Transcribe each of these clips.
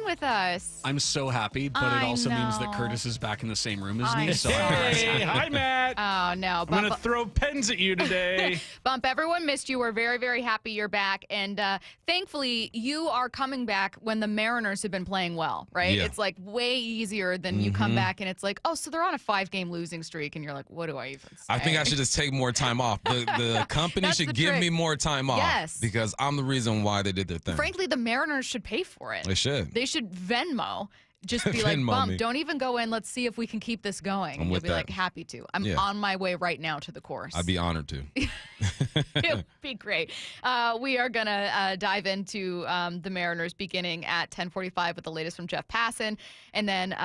with us. I'm so happy, but it also means that Curtis is back in the same room as me. So Hey, hi, Matt. Oh, no. I'm going to throw pens at you today. Bump, everyone missed you. We're very, very happy you're back. And thankfully, you are coming back when the Mariners have been playing well, right? Yeah. It's like way easier than you come back and it's like, oh, so they're on a 5-game losing streak. And you're like, what do I even say? I think I should just take more time off. The company should give me more time off. Yes. Because I'm the reason why they did their thing. Frankly, the Mariners should pay for it. They should. They should Venmo. Just be like, Bump, don't even go in. Let's see if we can keep this going. I'm You'll with be that. like, happy to. I'm on my way right now to the course. I'd be honored to. It would be great. We are going to dive into the Mariners beginning at 10:45 with the latest from Jeff Passan, and then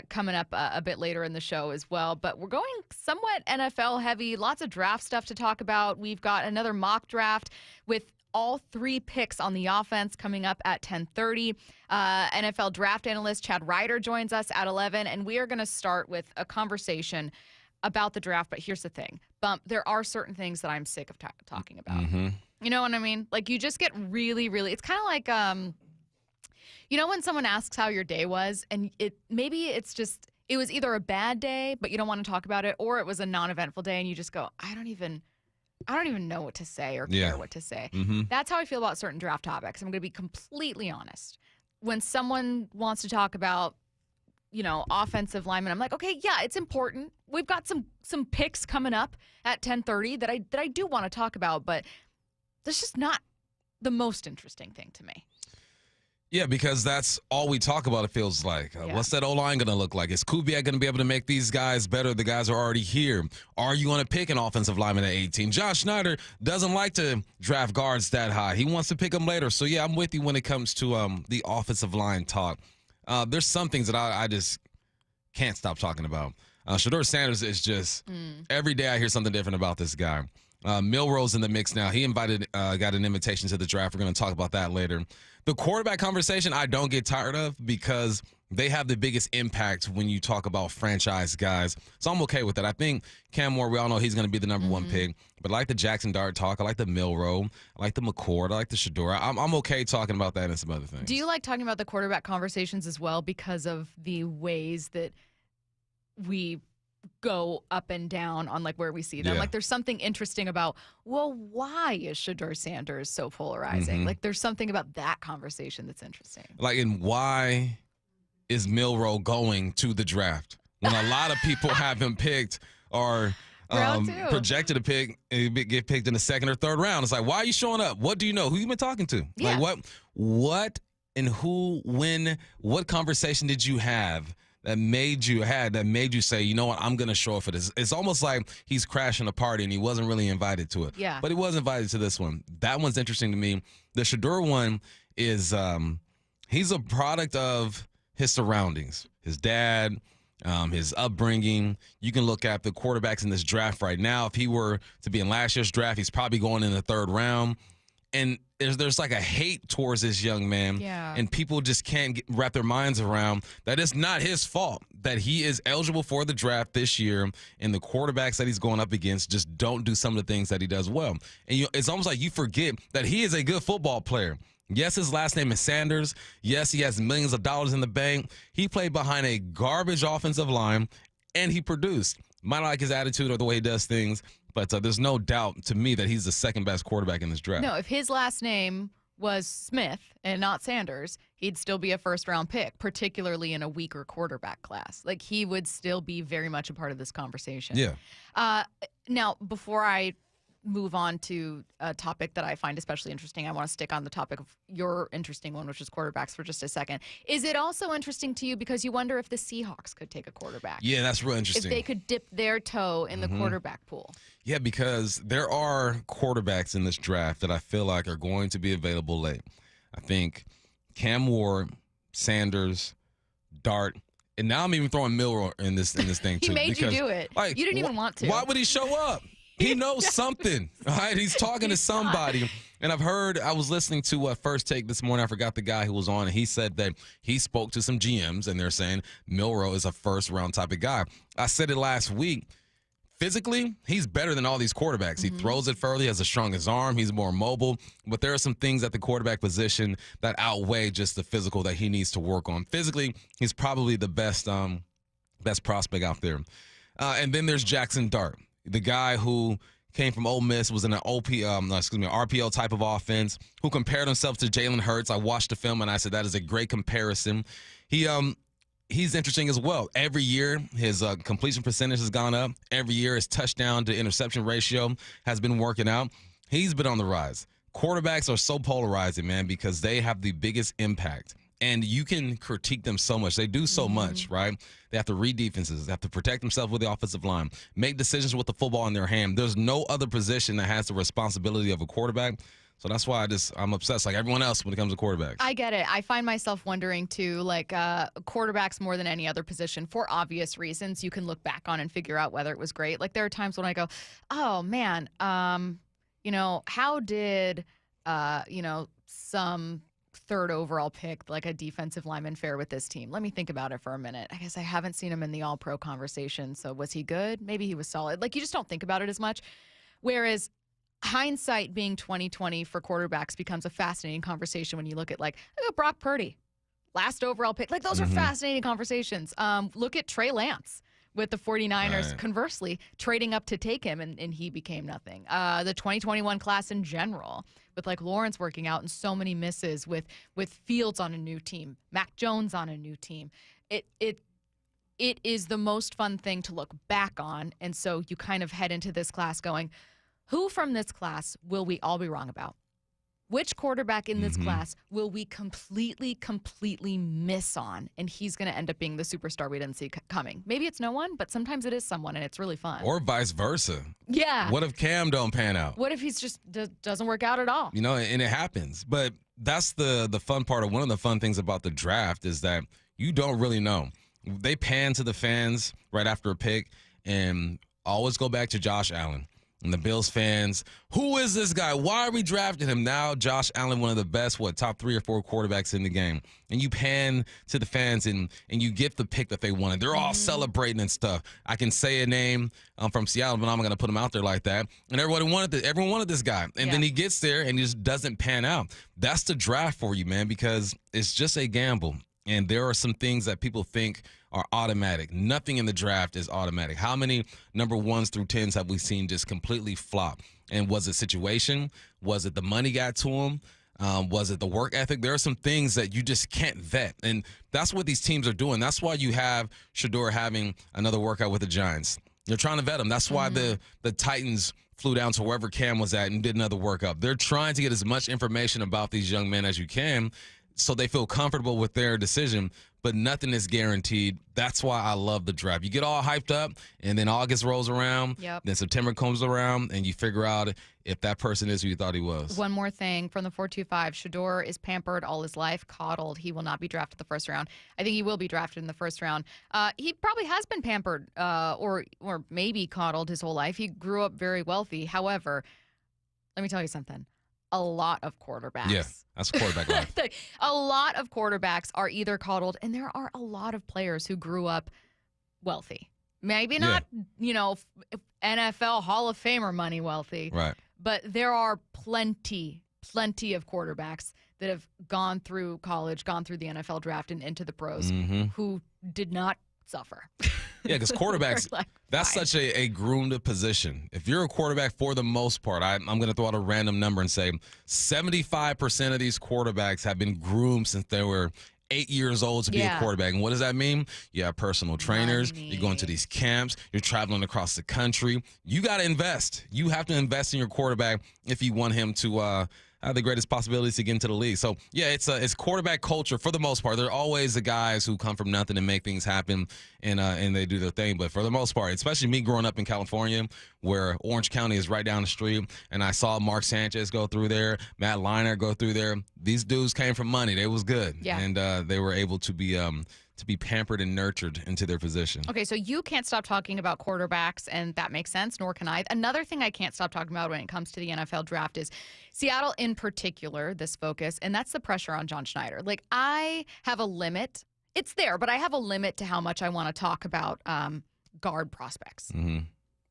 coming up a bit later in the show as well. But we're going somewhat NFL heavy, lots of draft stuff to talk about. We've got another mock draft with all 3 picks on the offense coming up at 10:30. NFL draft analyst Chad Reuter joins us at 11, and we are going to start with a conversation about the draft. But here's the thing, Bump, there are certain things that I'm sick of talking about. You know what I mean? Like, you just get really, really, it's kind of like, you know, when someone asks how your day was, and it was either a bad day, but you don't want to talk about it, or it was a non-eventful day, and you just go, I don't even know what to say or care what to say. That's how I feel about certain draft topics. I'm going to be completely honest. When someone wants to talk about, you know, offensive linemen, I'm like, okay, yeah, it's important. We've got some picks coming up at 10:30 that I do want to talk about, but that's just not the most interesting thing to me. Yeah, because that's all we talk about, it feels like. What's that O-line going to look like? Is Kubiak going to be able to make these guys better? The guys are already here. Are you going to pick an offensive lineman at 18? Josh Schneider doesn't like to draft guards that high. He wants to pick them later. So, yeah, I'm with you when it comes to the offensive line talk. There's some things that I just can't stop talking about. Shedeur Sanders is just every day I hear something different about this guy. Milroe's in the mix now. He got an invitation to the draft. We're going to talk about that later. The quarterback conversation I don't get tired of because they have the biggest impact when you talk about franchise guys. So I'm okay with that. I think Cam Moore, we all know he's going to be the number 1 pick. But I like the Jackson Dart talk. I like the Milroe. I like the McCord. I like the Shedeur. I'm okay talking about that and some other things. Do you like talking about the quarterback conversations as well because of the ways that we go up and down on like where we see them? Like, there's something interesting about, well, why is Shedeur Sanders so polarizing? Like, there's something about that conversation that's interesting. Like, and why is Milroe going to the draft when a lot of people have him picked or projected to get picked in the 2nd or 3rd round? It's like, why are you showing up? What do you know? Who you been talking to? Yeah. Like, what and who, when, what conversation did you have that made you say, you know what, I'm going to show up for this? It's almost like he's crashing a party and he wasn't really invited to it. Yeah. But he was invited to this one. That one's interesting to me. The Shedeur one is he's a product of his surroundings, his dad, his upbringing. You can look at the quarterbacks in this draft right now. If he were to be in last year's draft, he's probably going in the 3rd round. And there's like a hate towards this young man. Yeah. And people just can't wrap their minds around that it's not his fault that he is eligible for the draft this year, and the quarterbacks that he's going up against just don't do some of the things that he does well. And it's almost like you forget that he is a good football player. Yes, his last name is Sanders. Yes, he has millions of dollars in the bank. He played behind a garbage offensive line, and he produced. Might not like his attitude or the way he does things, but there's no doubt to me that he's the 2nd best quarterback in this draft. No, if his last name was Smith and not Sanders, he'd still be a 1st-round pick, particularly in a weaker quarterback class. Like, he would still be very much a part of this conversation. Yeah. Now, before I move on to a topic that I find especially interesting, I want to stick on the topic of your interesting one, which is quarterbacks, for just a second. Is it also interesting to you because you wonder if the Seahawks could take a quarterback? Yeah, that's real interesting. If they could dip their toe in the quarterback pool. Yeah, because there are quarterbacks in this draft that I feel like are going to be available late. I think Cam Ward, Sanders, Dart, and now I'm even throwing Milroe in this thing too. He made you do it. Like, you didn't even want to. Why would he show up? He knows something, all right? He's talking to somebody. And I was listening to First Take this morning. I forgot the guy who was on, and he said that he spoke to some GMs, and they're saying Milroe is a 1st-round type of guy. I said it last week. physically, he's better than all these quarterbacks. He throws it further, he has the strongest arm, he's more mobile. But there are some things at the quarterback position that outweigh just the physical that he needs to work on. Physically, he's probably the best prospect out there. And then there's Jackson Dart, the guy who came from Ole Miss, was in an RPO type of offense, who compared himself to Jalen Hurts. I watched the film, and I said that is a great comparison. He's interesting as well. Every year, his completion percentage has gone up. Every year, his touchdown to interception ratio has been working out. He's been on the rise. Quarterbacks are so polarizing, man, because they have the biggest impact. And you can critique them so much. They do so much, right? They have to read defenses. They have to protect themselves with the offensive line, make decisions with the football in their hand. There's no other position that has the responsibility of a quarterback. So that's why I'm obsessed like everyone else when it comes to quarterbacks. I get it. I find myself wondering, too, like quarterbacks more than any other position for obvious reasons you can look back on and figure out whether it was great. Like there are times when I go, oh, man, how did, some third overall pick, like a defensive lineman, fare with this team? Let me think about it for a minute. I guess I haven't seen him in the all-pro conversation. So was he good? Maybe he was solid. Like you just don't think about it as much. Whereas hindsight being 2020 for quarterbacks becomes a fascinating conversation when you look at Brock Purdy, last overall pick. Like those are fascinating conversations. Look at Trey Lance with the 49ers, right, conversely, trading up to take him, and he became nothing. The 2021 class in general, with Lawrence working out and so many misses, with Fields on a new team, Mac Jones on a new team. It is the most fun thing to look back on, and so you kind of head into this class going, who from this class will we all be wrong about? Which quarterback in this class will we completely miss on, and he's going to end up being the superstar we didn't see coming? Maybe it's no one, but sometimes it is someone, and it's really fun. Or vice versa. Yeah. What if Cam don't pan out? What if he's just doesn't work out at all? And it happens. But that's the fun part of one of the fun things about the draft is that you don't really know. They pan to the fans right after a pick, and always go back to Josh Allen. And the Bills fans, who is this guy? Why are we drafting him? Now Josh Allen, one of the best, top 3 or 4 quarterbacks in the game. And you pan to the fans and you get the pick that they wanted. They're all celebrating and stuff. I can say a name from Seattle, but I'm not going to put him out there like that. And everyone wanted this guy. And then he gets there and he just doesn't pan out. That's the draft for you, man, because it's just a gamble. And there are some things that people think are automatic. Nothing in the draft is automatic. How many number 1s through 10s have we seen just completely flop? And was it situation? Was it the money got to him? Was it the work ethic? There are some things that you just can't vet. And that's what these teams are doing. That's why you have Shedeur having another workout with the Giants. They're trying to vet him. That's why the Titans flew down to wherever Cam was at and did another workup. They're trying to get as much information about these young men as you can so they feel comfortable with their decision, but nothing is guaranteed. That's why I love the draft. You get all hyped up, and then August rolls around, then September comes around, and you figure out if that person is who you thought he was. One more thing from the 425, Shedeur is pampered all his life, coddled. He will not be drafted the first round. I think he will be drafted in the first round. He probably has been pampered or maybe coddled his whole life. He grew up very wealthy. However, let me tell you something. A lot of quarterbacks. Yeah, that's quarterback life. A lot of quarterbacks are either coddled, and there are a lot of players who grew up wealthy. Maybe not, NFL Hall of Famer money wealthy. Right. But there are plenty of quarterbacks that have gone through college, gone through the NFL draft and into the pros who did not suffer. Yeah, because quarterbacks, that's such a groomed position. If you're a quarterback, for the most part, I'm going to throw out a random number and say 75% of these quarterbacks have been groomed since they were 8 years old to be a quarterback. And what does that mean? You have personal trainers. You're going to these camps. You're traveling across the country. You got to invest. You have to invest in your quarterback if you want him to have the greatest possibilities to get into the league. So, yeah, it's quarterback culture for the most part. There are always the guys who come from nothing and make things happen, and they do their thing. But for the most part, especially me growing up in California, where Orange County is right down the street, and I saw Mark Sanchez go through there, Matt Leinart go through there. These dudes came from money. They was good. Yeah. And they were able to be pampered and nurtured into their position. Okay, so you can't stop talking about quarterbacks, and that makes sense, nor can I. Another thing I can't stop talking about when it comes to the NFL draft is Seattle in particular, this focus, and that's the pressure on John Schneider. Like, I have a limit. It's there, but I have a limit to how much I want to talk about guard prospects.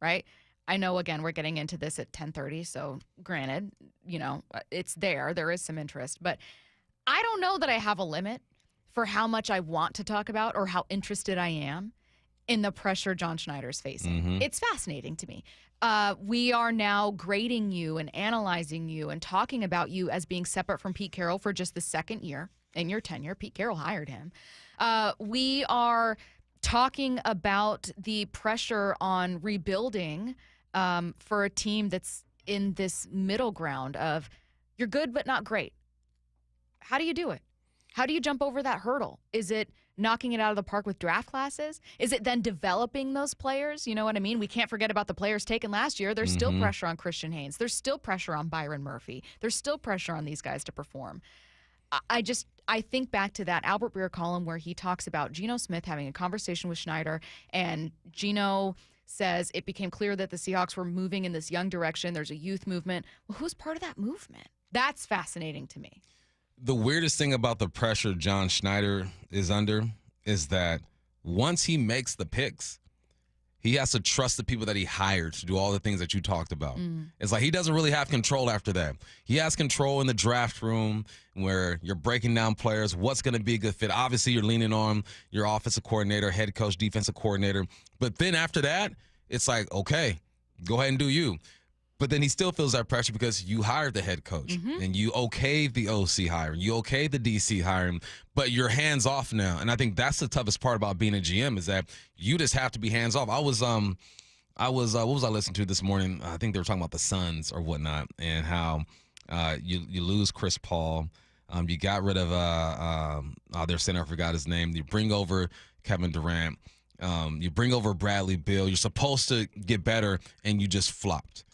right? I know, again, we're getting into this at 10:30, so granted, it's there. There is some interest. But I don't know that I have a limit for how much I want to talk about or how interested I am in the pressure John Schneider's facing. Mm-hmm. It's fascinating to me. We are now grading you and analyzing you and talking about you as being separate from Pete Carroll for just the second year in your tenure. Pete Carroll hired him. We are talking about the pressure on rebuilding for a team that's in this middle ground of you're good but not great. How do you do it? How do you jump over that hurdle? Is it knocking it out of the park with draft classes? Is it then developing those players? You know what I mean? We can't forget about the players taken last year. There's still pressure on Christian Haynes. There's still pressure on Byron Murphy. There's still pressure on these guys to perform. I think back to that Albert Breer column where he talks about Geno Smith having a conversation with Schneider, and Geno says it became clear that the Seahawks were moving in this young direction. There's a youth movement. Well, who's part of that movement? That's fascinating to me. The weirdest thing about the pressure John Schneider is under is that once he makes the picks, he has to trust the people that he hired to do all the things that you talked about. It's like he doesn't really have control after that. He has control in the draft room where you're breaking down players, what's going to be a good fit. Obviously, you're leaning on your offensive coordinator, head coach, defensive coordinator. But then after that, it's like, okay, go ahead and do you. But then he still feels that pressure because you hired the head coach and you okayed the OC hiring, you okayed the DC hiring, but you're hands off now. And I think that's the toughest part about being a GM is that you just have to be hands off. What was I listening to this morning? I think they were talking about the Suns or whatnot and how you lose Chris Paul. You got rid of their center, I forgot his name. You bring over Kevin Durant. You bring over Bradley Beal. You're supposed to get better and you just flopped.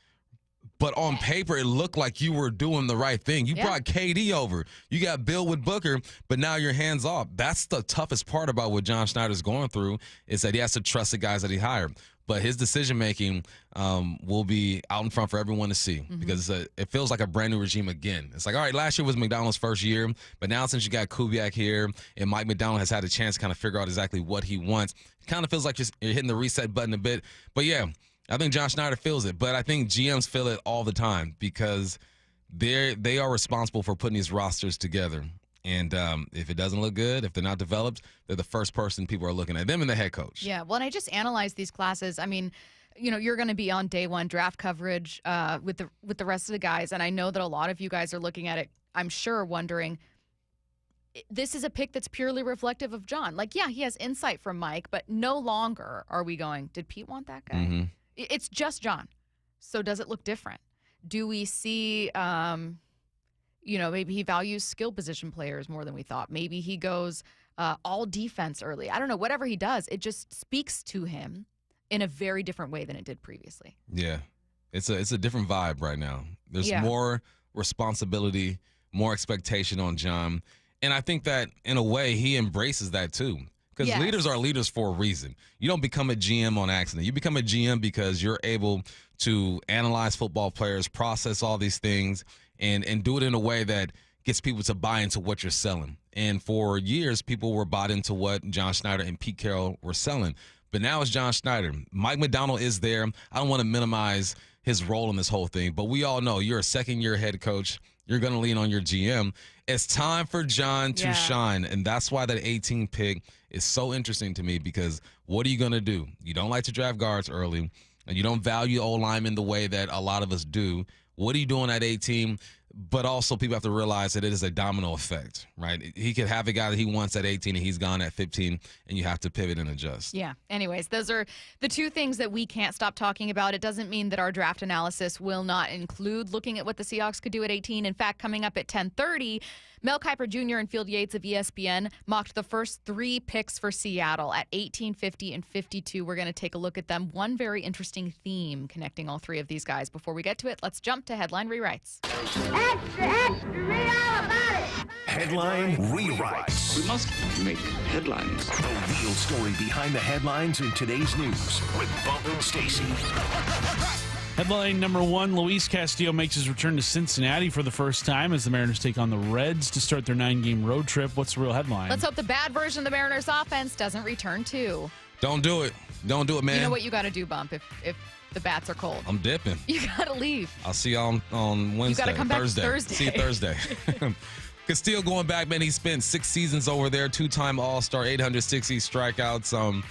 But on paper, it looked like you were doing the right thing. You brought KD over. You got Bill with Booker, but now you're hands off. That's the toughest part about what John Schneider's going through is that he has to trust the guys that he hired. But his decision-making will be out in front for everyone to see because it feels like a brand-new regime again. It's like, all right, last year was McDonald's first year, but now since you got Kubiak here and Mike McDonald has had a chance to kind of figure out exactly what he wants, it kind of feels like you're hitting the reset button a bit. But, yeah, I think John Schneider feels it, but I think GMs feel it all the time because they are responsible for putting these rosters together. And if it doesn't look good, if they're not developed, they're the first person people are looking at, them and the head coach. Yeah, well, and I just analyzed these classes. I mean, you're going to be on day one draft coverage with the rest of the guys, and I know that a lot of you guys are looking at it, I'm sure, wondering, this is a pick that's purely reflective of John. Like, yeah, he has insight from Mike, but no longer are we going, did Pete want that guy? It's just John. So does it look different? Do we see, maybe he values skill position players more than we thought. Maybe he goes all defense early. I don't know. Whatever he does, it just speaks to him in a very different way than it did previously. Yeah. It's a different vibe right now. There's more responsibility, more expectation on John. And I think that, in a way, he embraces that, too. Because leaders are leaders for a reason. You don't become a GM on accident. You become a GM because you're able to analyze football players, process all these things, and do it in a way that gets people to buy into what you're selling. And for years, people were bought into what John Schneider and Pete Carroll were selling. But now it's John Schneider. Mike McDonald is there. I don't want to minimize his role in this whole thing, but we all know you're a second-year head coach. You're going to lean on your GM. It's time for John to shine, and that's why that 18 pick is so interesting to me because what are you going to do? You don't like to draft guards early, and you don't value O-linemen the way that a lot of us do. What are you doing at 18? But also people have to realize that it is a domino effect, right? He could have a guy that he wants at 18 and he's gone at 15, and you have to pivot and adjust. Yeah. Anyways, those are the two things that we can't stop talking about. It doesn't mean that our draft analysis will not include looking at what the Seahawks could do at 18. In fact, coming up at 10:30, Mel Kiper Jr. and Field Yates of ESPN mocked the first 3 picks for Seattle at 18, 50, and 52. We're going to take a look at them. One very interesting theme connecting all 3 of these guys. Before we get to it, let's jump to Headline Rewrites. Extra, read all about it. Headline Rewrites. We must make headlines. The real story behind the headlines in today's news with Bob and Stacy. Headline number 1, Luis Castillo makes his return to Cincinnati for the first time as the Mariners take on the Reds to start their 9-game road trip. What's the real headline? Let's hope the bad version of the Mariners offense doesn't return too. Don't do it. Don't do it, man. You know what you got to do, Bump, if the bats are cold? I'm dipping. You got to leave. I'll see y'all on Wednesday. You got to come back Thursday. See you Thursday. Castillo going back, man. He spent 6 seasons over there, 2-time All-Star, 860 strikeouts.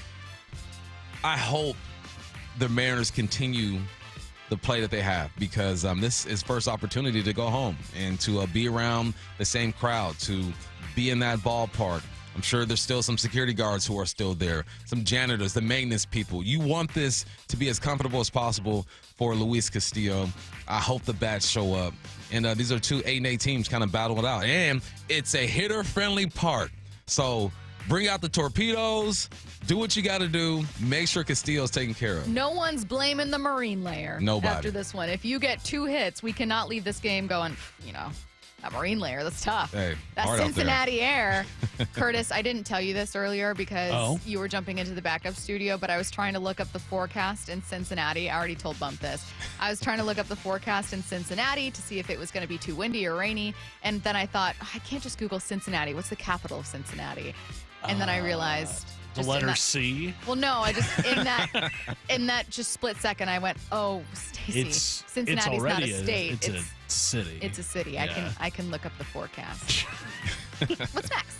I hope the Mariners continue the play that they have because this is first opportunity to go home and to be around the same crowd, to be in that ballpark. I'm sure there's still some security guards who are still there, some janitors, the maintenance people. You want this to be as comfortable as possible for Luis Castillo. I hope the bats show up. And these are two 8-8 teams kind of battle it out. And it's a hitter-friendly park. So bring out the torpedoes. Do what you got to do. Make sure Castillo's taken care of. No one's blaming the Marine layer. Nobody. After this one. If you get 2 hits, we cannot leave this game going, that Marine layer, that's tough. Hey, that hard out Cincinnati air. Curtis, I didn't tell you this earlier because Oh. you were jumping into the backup studio, but I was trying to look up the forecast in Cincinnati. I already told Bump this. I was trying to look up the forecast in Cincinnati to see if it was going to be too windy or rainy. And then I thought, I can't just Google Cincinnati. What's the capital of Cincinnati? And then I realized The just in letter that- C. Well, no, I just in that just split second, I went, "Oh, Stacy, Cincinnati's it's already not a state. It's a city. It's a city. Yeah. I can look up the forecast." What's next?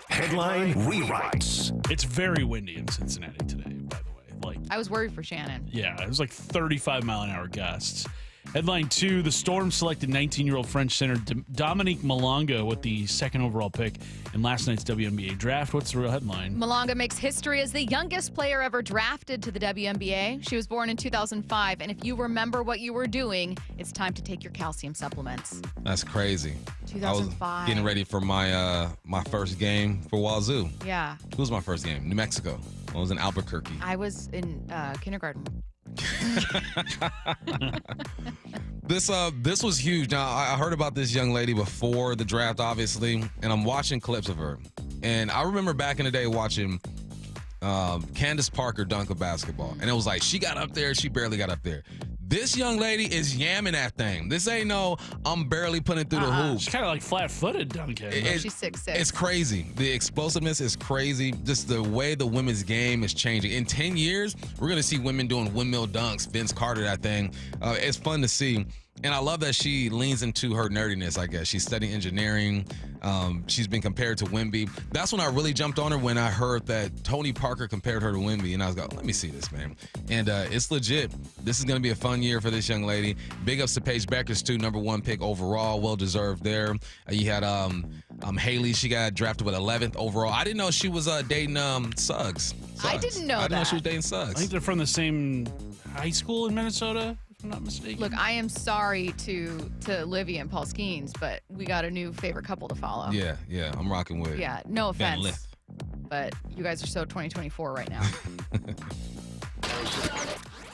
Headline rewrites. It's very windy in Cincinnati today, by the way. I was worried for Shannon. Yeah, it was 35-mile-an-hour gusts. Headline 2, the Storm selected 19-year-old French center Dominique Malonga with the 2nd overall pick in last night's WNBA draft. What's the real headline? Malonga makes history as the youngest player ever drafted to the WNBA. She was born in 2005, and if you remember what you were doing, it's time to take your calcium supplements. That's crazy. 2005. I was getting ready for my my first game for Wazoo. Yeah. Who was my first game? New Mexico. I was in Albuquerque. I was in kindergarten. This was huge. Now, I heard about this young lady before the draft, obviously, and I'm watching clips of her. And I remember back in the day watching Candace Parker dunk a basketball. And it was like, she got up there, she barely got up there. This young lady is yamming that thing. This ain't no, I'm barely putting it through the hoop. She's kind of like flat-footed dunking. She's 6'6". It's crazy. The explosiveness is crazy. Just the way the women's game is changing. In 10 years, we're going to see women doing windmill dunks, Vince Carter, that thing. It's fun to see. And I love that she leans into her nerdiness, I guess. She's studying engineering. She's been compared to Wemby. That's when I really jumped on her, when I heard that Tony Parker compared her to Wemby. And I was like, let me see this, man. And it's legit. This is going to be a fun year for this young lady. Big ups to Paige Beckers, too. #1 pick overall. Well-deserved there. You had Haley. She got drafted with 11th overall. I didn't know she was dating Suggs. I didn't know I didn't know that. she was dating I Suggs. think they're from the same high school in Minnesota, if I'm not mistaken. Look, I am sorry to Livy and Paul Skeens, but we got a new favorite couple to follow. Yeah, I'm rocking with. Yeah, no Van offense, Lith. but you guys are so 2024 right now.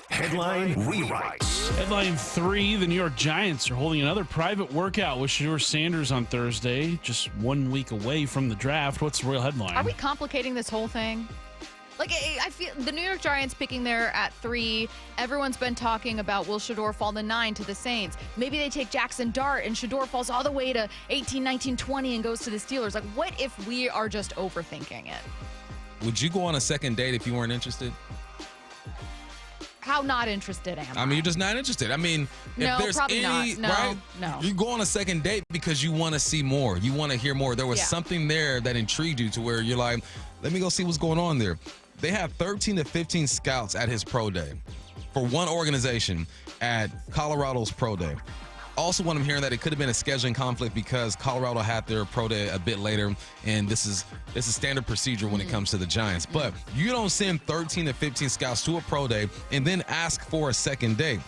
Headline rewrites. Headline 3, the New York Giants are holding another private workout with Shedeur Sanders on Thursday, just 1 week away from the draft. What's the real headline? Are we complicating this whole thing? Like, I feel the New York Giants picking there at 3. Everyone's been talking about, will Shedeur fall to 9 to the Saints? Maybe they take Jackson Dart and Shedeur falls all the way to 18, 19, 20 and goes to the Steelers. Like, what if we are just overthinking it? Would you go on a second date if you weren't interested? How not interested am I? I mean, you're just not interested. I mean, if No, there's probably any, not. No, right? no. You go on a second date because you want to see more. You want to hear more. There was Yeah. something there that intrigued you to where you're like, let me go see what's going on there. They have 13 to 15 scouts at his pro day for one organization at Colorado's pro day. Also, when I'm hearing that it could have been a scheduling conflict because Colorado had their pro day a bit later, and this is standard procedure when it comes to the Giants. But you don't send 13 to 15 scouts to a pro day and then ask for a second date.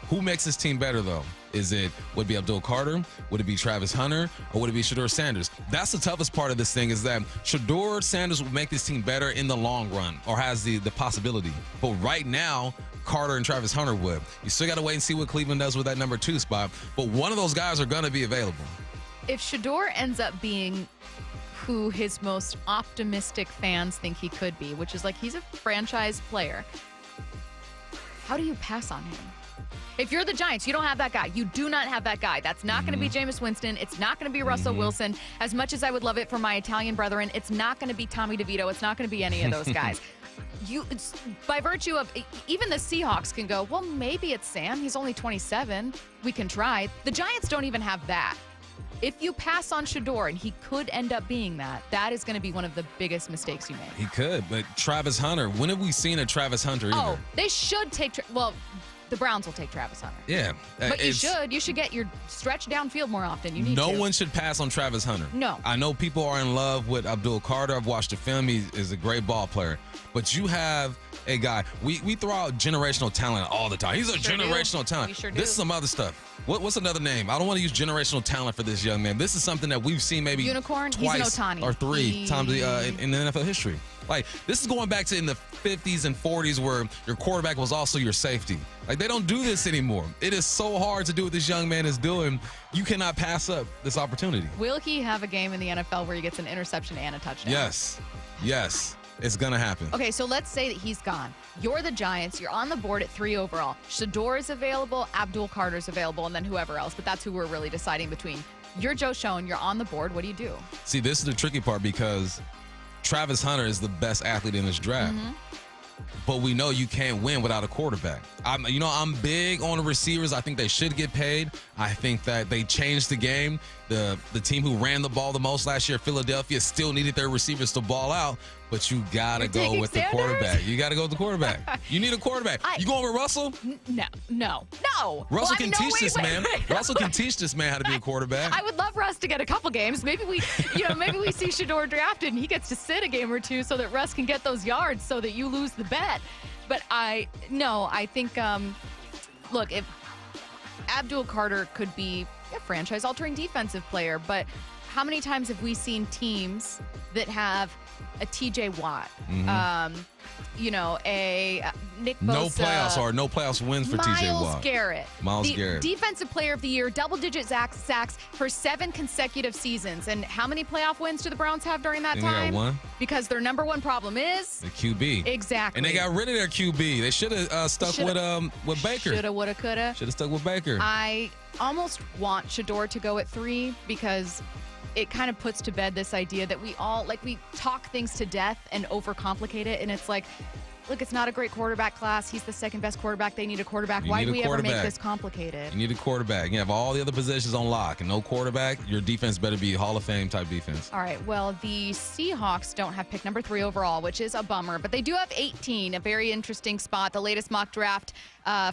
Who makes this team better, though? Would it be Abdul Carter? Would it be Travis Hunter? Or would it be Shedeur Sanders? That's the toughest part of this thing, is that Shedeur Sanders will make this team better in the long run, or has the possibility. But right now, Carter and Travis Hunter would. You still got to wait and see what Cleveland does with that #2 spot. But one of those guys are going to be available. If Shedeur ends up being who his most optimistic fans think he could be, which is like he's a franchise player, how do you pass on him? If you're the Giants, you don't have that guy. You do not have that guy. That's not going to be Jameis Winston. It's not going to be Russell Wilson. As much as I would love it for my Italian brethren, it's not going to be Tommy DeVito. It's not going to be any of those guys. it's by virtue of even the Seahawks can go, well, maybe it's Sam. He's only 27. We can try. The Giants don't even have that. If you pass on Shedeur, and he could end up being that is going to be one of the biggest mistakes you make. He could, but Travis Hunter, when have we seen a Travis Hunter either? Oh, they should take the Browns will take Travis Hunter. Yeah. But you should get your stretch downfield more often. You need to. No one should pass on Travis Hunter. No. I know people are in love with Abdul Carter. I've watched the film. He is a great ball player. But you have a guy. We throw out generational talent all the time. He's a generational talent. We sure do. This is some other stuff. What's another name? I don't want to use generational talent for this young man. This is something that we've seen maybe Unicorn? twice He's an Ohtani. or three times in the NFL history. Like, this is going back to in the 50s and 40s where your quarterback was also your safety. Like, they don't do this anymore. It is so hard to do what this young man is doing. You cannot pass up this opportunity. Will he have a game in the NFL where he gets an interception and a touchdown? Yes. It's going to happen. Okay, so let's say that he's gone. You're the Giants. You're on the board at 3 overall. Shedeur is available. Abdul Carter's available, and then whoever else. But that's who we're really deciding between. You're Joe Schoen. You're on the board. What do you do? See, this is the tricky part because Travis Hunter is the best athlete in this draft. Mm-hmm. But we know you can't win without a quarterback. I'm big on the receivers. I think they should get paid. I think that they changed the game. The team who ran the ball the most last year, Philadelphia, still needed their receivers to ball out. But you got to go with the quarterback. You got to go with the quarterback. You need a quarterback. You going with Russell? No. Russell can teach this man. Russell can teach this man how to be a quarterback. I would love Russ to get a couple games. Maybe we see Shedeur drafted and he gets to sit a game or two so that Russ can get those yards so that you lose the bet. But I think, look, if Abdul Carter could be a franchise-altering defensive player, but how many times have we seen teams that have a TJ Watt, a Nick Bosa, no playoffs wins for TJ Watt. Miles Garrett. Defensive Player of the Year, double-digit sacks for 7 consecutive seasons. And how many playoff wins do the Browns have during that time? They got one. Because their number one problem is the QB. Exactly. And they got rid of their QB. They should have stuck with Baker. Shoulda, woulda, coulda. Should have stuck with Baker. I almost want Shedeur to go at 3 because it kind of puts to bed this idea that we talk things to death and overcomplicate it. And it's like, look, it's not a great quarterback class. He's the second best quarterback. They need a quarterback. Why do we ever make this complicated? You need a quarterback. You have all the other positions on lock and no quarterback. Your defense better be Hall of Fame type defense. All right. Well, the Seahawks don't have pick number 3 overall, which is a bummer, but they do have 18, a very interesting spot. The latest mock draft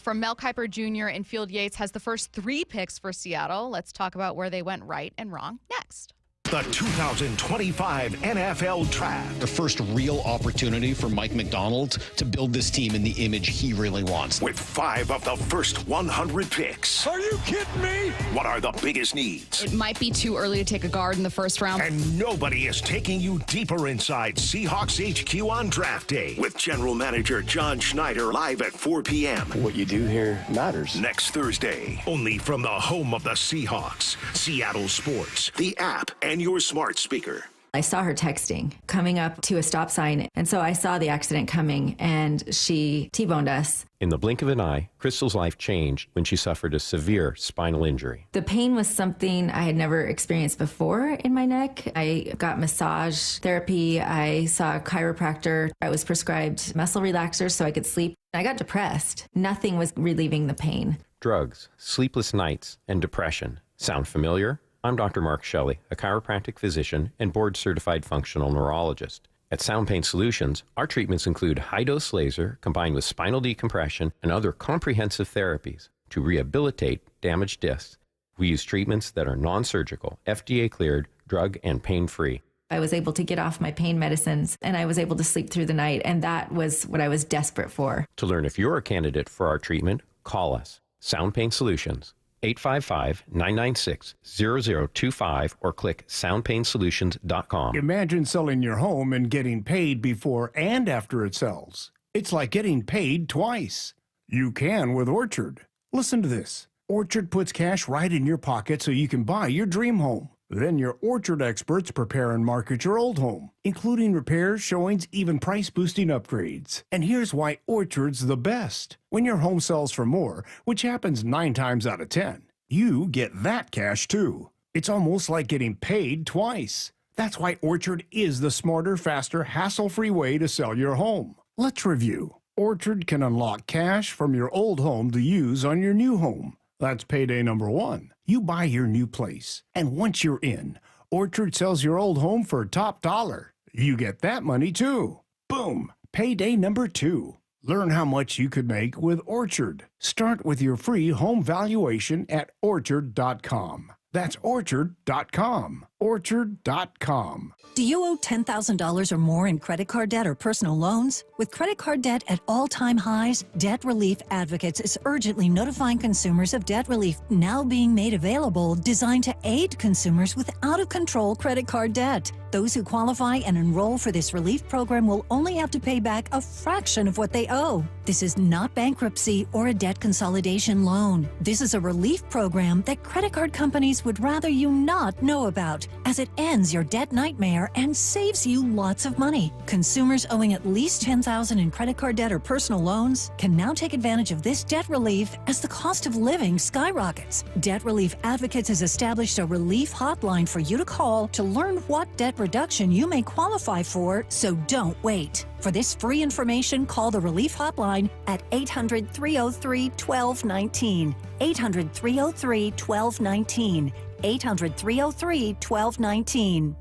from Mel Kiper Jr. and Field Yates has the first 3 picks for Seattle. Let's talk about where they went right and wrong next. The 2025 NFL Draft. The first real opportunity for Mike McDonald to build this team in the image he really wants. With 5 of the first 100 picks. Are you kidding me? What are the biggest needs? It might be too early to take a guard in the first round. And nobody is taking you deeper inside Seahawks HQ on draft day with General Manager John Schneider live at 4 p.m. What you do here matters. Next Thursday, only from the home of the Seahawks, Seattle Sports, the app, and your smart speaker. I saw her texting coming up to a stop sign, and so I saw the accident coming, and she T-boned us. In the blink of an eye, Crystal's life changed when she suffered a severe spinal injury. The pain was something I had never experienced before in my neck. I got massage therapy. I saw a chiropractor. I was prescribed muscle relaxers so I could sleep. I got depressed. Nothing was relieving the pain. Drugs, sleepless nights, and depression. Sound familiar? I'm Dr. Mark Shelley, a chiropractic physician and board-certified functional neurologist. At Sound Pain Solutions, our treatments include high-dose laser combined with spinal decompression and other comprehensive therapies to rehabilitate damaged discs. We use treatments that are non-surgical, FDA-cleared, drug and pain-free. I was able to get off my pain medicines, and I was able to sleep through the night, and that was what I was desperate for. To learn if you're a candidate for our treatment, call us. Sound Pain Solutions. 855-996-0025 or click soundpainsolutions.com. Imagine selling your home and getting paid before and after it sells. It's like getting paid twice. You can with Orchard. Listen to this. Orchard puts cash right in your pocket so you can buy your dream home. Then your Orchard experts prepare and market your old home, including repairs, showings, even price-boosting upgrades. And here's why Orchard's the best. When your home sells for more, which happens 9 times out of 10, you get that cash too. It's almost like getting paid twice. That's why Orchard is the smarter, faster, hassle-free way to sell your home. Let's review. Orchard can unlock cash from your old home to use on your new home. That's payday number one. You buy your new place, and once you're in, Orchard sells your old home for top dollar. You get that money too. Boom! Payday number two. Learn how much you could make with Orchard. Start with your free home valuation at Orchard.com. That's Orchard.com. Orchard.com. Do you owe $10,000 or more in credit card debt or personal loans? With credit card debt at all-time highs, Debt Relief Advocates is urgently notifying consumers of debt relief now being made available, designed to aid consumers with out-of-control credit card debt. Those who qualify and enroll for this relief program will only have to pay back a fraction of what they owe. This is not bankruptcy or a debt consolidation loan. This is a relief program that credit card companies would rather you not know about, as it ends your debt nightmare and saves you lots of money. Consumers owing at least $10,000 in credit card debt or personal loans can now take advantage of this debt relief as the cost of living skyrockets. Debt Relief Advocates has established a relief hotline for you to call to learn what debt reduction you may qualify for, so don't wait. For this free information, call the Relief Hotline at 800-303-1219. 800-303-1219. 800-303-1219.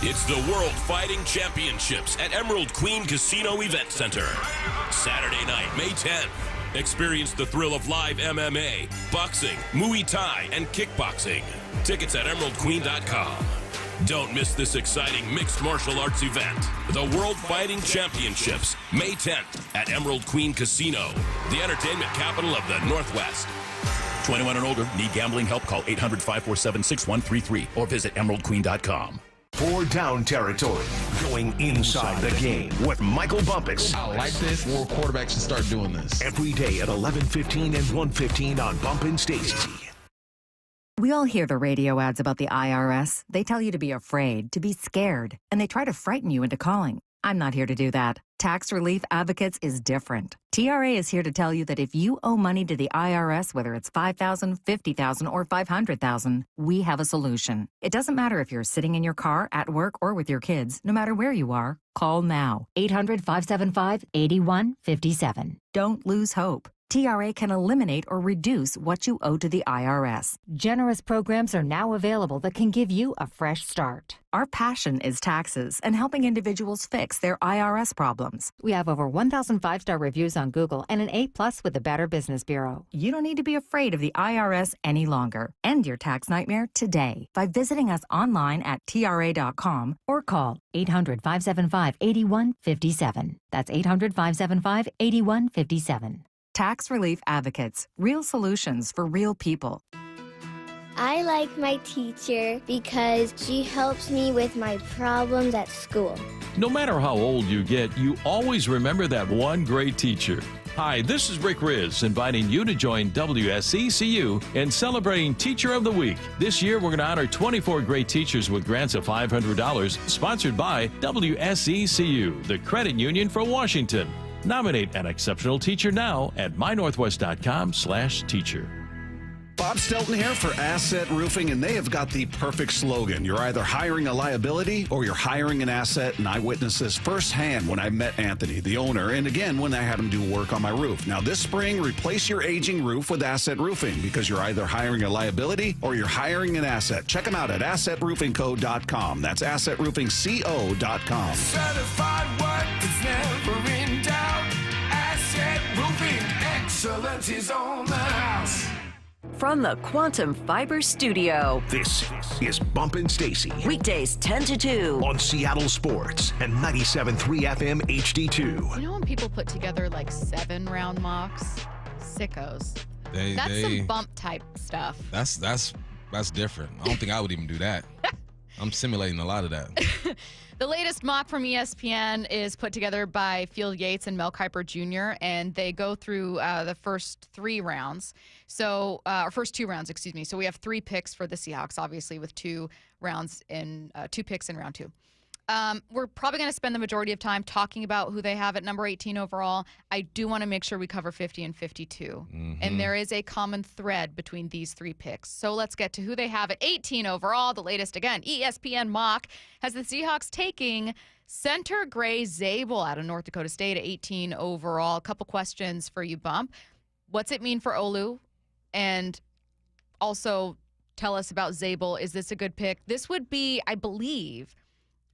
It's the World Fighting Championships at Emerald Queen Casino Event Center. Saturday night, May 10th. Experience the thrill of live MMA, boxing, Muay Thai, and kickboxing. Tickets at emeraldqueen.com. Don't miss this exciting mixed martial arts event. The World Fighting Championships, May 10th at Emerald Queen Casino, the entertainment capital of the Northwest. 21 and older, need gambling help? Call 800-547-6133 or visit emeraldqueen.com. For Down Territory, going inside the game with Michael Bumpus. I like this. More quarterbacks should start doing this. Every day at 11:15 and 1:15 on Bumpin' Stacy. We all hear the radio ads about the IRS. They tell you to be afraid, to be scared, and they try to frighten you into calling. I'm not here to do that. Tax Relief Advocates is different. TRA is here to tell you that if you owe money to the IRS, whether it's $5,000, $50,000, or $500,000, we have a solution. It doesn't matter if you're sitting in your car, at work, or with your kids. No matter where you are, call now. 800-575-8157. Don't lose hope. TRA can eliminate or reduce what you owe to the IRS. Generous programs are now available that can give you a fresh start. Our passion is taxes and helping individuals fix their IRS problems. We have over 1,000 5-star reviews on Google and an A+ with the Better Business Bureau. You don't need to be afraid of the IRS any longer. End your tax nightmare today by visiting us online at TRA.com or call 800-575-8157. That's 800-575-8157. Tax Relief Advocates, real solutions for real people. I like my teacher because she helps me with my problems at school. No matter how old you get, you always remember that one great teacher. Hi, this is Rick Rizzs, inviting you to join WSECU in celebrating Teacher of the Week. This year, we're going to honor 24 great teachers with grants of $500, sponsored by WSECU, the credit union for Washington. Nominate an exceptional teacher now at mynorthwest.com/teacher. Bob Stelton here for Asset Roofing, and they have got the perfect slogan. You're either hiring a liability or you're hiring an asset, and I witnessed this firsthand when I met Anthony, the owner, and again when I had him do work on my roof. Now this spring, replace your aging roof with Asset Roofing because you're either hiring a liability or you're hiring an asset. Check them out at AssetRoofingCo.com. That's AssetRoofingCo.com. Certified work is never in doubt. Asset Roofing, excellence is on the house. From the Quantum Fiber Studio, this is Bumpin' Stacy. Weekdays 10 to 2 on Seattle Sports and 97.3 FM HD2. You know when people put together like 7-round mocks? Sickos. That's some bump type stuff. That's different. I don't think I would even do that. I'm simulating a lot of that. The latest mock from ESPN is put together by Field Yates and Mel Kiper Jr., and they go through the first 3 rounds. So, first 2 rounds, excuse me. So we have 3 picks for the Seahawks, obviously, with 2 picks in round 2. We're probably going to spend the majority of time talking about who they have at number 18 overall. I do want to make sure we cover 50 and 52. And there is a common thread between these three picks. So let's get to who they have at 18 overall. The latest, again, ESPN mock has the Seahawks taking center Gray Zabel out of North Dakota State at 18 overall. A couple questions for you, Bump. What's it mean for Olu? And also tell us about Zabel. Is this a good pick? This would be, I believe,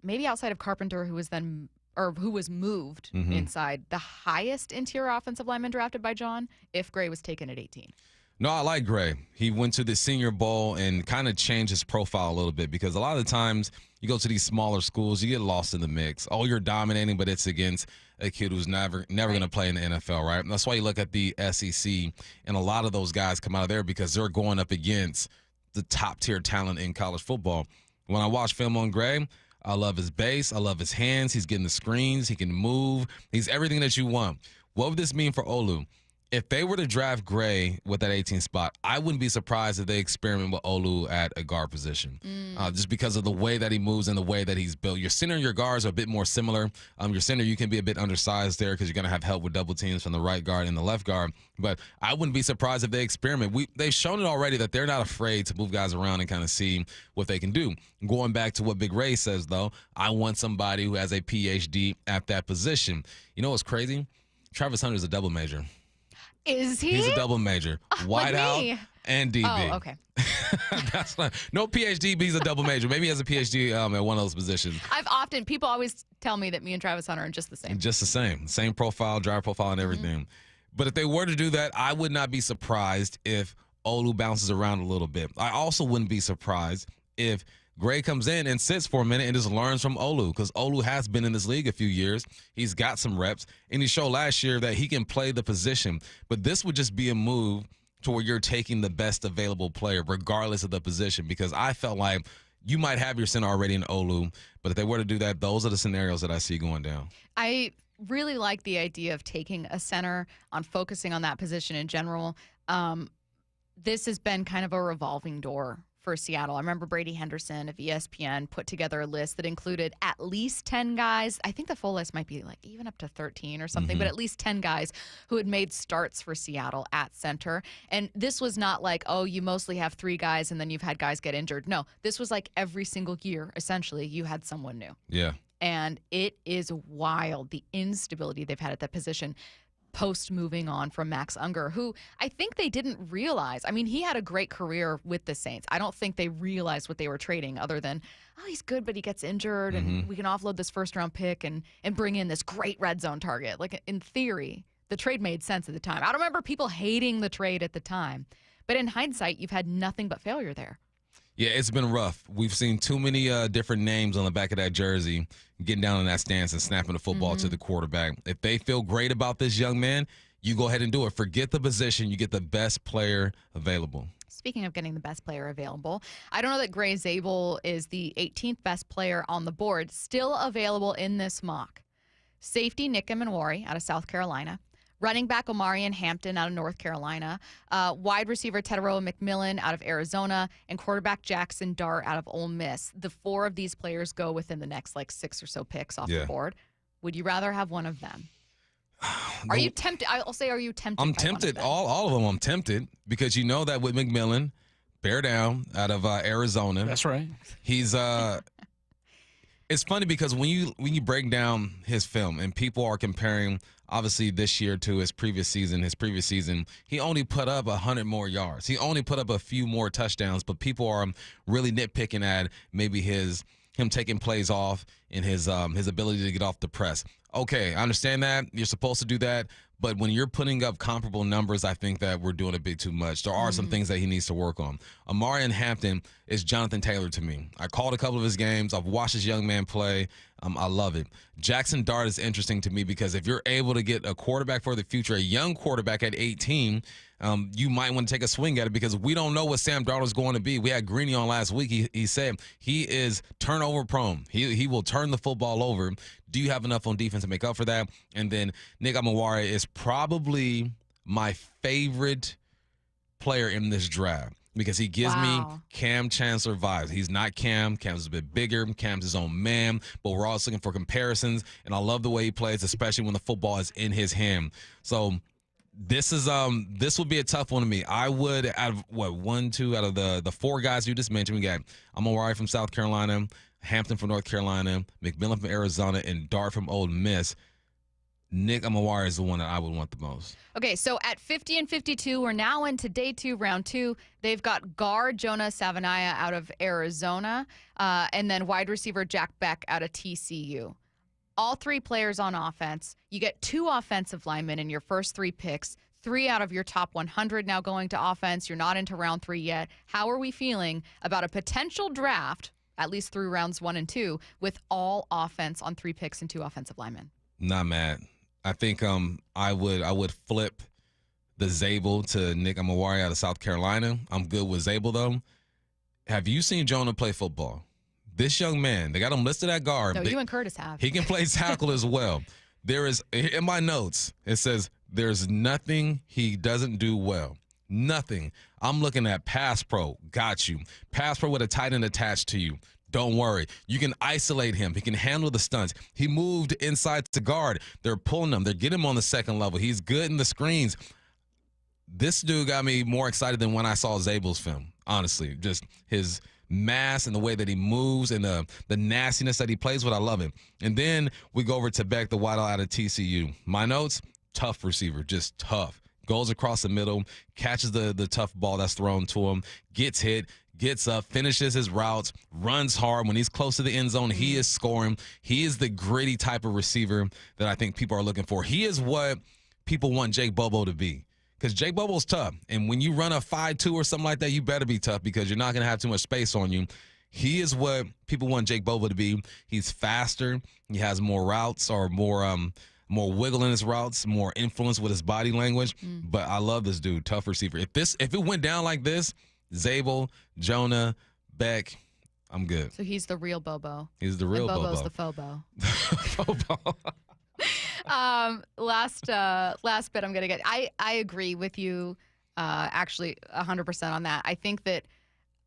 maybe outside of Carpenter, who was moved inside, the highest interior offensive lineman drafted by John, if Gray was taken at 18. No, I like Gray. He went to the Senior Bowl and kind of changed his profile a little bit, because a lot of the times you go to these smaller schools, you get lost in the mix. Oh, you're dominating, but it's against a kid who's never going to play in the NFL, right? And that's why you look at the SEC, and a lot of those guys come out of there because they're going up against the top-tier talent in college football. When I watch film on Gray, I love his base. I love his hands. He's getting the screens. He can move. He's everything that you want. What would this mean for Olu? If they were to draft Gray with that 18 spot, I wouldn't be surprised if they experiment with Olu at a guard position, just because of the way that he moves and the way that he's built. Your center and your guards are a bit more similar. Your center, you can be a bit undersized there because you're going to have help with double teams from the right guard and the left guard. But I wouldn't be surprised if they experiment. They've shown it already that they're not afraid to move guys around and kind of see what they can do. Going back to what Big Ray says, though, I want somebody who has a PhD at that position. You know what's crazy? Travis Hunter's a double major. Is he? He's a double major. Like Wideout me. and DB. Oh, okay. That's not, no PhD, but he's a double major. Maybe he has a PhD at one of those positions. People always tell me that me and Travis Hunter are just the same. Just the same. Same profile, driver profile, and everything. But if they were to do that, I would not be surprised if Olu bounces around a little bit. I also wouldn't be surprised if Gray comes in and sits for a minute and just learns from Olu, because Olu has been in this league a few years. He's got some reps, and he showed last year that he can play the position. But this would just be a move to where you're taking the best available player, regardless of the position, because I felt like you might have your center already in Olu, but if they were to do that, those are the scenarios that I see going down. I really like the idea of taking a center, on focusing on that position in general. This has been kind of a revolving door for Seattle. I remember Brady Henderson of ESPN put together a list that included at least 10 guys. I think the full list might be like even up to 13 or something, but at least 10 guys who had made starts for Seattle at center. And this was not like, oh, you mostly have 3 guys and then you've had guys get injured. No, this was like every single year, essentially, you had someone new. Yeah. And it is wild, the instability they've had at that position post moving on from Max Unger, who I think they didn't realize. I mean, he had a great career with the Saints. I don't think they realized what they were trading, other than, oh, he's good, but he gets injured, and we can offload this first-round pick and bring in this great red zone target. Like, in theory, the trade made sense at the time. I don't remember people hating the trade at the time. But in hindsight, you've had nothing but failure there. Yeah, it's been rough. We've seen too many different names on the back of that jersey getting down in that stance and snapping the football to the quarterback. If they feel great about this young man, you go ahead and do it. Forget the position. You get the best player available. Speaking of getting the best player available, I don't know that Gray Zabel is the 18th best player on the board, still available in this mock. Safety Nick Emanwari out of South Carolina. Running back Omar Hampton out of North Carolina, wide receiver Tedoroa McMillan out of Arizona, and quarterback Jackson Dart out of Ole Miss. The 4 of these players go within the next 6 or so picks off the board. Would you rather have one of them? Are you tempted? I'll say, are you tempted? I'm tempted. All of them I'm tempted, because you know that with McMillan, bear down out of Arizona. That's right. He's it's funny because when you break down his film and people are comparing obviously this year to his previous season, he only put up 100 more yards. He only put up a few more touchdowns, but people are really nitpicking at maybe him taking plays off and his ability to get off the press. Okay, I understand that. You're supposed to do that. But when you're putting up comparable numbers, I think that we're doing a bit too much. There are some things that he needs to work on. Omar Hampton is Jonathan Taylor to me. I called a couple of his games. I've watched this young man play. I love it. Jackson Dart is interesting to me because if you're able to get a quarterback for the future, a young quarterback at 18, you might want to take a swing at it because we don't know what Sam Darnold is going to be. We had Greeny on last week. He said he is turnover prone. He will turn the football over. Do you have enough on defense to make up for that? And then Nick Emanwari is probably my favorite player in this draft. because he gives me Cam Chancellor vibes. He's not Cam. Cam's a bit bigger. Cam's his own man, but we're always looking for comparisons, and I love the way he plays, especially when the football is in his hand. So this would be a tough one to me. I would, out of out of the four guys you just mentioned, we got Omar from South Carolina, Hampton from North Carolina, McMillan from Arizona, and Dart from Ole Miss. Nick Amawari is the one that I would want the most. Okay, so at 50 and 52, we're now into day 2, round 2. They've got guard Jonah Savanaya out of Arizona, and then wide receiver Jack Beck out of TCU. All 3 players on offense. You get 2 offensive linemen in your first 3 picks. 3 out of your top 100 now going to offense. You're not into round 3 yet. How are we feeling about a potential draft, at least through rounds 1 and 2, with all offense on 3 picks and 2 offensive linemen? Not mad. I think I would flip the Zabel to Nick Amawari out of South Carolina. I'm good with Zabel, though. Have you seen Jonah play football? This young man, they got him listed at guard. No, you and Curtis have. He can play tackle as well. There is, in my notes, it says there's nothing he doesn't do well. Nothing. I'm looking at pass pro. Got you. Pass pro with a tight end attached to you. Don't worry. You can isolate him. He can handle the stunts. He moved inside to guard. They're pulling him. They're getting him on the second level. He's good in the screens. This dude got me more excited than when I saw Zabel's film, honestly. Just his mass and the way that he moves and the nastiness that he plays with. I love him. And then we go over to Beck, the wideout out of TCU. My notes, tough receiver, just tough. Goes across the middle, catches the tough ball that's thrown to him, gets hit, gets up, finishes his routes, runs hard. When he's close to the end zone, he is scoring. He is the gritty type of receiver that I think people are looking for. He is what people want Jake Bobo to be, because Jake Bobo's tough. And when you run a 5.2 or something like that, you better be tough because you're not going to have too much space on you. He is what people want Jake Bobo to be. He's faster. He has more routes or more wiggle in his routes, more influence with his body language. But I love this dude, tough receiver. If it went down like this, Zabel, Jonah, Beck, I'm good. So he's the real Bobo. He's the real Bobo's Bobo. the Fobo. Bobo. Last bit I'm going to get. I agree with you actually 100% on that. I think that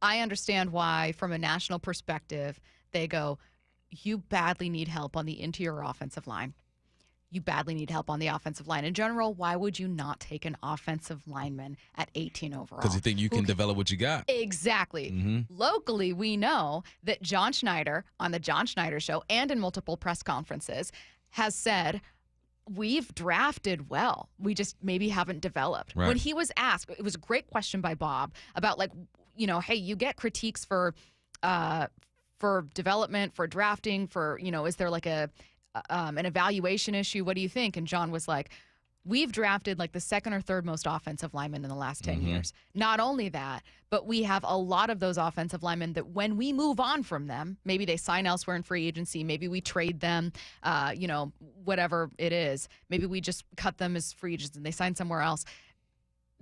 I understand why, from a national perspective, they go, you badly need help on the interior offensive line. You badly need help on the offensive line. In general, why would you not take an offensive lineman at 18 overall? Because you think you can develop what you got. Exactly. Mm-hmm. Locally, we know that John Schneider, on the John Schneider Show and in multiple press conferences, has said, we've drafted well. We just maybe haven't developed. Right. When he was asked, it was a great question by Bob about, like, you know, hey, you get critiques for development, for drafting, for, you know, is there like an evaluation issue? What do you think? And John was like, we've drafted like the second or third most offensive linemen in the last 10 years. Not only that, but we have a lot of those offensive linemen that when we move on from them, maybe they sign elsewhere in free agency, maybe we trade them, you know, whatever it is. Maybe we just cut them as free agents and they sign somewhere else.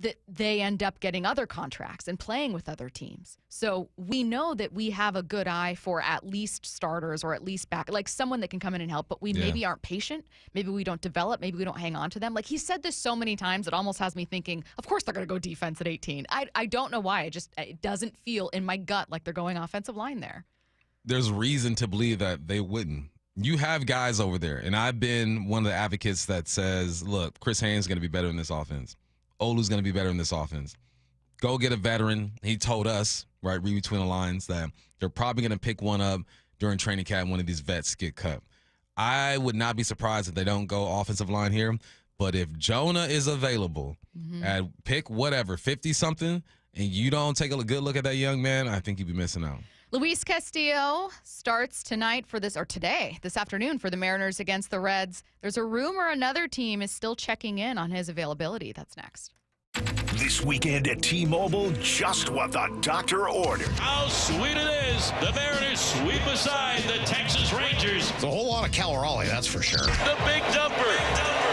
That they end up getting other contracts and playing with other teams. So we know that we have a good eye for at least starters or at least back, like someone that can come in and help, but we maybe aren't patient. Maybe we don't develop. Maybe we don't hang on to them. Like, he said this so many times, it almost has me thinking, of course they're going to go defense at 18. I don't know why. It doesn't feel in my gut like they're going offensive line there. There's reason to believe that they wouldn't. You have guys over there, and I've been one of the advocates that says, look, Chris Haynes is going to be better in this offense. Olu's going to be better in this offense. Go get a veteran. He told us, right, read between the lines, that they're probably going to pick one up during training camp. One of these vets get cut. I would not be surprised if they don't go offensive line here. But if Jonah is available at pick whatever, 50-something, and you don't take a good look at that young man, I think you'd be missing out. Luis Castillo starts tonight this afternoon for the Mariners against the Reds. There's a rumor another team is still checking in on his availability. That's next. This weekend at T-Mobile, just what the doctor ordered. How sweet it is. The Mariners sweep aside the Texas Rangers. It's a whole lot of Caloroli, that's for sure. The big dumper.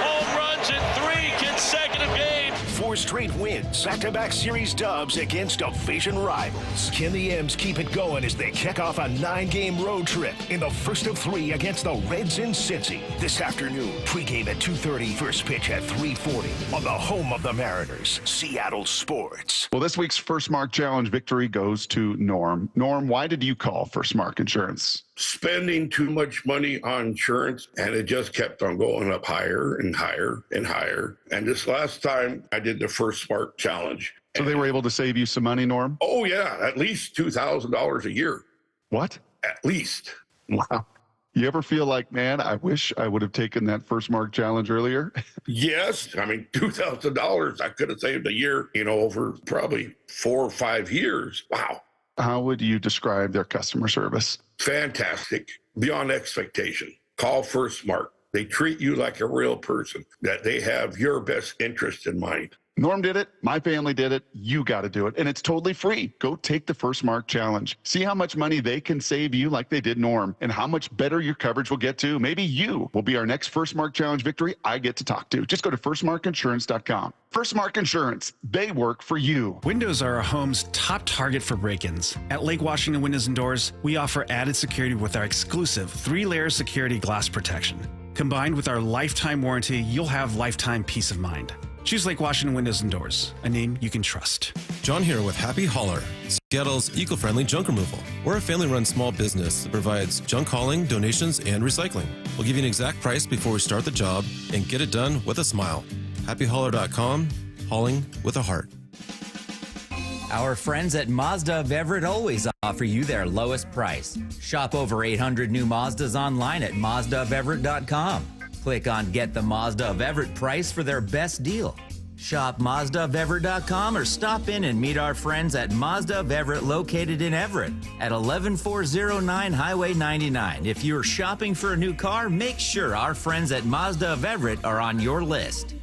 Home runs in 3 consecutive games. 4 straight wins, back-to-back series dubs against division rivals. Can the M's keep it going as they kick off a 9-game road trip in the first of 3 against the Rizzs in Cincy this afternoon? Pre-game at 2:30, first pitch at 3:40 on the home of the Mariners, Seattle Sports. Well, this week's First Mark Challenge victory goes to Norm. Norm, why did you call First Mark Insurance? Spending too much money on insurance, and it just kept on going up higher and higher and higher. And this last time I did the First Mark Challenge. So they were able to save you some money, Norm? Oh, yeah, at least $2,000 a year. What? At least. Wow. You ever feel like, man, I wish I would have taken that First Mark Challenge earlier? Yes. I mean, $2,000 I could have saved a year, over probably 4 or 5 years. Wow. How would you describe their customer service? Fantastic. Beyond expectation. Call First Mark. They treat you like a real person, that they have your best interest in mind. Norm did it. My family did it. You got to do it. And it's totally free. Go take the First Mark Challenge. See how much money they can save you like they did Norm, and how much better your coverage will get to. Maybe you will be our next First Mark Challenge victory I get to talk to. Just go to firstmarkinsurance.com. First Mark Insurance. They work for you. Windows are our home's top target for break-ins. At Lake Washington Windows and Doors, we offer added security with our exclusive 3-layer security glass protection. Combined with our lifetime warranty, you'll have lifetime peace of mind. Choose Lake Washington Windows and Doors, a name you can trust. John here with Happy Hauler, Seattle's eco-friendly junk removal. We're a family-run small business that provides junk hauling, donations, and recycling. We'll give you an exact price before we start the job and get it done with a smile. HappyHauler.com, hauling with a heart. Our friends at Mazda of Everett always offer you their lowest price. Shop over 800 new Mazdas online at MazdaofEverett.com. Click on Get the Mazda of Everett price for their best deal. Shop MazdaofEverett.com or stop in and meet our friends at Mazda of Everett located in Everett at 11409 Highway 99. If you're shopping for a new car, make sure our friends at Mazda of Everett are on your list.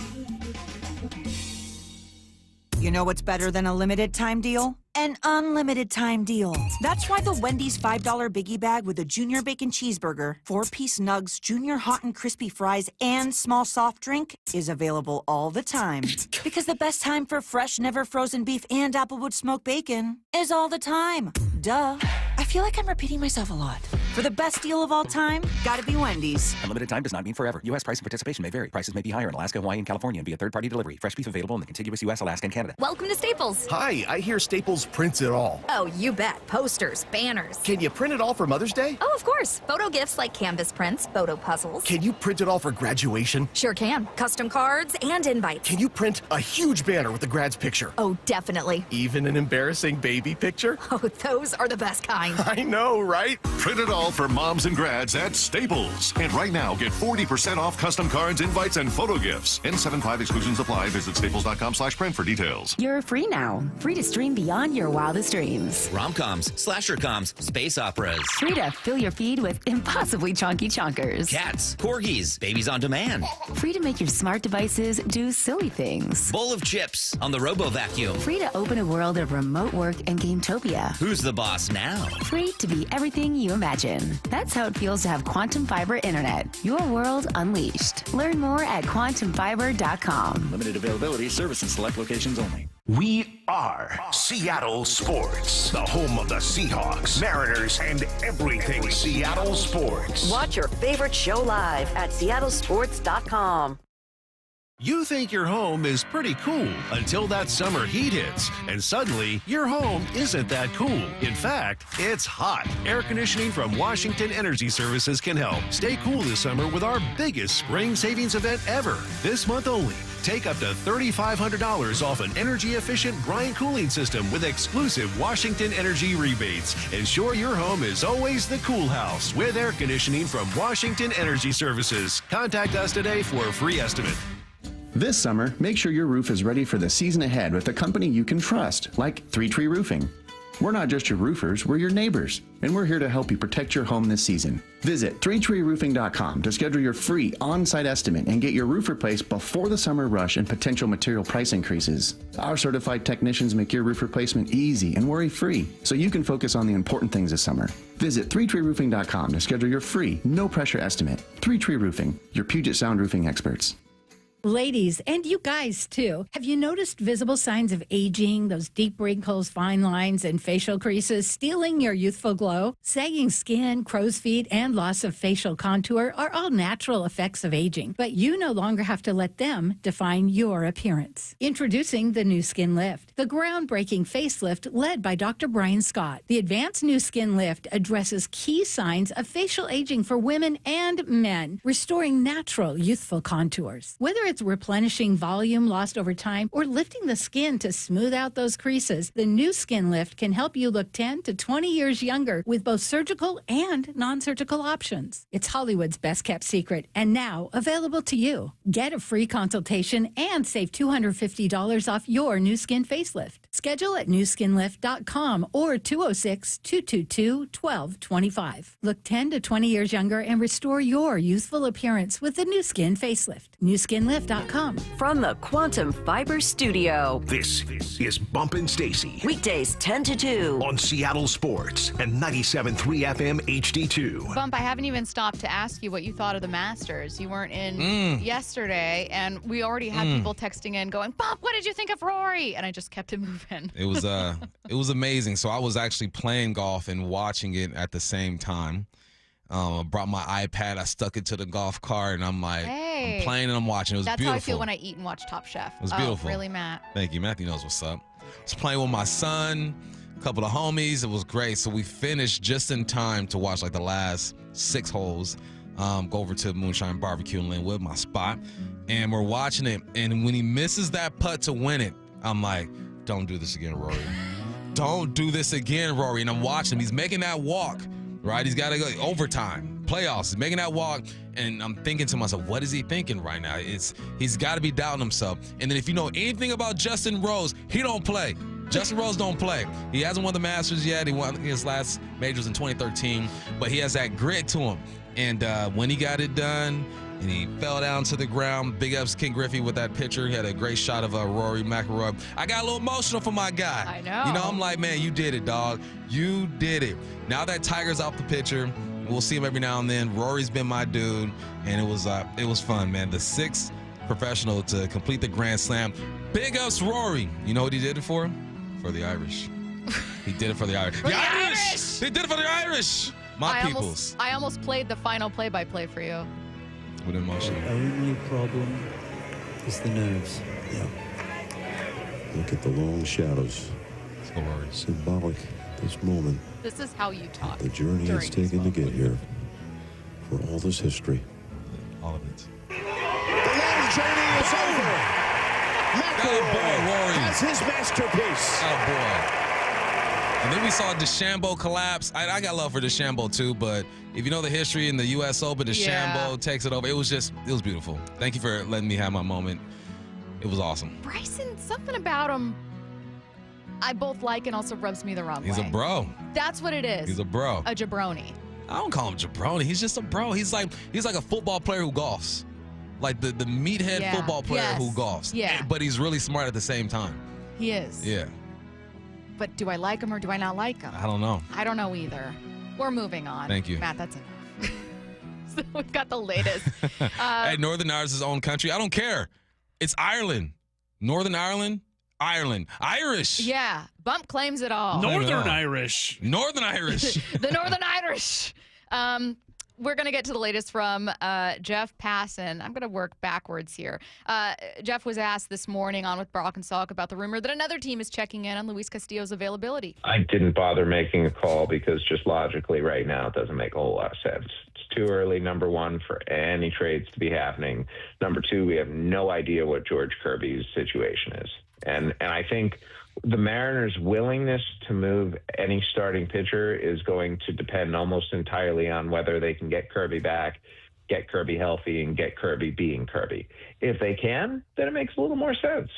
You know what's better than a limited time deal? An unlimited time deal. That's why the Wendy's $5 Biggie Bag with a Junior Bacon Cheeseburger, 4-piece nugs, Junior Hot and Crispy Fries, and small soft drink is available all the time. Because the best time for fresh, never frozen beef and Applewood smoked bacon is all the time. Duh. I feel like I'm repeating myself a lot. For the best deal of all time, gotta be Wendy's. Unlimited time does not mean forever. U.S. price and participation may vary. Prices may be higher in Alaska, Hawaii, and California and via third-party delivery. Fresh beef available in the contiguous U.S., Alaska, and Canada. Welcome to Staples. Hi, I hear Staples prints it all. Oh, you bet. Posters, banners. Can you print it all for Mother's Day? Oh, of course. Photo gifts like canvas prints, photo puzzles. Can you print it all for graduation? Sure can. Custom cards and invites. Can you print a huge banner with the grad's picture? Oh, definitely. Even an embarrassing baby picture? Oh, those are the best kind. I know, right? Print it all for moms and grads at Staples. And right now, get 40% off custom cards, invites, and photo gifts. N75 exclusions apply. Visit staples.com/print for details. You're free now. Free to stream beyond your wildest dreams. Rom-coms, slasher-coms, space operas. Free to fill your feed with impossibly chunky chunkers. Cats, corgis, babies on demand. Free to make your smart devices do silly things. Bowl of chips on the Robo-Vacuum. Free to open a world of remote work and Gametopia. Who's the boss now? Free to be everything you imagine. That's how it feels to have Quantum Fiber Internet. Your world unleashed. Learn more at quantumfiber.com. Limited availability, service in select locations only. We are Seattle Sports, the home of the Seahawks, Mariners, and everything Seattle sports. Watch your favorite show live at seattlesports.com. You think your home is pretty cool until that summer heat hits, and suddenly your home isn't that cool. In fact, it's hot. Air conditioning from Washington Energy Services can help. Stay cool this summer with our biggest spring savings event ever. This month only, take up to $3,500 off an energy-efficient Bryant cooling system with exclusive Washington Energy rebates. Ensure your home is always the cool house with air conditioning from Washington Energy Services. Contact us today for a free estimate. This summer, make sure your roof is ready for the season ahead with a company you can trust, like 3 Tree Roofing. We're not just your roofers, we're your neighbors, and we're here to help you protect your home this season. Visit 3treeroofing.com to schedule your free on-site estimate and get your roof replaced before the summer rush and potential material price increases. Our certified technicians make your roof replacement easy and worry-free, so you can focus on the important things this summer. Visit 3treeroofing.com to schedule your free, no-pressure estimate. 3 Tree Roofing, your Puget Sound roofing experts. Ladies, and you guys too, have you noticed visible signs of aging, those deep wrinkles, fine lines, and facial creases stealing your youthful glow? Sagging skin, crow's feet, and loss of facial contour are all natural effects of aging, but you no longer have to let them define your appearance. Introducing the New Skin Lift, the groundbreaking facelift led by Dr. Brian Scott. The advanced New Skin Lift addresses key signs of facial aging for women and men, restoring natural youthful contours. Whether it's replenishing volume lost over time or lifting the skin to smooth out those creases, the New Skin Lift can help you look 10 to 20 years younger with both surgical and non-surgical options. It's Hollywood's best kept secret and now available to you. Get a free consultation and save $250 off your New Skin facelift. Schedule at newskinlift.com or 206-222-1225. Look 10 to 20 years younger and restore your youthful appearance with the New Skin facelift. newskinlift.com. From the Quantum Fiber Studio. This is Bumpin' Stacy. Weekdays 10 to 2. On Seattle Sports and 97.3 FM HD2. Bump, I haven't even stopped to ask you what you thought of the Masters. You weren't in yesterday, and we already had people texting in going, Bump, what did you think of Rory? And I just kept it moving. It was amazing. So I was actually playing golf and watching it at the same time. I brought my iPad, I stuck it to the golf cart, and I'm like, hey. I'm playing and I'm watching. It was That's beautiful. how I feel when I eat and watch Top Chef. It was beautiful. Really, Matt? Thank you. Matthew knows what's up. I was playing with my son, a couple of homies. It was great. So we finished just in time to watch like the last 6 holes, go over to Moonshine Barbecue in Linwood, my spot, and we're watching it. And when he misses that putt to win it, I'm like, don't do this again, Rory. Don't do this again, Rory. And I'm watching him. He's making that walk. Right, he's got to go overtime, playoffs. He's making that walk, and I'm thinking to myself, what is he thinking right now? He's got to be doubting himself. And then if you know anything about Justin Rose, he don't play. Justin Rose don't play. He hasn't won the Masters yet. He won his last majors in 2013, but he has that grit to him. And when he got it done, and he fell down to the ground. Big ups King Griffey with that picture. He had a great shot of Rory McIlroy. I got a little emotional for my guy. I know. You know, I'm like, man, you did it, dog. You did it. Now that Tiger's off the picture, we'll see him every now and then. Rory's been my dude, and it was fun, man. The 6th professional to complete the Grand Slam. Big ups Rory. You know what he did it for? For the Irish. He did it for the Irish. For the Irish! He did it for the Irish. My peoples. I almost played the final play-by-play for you. With emotion. The only problem is the nerves. Yeah. Look at the long shadows. Symbolic this moment. This is how you talk. The journey it's taken to get here. For all this history. All of it. The long journey is over. McIlroy has his masterpiece. Oh, boy. And then we saw DeChambeau collapse. I got love for DeChambeau too, but if you know the history in the U.S. Open, DeChambeau takes it over. It was beautiful. Thank you for letting me have my moment. It was awesome. Bryson, something about him I both like and also rubs me the wrong way. He's a bro. That's what it is. He's a bro. A jabroni. I don't call him jabroni. He's just a bro. He's like a football player who golfs. Like the meathead football player who golfs. Yeah. But he's really smart at the same time. He is. Yeah. But do I like him or do I not like him? I don't know. I don't know either. We're moving on. Thank you. Matt, that's enough. So we've got the latest. Hey, Northern Ireland's own country. I don't care. It's Ireland. Northern Ireland. Ireland. Irish. Yeah. Bump claims it all. Northern Irish. Northern Irish. The Northern Irish. We're going to get to the latest from Jeff Passan. I'm going to work backwards here. Jeff was asked this morning on with Brock and Salk about the rumor that another team is checking in on Luis Castillo's availability. I didn't bother making a call because just logically right now it doesn't make a whole lot of sense. It's too early, number one, for any trades to be happening. Number two, we have no idea what George Kirby's situation is. And I think the Mariners' willingness to move any starting pitcher is going to depend almost entirely on whether they can get Kirby back, get Kirby healthy, and get Kirby being Kirby. If they can, then it makes a little more sense.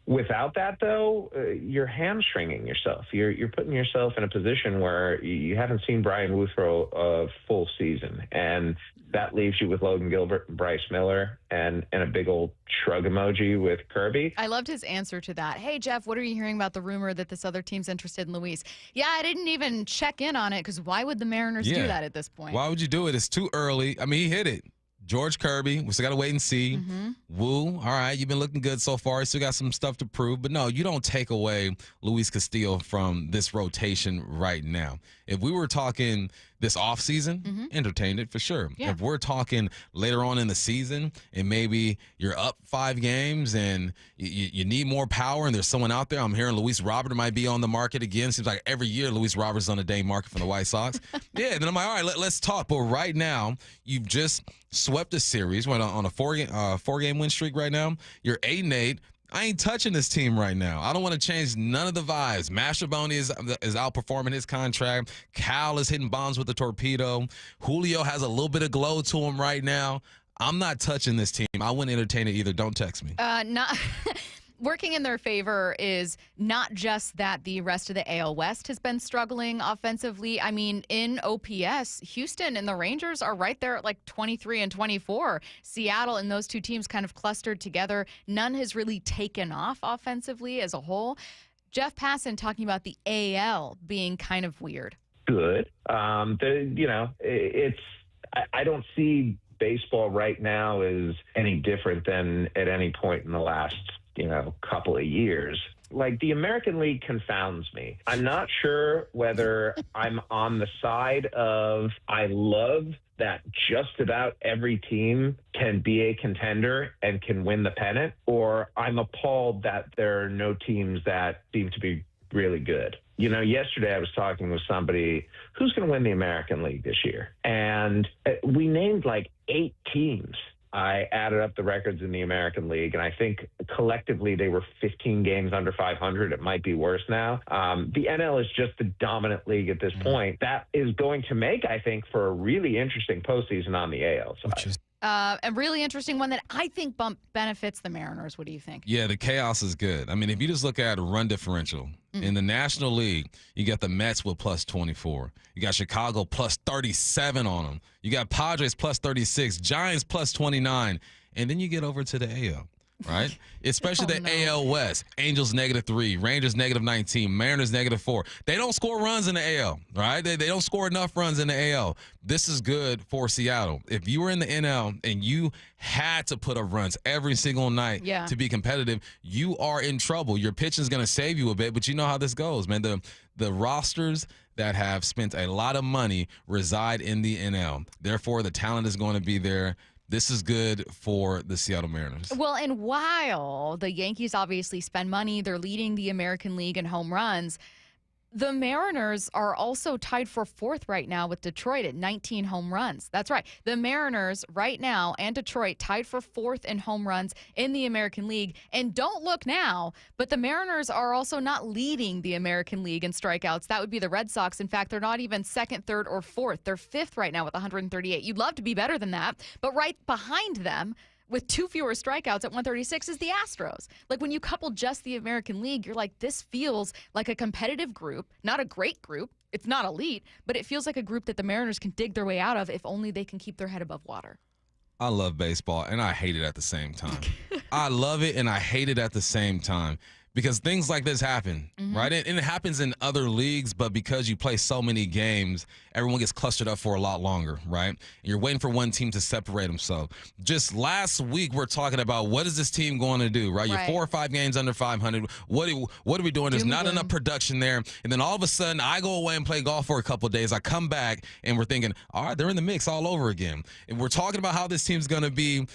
Without that, though, you're hamstringing yourself. You're putting yourself in a position where you haven't seen Brian Wu throw a full season, and that leaves you with Logan Gilbert and Bryce Miller and a big old shrug emoji with Kirby. I loved his answer to that. Hey, Jeff, what are you hearing about the rumor that this other team's interested in Luis? Yeah, I didn't even check in on it because why would the Mariners do that at this point? Why would you do it? It's too early. I mean, he hit it. George Kirby, we still got to wait and see. Woo, all right, you've been looking good so far. You still got some stuff to prove. But no, you don't take away Luis Castillo from this rotation right now. If we were talking this offseason, entertained it for sure. Yeah. If we're talking later on in the season and maybe you're up 5 games and you need more power and there's someone out there, I'm hearing Luis Robert might be on the market again. Seems like every year Luis Robert's on the day market for the White Sox. Yeah, then I'm like, all right, let's talk. But right now, you've just swept a series, went on a 4-game win streak right now. You're 8-8. I ain't touching this team right now. I don't want to change none of the vibes. Mastrobuoni is outperforming his contract. Cal is hitting bombs with the torpedo. Julio has a little bit of glow to him right now. I'm not touching this team. I wouldn't entertain it either. Don't text me. Not working in their favor is not just that the rest of the AL West has been struggling offensively. I mean, in OPS, Houston and the Rangers are right there at like 23 and 24. Seattle and those two teams kind of clustered together. None has really taken off offensively as a whole. Jeff Passan talking about the AL being kind of weird. Good. I don't see baseball right now is any different than at any point in the last couple of years. Like, the American League confounds me. I'm not sure whether I'm on the side of I love that just about every team can be a contender and can win the pennant, or I'm appalled that there are no teams that seem to be really good. Yesterday I was talking with somebody who's going to win the American League this year, and we named like 8 teams. I added up the records in the American League, and I think collectively they were 15 games under 500. It might be worse now. The NL is just the dominant league at this point. That is going to make, I think, for a really interesting postseason on the AL side. A really interesting one that I think benefits the Mariners. What do you think? Yeah, the chaos is good. I mean, if you just look at run differential, in the National League, you got the Mets with plus 24. You got Chicago plus 37 on them. You got Padres plus 36, Giants plus 29, and then you get over to the AL. Right? Especially AL West. Angels -3, Rangers -19, Mariners -4. They don't score runs in the AL, right? They don't score enough runs in the AL. This is good for Seattle. If you were in the NL and you had to put up runs every single night to be competitive, you are in trouble. Your pitching is going to save you a bit, but you know how this goes, man. The rosters that have spent a lot of money reside in the NL. Therefore, the talent is going to be there. This is good for the Seattle Mariners. Well, and while the Yankees obviously spend money, they're leading the American League in home runs, the Mariners are also tied for 4th right now with Detroit at 19 home runs. That's right. The Mariners right now and Detroit tied for 4th in home runs in the American League. And don't look now, but the Mariners are also not leading the American League in strikeouts. That would be the Red Sox. In fact, they're not even 2nd, 3rd, or 4th. They're 5th right now with 138. You'd love to be better than that. But right behind them, with 2 fewer strikeouts at 136, is the Astros. Like, when you couple just the American League, you're like, this feels like a competitive group, not a great group. It's not elite, but it feels like a group that the Mariners can dig their way out of if only they can keep their head above water. I love baseball, and I hate it at the same time. I love it, and I hate it at the same time. Because things like this happen, right? And it happens in other leagues, but because you play so many games, everyone gets clustered up for a lot longer, right? And you're waiting for one team to separate themselves. Just last week, we're talking about what is this team going to do, right? You're 4 or 5 games under 500. What are we doing? There's not enough production there. And then all of a sudden, I go away and play golf for a couple of days. I come back, and we're thinking, all right, they're in the mix all over again. And we're talking about how this team's going to be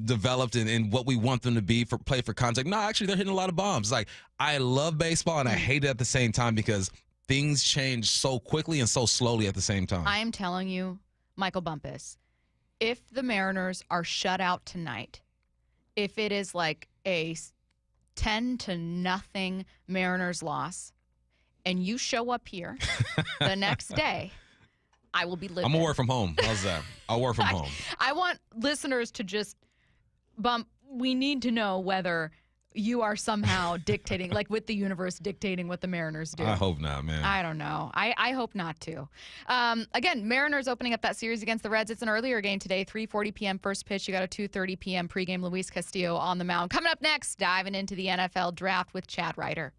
developed and what we want them to be play for contact. No, actually, they're hitting a lot of bombs. Like, I love baseball and I hate it at the same time because things change so quickly and so slowly at the same time. I am telling you, Michael Bumpus, if the Mariners are shut out tonight, if it is like a 10-0 Mariners loss, and you show up here the next day, I will be livid. I'm going to work from home. How's that? I'll work from home. I want listeners to just we need to know whether you are somehow dictating, like with the universe dictating what the Mariners do. I hope not, man. I don't know. I hope not too. Again, Mariners opening up that series against the Reds. It's an earlier game today, 3:40 p.m. first pitch. You got a 2:30 p.m. pregame. Luis Castillo on the mound. Coming up next, diving into the NFL draft with Chad Reuter.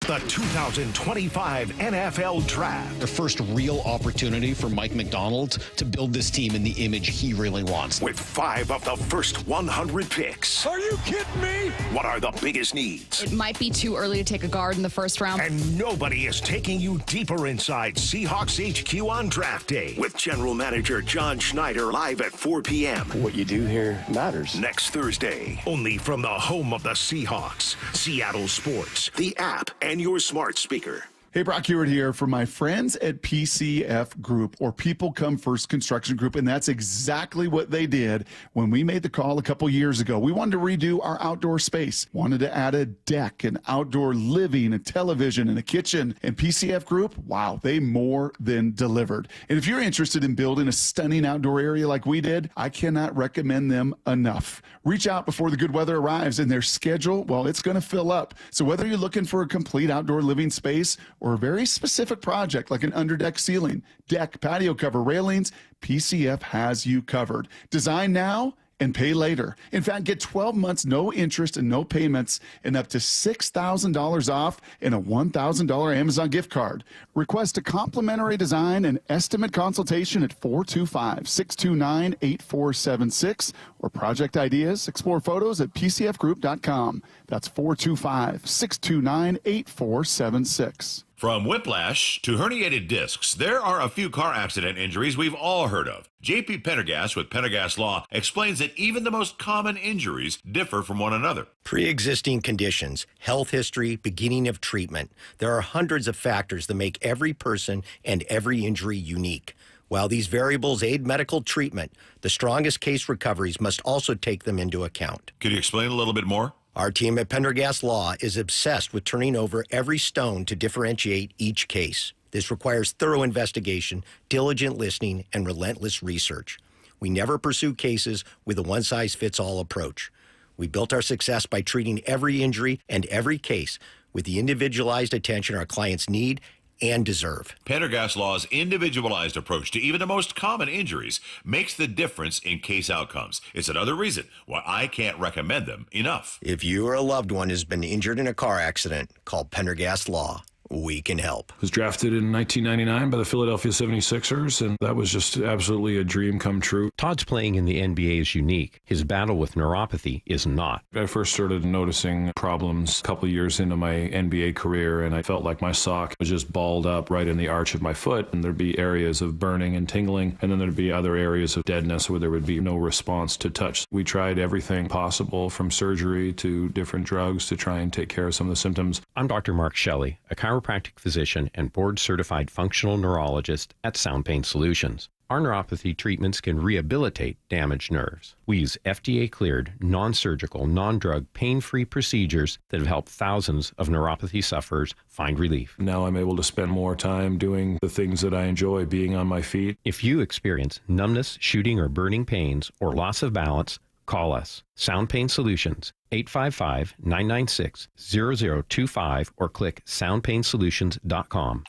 The 2025 NFL Draft. The first real opportunity for Mike McDonald to build this team in the image he really wants. With 5 of the first 100 picks. Are you kidding me? What are the biggest needs? It might be too early to take a guard in the first round. And nobody is taking you deeper inside Seahawks HQ on draft day. With General Manager John Schneider live at 4 p.m. What you do here matters. Next Thursday, only from the home of the Seahawks, Seattle Sports, the app, and your smart speaker. Hey, Brock Hewitt here for my friends at PCF Group, or People Come First Construction Group, and that's exactly what they did when we made the call a couple years ago. We wanted to redo our outdoor space, wanted to add a deck, an outdoor living, a television, and a kitchen. And PCF Group, wow, they more than delivered. And if you're interested in building a stunning outdoor area like we did, I cannot recommend them enough. Reach out before the good weather arrives, and their schedule, well, it's going to fill up. So whether you're looking for a complete outdoor living space or a very specific project like an underdeck ceiling, deck, patio cover, railings, PCF has you covered. Design now and pay later. In fact, get 12 months, no interest and no payments, and up to $6,000 off and a $1,000 Amazon gift card. Request a complimentary design and estimate consultation at 425-629-8476 or project ideas. Explore photos at pcfgroup.com. That's 425-629-8476. From whiplash to herniated discs, there are a few car accident injuries we've all heard of. JP Pendergast with Pendergast Law explains that even the most common injuries differ from one another. Pre-existing conditions, health history, beginning of treatment. There are hundreds of factors that make every person and every injury unique. While these variables aid medical treatment, the strongest case recoveries must also take them into account. Could you explain a little bit more? Our team at Pendergast Law is obsessed with turning over every stone to differentiate each case. This requires thorough investigation, diligent listening, and relentless research. We never pursue cases with a one-size-fits-all approach. We built our success by treating every injury and every case with the individualized attention our clients need and deserve. Pendergast Law's individualized approach to even the most common injuries makes the difference in case outcomes. It's another reason why I can't recommend them enough. If you or a loved one has been injured in a car accident, call Pendergast Law. We can help. Was drafted in 1999 by the Philadelphia 76ers, and that was just absolutely a dream come true. Todd's playing in the NBA is unique. His battle with neuropathy is not. I first started noticing problems a couple of years into my NBA career, and I felt like my sock was just balled up right in the arch of my foot, and there'd be areas of burning and tingling, and then there'd be other areas of deadness where there would be no response to touch. We tried everything possible, from surgery to different drugs, to try and take care of some of the symptoms. I'm Dr. Mark Shelley, a chiropractic physician and board-certified functional neurologist at Sound Pain Solutions. Our neuropathy treatments can rehabilitate damaged nerves. We use FDA-cleared, non-surgical, non-drug, pain-free procedures that have helped thousands of neuropathy sufferers find relief. Now I'm able to spend more time doing the things that I enjoy, being on my feet. If you experience numbness, shooting, or burning pains, or loss of balance, call us. Sound Pain Solutions, 855-996-0025, or click soundpainsolutions.com.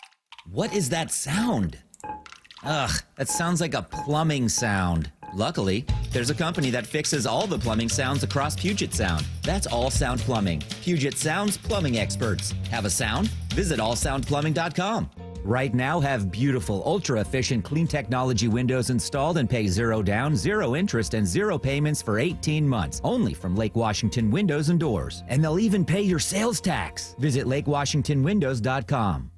What is that sound? Ugh, that sounds like a plumbing sound. Luckily, there's a company that fixes all the plumbing sounds across Puget Sound. That's All Sound Plumbing. Puget Sound's plumbing experts. Have a sound? Visit allsoundplumbing.com. Right now, have beautiful, ultra-efficient, clean technology windows installed and pay $0 down, 0 interest, and 0 payments for 18 months, only from Lake Washington Windows and Doors. And they'll even pay your sales tax. Visit lakewashingtonwindows.com.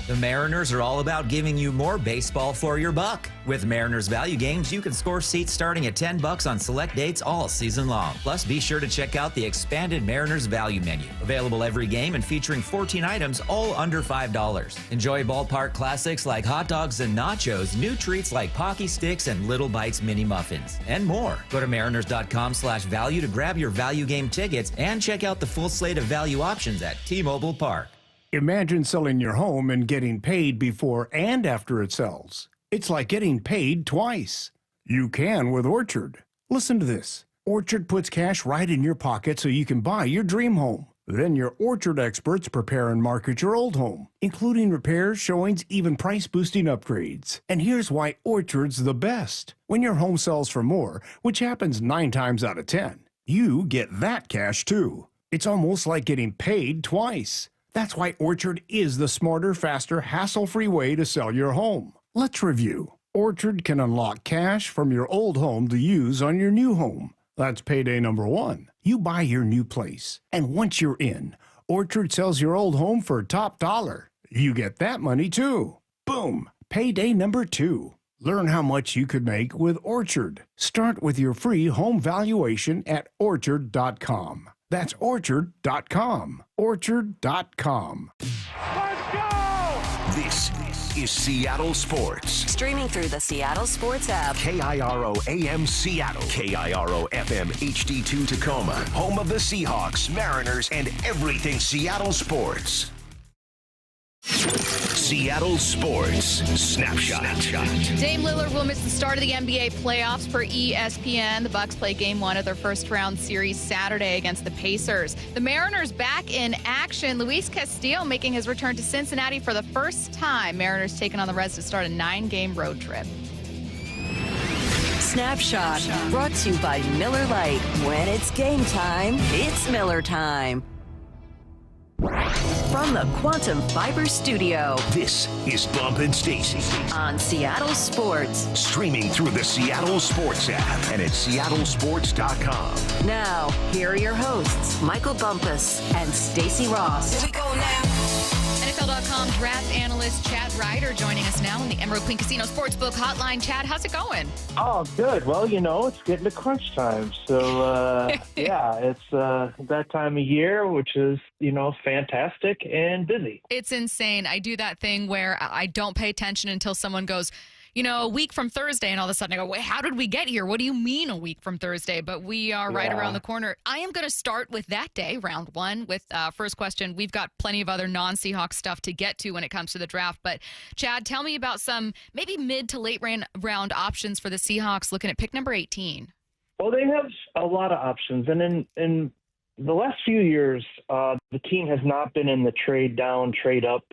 The Mariners are all about giving you more baseball for your buck. With Mariners Value Games, you can score seats starting at $10 on select dates all season long. Plus, be sure to check out the expanded Mariners Value Menu. Available every game and featuring 14 items, all under $5. Enjoy ballpark classics like hot dogs and nachos, new treats like Pocky Sticks and Little Bites mini muffins, and more. Go to mariners.com/value to grab your value game tickets and check out the full slate of value options at T-Mobile Park. Imagine selling your home and getting paid before and after it sells. It's like getting paid twice. You can with Orchard. Listen to this. Orchard puts cash right in your pocket so you can buy your dream home. Then your Orchard experts prepare and market your old home, including repairs, showings, even price-boosting upgrades. And here's why Orchard's the best. When your home sells for more, which happens 9 times out of 10, you get that cash too. It's almost like getting paid twice. That's why Orchard is the smarter, faster, hassle-free way to sell your home. Let's review. Orchard can unlock cash from your old home to use on your new home. That's payday number one. You buy your new place, and once you're in, Orchard sells your old home for top dollar. You get that money too. Boom! Payday number two. Learn how much you could make with Orchard. Start with your free home valuation at Orchard.com. That's Orchard.com. Orchard.com. This is Seattle Sports. Streaming through the Seattle Sports app. KIRO AM Seattle. KIRO FM HD2 Tacoma. Home of the Seahawks, Mariners, and everything Seattle sports. Seattle Sports Snapshot. Dame Lillard will miss the start of the NBA playoffs for ESPN. The Bucks play Game 1 of their first-round series Saturday against the Pacers. The Mariners back in action. Luis Castillo making his return to Cincinnati for the first time. Mariners taking on the Reds to start a 9-game road trip. Snapshot brought to you by Miller Lite. When it's game time, it's Miller time. From the Quantum Fiber Studio, this is Bump and Stacy on Seattle Sports. Streaming through the Seattle Sports app and at seattlesports.com. Now, here are your hosts, Michael Bumpus and Stacy Ross. Here we go now. NFL.com draft analyst Chad Reuter joining us now in the Emerald Queen Casino Sportsbook Hotline. Chad, how's it going? Oh, good. Well, it's getting to crunch time. So, yeah, it's that time of year, which is, fantastic and busy. It's insane. I do that thing where I don't pay attention until someone goes, a week from Thursday, and all of a sudden I go, wait, how did we get here? What do you mean a week from Thursday? But we are right around the corner. I am going to start with that day, round one, with first question. We've got plenty of other non-Seahawks stuff to get to when it comes to the draft. But, Chad, tell me about some maybe mid to late round options for the Seahawks looking at pick number 18. Well, they have a lot of options. And in the last few years, the team has not been in the trade down, trade up,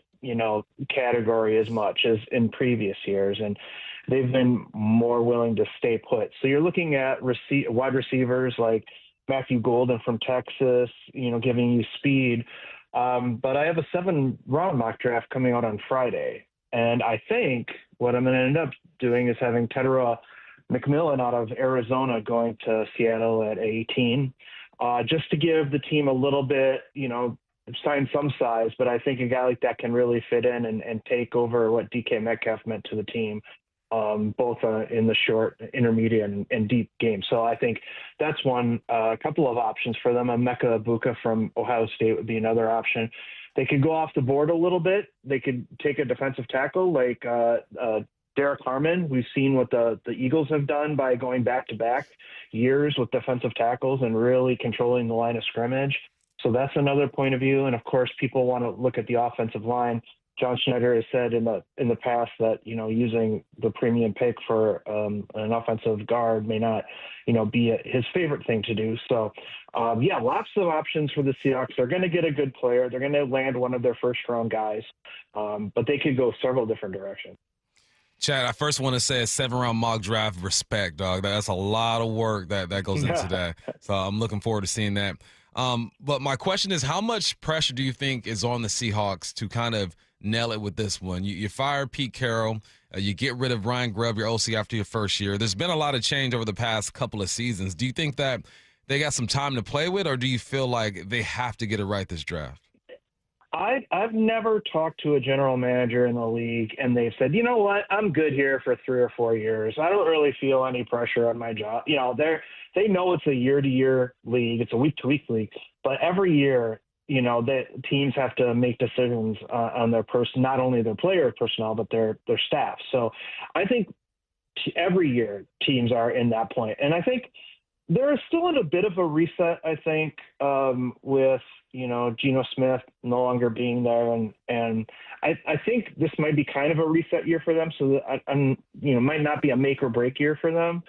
category as much as in previous years. And they've been more willing to stay put. So you're looking at wide receivers like Matthew Golden from Texas, giving you speed. But I have a 7-round mock draft coming out on Friday. And I think what I'm going to end up doing is having Tedera McMillan out of Arizona going to Seattle at 18, just to give the team a little bit, sign some size, but I think a guy like that can really fit in and take over what DK Metcalf meant to the team, both in the short, intermediate, and deep game. So I think that's one. A couple of options for them. Emeka Egbuka from Ohio State would be another option. They could go off the board a little bit. They could take a defensive tackle like Derek Harmon. We've seen what the Eagles have done by going back-to-back years with defensive tackles and really controlling the line of scrimmage. So that's another point of view. And of course, people want to look at the offensive line. John Schneider has said in the past that, using the premium pick for an offensive guard may not, be his favorite thing to do. So, lots of options for the Seahawks. They're going to get a good player. They're going to land one of their first round guys, but they could go several different directions. Chad, I first want to say a 7-round mock draft, respect, dog. That's a lot of work that goes into that. So I'm looking forward to seeing that. But my question is, how much pressure do you think is on the Seahawks to kind of nail it with this one? You fire Pete Carroll, you get rid of Ryan Grubb, your OC, after your first year. There's been a lot of change over the past couple of seasons. Do you think that they got some time to play with, or do you feel like they have to get it right this draft? I've never talked to a general manager in the league and they've said, you know what, I'm good here for 3 or 4 years. I don't really feel any pressure on my job. They know it's a year-to-year league. It's a week-to-week league. But every year, the teams have to make decisions on their not only their player personnel, but their staff. So I think every year teams are in that point. And I think they're still in a bit of a reset, I think, with, Geno Smith no longer being there. And I think this might be kind of a reset year for them. So that might not be a make or break year for them.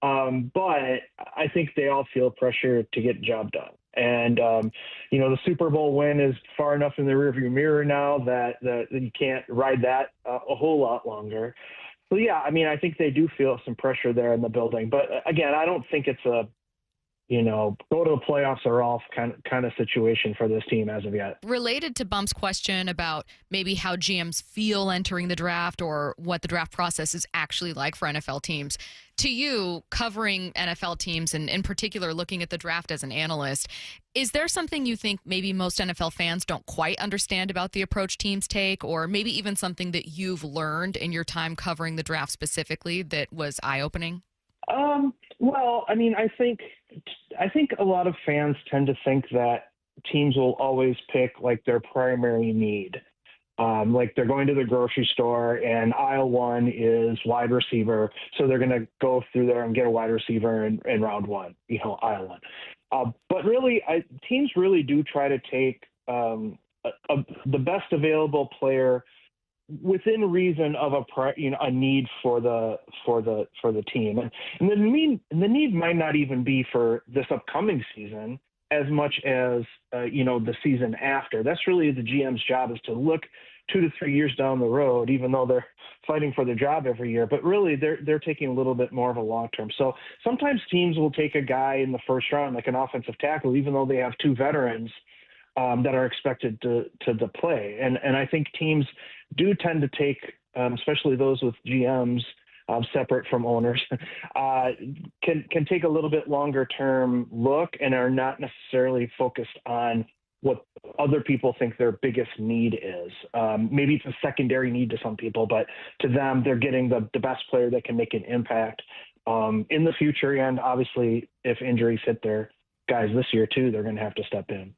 But I think they all feel pressure to get the job done. And, the Super Bowl win is far enough in the rearview mirror now that you can't ride that a whole lot longer. So, I think they do feel some pressure there in the building. But, again, I don't think it's a go to the playoffs or off kind of situation for this team as of yet. Related to Bump's question about maybe how GMs feel entering the draft or what the draft process is actually like for NFL teams, to you, covering NFL teams and in particular looking at the draft as an analyst, is there something you think maybe most NFL fans don't quite understand about the approach teams take, or maybe even something that you've learned in your time covering the draft specifically that was eye-opening? Well, I mean, I think a lot of fans tend to think that teams will always pick like their primary need. Like they're going to the grocery store and aisle 1 is wide receiver. So they're going to go through there and get a wide receiver in round 1, aisle 1. But really, teams really do try to take the best available player within reason of a need for the team, and the need might not even be for this upcoming season as much as the season after. That's really the GM's job, is to look 2 to 3 years down the road, even though they're fighting for the job every year. But really, they're taking a little bit more of a long term. So sometimes teams will take a guy in the first round, like an offensive tackle, even though they have 2 veterans that are expected to play. And I think teams do tend to take, especially those with GMs separate from owners, can take a little bit longer term look and are not necessarily focused on what other people think their biggest need is. Maybe it's a secondary need to some people, but to them, they're getting the best player that can make an impact in the future. And obviously, if injuries hit their guys this year too, they're going to have to step in.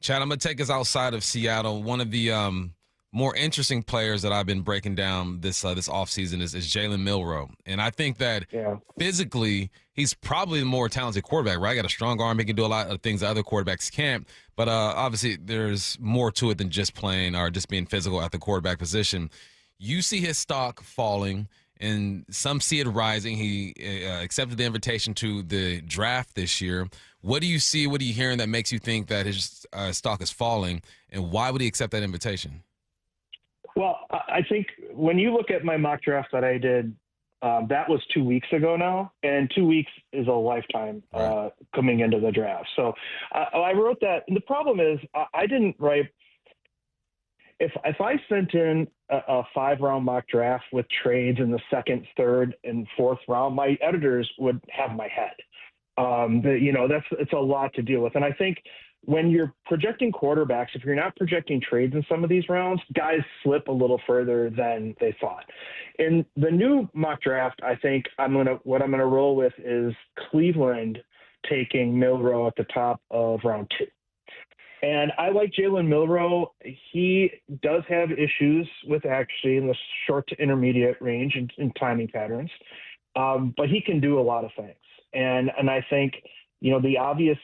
Chad, I'm going to take us outside of Seattle. One of the more interesting players that I've been breaking down this offseason is Jalen Milroe. And I think that physically, he's probably the more talented quarterback, right? Got a strong arm. He can do a lot of things that other quarterbacks can't. But obviously, there's more to it than just playing or just being physical at the quarterback position. You see his stock falling, and some see it rising. He accepted the invitation to the draft this year. What do you see? What are you hearing that makes you think that his stock is falling, and why would he accept that invitation? Well, I think when you look at my mock draft that I did, that was 2 weeks ago now, and 2 weeks is a lifetime coming into the draft. So I wrote that. And the problem is I didn't write. If I sent in a 5-round mock draft with trades in the 2nd, 3rd, and 4th round, my editors would have my head. It's a lot to deal with. And I think when you're projecting quarterbacks, if you're not projecting trades in some of these rounds, guys slip a little further than they thought. In the new mock draft, I think what I'm gonna roll with is Cleveland taking Milroe at the top of round 2. And I like Jalen Milroe. He does have issues with accuracy in the short to intermediate range and timing patterns, but he can do a lot of things. And I think, the obvious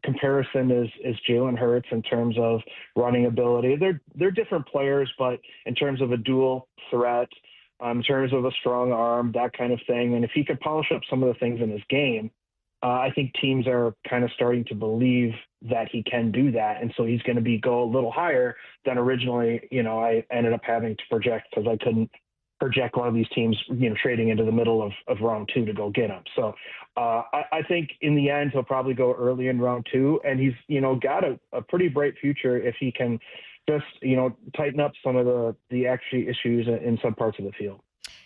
comparison is Jalen Hurts in terms of running ability. They're different players, but in terms of a dual threat, in terms of a strong arm, that kind of thing. And if he could polish up some of the things in his game, I think teams are kind of starting to believe that he can do that. And so he's going to go a little higher than originally, I ended up having to project, because I couldn't project one of these teams, trading into the middle of round 2 to go get him. So I think in the end, he'll probably go early in round 2, and he's, got a pretty bright future if he can just, tighten up some of the actually issues in some parts of the field.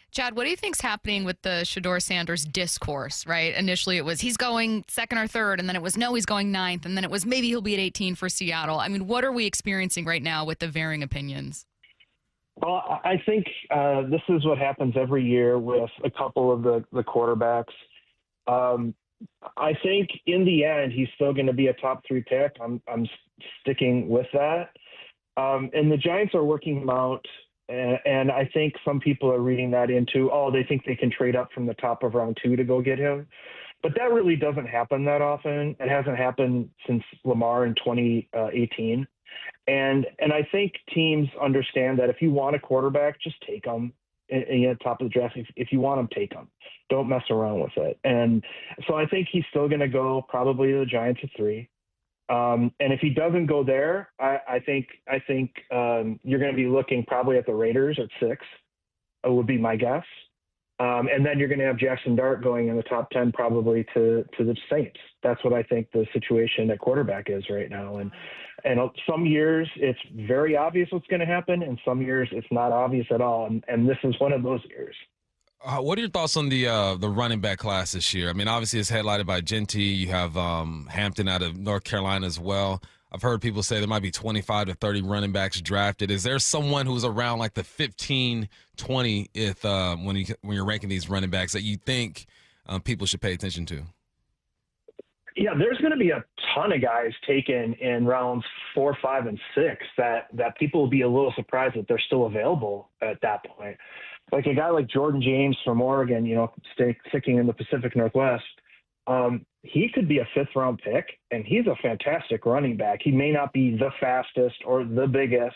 Chad, what do you think's happening with the Shedeur Sanders discourse, right? Initially it was he's going 2nd or 3rd, and then it was no, he's going 9th, and then it was maybe he'll be at 18 for Seattle. I mean, what are we experiencing right now with the varying opinions? Well, I think this is what happens every year with a couple of the quarterbacks. I think in the end, he's still going to be a top 3 pick. I'm sticking with that. And the Giants are working him out. And I think some people are reading that into, they think they can trade up from the top of round 2 to go get him. But that really doesn't happen that often. It hasn't happened since Lamar in 2018. And I think teams understand that if you want a quarterback, just take him at the top of the draft. If you want him, take him. Don't mess around with it. And so I think he's still going to go probably to the Giants at 3. And if he doesn't go there, I think you're going to be looking probably at the Raiders at 6. Would be my guess. And then you're going to have Jackson Dart going in the top 10 probably to the Saints. That's what I think the situation at quarterback is right now. And some years it's very obvious what's going to happen, and some years it's not obvious at all. And this is one of those years. What are your thoughts on the running back class this year? I mean, obviously it's headlined by Genty. You have Hampton out of North Carolina as well. I've heard people say there might be 25 to 30 running backs drafted. Is there someone who's around like the 15, 20 when you're ranking these running backs that you think people should pay attention to? Yeah, there's going to be a ton of guys taken in rounds 4, 5, and 6 that people will be a little surprised that they're still available at that point. Like a guy like Jordan James from Oregon, sticking in the Pacific Northwest, he could be a 5th-round pick, and he's a fantastic running back. He may not be the fastest or the biggest,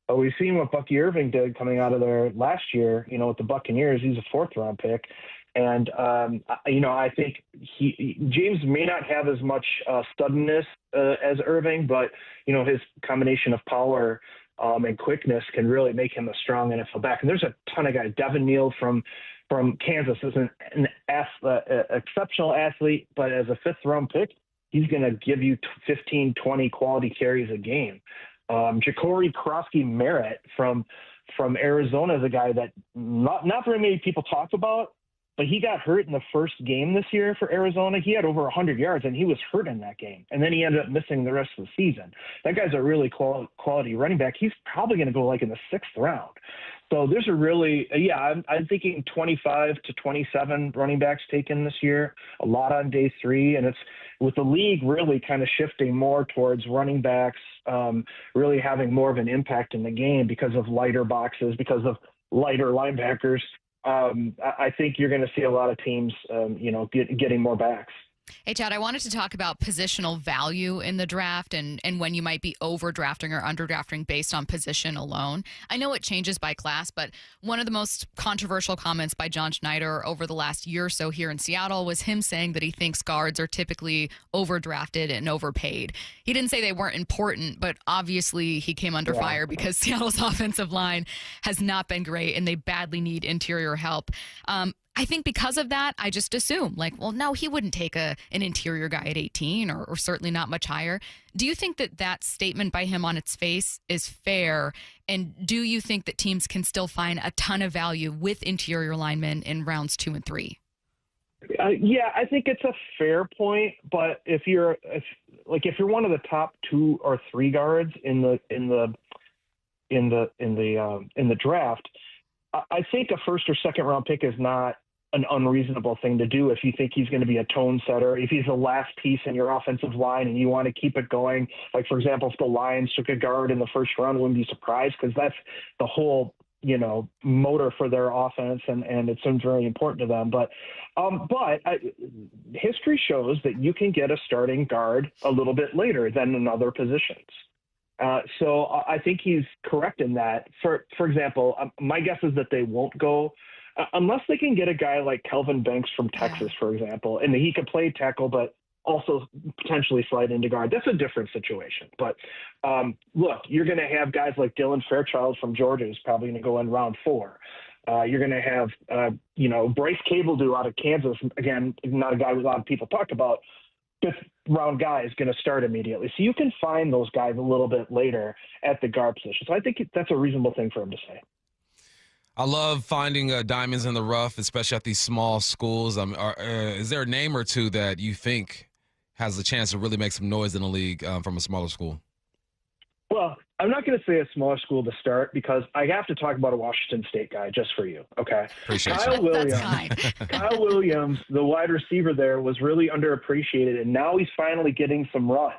but we've seen what Bucky Irving did coming out of there last year, with the Buccaneers. He's a 4th-round pick. And, I think James may not have as much suddenness as Irving, but, his combination of power and quickness can really make him a strong NFL back. And there's a ton of guys. Devin Neal from Kansas is an exceptional athlete, but as a 5th-round pick, he's going to give you 15, 20 quality carries a game. Ja'Cory Krosky-Merritt from Arizona is a guy that not very many people talk about, but he got hurt in the first game this year for Arizona. He had over 100 yards, and he was hurt in that game. And then he ended up missing the rest of the season. That guy's a really quality running back. He's probably going to go like in the 6th round. So there's I'm thinking 25 to 27 running backs taken this year, a lot on day 3. And it's with the league really kind of shifting more towards running backs really having more of an impact in the game because of lighter boxes, because of lighter linebackers. I think you're going to see a lot of teams, getting more backs. Hey, Chad, I wanted to talk about positional value in the draft and when you might be overdrafting or underdrafting based on position alone. I know it changes by class, but one of the most controversial comments by John Schneider over the last year or so here in Seattle was him saying that he thinks guards are typically overdrafted and overpaid. He didn't say they weren't important, but obviously he came under fire because Seattle's offensive line has not been great and they badly need interior help. I think because of that, I just assume no, he wouldn't take an interior guy at 18 or certainly not much higher. Do you think that statement by him on its face is fair? And do you think that teams can still find a ton of value with interior linemen in rounds 2 and 3? Yeah, I think it's a fair point. But if you're one of the top 2 or 3 guards in the draft, I think a 1st or 2nd round pick is not an unreasonable thing to do if you think he's going to be a tone setter, if he's the last piece in your offensive line and you want to keep it going. Like, for example, if the Lions took a guard in the 1st round, I wouldn't be surprised because that's the whole, motor for their offense and it seems very important to them. But history shows that you can get a starting guard a little bit later than in other positions. So I think he's correct in that. For example, my guess is that they won't go unless they can get a guy like Kelvin Banks from Texas, for example, and he could play tackle, but also potentially slide into guard. That's a different situation. But look, you're going to have guys like Dylan Fairchild from Georgia who's probably going to go in round 4. You're going to have, Bryce Cabledew out of Kansas. Again, not a guy a lot of people talk about. 5th-round guy is going to start immediately. So you can find those guys a little bit later at the guard position. So I think that's a reasonable thing for him to say. I love finding diamonds in the rough, especially at these small schools. Is there a name or two that you think has the chance to really make some noise in the league from a smaller school? Well, I'm not going to say a smaller school to start because I have to talk about a Washington State guy just for you, okay? Appreciate Kyle Williams, the wide receiver there, was really underappreciated, and now he's finally getting some run.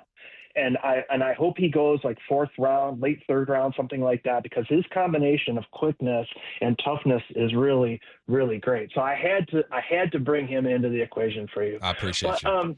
And I hope he goes like 4th round, late 3rd round, something like that, because his combination of quickness and toughness is really, really great. So I had to bring him into the equation for you. I appreciate you.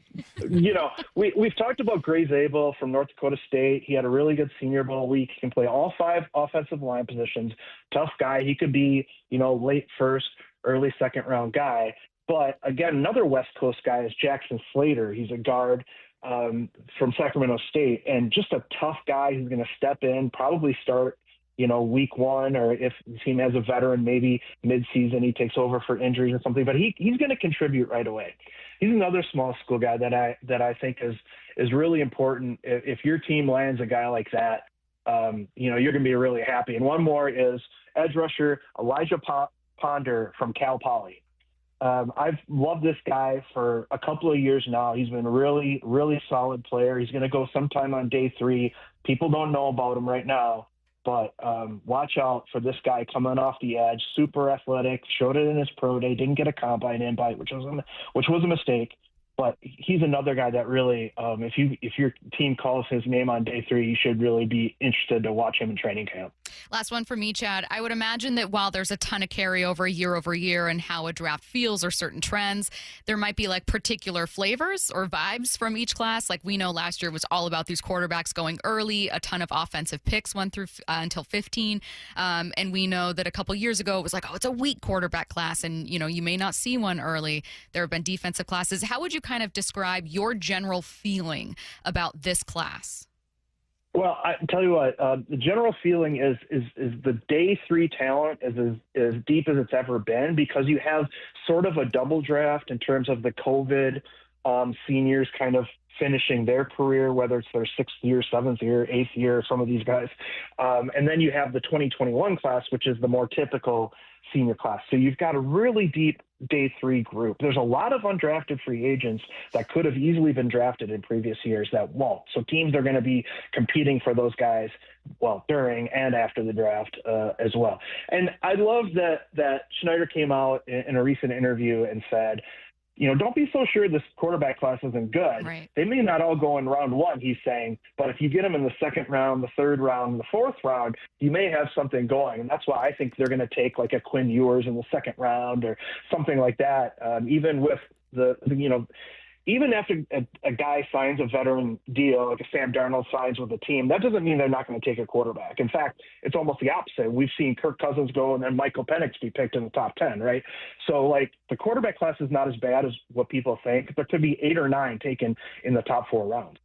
We've talked about Gray Zabel from North Dakota State. He had a really good Senior Bowl week. He can play all 5 offensive line positions. Tough guy. He could be, late 1st, early 2nd round guy. But again, another West Coast guy is Jackson Slater. He's a guard from Sacramento State, and just a tough guy who's going to step in, probably start week one, or if the team has a veteran, maybe mid-season he takes over for injuries or something. But he's going to contribute right away. He's another small school guy that I think is really important. If your team lands a guy like that, you're going to be really happy. And one more is edge rusher Elijah Ponder from Cal Poly. I've loved this guy for a couple of years now. He's been a really, really solid player. He's going to go sometime on day 3. People don't know about him right now, but watch out for this guy coming off the edge. Super athletic, showed it in his pro day, didn't get a combine invite, which was a mistake. But he's another guy that really, if your team calls his name on day 3, you should really be interested to watch him in training camp. Last one for me, Chad. I would imagine that while there's a ton of carryover year over year and how a draft feels or certain trends, there might be like particular flavors or vibes from each class. Like we know last year was all about these quarterbacks going early. A ton of offensive picks went through until 15. And we know that a couple years ago it was like, oh, it's a weak quarterback class. And, you may not see one early. There have been defensive classes. How would you kind of describe your general feeling about this class? Well, I tell you what, the general feeling is the day 3 talent is as deep as it's ever been, because you have sort of a double draft in terms of the COVID seniors kind of finishing their career, whether it's their 6th year, 7th year, 8th year, some of these guys. And then you have the 2021 class, which is the more typical senior class. So you've got a really deep day 3 group. There's a lot of undrafted free agents that could have easily been drafted in previous years that won't. So teams are going to be competing for those guys, during and after the draft as well. And I love that Schneider came out in a recent interview and said, don't be so sure this quarterback class isn't good. Right. They may not all go in round 1, he's saying, but if you get them in the 2nd round, the 3rd round, the 4th round, you may have something going. And that's why I think they're going to take like a Quinn Ewers in the 2nd round or something like that. Even with even after a guy signs a veteran deal, like a Sam Darnold signs with a team, that doesn't mean they're not going to take a quarterback. In fact, it's almost the opposite. We've seen Kirk Cousins go and then Michael Penix be picked in the top 10, right? So, the quarterback class is not as bad as what people think. There could be 8 or 9 taken in the top 4 rounds.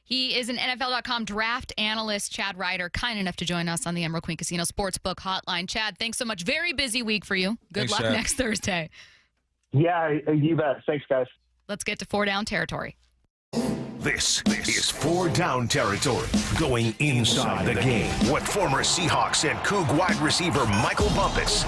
He is an NFL.com draft analyst, Chad Reuter, kind enough to join us on the Emerald Queen Casino Sportsbook Hotline. Chad, thanks so much. Very busy week for you. Good luck next Thursday. Yeah, you bet. Thanks, guys. Let's get to 4 down territory. This is 4 down territory, going inside the game. With former Seahawks and Coug wide receiver Michael Bumpus.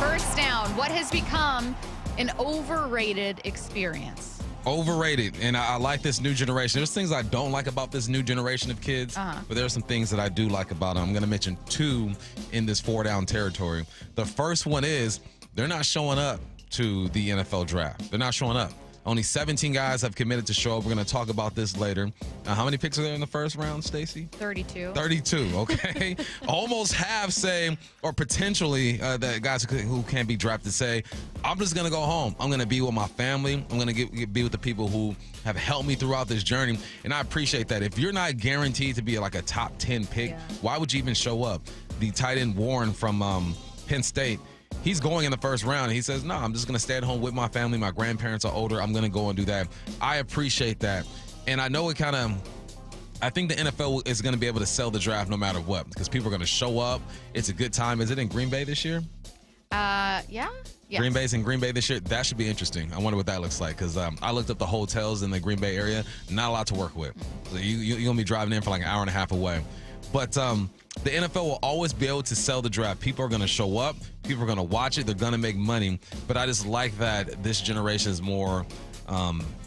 First down, what has become an overrated experience? Overrated, and I like this new generation. There's things I don't like about this new generation of kids, but there are some things that I do like about them. I'm going to mention 2 in this 4 down territory. The first one is they're not showing up to the NFL draft. They're not showing up. Only 17 guys have committed to show up. We're going to talk about this later. How many picks are there in the first round, Stacy? 32. 32, okay. Almost half say, or potentially, the guys who can't be drafted say, I'm just going to go home. I'm going to be with my family. I'm going to be with the people who have helped me throughout this journey. And I appreciate that. If you're not guaranteed to be like a top 10 pick, why would you even show up? The tight end Warren from Penn State, he's going in the first round, and he says, no, I'm just going to stay at home with my family. My grandparents are older. I'm going to go and do that. I appreciate that. And I know I think the NFL is going to be able to sell the draft no matter what, because people are going to show up. It's a good time. Is it in Green Bay this year? Yeah. Yes. Green Bay's in Green Bay this year. That should be interesting. I wonder what that looks like, because I looked up the hotels in the Green Bay area. Not a lot to work with. So you're going to be driving in for like an hour and a half away. But the NFL will always be able to sell the draft. People are going to show up. People are going to watch it. They're going to make money. But I just like that this generation is more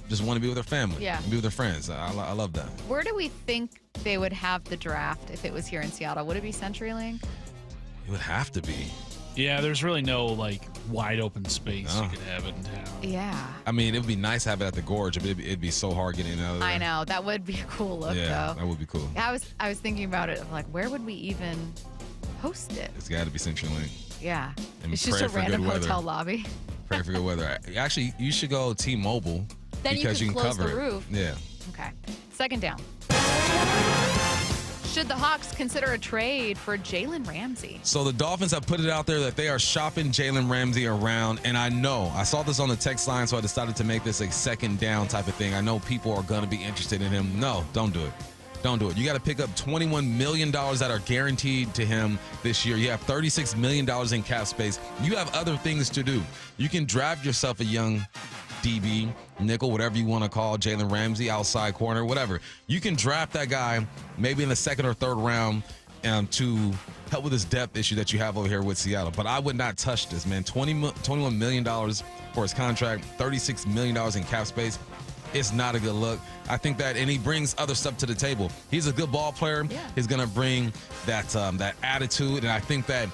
just want to be with their family, be with their friends. I love that. Where do we think they would have the draft if it was here in Seattle? Would it be CenturyLink? It would have to be. Yeah, there's really no wide open space you could have it in town. Yeah. I mean, it would be nice to have it at the Gorge, but it'd be so hard getting out of there. I know. That would be a cool look, though. That would be cool. I was thinking about it. I'm like, where would we even host it? It's got to be CenturyLink. Yeah. And it's just a random hotel lobby. Pray for good weather. Actually, you should go T-Mobile. Then because you can close cover the roof. Yeah. Okay. Second down. Should the Hawks consider a trade for Jalen Ramsey? So the Dolphins have put it out there that they are shopping Jalen Ramsey around. And I saw this on the text line, so I decided to make this a second down type of thing. I know people are going to be interested in him. No, don't do it. Don't do it. You got to pick up $21 million that are guaranteed to him this year. You have $36 million in cap space. You have other things to do. You can draft yourself a young DB, nickel, whatever you want to call Jalen Ramsey, outside corner, whatever. You can draft that guy maybe in the second or third round to help with this depth issue that you have over here with Seattle. But I would not touch this, man. $21 million for his contract, $36 million in cap space. It's not a good look. I think that, and he brings other stuff to the table. He's a good ball player. Yeah. He's going to bring that attitude, and I think that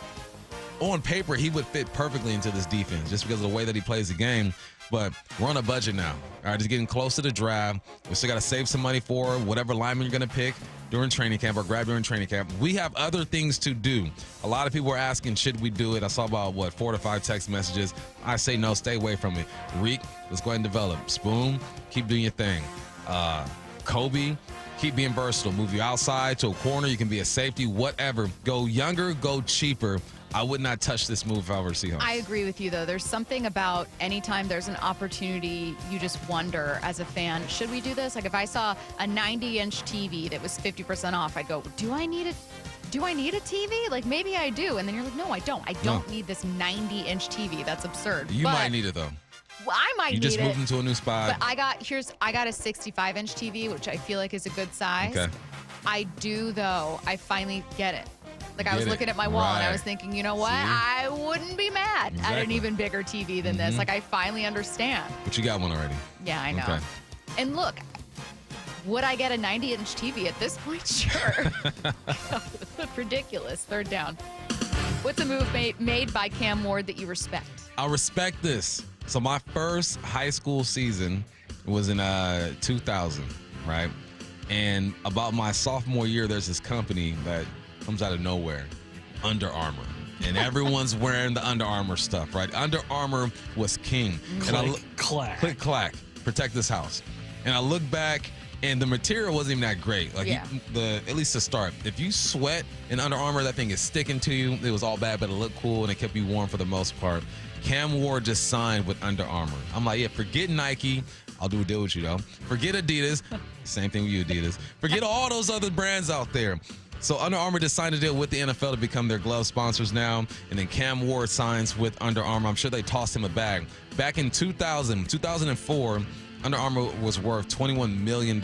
on paper he would fit perfectly into this defense just because of the way that he plays the game. But we're on a budget now. All right, it's getting close to the draft. We still got to save some money for whatever lineman you're going to pick during training camp or grab during training camp. We have other things to do. A lot of people are asking, should we do it? I saw about, 4 to 5 text messages. I say no, stay away from it. Reek, let's go ahead and develop. Spoon, keep doing your thing. Kobe, keep being versatile. Move you outside to a corner. You can be a safety, whatever. Go younger, go cheaper. I would not touch this move if I were Seahawks. I agree with you, though. There's something about anytime there's an opportunity, you just wonder as a fan, should we do this? Like if I saw a 90-inch TV that was 50% off, I'd go, do I need a TV? Like maybe I do. And then you're like, no, I don't. I don't need this 90-inch TV. That's absurd. You might need it, though. Well, I might need it. You just moved into a new spot. But I got a 65-inch TV, which I feel like is a good size. Okay. I do, though. I finally get it. Like I was looking at my wall and I was thinking, you know what? See? I wouldn't be mad at an even bigger TV than this. Like I finally understand. But you got one already. Yeah, I know. Okay. And look, would I get a 90-inch TV at this point? Sure. Look ridiculous. Third down. What's a move made by Cam Ward that you respect? I respect this. So my first high school season was in 2000, right? And about my sophomore year, there's this company that comes out of nowhere, Under Armour. And everyone's wearing the Under Armour stuff, right? Under Armour was king. Clack. Click, clack. Protect this house. And I look back, and the material wasn't even that great. Like, at least to start. If you sweat in Under Armour, that thing is sticking to you. It was all bad, but it looked cool, and it kept you warm for the most part. Cam Ward just signed with Under Armour. I'm like, yeah, forget Nike. I'll do a deal with you, though. Forget Adidas. Same thing with you, Adidas. Forget all those other brands out there. So Under Armour just signed a deal with the NFL to become their glove sponsors now. And then Cam Ward signs with Under Armour. I'm sure they tossed him a bag. Back in 2004, Under Armour was worth $21 million.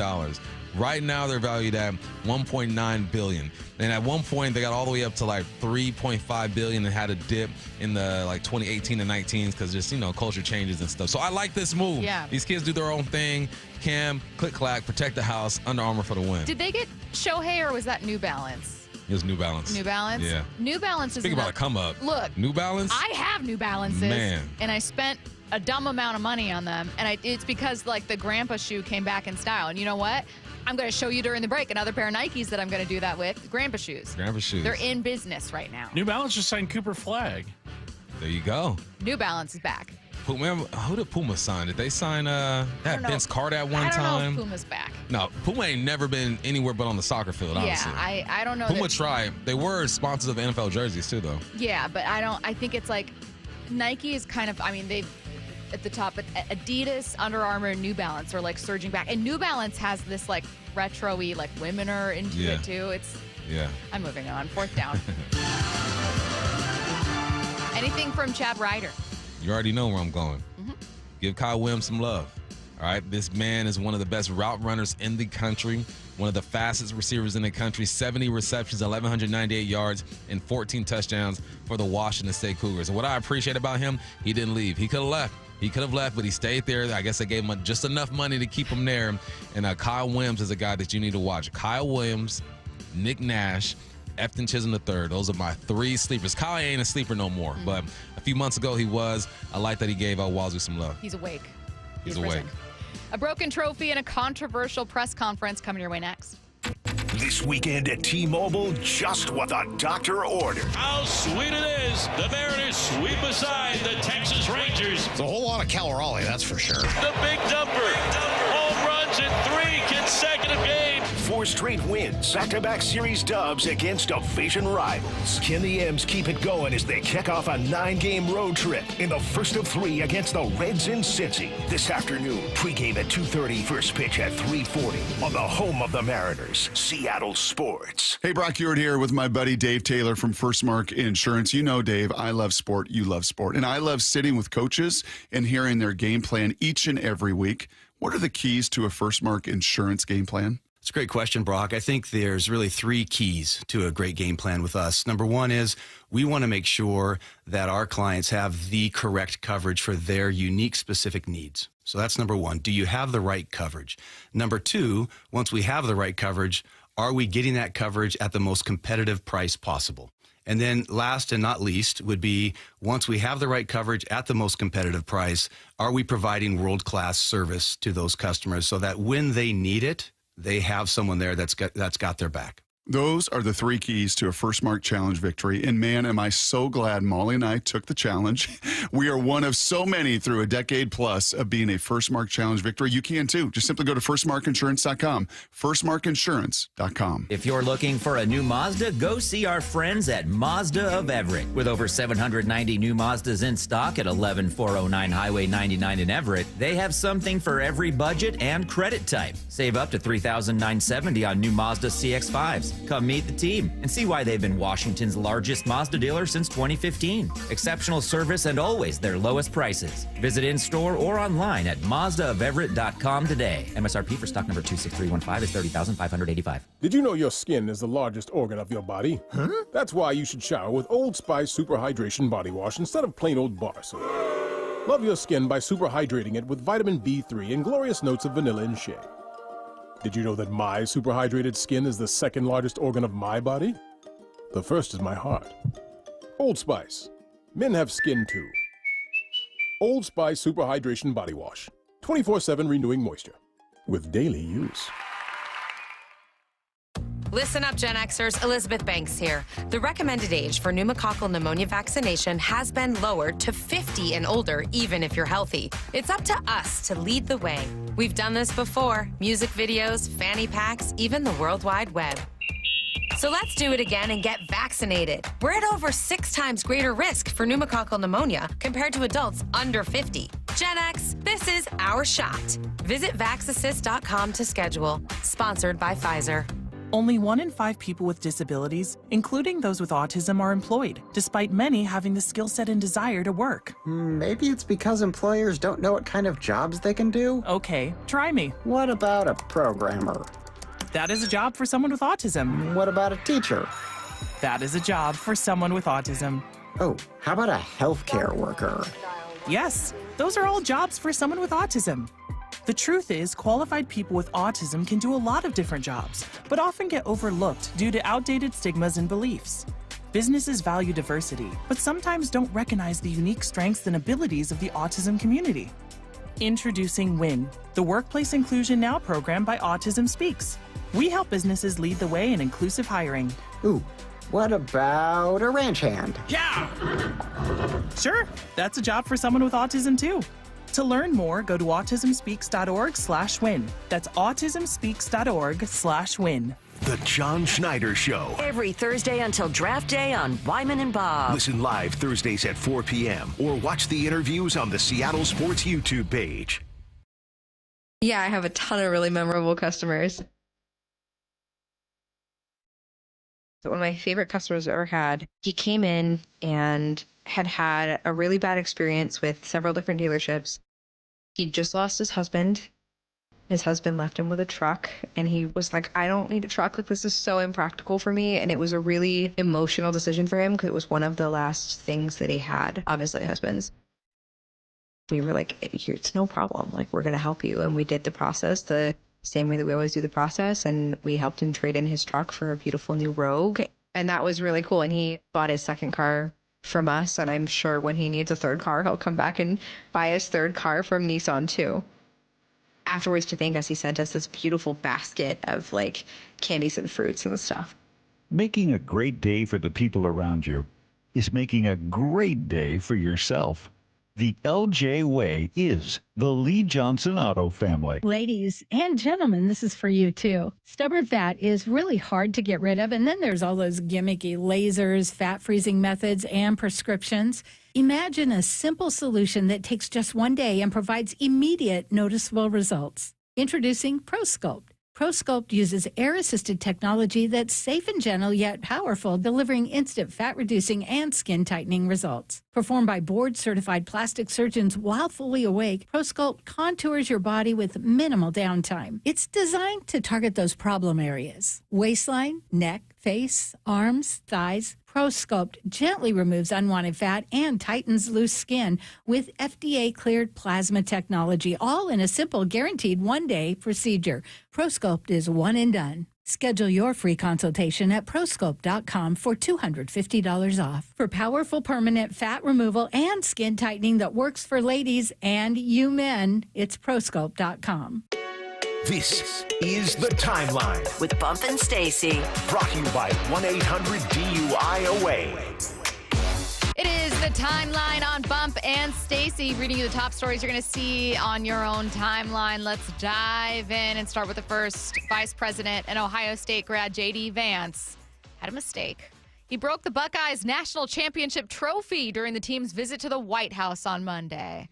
Right now, they're valued at $1.9 billion. And at one point, they got all the way up to like $3.5 billion and had a dip in the 2018 and 19s because just, culture changes and stuff. So I like this move. Yeah. These kids do their own thing. Cam, click, clack, protect the house, Under Armour for the win. Did they get Shohei or was that New Balance? It was New Balance. New Balance? Yeah. New Balance is Speaking about a come up. Look. New Balance? I have New Balances. Man. And I spent a dumb amount of money on them. And it's because the grandpa shoe came back in style. And you know what? I'm going to show you during the break another pair of Nikes that I'm going to do that with. Grandpa shoes. Grandpa shoes. They're in business right now. New Balance just signed Cooper Flag. There you go. New Balance is back. Who did Puma sign? Did they sign Vince Carter at one time? I don't know if Puma's back. No, Puma ain't never been anywhere but on the soccer field, honestly. Yeah, I don't know. Puma tried. They were sponsors of NFL jerseys, too, though. Yeah, but I think it's Nike is kind of, they've at the top, but Adidas, Under Armour, and New Balance are surging back. And New Balance has this retro-y, women are into it too. I'm moving on. Fourth down. Anything from Chad Ryder? You already know where I'm going. Mm-hmm. Give Kyle Williams some love. All right, this man is one of the best route runners in the country, one of the fastest receivers in the country, 70 receptions, 1,198 yards, and 14 touchdowns for the Washington State Cougars. And what I appreciate about him, he didn't leave. He could have left. He could have left, but he stayed there. I guess they gave him just enough money to keep him there. And Kyle Williams is a guy that you need to watch. Kyle Williams, Nick Nash, Efton Chisholm III. Those are my 3 sleepers. Kyle ain't a sleeper no more, but a few months ago he was. I like that he gave Wazoo some love. He's awake. He's awake. A broken trophy and a controversial press conference coming your way next. This weekend at T-Mobile, just what the doctor ordered. How sweet it is. The Mariners sweep aside the Texas Rangers. It's a whole lot of Cal Raleigh, that's for sure. The big dumper. Home runs in 3 consecutive games. For 4 straight wins, back-to-back series dubs against division rivals. Can the M's keep it going as they kick off a 9-game road trip in the first of 3 against the Reds in Cincy this afternoon? Pregame at 2:30, first pitch at 3:40 on the home of the Mariners, Seattle Sports. Hey, Brock Ewart here with my buddy Dave Taylor from First Mark Insurance. You know, Dave, I love sport. You love sport. And I love sitting with coaches and hearing their game plan each and every week. What are the keys to a First Mark Insurance game plan? It's a great question, Brock. I think there's really 3 keys to a great game plan with us. Number 1 is we want to make sure that our clients have the correct coverage for their unique specific needs. So that's number 1. Do you have the right coverage? Number 2, once we have the right coverage, are we getting that coverage at the most competitive price possible? And then last and not least would be, once we have the right coverage at the most competitive price, are we providing world-class service to those customers so that when they need it, they have someone there that's got their back? Those are the 3 keys to a First Mark Challenge victory. And man, am I so glad Molly and I took the challenge. We are one of so many through a decade plus of being a First Mark Challenge victory. You can too. Just simply go to firstmarkinsurance.com. Firstmarkinsurance.com. If you're looking for a new Mazda, go see our friends at Mazda of Everett. With over 790 new Mazdas in stock at 11409 Highway 99 in Everett, they have something for every budget and credit type. Save up to $3,970 on new Mazda CX-5s. Come meet the team and see why they've been Washington's largest Mazda dealer since 2015. Exceptional service and always their lowest prices. Visit in-store or online at MazdaofEverett.com today. MSRP for stock number 26315 is $30,585. Did you know your skin is the largest organ of your body? Huh? That's why you should shower with Old Spice Super Hydration Body Wash instead of plain old bar soap. Love your skin by super hydrating it with vitamin B3 and glorious notes of vanilla and shea. Did you know that my superhydrated skin is the 2nd largest organ of my body? The first is my heart. Old Spice. Men have skin too. Old Spice Super Hydration Body Wash. 24/7 renewing moisture. With daily use. Listen up, Gen Xers. Elizabeth Banks here. The recommended age for pneumococcal pneumonia vaccination has been lowered to 50 and older, even if you're healthy. It's up to us to lead the way. We've done this before. Music videos, fanny packs, even the World Wide Web. So let's do it again and get vaccinated. We're at over 6 times greater risk for pneumococcal pneumonia compared to adults under 50. Gen X, this is our shot. Visit vaxassist.com to schedule. Sponsored by Pfizer. Only 1 in 5 people with disabilities, including those with autism, are employed, despite many having the skill set and desire to work. Maybe it's because employers don't know what kind of jobs they can do? Okay, try me. What about a programmer? That is a job for someone with autism. What about a teacher? That is a job for someone with autism. Oh, how about a healthcare worker? Yes, those are all jobs for someone with autism. The truth is, qualified people with autism can do a lot of different jobs, but often get overlooked due to outdated stigmas and beliefs. Businesses value diversity, but sometimes don't recognize the unique strengths and abilities of the autism community. Introducing WIN, the Workplace Inclusion Now program by Autism Speaks. We help businesses lead the way in inclusive hiring. Ooh, what about a ranch hand? Yeah! Sure, that's a job for someone with autism too. To learn more, go to autismspeaks.org/win. That's autismspeaks.org/win. The John Schneider Show. Every Thursday until draft day on Wyman and Bob. Listen live Thursdays at 4 p.m. or watch the interviews on the Seattle Sports YouTube page. Yeah, I have a ton of really memorable customers. So one of my favorite customers I've ever had, he came in and had a really bad experience with several different dealerships. He just lost his husband. His husband left him with a truck, and he was like, I don't need a truck. Like, this is so impractical for me. And it was a really emotional decision for him because it was one of the last things that he had of his late husband's. We were like, it's no problem. Like, we're going to help you. And we did the process the same way that we always do the process. And we helped him trade in his truck for a beautiful new Rogue. And that was really cool. And he bought his second car from us, and I'm sure when he needs a third car, he'll come back and buy his third car from Nissan too. Afterwards, to thank us, he sent us this beautiful basket of like candies and fruits and stuff. Making a great day for the people around you is making a great day for yourself. The LJ way is the Lee Johnson Auto family. Ladies and gentlemen, this is for you too. Stubborn fat is really hard to get rid of, and then there's all those gimmicky lasers, fat freezing methods, and prescriptions. Imagine a simple solution that takes just one day and provides immediate noticeable results. Introducing ProSculpt. ProSculpt uses air-assisted technology that's safe and gentle yet powerful, delivering instant fat-reducing and skin-tightening results. Performed by board-certified plastic surgeons while fully awake, ProSculpt contours your body with minimal downtime. It's designed to target those problem areas: waistline, neck, face, arms, thighs. ProSculpt gently removes unwanted fat and tightens loose skin with FDA-cleared plasma technology, all in a simple, guaranteed one-day procedure. ProSculpt is one and done. Schedule your free consultation at prosculpt.com for $250 off. For powerful permanent fat removal and skin tightening that works for ladies and you men, it's prosculpt.com. This is The Timeline with Bump and Stacy. Brought to you by 1-800-DUI-AWAY. It is The Timeline on Bump and Stacy, reading you the top stories you're going to see on your own timeline. Let's dive in and start with the first. Vice President and Ohio State grad J.D. Vance had a mistake. He broke the Buckeyes' national championship trophy during the team's visit to the White House on Monday.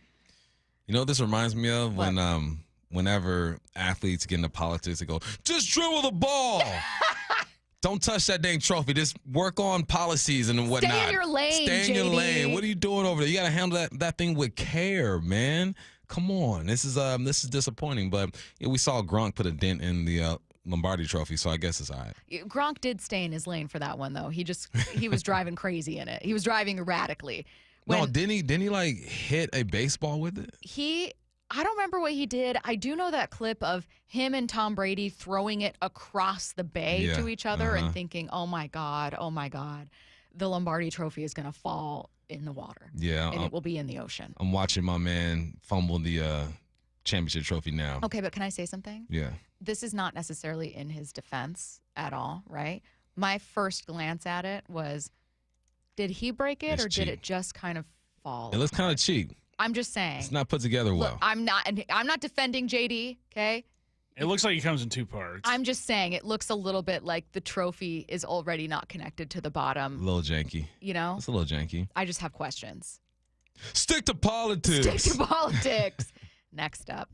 You know what this reminds me of? What? Whenever athletes get into politics, they go, just dribble the ball. Don't touch that dang trophy. Just work on policies and whatnot. Stay in your lane, Stay in your JD. lane. What are you doing over there? You got to handle that thing with care, man. Come on. This is disappointing. But we saw Gronk put a dent in the Lombardi trophy, so I guess it's all right. Gronk did stay in his lane for that one, though. He was driving crazy in it. He was driving erratically. No, didn't he like hit a baseball with it? I don't remember what he did. I do know that clip of him and Tom Brady throwing it across the bay to each other and thinking, oh my God, the Lombardi trophy is going to fall in the water. Yeah. And it will be in the ocean. I'm watching my man fumble the championship trophy now. Okay, but can I say something? Yeah. This is not necessarily in his defense at all, right? My first glance at it was, did he break it or did it just kind of fall? It looks kind of cheap. I'm just saying. It's not put together well. Look, I'm not defending JD, okay? It looks like it comes in two parts. I'm just saying it looks a little bit like the trophy is already not connected to the bottom. A little janky. You know? It's a little janky. I just have questions. Stick to politics. Stick to politics. Next up.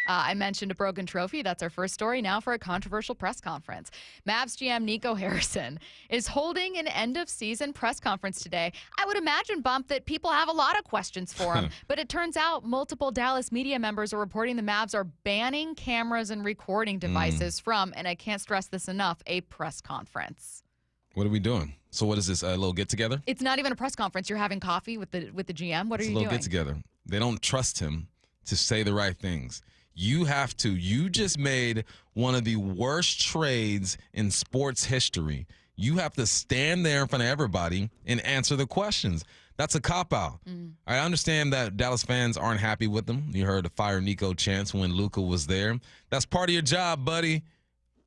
I mentioned a broken trophy. That's our first story. Now for a controversial press conference. Mavs GM Nico Harrison is holding an end-of-season press conference today. I would imagine, Bump, that people have a lot of questions for him. But it turns out multiple Dallas media members are reporting the Mavs are banning cameras and recording devices from, and I can't stress this enough, a press conference. What are we doing? So what is this, a little get-together? It's not even a press conference. You're having coffee with the GM. What are you doing? It's a little get-together. They don't trust him to say the right things. You just made one of the worst trades in sports history. You have to stand there in front of everybody and answer the questions. That's a cop-out. I understand that Dallas fans aren't happy with them. You heard the Fire Nico chants when Luka was there. That's part of your job, buddy.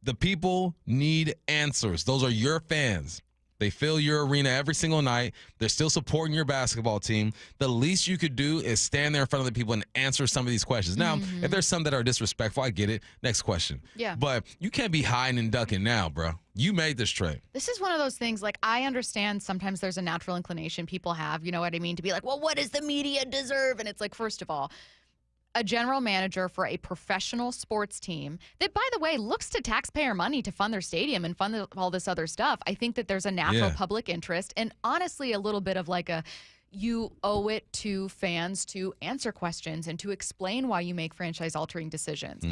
The people need answers. Those are your fans. They fill your arena every single night. They're still supporting your basketball team. The least you could do is stand there in front of the people and answer some of these questions. Now, if there's some that are disrespectful, I get it. Next question. Yeah. But you can't be hiding and ducking now, bro. You made this trade. This is one of those things, like, I understand sometimes there's a natural inclination people have, you know what I mean, to be like, well, what does the media deserve? And it's like, first of all, a general manager for a professional sports team that, by the way, looks to taxpayer money to fund their stadium and fund all this other stuff. I think that there's a natural public interest and honestly a little bit of like you owe it to fans to answer questions and to explain why you make franchise-altering decisions.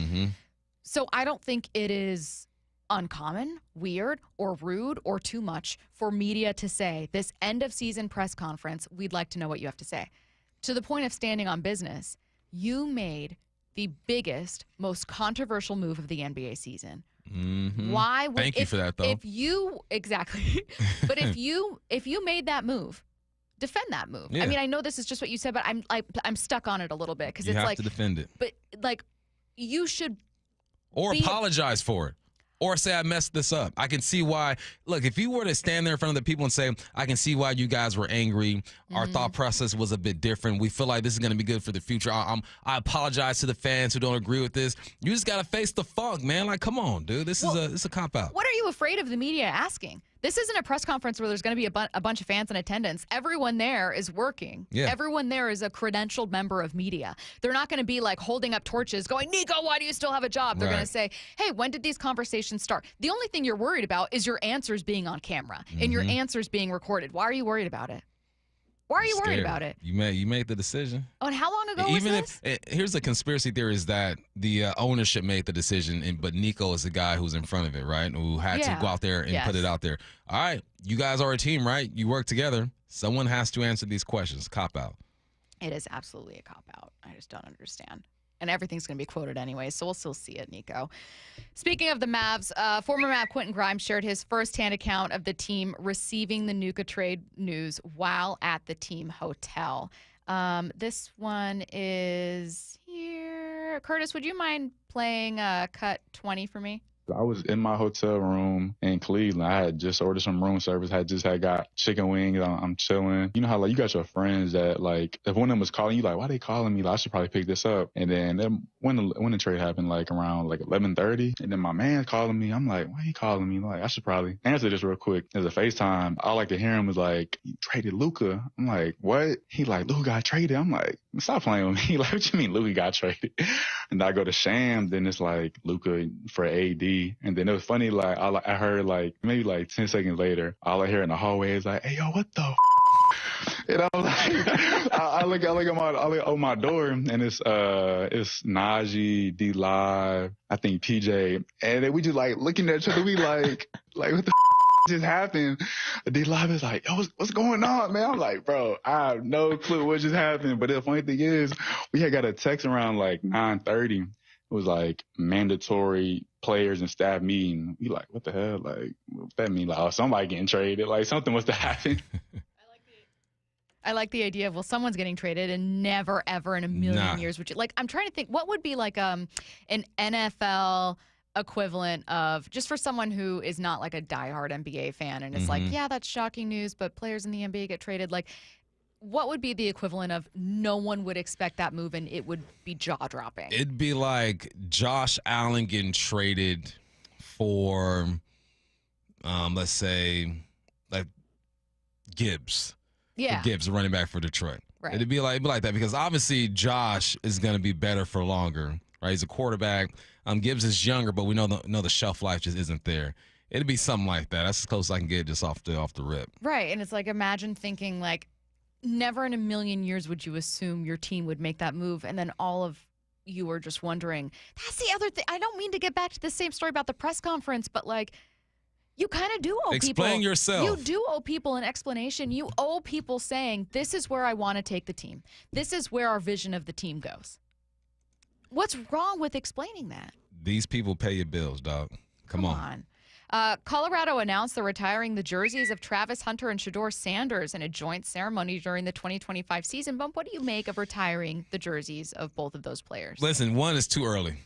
So I don't think it is uncommon, weird, or rude, or too much for media to say, this end-of-season press conference, we'd like to know what you have to say. To the point of standing on business, you made the biggest, most controversial move of the NBA season. Why would Thank you for that, though. If you but if you made that move, defend that move. Yeah. I mean, I know this is just what you said, but I'm stuck on it a little bit because You it's have like to defend it. But like, you should or apologize for it. Or say I messed this up. I can see why. Look, if you were to stand there in front of the people and say, I can see why you guys were angry. Our thought process was a bit different. We feel like this is going to be good for the future. I apologize to the fans who don't agree with this. You just got to face the funk, man. Like, come on, dude. This is a cop-out. What are you afraid of the media asking? This isn't a press conference where there's going to be a bunch of fans in attendance. Everyone there is working. Yeah. Everyone there is a credentialed member of media. They're not going to be like holding up torches going, Nico, why do you still have a job? They're going to say, hey, when did these conversations start? The only thing you're worried about is your answers being on camera and your answers being recorded. Why are you worried about it? Why are you worried about it? You made the decision. Oh, and how long ago was this? Here's the conspiracy theory is that the ownership made the decision, but Nico is the guy who's in front of it, right? Who had to go out there and put it out there. All right, you guys are a team, right? You work together. Someone has to answer these questions. Cop out. It is absolutely a cop out. I just don't understand. And everything's going to be quoted anyway, so we'll still see it, Nico. Speaking of the Mavs, former Mav Quentin Grimes shared his firsthand account of the team receiving the Nuka trade news while at the team hotel. This one is here. Curtis, would you mind playing cut 20 for me? I was in my hotel room in Cleveland. I had just ordered some room service. I just had got chicken wings. I'm chilling. You know how like you got your friends that like if one of them was calling you like, why they calling me? Like, I should probably pick this up. And then when the trade happened, like around like 11:30, and then my man's calling me. I'm like, why he calling me? Like I should probably answer this real quick. There's a FaceTime. All I like to hear him was like, you traded Luka. I'm like, what? He like, Luka got traded. I'm like, stop playing with me. Like, what you mean Luka got traded? And I go to Sham. Then it's like Luka for AD. And then it was funny, like, I heard, like, maybe, like, 10 seconds later, all I hear in the hallway is, like, hey, yo, what the And I'm like, I look on my door, and it's Najee, D-Live, I think PJ, and then we just, like, looking at each other, we, like, what the just happened? D-Live is like, yo, what's going on, man? I'm like, bro, I have no clue what just happened, but the funny thing is, we had got a text around, like, 9:30. It was like mandatory players and staff meeting. We like, what the hell? Like, what that mean? Like, oh, somebody getting traded. Like, something must have happened. I like the idea of, well, someone's getting traded and never, ever in a million years would you. Like, I'm trying to think, what would be like an NFL equivalent of, just for someone who is not like a diehard NBA fan and is like, yeah, that's shocking news, but players in the NBA get traded. Like, what would be the equivalent of no one would expect that move and it would be jaw-dropping? It'd be like Josh Allen getting traded for, let's say, like Gibbs. Yeah. Gibbs, running back for Detroit. Right. It'd be like that because obviously Josh is going to be better for longer, right? He's a quarterback. Gibbs is younger, but we know the shelf life just isn't there. It'd be something like that. That's as close as I can get just off the rip. Right, and it's like, imagine thinking like, never in a million years would you assume your team would make that move, and then all of you are just wondering. That's the other thing. I don't mean to get back to the same story about the press conference, but like, you kind of do owe people. Explain yourself. You do owe people an explanation. You owe people saying, this is where I want to take the team. This is where our vision of the team goes. What's wrong with explaining that? These people pay your bills, dog. Come on. Colorado announced they're retiring the jerseys of Travis Hunter and Shedeur Sanders in a joint ceremony during the 2025 season. Bump, what do you make of retiring the jerseys of both of those players? Listen, one, is too early.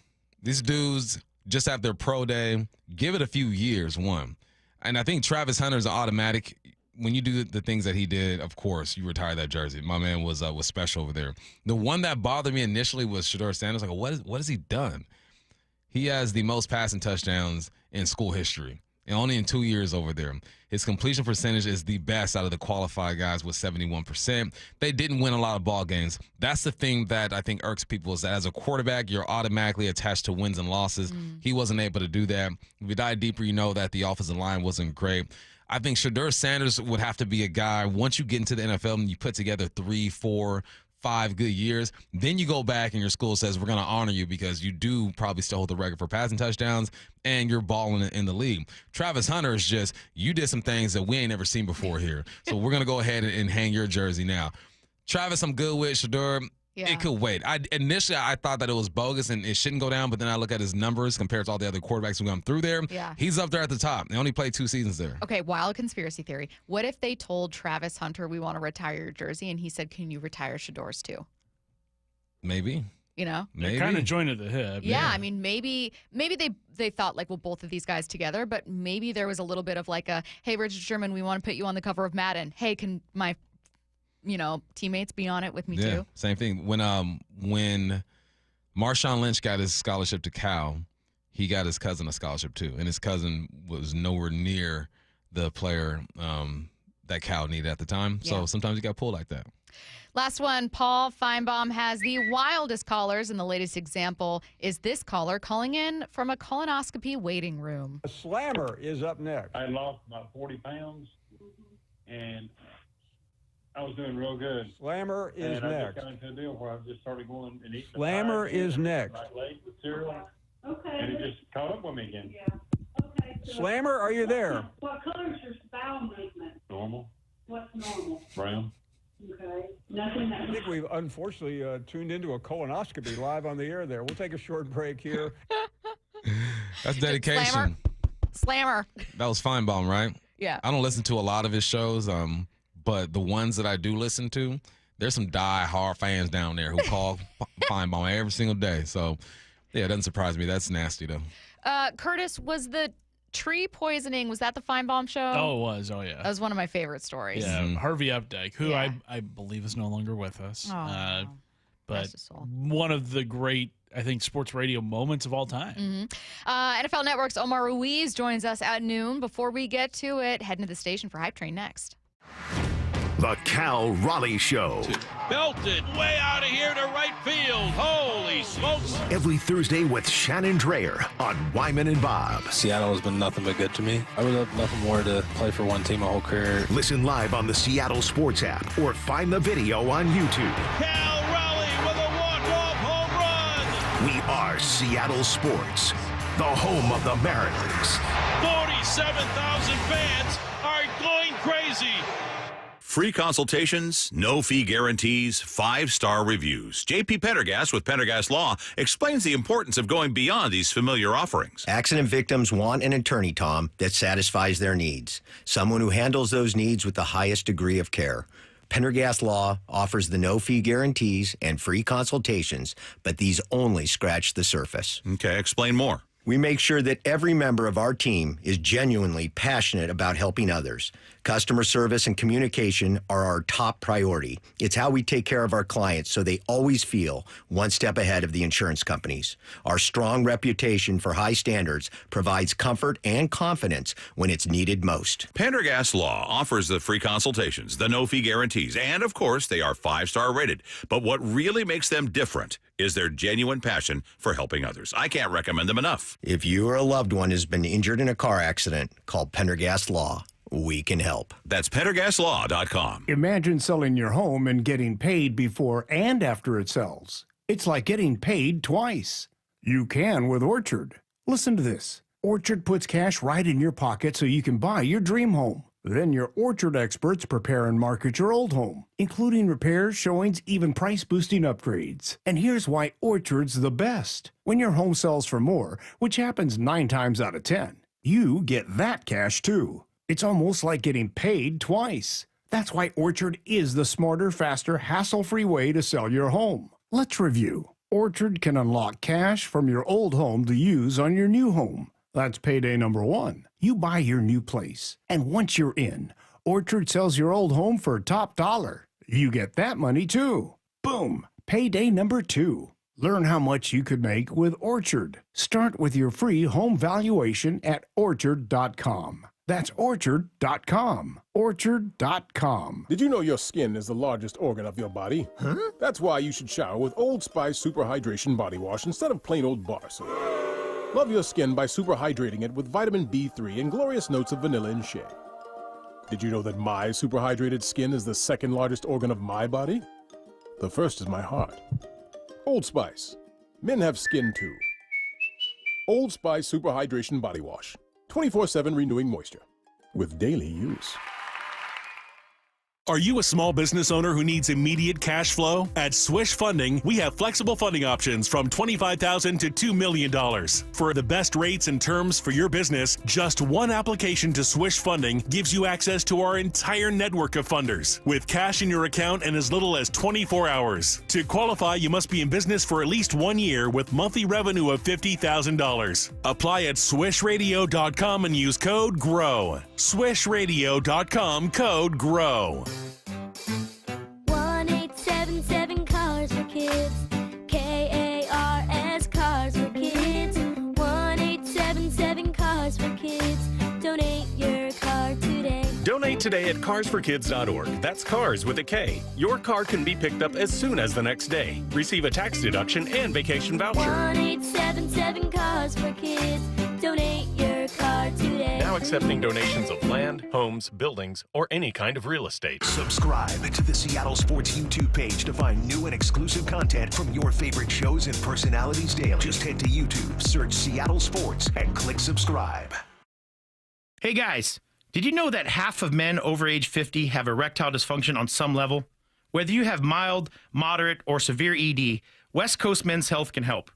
These dudes just have their pro day. Give it a few years, one. And I think Travis Hunter is automatic. When you do the things that he did, of course, you retire that jersey. My man was special over there. The one that bothered me initially was Shedeur Sanders. Like, what has he done? He has the most passing touchdowns in school history, and only in 2 years over there. His completion percentage is the best out of the qualified guys with 71%. They didn't win a lot of ball games. That's the thing that I think irks people, is that as a quarterback, you're automatically attached to wins and losses. He wasn't able to do that. If you dive deeper, you know that the offensive line wasn't great. I think Shedeur Sanders would have to be a guy, once you get into the NFL and you put together 3, 4, 5 good years, then you go back and your school says, we're going to honor you because you do probably still hold the record for passing touchdowns and you're balling in the league. Travis Hunter is just, you did some things that we ain't never seen before here. So we're going to go ahead and hang your jersey now. Travis, I'm good with. Shedeur, it could wait. Initially, I thought that it was bogus and it shouldn't go down, but then I look at his numbers compared to all the other quarterbacks who come through there. Yeah. He's up there at the top. They only played 2 seasons there. Okay, wild conspiracy theory. What if they told Travis Hunter, we want to retire your jersey, and he said, can you retire Shedeur's too? Maybe. You know, They're kind of joined at the hip. Yeah, I mean, maybe they thought like, well, both of these guys together, but maybe there was a little bit of like a, hey, Richard Sherman, we want to put you on the cover of Madden. Hey, can my, teammates be on it with me too? Same thing. When Marshawn Lynch got his scholarship to Cal, he got his cousin a scholarship too, and his cousin was nowhere near the player that Cal needed at the time. Yeah. So sometimes you got pulled like that. Last one, Paul Feinbaum has the wildest callers, and the latest example is this caller calling in from a colonoscopy waiting room. A slammer is up next. I lost about 40 pounds, and I was doing real good. Slammer is and I next. just got into a deal where I just started going and eating. Slammer is next. Like late with cereal. Okay. And it just caught up with me again. Yeah. Okay. Slammer, are you there? What color is your bowel movement? Normal. What's normal? Brown. Okay. Nothing that. I think we've unfortunately tuned into a colonoscopy live on the air there. We'll take a short break here. That's dedication. Slammer. That was Feinbaum, right? Yeah. I don't listen to a lot of his shows, but the ones that I do listen to, there's some die-hard fans down there who call Feinbaum every single day. So, yeah, it doesn't surprise me. That's nasty, though. Curtis, was the tree poisoning, was that the Feinbaum show? Oh, it was. Oh, yeah. That was one of my favorite stories. Yeah, Harvey Updike, who I believe is no longer with us. Oh, but one of the great, I think, sports radio moments of all time. Mm-hmm. NFL Network's Omar Ruiz joins us at noon. Before we get to it, heading to the station for Hype Train next. The Cal Raleigh Show. Belted way out of here to right field. Holy smokes. Every Thursday with Shannon Drayer on Wyman and Bob. Seattle has been nothing but good to me. I would love nothing more to play for one team my whole career. Listen live on the Seattle Sports app or find the video on YouTube. Cal Raleigh with a walk-off home run. We are Seattle Sports, the home of the Mariners. 47,000 fans are going crazy. Free consultations, no fee guarantees, 5-star reviews. JP Pendergast with Pendergast Law explains the importance of going beyond these familiar offerings. Accident victims want an attorney, Tom, that satisfies their needs. Someone who handles those needs with the highest degree of care. Pendergast Law offers the no-fee guarantees and free consultations, but these only scratch the surface. Okay, explain more. We make sure that every member of our team is genuinely passionate about helping others. Customer service and communication are our top priority. It's how we take care of our clients so they always feel one step ahead of the insurance companies. Our strong reputation for high standards provides comfort and confidence when it's needed most. Pendergast Law offers the free consultations, the no-fee guarantees, and, of course, they are 5-star rated. But what really makes them different is their genuine passion for helping others. I can't recommend them enough. If you or a loved one has been injured in a car accident, call Pendergast Law. We can help. That's PendergastLaw.com. Imagine selling your home and getting paid before and after it sells. It's like getting paid twice. You can with Orchard. Listen to this. Orchard puts cash right in your pocket so you can buy your dream home. Then your Orchard experts prepare and market your old home, including repairs, showings, even price-boosting upgrades. And here's why Orchard's the best. When your home sells for more, which happens 9 times out of 10, you get that cash too. It's almost like getting paid twice. That's why Orchard is the smarter, faster, hassle-free way to sell your home. Let's review. Orchard can unlock cash from your old home to use on your new home. That's payday number 1. You buy your new place, and once you're in, Orchard sells your old home for top dollar. You get that money too. Boom! Payday number 2. Learn how much you could make with Orchard. Start with your free home valuation at Orchard.com. That's Orchard.com. Orchard.com. Did you know your skin is the largest organ of your body? Huh? That's why you should shower with Old Spice Super Hydration Body Wash instead of plain old bar soap. Love your skin by super hydrating it with vitamin B3 and glorious notes of vanilla and shea. Did you know that my super hydrated skin is the second largest organ of my body? The first is my heart. Old Spice. Men have skin too. Old Spice Super Hydration Body Wash. 24/7 renewing moisture with daily use. Are you a small business owner who needs immediate cash flow? At Swish Funding, we have flexible funding options from $25,000 to $2 million. For the best rates and terms for your business, just one application to Swish Funding gives you access to our entire network of funders, with cash in your account in as little as 24 hours. To qualify, you must be in business for at least 1 year with monthly revenue of $50,000. Apply at swishradio.com and use code GROW. Swishradio.com, code GROW. 1877 Cars for Kids. KARS Cars for Kids. 1877 Cars for Kids. Donate your car today. Donate today at carsforkids.org. That's cars with a K. Your car can be picked up as soon as the next day. Receive a tax deduction and vacation voucher. 1877 Cars for Kids. Donate your car today. Now accepting donations of land, homes, buildings, or any kind of real estate. Subscribe to the Seattle Sports YouTube page to find new and exclusive content from your favorite shows and personalities daily. Just head to YouTube, search Seattle Sports, and click subscribe. Hey guys, did you know that half of men over age 50 have erectile dysfunction on some level? Whether you have mild, moderate, or severe ED, West Coast Men's Health can help.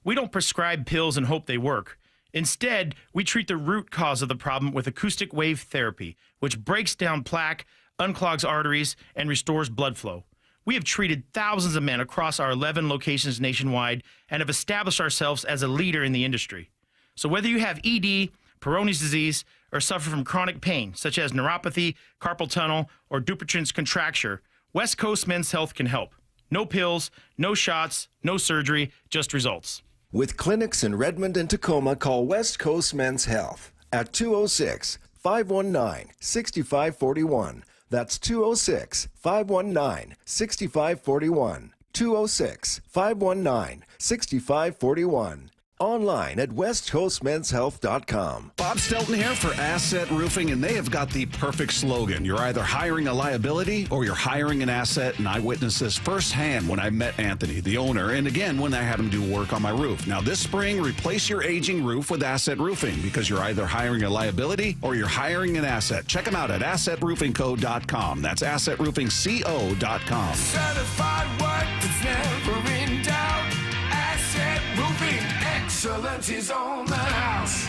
We don't prescribe pills and hope they work. Instead, we treat the root cause of the problem with acoustic wave therapy, which breaks down plaque, unclogs arteries, and restores blood flow. We have treated thousands of men across our 11 locations nationwide and have established ourselves as a leader in the industry. So whether you have ED, Peyronie's disease, or suffer from chronic pain, such as neuropathy, carpal tunnel, or Dupuytren's contracture, West Coast Men's Health can help. No pills, no shots, no surgery, just results. With clinics in Redmond and Tacoma, call West Coast Men's Health at 206-519-6541. That's 206-519-6541. 206-519-6541. Online at westcoastmenshealth.com. Bob Stelton here for Asset Roofing, and they have got the perfect slogan. You're either hiring a liability or you're hiring an asset, and I witnessed this firsthand when I met Anthony, the owner, and again when I had him do work on my roof. Now this spring, replace your aging roof with Asset Roofing because you're either hiring a liability or you're hiring an asset. Check them out at assetroofingco.com. That's assetroofingco.com. Certified work that's never in doubt. Asset Roofing. Excellence is on the house.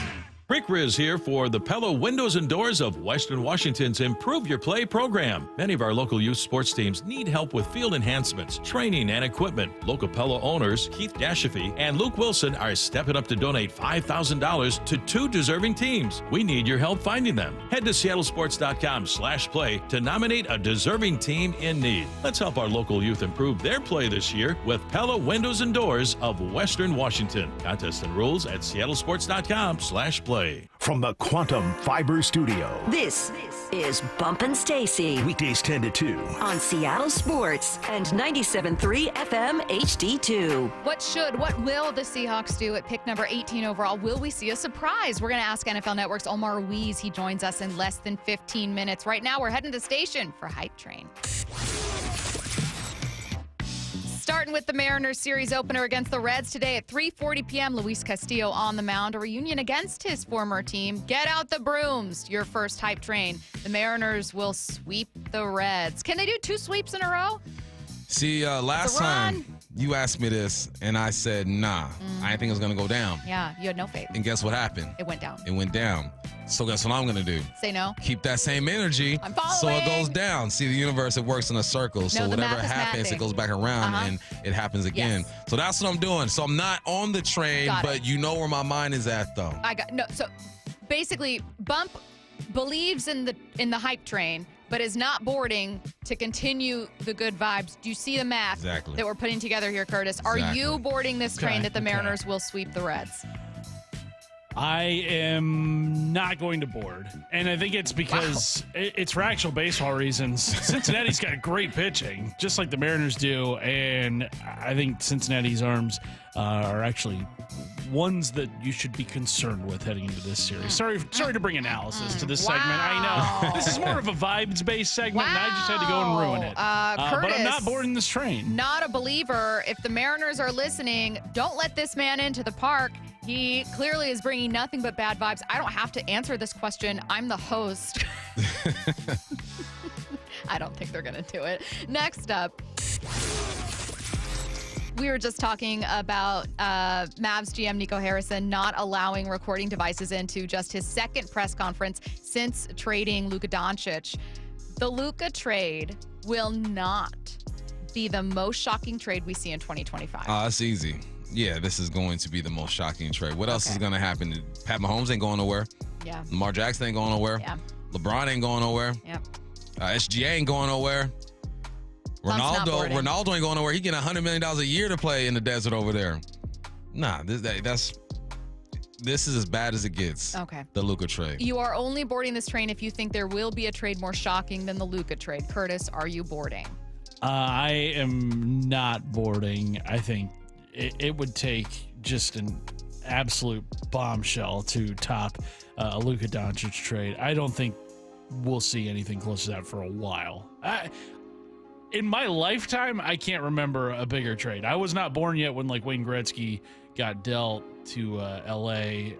Rick Rizzs here for the Pella Windows and Doors of Western Washington's Improve Your Play program. Many of our local youth sports teams need help with field enhancements, training, and equipment. Local Pella owners Keith Dashafy and Luke Wilson are stepping up to donate $5,000 to 2 deserving teams. We need your help finding them. Head to seattlesports.com/play to nominate a deserving team in need. Let's help our local youth improve their play this year with Pella Windows and Doors of Western Washington. Contest and rules at seattlesports.com/play. From the Quantum Fiber Studio. This is Bumpin' Stacy. Weekdays 10 to 2. On Seattle Sports and 97.3 FM HD2. What will the Seahawks do at pick number 18 overall? Will we see a surprise? We're going to ask NFL Network's Omar Ruiz. He joins us in less than 15 minutes. Right now, we're heading to the station for Hype Train. Starting with the Mariners series opener against the Reds today at 3:40 p.m. Luis Castillo on the mound, a reunion against his former team. Get out the brooms, your first Hype Train. The Mariners will sweep the Reds. Can they do 2 sweeps in a row? See, last time you asked me this, and I said, nah, I didn't think it was going to go down. Yeah, you had no faith. And guess what happened? It went down. It went down. So guess what I'm going to do? Say no. Keep that same energy. I'm following. So it goes down. See, the universe, it works in a circle. So whatever happens, it goes back around and it happens again. Yes. So that's what I'm doing. So I'm not on the train, but you know where my mind is at, though. So basically, Bump believes in the Hype Train, but is not boarding to continue the good vibes. Do you see the math that we're putting together here, Curtis? Are you boarding this train that the Mariners will sweep the Reds? I am not going to board. And I think it's because it's for actual baseball reasons. Cincinnati's got great pitching, just like the Mariners do. And I think Cincinnati's arms are actually ones that you should be concerned with heading into this series. Sorry to bring analysis to this segment. I know. This is more of a vibes-based segment, and I just had to go and ruin it. Curtis, but I'm not boarding this train. Not a believer. If the Mariners are listening, don't let this man into the park. He clearly is bringing nothing but bad vibes. I don't have to answer this question. I'm the host. I don't think they're going to do it. Next up, we were just talking about Mavs GM Nico Harrison not allowing recording devices into just his second press conference since trading Luka Doncic. The Luka trade will not be the most shocking trade we see in 2025. That's easy. Yeah, this is going to be the most shocking trade. What else is going to happen? Pat Mahomes ain't going nowhere. Yeah. Lamar Jackson ain't going nowhere. Yeah. LeBron ain't going nowhere. Yep. SGA ain't going nowhere. Ronaldo ain't going nowhere. He getting $100 million a year to play in the desert over there. Nah, this is as bad as it gets. Okay. The Luka trade. You are only boarding this train if you think there will be a trade more shocking than the Luka trade. Curtis, are you boarding? I am not boarding. I think it would take just an absolute bombshell to top a Luka Doncic trade. I don't think we'll see anything close to that for a while. In my lifetime, I can't remember a bigger trade. I was not born yet when Wayne Gretzky got dealt to LA.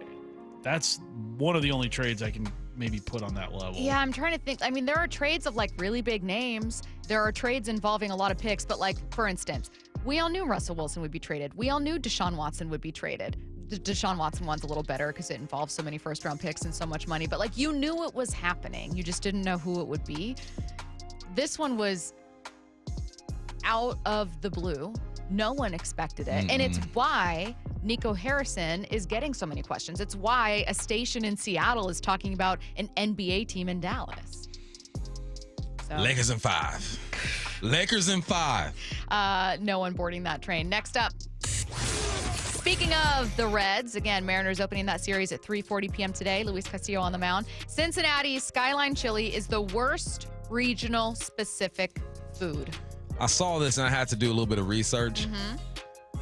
That's one of the only trades I can maybe put on that level. Yeah, I'm trying to think. I mean, there are trades of really big names. There are trades involving a lot of picks, but for instance, we all knew Russell Wilson would be traded. We all knew Deshaun Watson would be traded. Deshaun Watson one's a little better because it involves so many first-round picks and so much money, but you knew it was happening. You just didn't know who it would be. This one was out of the blue. No one expected it. And it's why Nico Harrison is getting so many questions. It's why a station in Seattle is talking about an NBA team in Dallas. So. Lakers in 5. Lakers in 5. No one boarding that train. Next up. Speaking of the Reds, again, Mariners opening that series at 3:40 p.m. today. Luis Castillo on the mound. Cincinnati's Skyline Chili is the worst regional specific food. I saw this and I had to do a little bit of research.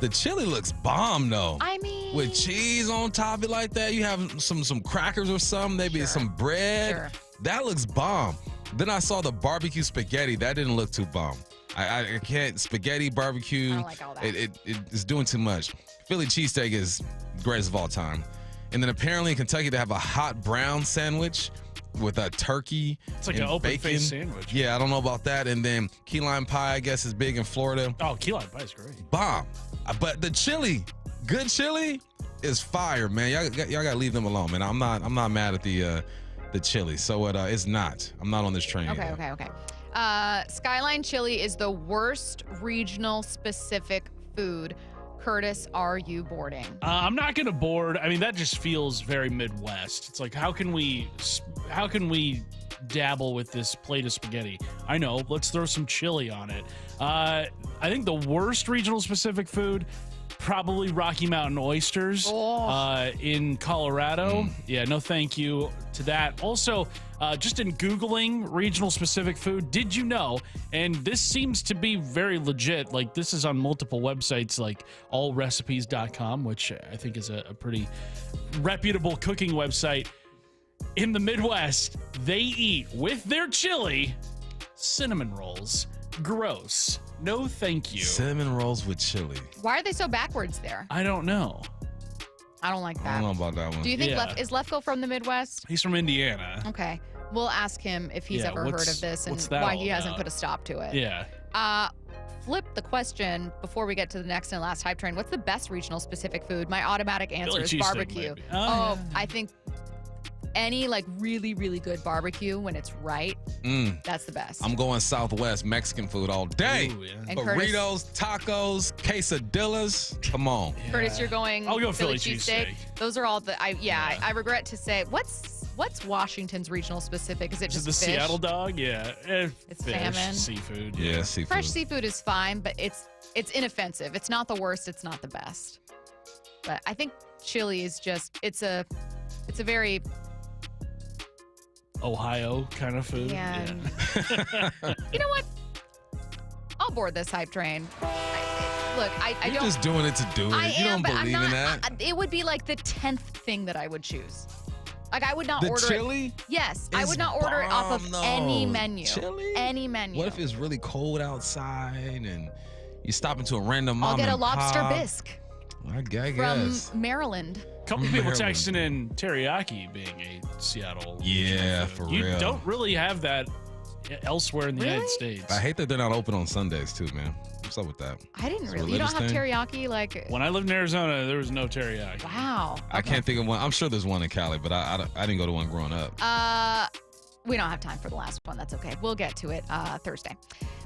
The chili looks bomb though. I mean, with cheese on top of it like that, you have some crackers or something, maybe some bread. That looks bomb. Then I saw the barbecue spaghetti. That didn't look too bomb. I can't spaghetti barbecue. I don't like all that. It's doing too much. Philly cheesesteak is greatest of all time. And then apparently in Kentucky they have a hot brown sandwich with a turkey. It's like and an open bacon. face sandwich. Yeah, I don't know about that. And then key lime pie, I guess, is big in Florida. Oh, key lime pie is great. Bomb. But the chili, good chili, is fire, man. Y'all gotta leave them alone, man. I'm not mad at the chili. So it's not. I'm not on this train. Okay. Skyline Chili is the worst regional specific food. Curtis, are you boarding? I'm not going to board. I mean, that just feels very Midwest. It's like, how can we dabble with this plate of spaghetti? I know, let's throw some chili on it. I think the worst regional specific food, probably Rocky Mountain oysters in Colorado. Yeah, no thank you to that. Also, just in Googling regional specific food, did you know, and this seems to be very legit, this is on multiple websites like allrecipes.com, which I think is a pretty reputable cooking website. In the Midwest, they eat with their chili cinnamon rolls. Gross. No thank you. Cinnamon rolls with chili. Why are they so backwards there? I don't know. I don't like that. I don't know about that one. Do you think is Lefko from the Midwest? He's from Indiana. Okay. We'll ask him if he's ever heard of this and why he hasn't put a stop to it. Yeah. Flip the question before we get to the next and last hype train. What's the best regional specific food? My automatic answer is barbecue. I think any really, really good barbecue when it's right, that's the best. I'm going Southwest Mexican food all day. Ooh, yeah. And Burritos, tacos, quesadillas. Come on. Curtis, you're going I'll go Philly Philly cheesesteak. Those are all I regret to say. What's Washington's regional specific? Is it just the fish? Seattle dog? Yeah. It's fish, salmon. Seafood. Yeah, seafood. Fresh seafood is fine, but it's inoffensive. It's not the worst. It's not the best. But I think chili is just it's a very Ohio kind of food. Yeah. You know what? I'll board this hype train. You're just doing it to do it. You don't believe in that. It would be like the 10th thing that I would choose. I would not order chili? it. Yes, I would not order it off of any menu. Chili? Any menu. What if it's really cold outside and you stop into a random mom I'll get a and lobster pop? bisque. I guess. From Maryland. A couple people texting in teriyaki being a Seattle. Yeah, for real. You don't really have that elsewhere in the United States. I hate that they're not open on Sundays too, man. What's up with that? I didn't It's a really. You don't have religious teriyaki like. When I lived in Arizona, there was no teriyaki. Wow. I can't think of one. I'm sure there's one in Cali, but I didn't go to one growing up. We don't have time for the last one. That's okay. We'll get to it Thursday.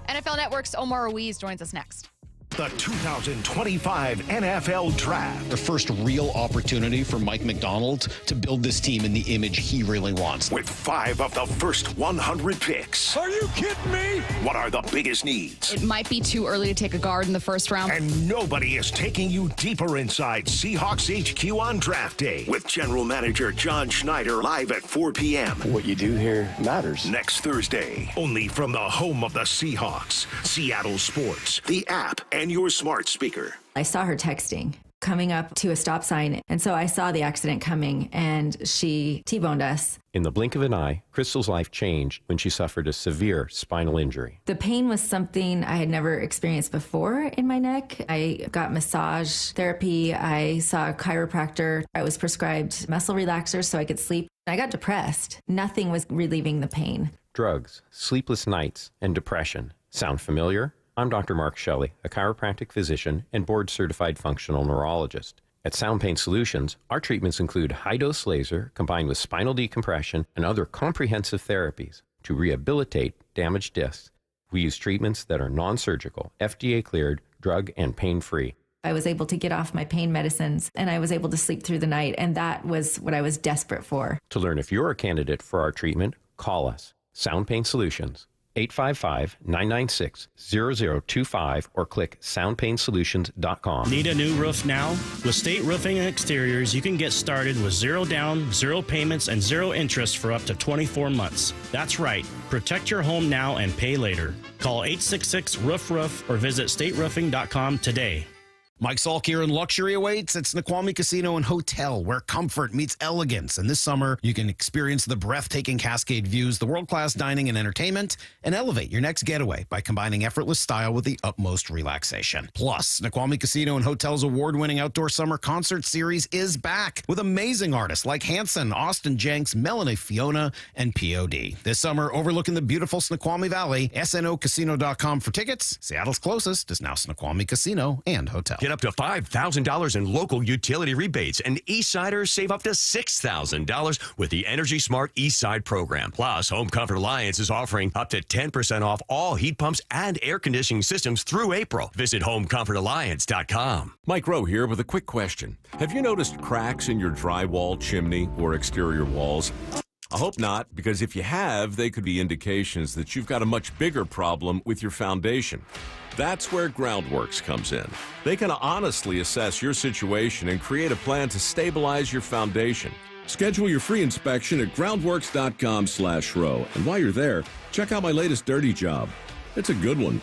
NFL Network's Omar Ruiz joins us next. The 2025 NFL Draft. The first real opportunity for Mike McDonald to build this team in the image he really wants. With 5 of the first 100 picks. Are you kidding me? What are the biggest needs? It might be too early to take a guard in the first round. And nobody is taking you deeper inside Seahawks HQ on draft day with General Manager John Schneider live at 4 p.m. What you do here matters. Next Thursday, only from the home of the Seahawks, Seattle Sports, the app, and your smart speaker. I saw her texting coming up to a stop sign, and so I saw the accident coming, and she T-boned us. In the blink of an eye, Crystal's life changed when she suffered a severe spinal injury. The pain was something I had never experienced before in my neck. I got massage therapy. I saw a chiropractor. I was prescribed muscle relaxers so I could sleep. I got depressed. Nothing was relieving the pain. Drugs, sleepless nights, and depression. Sound familiar? I'm Dr. Mark Shelley, a chiropractic physician and board-certified functional neurologist. At Sound Pain Solutions, our treatments include high-dose laser combined with spinal decompression and other comprehensive therapies to rehabilitate damaged discs. We use treatments that are non-surgical, FDA-cleared, drug and pain-free. I was able to get off my pain medicines, and I was able to sleep through the night, and that was what I was desperate for. To learn if you're a candidate for our treatment, call us. Sound Pain Solutions. 855-996-0025 or click soundpainsolutions.com. Need a new roof now? With State Roofing and Exteriors, you can get started with 0 down, 0 payments, and 0 interest for up to 24 months. That's right. Protect your home now and pay later. Call 866-ROOF-ROOF or visit stateroofing.com today. Mike Salk here, and luxury awaits at Snoqualmie Casino and Hotel, where comfort meets elegance. And this summer, you can experience the breathtaking Cascade views, the world-class dining and entertainment, and elevate your next getaway by combining effortless style with the utmost relaxation. Plus, Snoqualmie Casino and Hotel's award-winning outdoor summer concert series is back with amazing artists like Hanson, Austin Jenks, Melanie Fiona, and POD. This summer, overlooking the beautiful Snoqualmie Valley, snocasino.com for tickets. Seattle's closest is now Snoqualmie Casino and Hotel. Get up to $5,000 in local utility rebates, and Eastsiders save up to $6,000 with the Energy Smart Eastside program. Plus, Home Comfort Alliance is offering up to 10% off all heat pumps and air conditioning systems through April. Visit homecomfortalliance.com. Mike Rowe here with a quick question. Have you noticed cracks in your drywall, chimney, or exterior walls? I hope not, because if you have, they could be indications that you've got a much bigger problem with your foundation. That's where Groundworks comes in. They can honestly assess your situation and create a plan to stabilize your foundation. Schedule your free inspection at groundworks.com/row. And while you're there, check out my latest dirty job. It's a good one.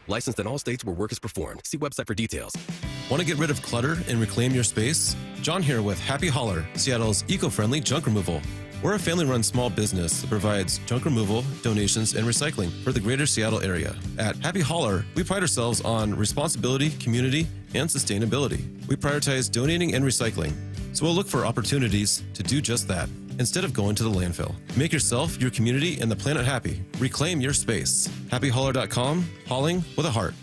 Licensed in all states where work is performed. See website for details. Want to get rid of clutter and reclaim your space? John here with Happy Hauler, Seattle's eco-friendly junk removal. We're a family-run small business that provides junk removal, donations, and recycling for the greater Seattle area. At Happy Hauler, we pride ourselves on responsibility, community, and sustainability. We prioritize donating and recycling, so we'll look for opportunities to do just that instead of going to the landfill. Make yourself, your community, and the planet happy. Reclaim your space. HappyHauler.com, hauling with a heart.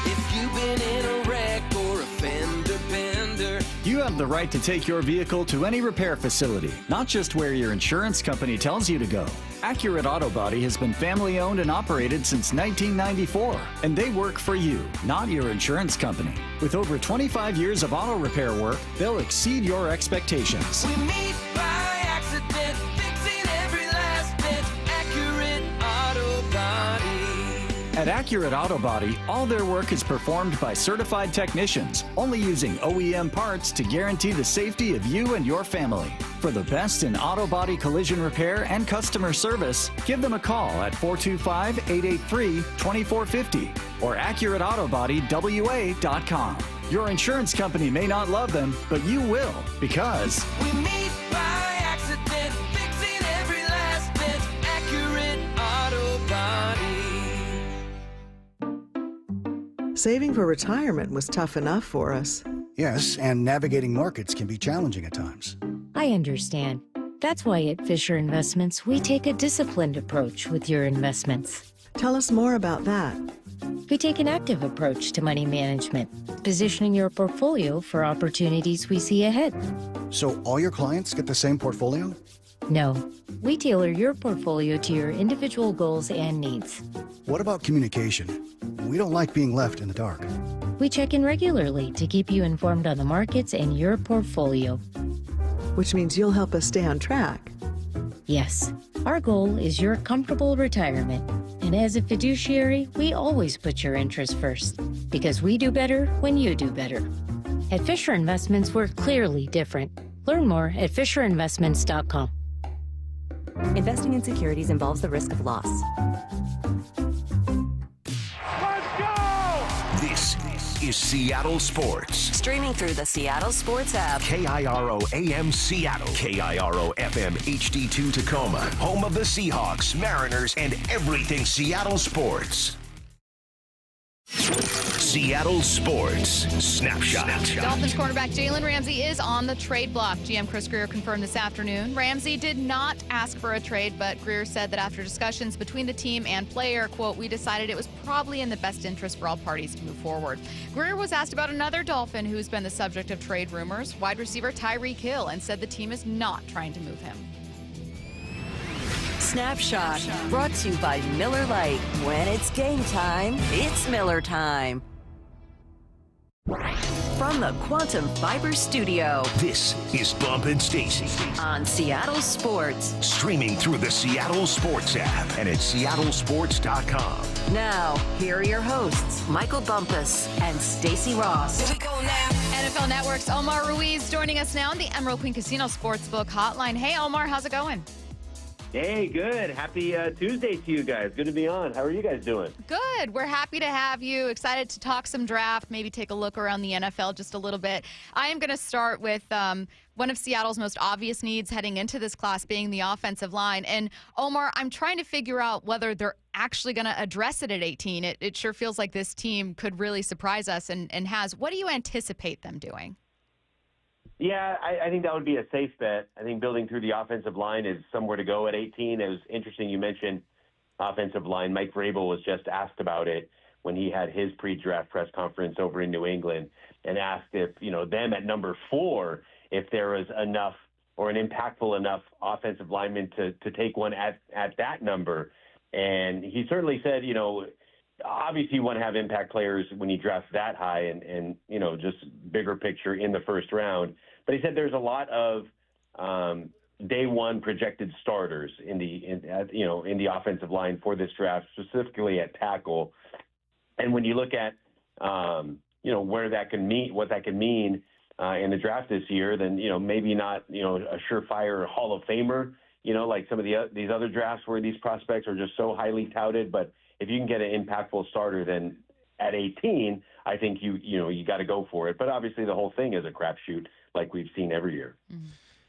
If you've been in a wreck or a fender bender, you have the right to take your vehicle to any repair facility, not just where your insurance company tells you to go. Accurate Auto Body has been family owned and operated since 1994, and they work for you, not your insurance company. With over 25 years of auto repair work, they'll exceed your expectations. we meet by accident, fixing every last bit. Accurate Auto Body. At Accurate Auto Body, all their work is performed by certified technicians, only using OEM parts to guarantee the safety of you and your family. For the best in auto body collision repair and customer service, give them a call at 425-883-2450 or AccurateAutoBodyWA.com. Your insurance company may not love them, but you will, because we meet by accident, fixing every last bit. Accurate Auto Body. Saving for retirement was tough enough for us. Yes, and navigating markets can be challenging at times. I understand. That's why at Fisher Investments, we take a disciplined approach with your investments. Tell us more about that. We take an active approach to money management, positioning your portfolio for opportunities we see ahead. So all your clients get the same portfolio? No, we tailor your portfolio to your individual goals and needs. What about communication? We don't like being left in the dark. We check in regularly to keep you informed on the markets and your portfolio. Which means you'll help us stay on track. Yes, our goal is your comfortable retirement. And as a fiduciary, we always put your interests first, because we do better when you do better. At Fisher Investments, we're clearly different. Learn more at FisherInvestments.com. Investing in securities involves the risk of loss. This is Seattle Sports. Streaming through the Seattle Sports app. KIRO AM Seattle. KIRO FM HD2 Tacoma. Home of the Seahawks, Mariners, and everything Seattle sports. Seattle Sports Snapshot. Dolphins cornerback Jalen Ramsey is on the trade block. GM Chris Grier confirmed this afternoon. Ramsey did not ask for a trade, but Grier said that after discussions between the team and player, quote, we decided it was probably in the best interest for all parties to move forward. Grier was asked about another Dolphin who's been the subject of trade rumors, wide receiver Tyreek Hill, and said the team is not trying to move him. Snapshot, brought to you by Miller Lite. When it's game time, it's Miller time. From the Quantum Fiber Studio, this is Bump and Stacy on Seattle Sports. Streaming through the Seattle Sports app and at seattlesports.com. Now, here are your hosts, Michael Bumpus and Stacy Ross. Here we go now. NFL Network's Omar Ruiz joining us now on the Emerald Queen Casino Sportsbook Hotline. Hey, Omar, how's it going? Hey, good. Happy Tuesday to you guys. Good to be on. How are you guys doing? Good. We're happy to have you. Excited to talk some draft, maybe take a look around the NFL just a little bit. I am going to start with one of Seattle's most obvious needs heading into this class being the offensive line. And, Omar, I'm trying to figure out whether they're actually going to address it at 18. It sure feels like this team could really surprise us and has. What do you anticipate them doing? Yeah, I think that would be a safe bet. I think building through the offensive line is somewhere to go at 18. It was interesting you mentioned offensive line. Mike Vrabel was just asked about it when he had his pre-draft press conference over in New England and asked if, them at number 4, if there was enough or an impactful enough offensive lineman to take one at that number. And he certainly said, obviously you want to have impact players when you draft that high and just bigger picture in the first round. But he said there's a lot of day one projected starters in the offensive line for this draft, specifically at tackle. And when you look at where that can mean, what that can mean in the draft this year, then maybe not a surefire Hall of Famer, like some of these other drafts where these prospects are just so highly touted. But if you can get an impactful starter, then at 18, I think you got to go for it. But obviously the whole thing is a crapshoot, like we've seen every year. Mm-hmm.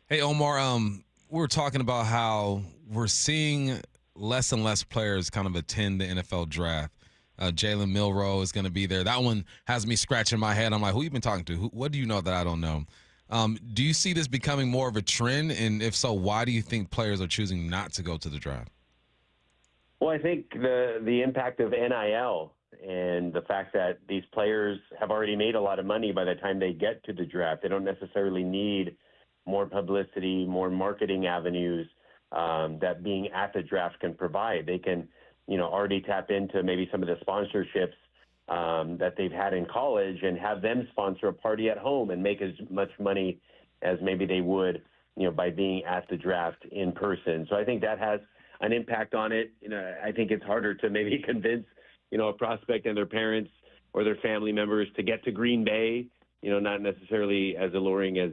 Hey, Omar, we were talking about how we're seeing less and less players kind of attend the NFL draft. Jalen Milroe is going to be there. That one has me scratching my head. I'm like, who you been talking to? What do you know that I don't know? Do you see this becoming more of a trend? And if so, why do you think players are choosing not to go to the draft? Well, I think the impact of NIL and the fact that these players have already made a lot of money by the time they get to the draft. They don't necessarily need more publicity, more marketing avenues that being at the draft can provide. They can, already tap into maybe some of the sponsorships that they've had in college and have them sponsor a party at home and make as much money as maybe they would, by being at the draft in person. So I think that has an impact on it. I think it's harder to maybe convince, a prospect and their parents or their family members to get to Green Bay, not necessarily as alluring as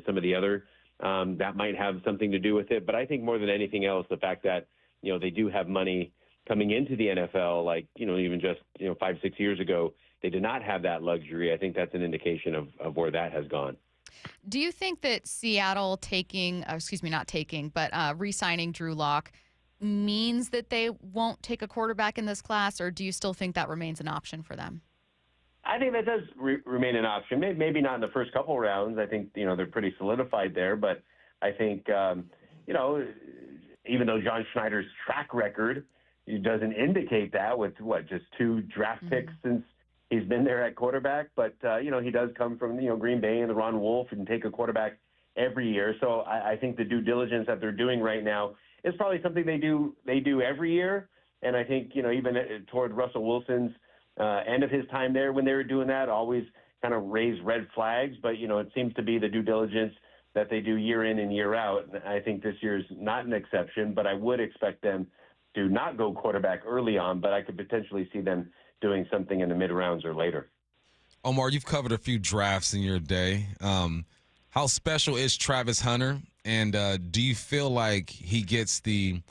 some of the other. That might have something to do with it. But I think more than anything else, the fact that, they do have money coming into the NFL, like, even just, 5-6 years ago, they did not have that luxury. I think that's an indication of where that has gone. Do you think that Seattle re-signing Drew Lock means that they won't take a quarterback in this class, or do you still think that remains an option for them? I think that does remain an option. Maybe not in the first couple rounds. I think, they're pretty solidified there, but I think, even though John Schneider's track record doesn't indicate that with, just 2 draft picks since he's been there at quarterback. But, he does come from, Green Bay and the Ron Wolf and take a quarterback every year. So I think the due diligence that they're doing right now is probably something they do every year. And I think, even toward Russell Wilson's end of his time there when they were doing that, always kind of raised red flags. But, it seems to be the due diligence that they do year in and year out. And I think this year's not an exception, but I would expect them to not go quarterback early on, but I could potentially see them doing something in the mid-rounds or later. Omar, you've covered a few drafts in your day. How special is Travis Hunter, and do you feel like he gets the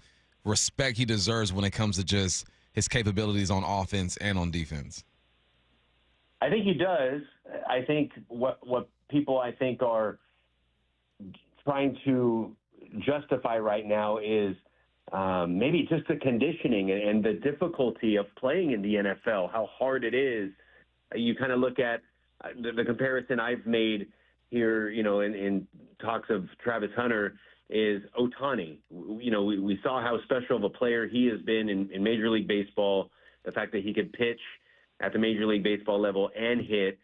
respect he deserves when it comes to just his capabilities on offense and on defense? I think he does. I think what people are trying to justify right now is maybe just the conditioning and the difficulty of playing in the NFL, how hard it is. You kind of look at the comparison I've made here, in talks of Travis Hunter is Ohtani. We saw how special of a player he has been in Major League Baseball, the fact that he could pitch at the Major League Baseball level and hit.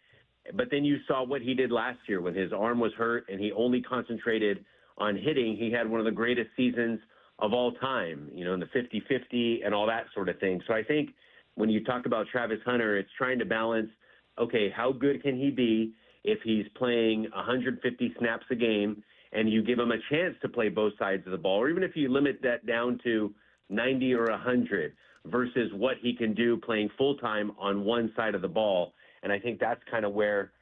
But then you saw what he did last year when his arm was hurt and he only concentrated on hitting. He had one of the greatest seasons of all time, in the 50-50 and all that sort of thing. So I think when you talk about Travis Hunter, it's trying to balance, okay, how good can he be if he's playing 150 snaps a game and you give him a chance to play both sides of the ball, or even if you limit that down to 90 or 100 versus what he can do playing full-time on one side of the ball. And I think that's kind of where,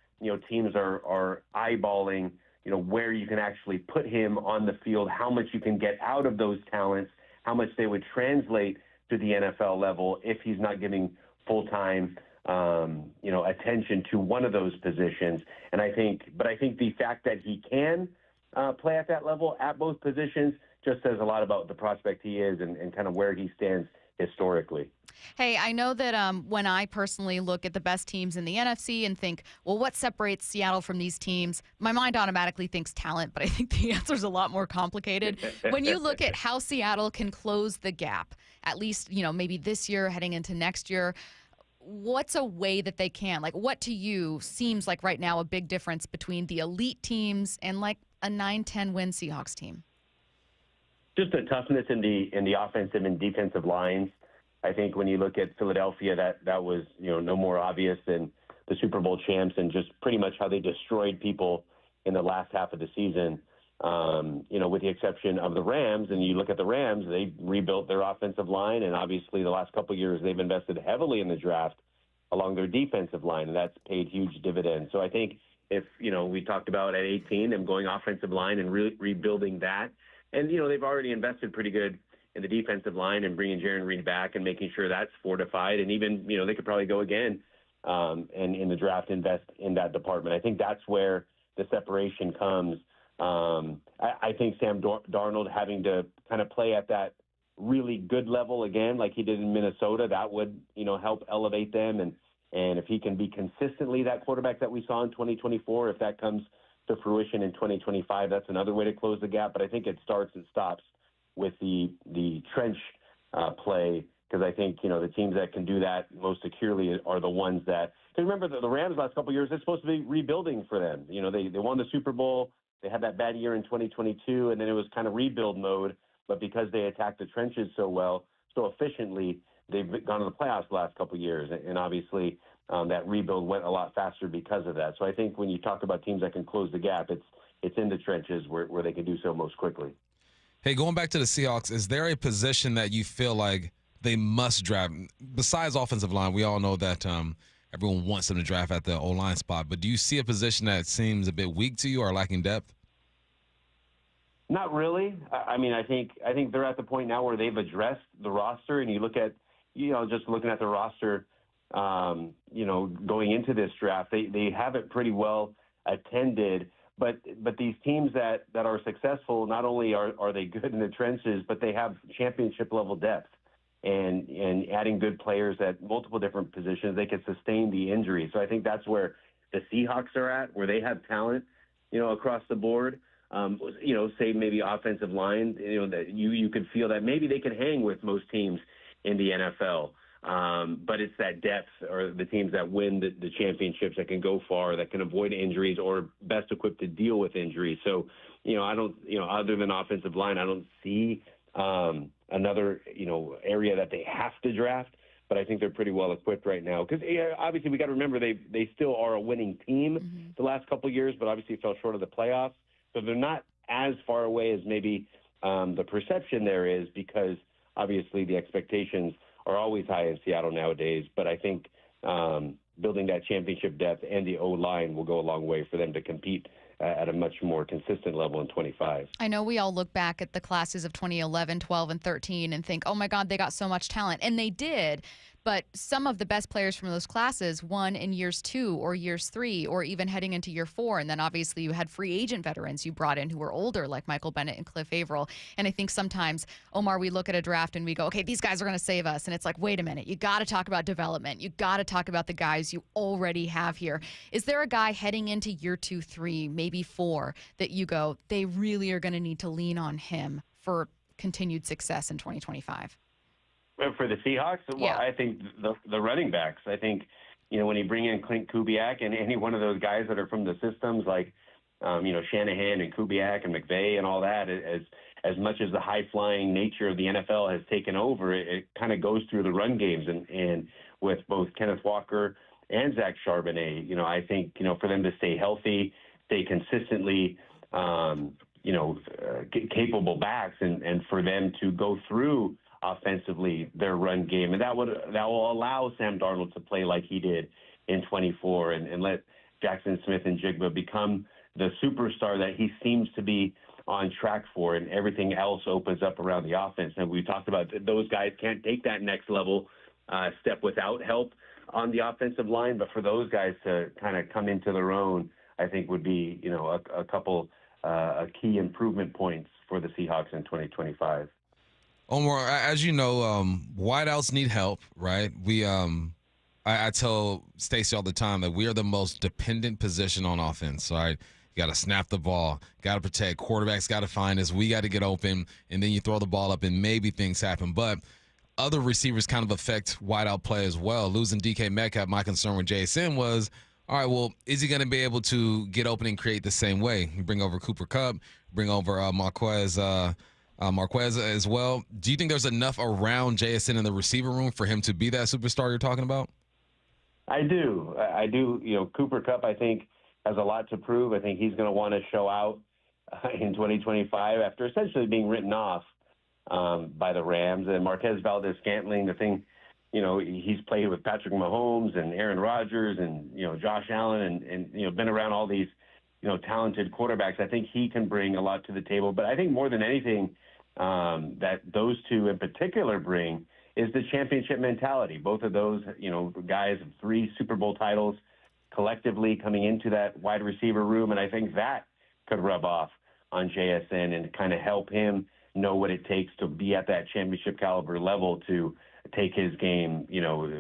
teams are eyeballing, where you can actually put him on the field, how much you can get out of those talents, how much they would translate to the NFL level if he's not giving full-time, attention to one of those positions. And I think the fact that he can play at that level at both positions just says a lot about the prospect he is and kind of where he stands historically. Hey, I know that when I personally look at the best teams in the NFC and think, well, what separates Seattle from these teams? My mind automatically thinks talent, but I think the answer is a lot more complicated. When you look at how Seattle can close the gap, at least, maybe this year heading into next year, what's a way that they can? Like, what to you seems like right now a big difference between the elite teams and like a 9-10 win Seahawks team? Just the toughness in the offensive and defensive lines. I think when you look at Philadelphia, that was no more obvious than the Super Bowl champs and just pretty much how they destroyed people in the last half of the season. With the exception of the Rams, and you look at the Rams, they rebuilt their offensive line, and obviously the last couple of years they've invested heavily in the draft along their defensive line, and that's paid huge dividends. So I think if we talked about at 18 them going offensive line and rebuilding that. And, they've already invested pretty good in the defensive line and bringing Jaron Reed back and making sure that's fortified. And even, they could probably go again and in the draft invest in that department. I think that's where the separation comes. I think Sam Darnold having to kind of play at that really good level again, like he did in Minnesota, that would, help elevate them. And if he can be consistently that quarterback that we saw in 2024, if that comes to fruition in 2025, that's another way to close the gap. But I think it starts and stops with the trench play, because I think, the teams that can do that most securely are the ones that – because remember, the Rams last couple of years, it's supposed to be rebuilding for them. They won the Super Bowl. They had that bad year in 2022, and then it was kind of rebuild mode. But because they attacked the trenches so well, so efficiently, they've gone to the playoffs the last couple of years. And obviously – that rebuild went a lot faster because of that. So I think when you talk about teams that can close the gap, it's in the trenches where they can do so most quickly. Hey, going back to the Seahawks, is there a position that you feel like they must draft? Besides offensive line, we all know that everyone wants them to draft at the O-line spot. But do you see a position that seems a bit weak to you or lacking depth? Not really. I mean, I think they're at the point now where they've addressed the roster, and you look at, just looking at the roster, going into this draft, they have it pretty well attended. But these teams that are successful, not only are they good in the trenches, but they have championship level depth and adding good players at multiple different positions, they can sustain the injury. So I think that's where the Seahawks are at, where they have talent, across the board. say maybe offensive line, that you could feel that maybe they could hang with most teams in the NFL. But it's that depth, or the teams that win the championships, that can go far, that can avoid injuries, or best equipped to deal with injuries. So, I don't, other than offensive line, I don't see another, area that they have to draft. But I think they're pretty well equipped right now. Because obviously we got to remember they still are a winning team the last couple of years, but obviously fell short of the playoffs. So they're not as far away as maybe the perception there is, because obviously the expectations are always high in Seattle nowadays. But I think building that championship depth and the O-line will go a long way for them to compete at a much more consistent level in 25. I know we all look back at the classes of 2011, 12, and 13 and think, oh my God, they got so much talent. And they did. But some of the best players from those classes won in years 2 or years 3 or even heading into year 4. And then obviously you had free agent veterans you brought in who were older, like Michael Bennett and Cliff Averill. And I think sometimes, Omar, we look at a draft and we go, okay, these guys are going to save us. And it's like, wait a minute, you got to talk about development. You got to talk about the guys you already have here. Is there a guy heading into year 2, 3, maybe 4 that you go, they really are going to need to lean on him for continued success in 2025? For the Seahawks, well, I think the running backs. I think, when you bring in Clint Kubiak and any one of those guys that are from the systems, like, Shanahan and Kubiak and McVay and all that, as much as the high-flying nature of the NFL has taken over, it kind of goes through the run games. And with both Kenneth Walker and Zach Charbonnet, I think, for them to stay healthy, stay consistently, capable backs, and for them to go through offensively their run game, and that will allow Sam Darnold to play like he did in 24, and let Jackson Smith and Jigba become the superstar that he seems to be on track for, and everything else opens up around the offense. And we talked about those guys can't take that next level step without help on the offensive line, but for those guys to kind of come into their own, I think would be a couple key improvement points for the Seahawks in 2025. Omar, as you know, wideouts need help, right? I tell Stacy all the time that we are the most dependent position on offense, right? You got to snap the ball, got to protect, quarterbacks got to find us, we got to get open, and then you throw the ball up and maybe things happen. But other receivers kind of affect wideout play as well. Losing DK Metcalf, my concern with JSN was, all right, well, is he going to be able to get open and create the same way? You bring over Cooper Kupp, bring over Marquez as well. Do you think there's enough around JSN in the receiver room for him to be that superstar you're talking about? I do. Cooper Kupp, I think, has a lot to prove. I think he's going to want to show out in 2025 after essentially being written off by the Rams. And Marquez Valdes-Scantling, the thing, he's played with Patrick Mahomes and Aaron Rodgers and, Josh Allen and been around all these, talented quarterbacks. I think he can bring a lot to the table. But I think more than anything, that those two in particular bring is the championship mentality. Both of those, guys have 3 Super Bowl titles collectively coming into that wide receiver room, and I think that could rub off on JSN and kind of help him know what it takes to be at that championship caliber level to take his game,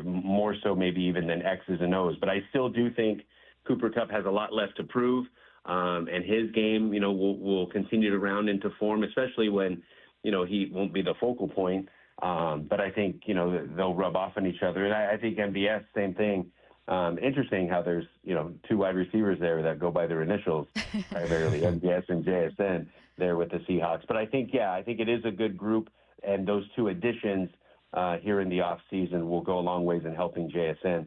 more so maybe even than X's and O's. But I still do think Cooper Kupp has a lot left to prove, and his game, will continue to round into form, especially when, he won't be the focal point. But I think, they'll rub off on each other. And I think MBS, same thing. Interesting how there's, 2 wide receivers there that go by their initials, primarily MBS and JSN there with the Seahawks. But I think it is a good group, and those 2 additions here in the offseason will go a long ways in helping JSN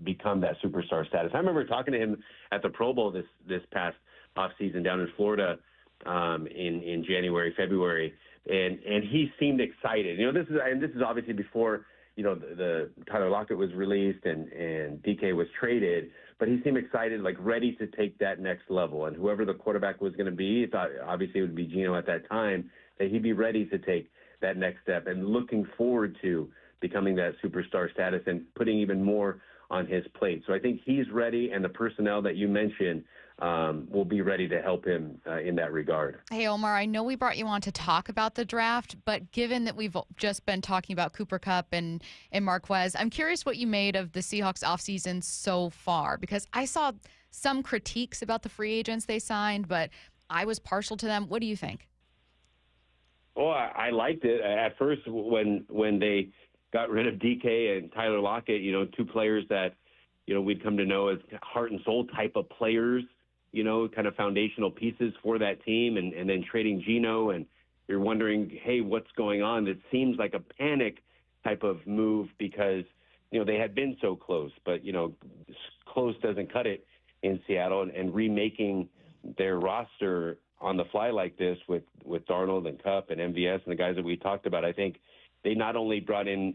become that superstar status. I remember talking to him at the Pro Bowl this past offseason down in Florida in January, February, and he seemed excited. This is obviously before the Tyler Lockett was released and DK was traded, but he seemed excited, like ready to take that next level. And whoever the quarterback was going to be, thought obviously it would be Geno at that time, that he'd be ready to take that next step and looking forward to becoming that superstar status and putting even more on his plate. So I think he's ready, and the personnel that you mentioned will be ready to help him in that regard. Hey, Omar, I know we brought you on to talk about the draft, but given that we've just been talking about Cooper Kupp and Marquez, I'm curious what you made of the Seahawks offseason so far, because I saw some critiques about the free agents they signed, but I was partial to them. What do you think? Well, I liked it at first when they got rid of DK and Tyler Lockett. Two players that we'd come to know as heart and soul type of players. Kind of foundational pieces for that team, and then trading Geno, and you're wondering, hey, what's going on? It seems like a panic type of move because they had been so close, but close doesn't cut it in Seattle, and remaking their roster on the fly like this with Darnold and Kupp and MVS and the guys that we talked about. I think they not only brought in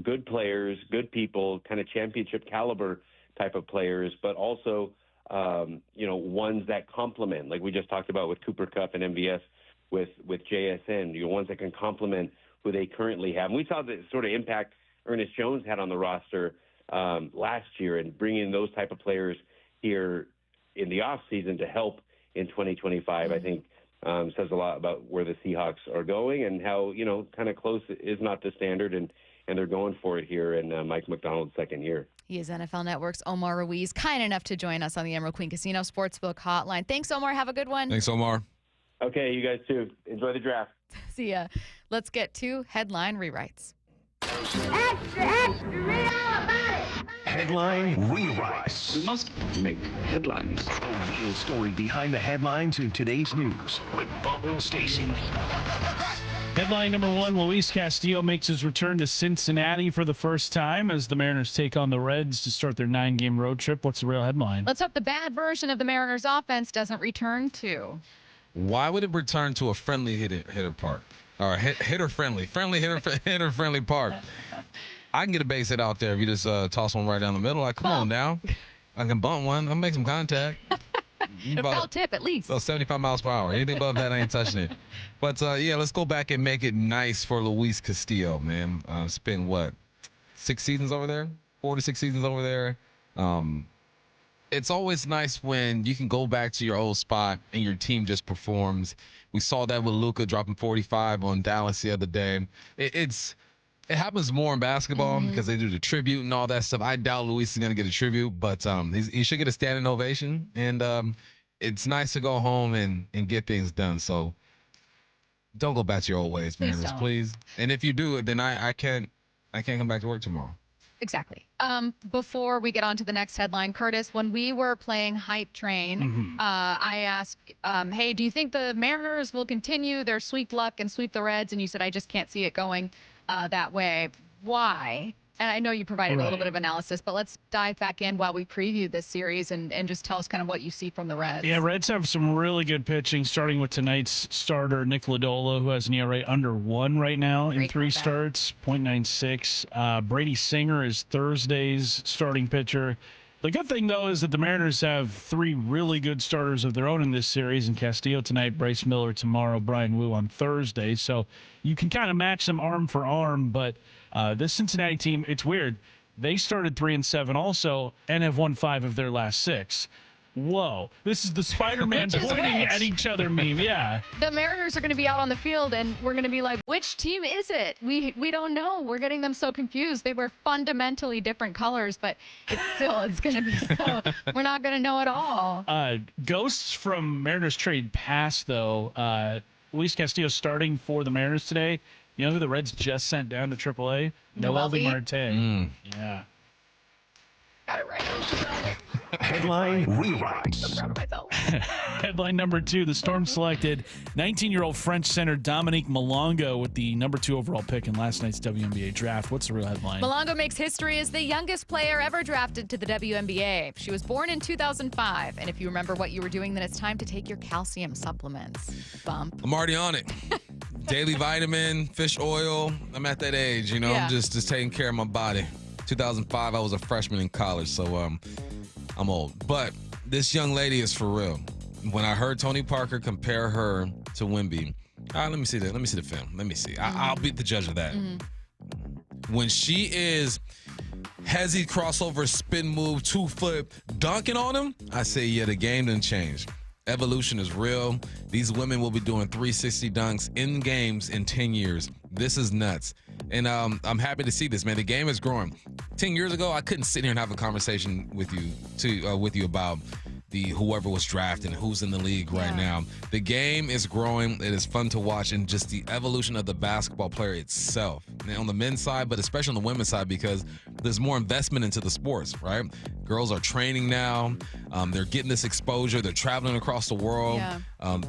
good players, good people, kind of championship caliber type of players, but also ones that complement, like we just talked about with Cooper Kupp and MVS with JSN, ones that can complement who they currently have. And we saw the sort of impact Ernest Jones had on the roster last year, and bringing those type of players here in the offseason to help in 2025, I think says a lot about where the Seahawks are going and how, kind of close is not the standard, and they're going for it here in Mike McDonald's second year. He is NFL Network's Omar Ruiz, kind enough to join us on the Emerald Queen Casino Sportsbook Hotline. Thanks, Omar. Have a good one. Thanks, Omar. Okay, you guys too. Enjoy the draft. See ya. Let's get to headline rewrites. Extra, extra, read all about it. Headline rewrites. We must make headlines. The real story behind the headlines in today's news with Bob and Stacy. Headline number one, Luis Castillo makes his return to Cincinnati for the first time as the Mariners take on the Reds to start their 9-game road trip. What's the real headline? Let's hope the bad version of the Mariners offense doesn't return to. Why would it return to a friendly hitter park? Or hitter-friendly park? I can get a base hit out there if you just toss one right down the middle. Like, come on now. I can bunt one. I'll make some contact. A foul tip, at least. So 75 miles per hour. Anything above that, I ain't touching it. But, let's go back and make it nice for Luis Castillo, man. It's been, 6 seasons over there? 4 to 6 seasons over there. It's always nice when you can go back to your old spot and your team just performs. We saw that with Luka dropping 45 on Dallas the other day. It happens more in basketball because they do the tribute and all that stuff. I doubt Luis is going to get a tribute, but he should get a standing ovation. And it's nice to go home and get things done. So don't go back to your old ways, Mariners, please. And if you do it, then I can't come back to work tomorrow. Exactly. Before we get on to the next headline, Curtis, when we were playing Hype Train, I asked, hey, do you think the Mariners will continue their sweep luck and sweep the Reds? And you said, I just can't see it going that way. Why? And I know you provided a little bit of analysis, but let's dive back in while we preview this series and just tell us kind of what you see from the Reds. Yeah, Reds have some really good pitching, starting with tonight's starter, Nick Lodolo, who has an ERA under 1 right now in 3 starts, 0.96. Brady Singer is Thursday's starting pitcher. The good thing, though, is that the Mariners have 3 really good starters of their own in this series, and Castillo tonight, Bryce Miller tomorrow, Brian Wu on Thursday. So you can kind of match them arm for arm, but this Cincinnati team, it's weird. They started 3-7 also and have won 5 of their last 6. Whoa. This is the Spider-Man pointing at each other meme. Yeah. The Mariners are going to be out on the field, and we're going to be like, which team is it? We don't know. We're getting them so confused. They were fundamentally different colors, but it's going to be so. We're not going to know at all. Ghosts from Mariners trade pass, though. Luis Castillo starting for the Mariners today. You know who the Reds just sent down to AAA? Noelvi Marte. Yeah. Got it right. Headline rewrites. I'm proud of myself. Headline number 2, the Storm selected 19-year-old French center Dominique Malongo with the number 2 overall pick in last night's WNBA draft. What's the real headline? Malongo makes history as the youngest player ever drafted to the WNBA. She was born in 2005, and if you remember what you were doing, then it's time to take your calcium supplements. Bump. I'm already on it. Daily vitamin, fish oil. I'm at that age, I'm just taking care of my body. 2005, I was a freshman in college, so I'm old. But this young lady is for real. When I heard Tony Parker compare her to Wemby, let me see the film. Let me see. I'll be the judge of that. When she is hezzy crossover spin move, 2-foot dunking on him, I say, yeah, the game done changed. Evolution is real. These women will be doing 360 dunks in games in 10 years. This is nuts. And I'm happy to see this, man. The game is growing. 10 years ago, I couldn't sit here and have a conversation with you about the whoever was drafted and who's in the league right now. The game is growing. It is fun to watch, and just the evolution of the basketball player itself. And on the men's side, but especially on the women's side, because there's more investment into the sports, right? Girls are training now. They're getting this exposure. They're traveling across the world. Yeah.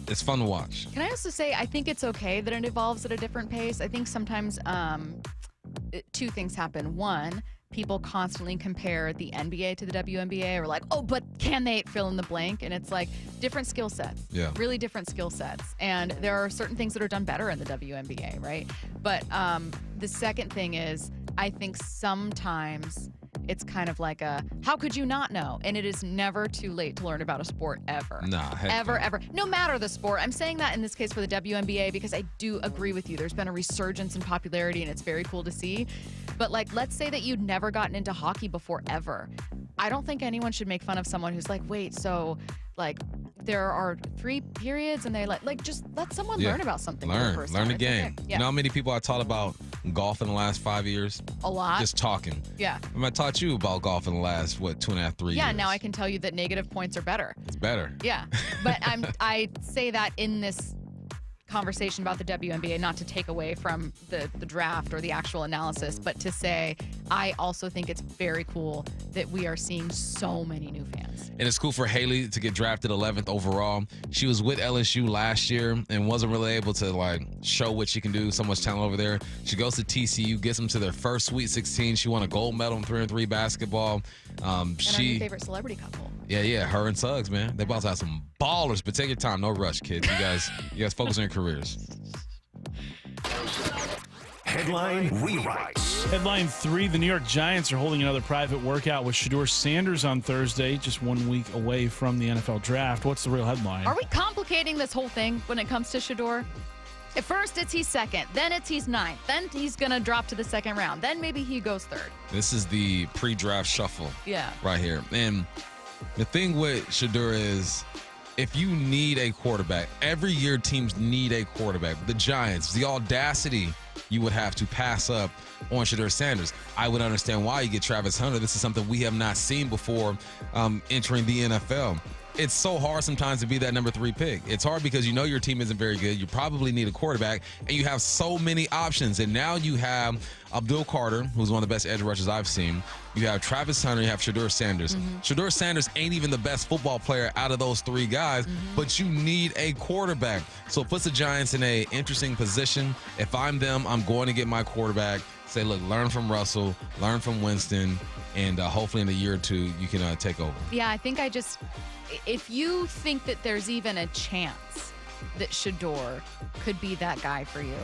It's fun to watch. Can I also say, I think it's okay that it evolves at a different pace. I think sometimes two things happen. One, people constantly compare the NBA to the WNBA, or like, oh, but can they fill in the blank? And it's like different skill sets, really different skill sets. And there are certain things that are done better in the WNBA, right? But the second thing is, I think sometimes it's kind of like a, how could you not know? And it is never too late to learn about a sport ever. Ever. No matter the sport. I'm saying that in this case for the WNBA because I do agree with you. There's been a resurgence in popularity and it's very cool to see. But like, let's say that you'd never gotten into hockey before ever. I don't think anyone should make fun of someone who's like, wait, so like there are 3 periods and they like just let someone learn about something. Learn the game. You know how many people I taught about golf in the last 5 years? A lot. Just talking. Yeah. I taught you about golf in the last, 2.5, 3 years. Yeah, now I can tell you that negative points are better. It's better. Yeah. But I say that in this conversation about the WNBA, not to take away from the draft or the actual analysis, but to say I also think it's very cool that we are seeing so many new fans. And it's cool for Haley to get drafted 11th overall. She was with LSU last year and wasn't really able to like show what she can do. So much talent over there. She goes to TCU, gets them to their first Sweet 16. She won a gold medal in 3-on-3 basketball. And our new favorite celebrity couple. Yeah, her and Suggs, man. They're about to have some ballers, but take your time. No rush, kids. You guys focus on your careers. Headline rewrites. Headline 3, the New York Giants are holding another private workout with Shedeur Sanders on Thursday, just 1 week away from the NFL draft. What's the real headline? Are we complicating this whole thing when it comes to Shedeur? At first, it's he's second. Then it's he's ninth. Then he's going to drop to the second round. Then maybe he goes third. This is the pre-draft shuffle. Yeah. Right here. And the thing with Shedeur is, if you need a quarterback, every year teams need a quarterback. The Giants, the audacity you would have to pass up on Shedeur Sanders. I would understand why you get Travis Hunter. This is something we have not seen before entering the NFL. It's so hard sometimes to be that number 3 pick. It's hard because you know your team isn't very good. You probably need a quarterback, and you have so many options. And now you have Abdul Carter, who's one of the best edge rushers I've seen. You have Travis Hunter. You have Shedeur Sanders. Shedeur Sanders ain't even the best football player out of those 3 guys, but you need a quarterback. So it puts the Giants in an interesting position. If I'm them, I'm going to get my quarterback. Say, look, learn from Russell, learn from Winston, and hopefully in a year or 2 you can take over. Yeah, I think if you think that there's even a chance that Shedeur could be that guy for you,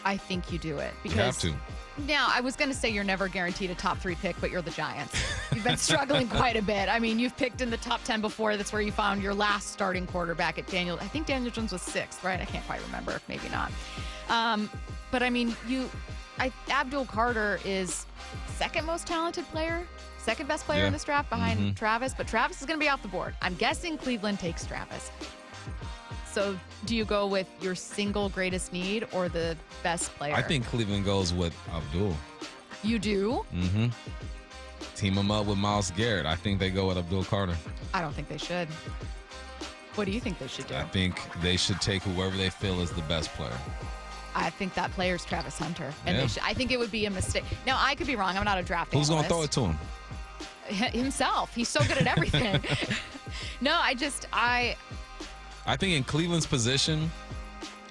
I think you do it. Because you have to. Now, I was going to say you're never guaranteed a top 3 pick, but you're the Giants. You've been struggling quite a bit. I mean, you've picked in the top 10 before. That's where you found your last starting quarterback at Daniel. I think Daniel Jones was 6th, right? I can't quite remember. Maybe not. But, I mean, Abdul Carter is second most talented player, second best player in this draft behind Travis, but Travis is going to be off the board. I'm guessing Cleveland takes Travis. So do you go with your single greatest need or the best player? I think Cleveland goes with Abdul. You do? Team him up with Myles Garrett. I think they go with Abdul Carter. I don't think they should. What do you think they should do? I think they should take whoever they feel is the best player. I think that player's Travis Hunter. And I think it would be a mistake. Now, I could be wrong. I'm not a draft analyst. Who's going to throw it to him? Himself. He's so good at everything. No, I think in Cleveland's position,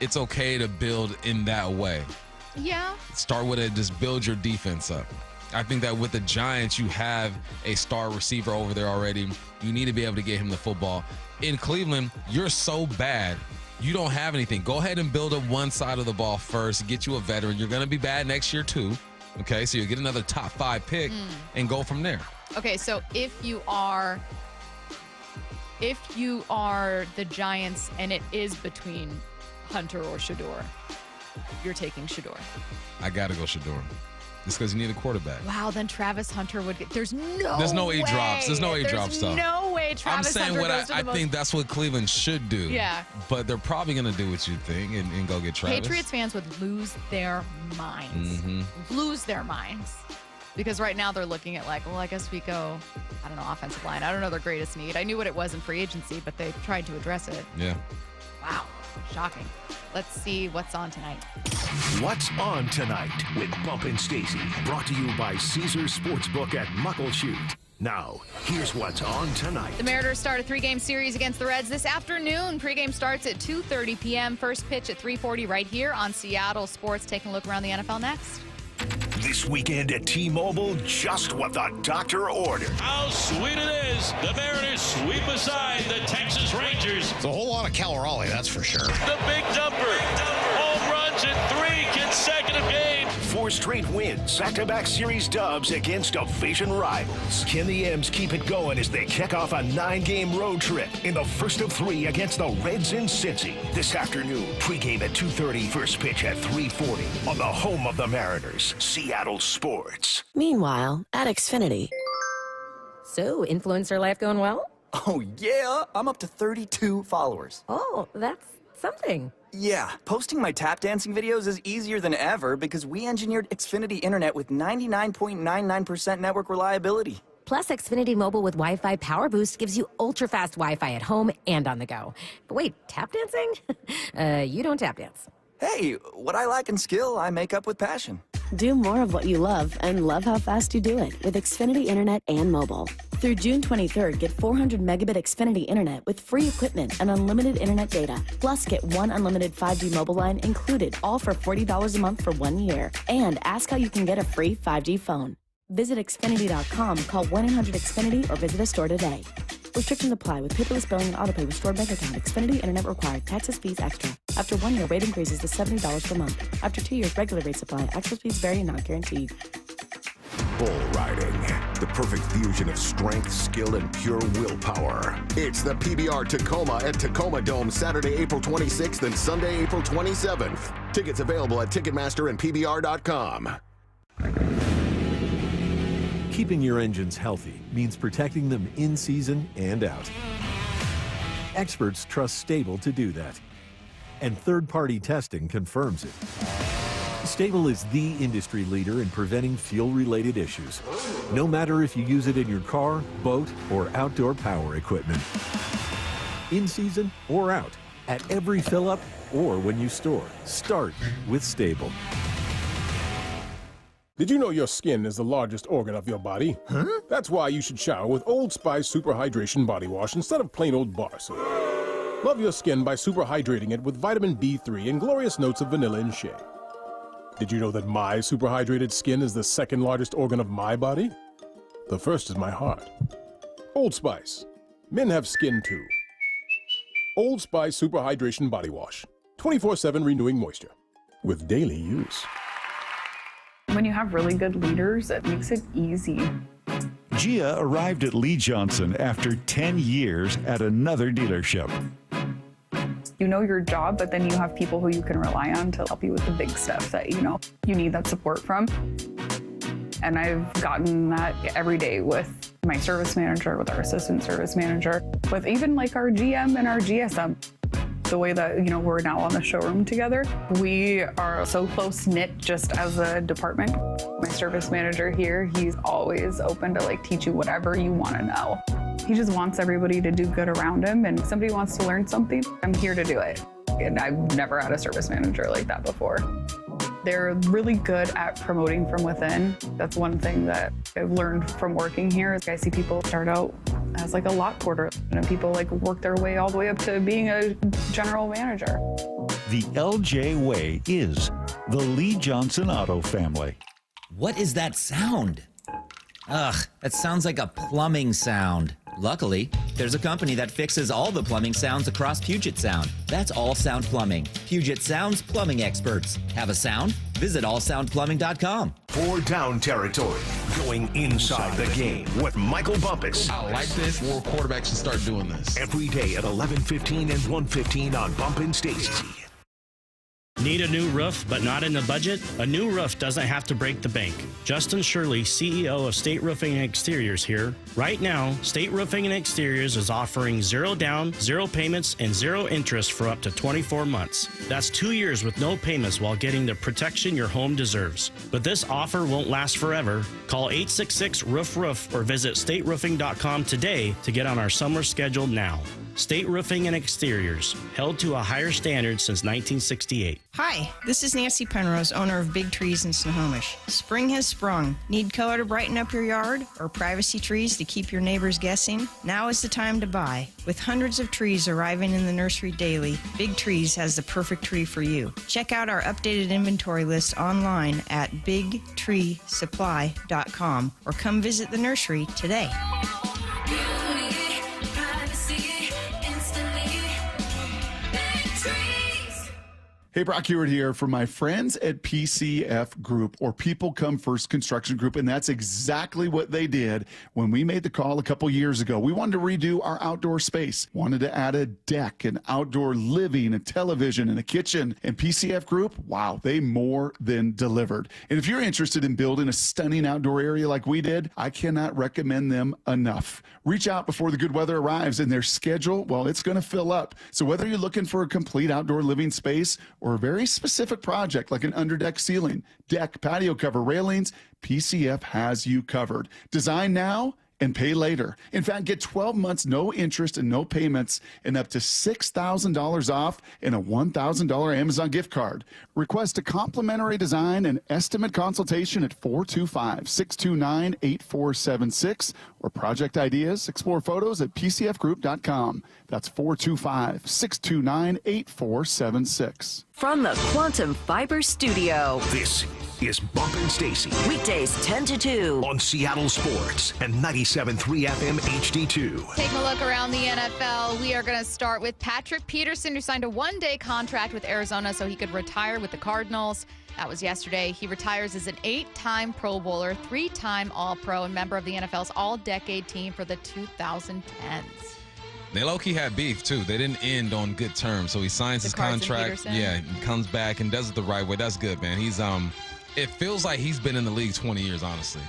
it's okay to build in that way. Yeah. Start with it. Just build your defense up. I think that with the Giants, you have a star receiver over there already. You need to be able to get him the football. In Cleveland, you're so bad. You don't have anything. Go ahead and build up one side of the ball first. Get you a veteran. You're going to be bad next year, too. Okay, so you'll get another top 5 pick and go from there. Okay, so if you are the Giants and it is between Hunter or Shedeur, you're taking Shedeur. I got to go Shedeur. Just because you need a quarterback. Wow, then Travis Hunter would get. There's no A drops. There's no A drops stuff. No way Travis Hunter goes to the I think that's what Cleveland should do. Yeah. But they're probably going to do what you think and go get Travis. Patriots fans would lose their minds. Lose their minds Because right now they're looking at like, well, I guess we go, I don't know, offensive line. I don't know their greatest need. I knew what it was in free agency, but they tried to address it. Yeah. Wow. Shocking. Let's see what's on tonight. What's on tonight with Bump and Stacy, brought to you by Caesars Sportsbook at Muckleshoot. Now, here's what's on tonight. The Mariners start a 3-game series against the Reds this afternoon. Pregame starts at 2:30 p.m. First pitch at 3:40 right here on Seattle Sports. Taking a look around the NFL next. This weekend at T-Mobile, just what the doctor ordered. How sweet it is. The Mariners sweep aside the Texas Rangers. It's a whole lot of Calarali, that's for sure. The big dumper. Home runs in 3 consecutive games. 4 straight wins, back-to-back series dubs against division rivals. Can the M's keep it going as they kick off a 9-game road trip in the first of 3 against the Reds in Cincy? This afternoon, pregame at 2:30, first pitch at 3:40 on the home of the Mariners, Seattle Sports. Meanwhile, at Xfinity. So, influencer life going well? Oh, yeah. I'm up to 32 followers. Oh, that's something. Yeah, posting my tap dancing videos is easier than ever because we engineered Xfinity Internet with 99.99% network reliability. Plus, Xfinity Mobile with Wi-Fi Power Boost gives you ultra-fast Wi-Fi at home and on the go. But wait, tap dancing? You don't tap dance. Hey, what I lack in skill, I make up with passion. Do more of what you love and love how fast you do it with Xfinity Internet and mobile. Through June 23rd, get 400 megabit Xfinity Internet with free equipment and unlimited internet data. Plus, get 1 unlimited 5G mobile line included, all for $40 a month for 1 year. And ask how you can get a free 5G phone. Visit Xfinity.com, call 1-800-XFINITY, or visit a store today. Restrictions apply with paperless billing and autopay with stored bank account. Xfinity Internet required. Taxes, fees extra. After 1 year, rate increases to $70 per month. After 2 years, regular rates apply. Access fees vary and not guaranteed. Bull riding, the perfect fusion of strength, skill, and pure willpower. It's the PBR Tacoma at Tacoma Dome, Saturday, April 26th and Sunday, April 27th. Tickets available at Ticketmaster and PBR.com. Keeping your engines healthy means protecting them in season and out. Experts trust Stable to do that, and third-party testing confirms it. Stable is the industry leader in preventing fuel-related issues, no matter if you use it in your car, boat, or outdoor power equipment. In season or out, at every fill-up or when you store, start with Stable. Did you know your skin is the largest organ of your body? Huh? That's why you should shower with Old Spice Super Hydration Body Wash instead of plain old bar soap. Love your skin by super hydrating it with vitamin B3 and glorious notes of vanilla and shea. Did you know that my super hydrated skin is the second largest organ of my body? The first is my heart. Old Spice. Men have skin too. Old Spice Super Hydration Body Wash. 24/7 renewing moisture. With daily use. When you have really good leaders, it makes it easy. Gia arrived at Lee Johnson after 10 years at another dealership. You know your job, but then you have people who you can rely on to help you with the big stuff that, you need that support from. And I've gotten that every day with my service manager, with our assistant service manager, with even like our GM and our GSM. The way that, we're now on the showroom together, we are so close-knit just as a department. My service manager here, he's always open to teach you whatever you want to know. He just wants everybody to do good around him, and if somebody wants to learn something, I'm here to do it. And I've never had a service manager like that before. They're really good at promoting from within. That's one thing that I've learned from working here. I see people start out as a lot porter, and people work their way all the way up to being a general manager. The LJ way is the Lee Johnson Auto family. What is that sound? Ugh, that sounds like a plumbing sound. Luckily, there's a company that fixes all the plumbing sounds across Puget Sound. That's All Sound Plumbing. Puget Sound's plumbing experts. Have a sound? Visit allsoundplumbing.com. 4 down territory, going inside the game with Michael Bumpus. I like this. More quarterbacks should start doing this. Every day at 11:15 and 1:15 on Bump and Stacy. Need a new roof but not in the budget? A new roof doesn't have to break the bank. Justin Shirley, CEO of State Roofing and Exteriors here. Right now, State Roofing and Exteriors is offering 0 down, 0 payments, and 0 interest for up to 24 months. That's 2 years with no payments while getting the protection your home deserves. But this offer won't last forever. Call 866-ROOF-ROOF or visit stateroofing.com today to get on our summer schedule now. State Roofing and Exteriors, held to a higher standard since 1968. Hi, this is Nancy Penrose, owner of Big Trees in Snohomish. Spring has sprung. Need color to brighten up your yard or privacy trees to keep your neighbors guessing? Now is the time to buy. With hundreds of trees arriving in the nursery daily, Big Trees has the perfect tree for you. Check out our updated inventory list online at bigtreesupply.com or come visit the nursery today. Hey, Brock Hewitt here for my friends at PCF Group, or People Come First Construction Group, and that's exactly what they did when we made the call a couple years ago. We wanted to redo our outdoor space, wanted to add a deck, an outdoor living, a television, and a kitchen, and PCF Group, wow, they more than delivered. And if you're interested in building a stunning outdoor area like we did, I cannot recommend them enough. Reach out before the good weather arrives, and their schedule, well, it's going to fill up. So whether you're looking for a complete outdoor living space or a very specific project like an underdeck ceiling, deck, patio cover, railings, PCF has you covered. Design now and pay later. In fact, get 12 months, no interest and no payments, and up to $6,000 off and a $1,000 Amazon gift card. Request a complimentary design and estimate consultation at 425-629-8476 or project ideas. Explore photos at pcfgroup.com. That's 425-629-8476. From the Quantum Fiber Studio, This is Bumpin' Stacy. weekdays 10 to 2. On Seattle Sports and 97.3 FM HD2. Taking a look around the NFL, we are going to start with Patrick Peterson, who signed a one-day contract with Arizona so he could retire with the Cardinals. That was yesterday. He retires as an 8-time Pro Bowler, 3-time All-Pro, and member of the NFL's All-Decade team for the 2010s. They low-key had beef, too. They didn't end on good terms. So he signs his contract. Yeah, he comes back and does it the right way. That's good, man. He's it feels like he's been in the league 20 years, honestly.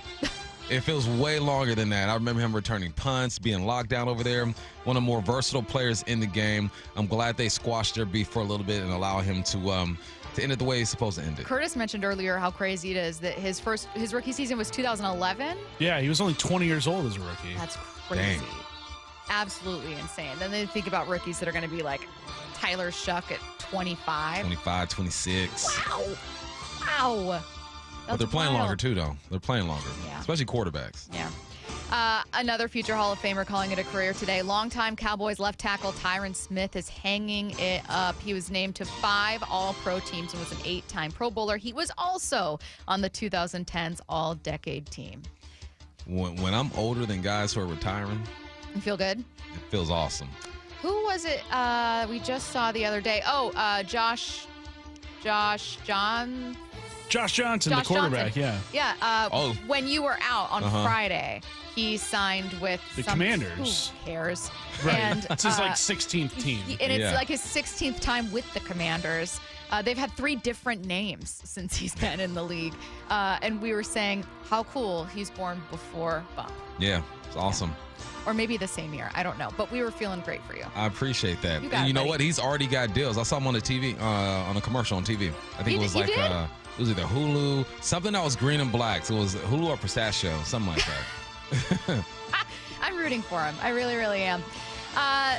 It feels way longer than that. I remember him returning punts, being locked down over there. One of the more versatile players in the game. I'm glad they squashed their beef for a little bit and allow him to end it the way he's supposed to end it. Curtis mentioned earlier how crazy it is that his rookie season was 2011. Yeah, he was only 20 years old as a rookie. That's crazy. Dang. Absolutely insane. Then they think about rookies that are going to be like Tyler Shuck at 25. 25, 26. Wow. But they're playing longer, too, though. They're playing longer, especially quarterbacks. Yeah. Another future Hall of Famer calling it a career today. Longtime Cowboys left tackle Tyron Smith is hanging it up. He was named to 5 All-Pro teams and was an 8-time Pro Bowler. He was also on the 2010s All-Decade team. When I'm older than guys who are retiring, you feel good? It feels awesome. Who was it we just saw the other day? Josh Johnson, the quarterback, yeah. Yeah, when you were out on Friday, he signed with the Commanders. Who cares? Right. And, it's his 16th team. And it's like his 16th time with the Commanders. They've had 3 different names since he's been in the league. And we were saying how cool he's born before Bump. Yeah, it's awesome. Yeah. Or maybe the same year. I don't know. But we were feeling great for you. I appreciate that. You know what? He's already got deals. I saw him on the TV, on a commercial on TV. I think it was like it was either Hulu, something that was green and black. So it was Hulu or Pistachio, something like that. I'm rooting for him. I really, really am.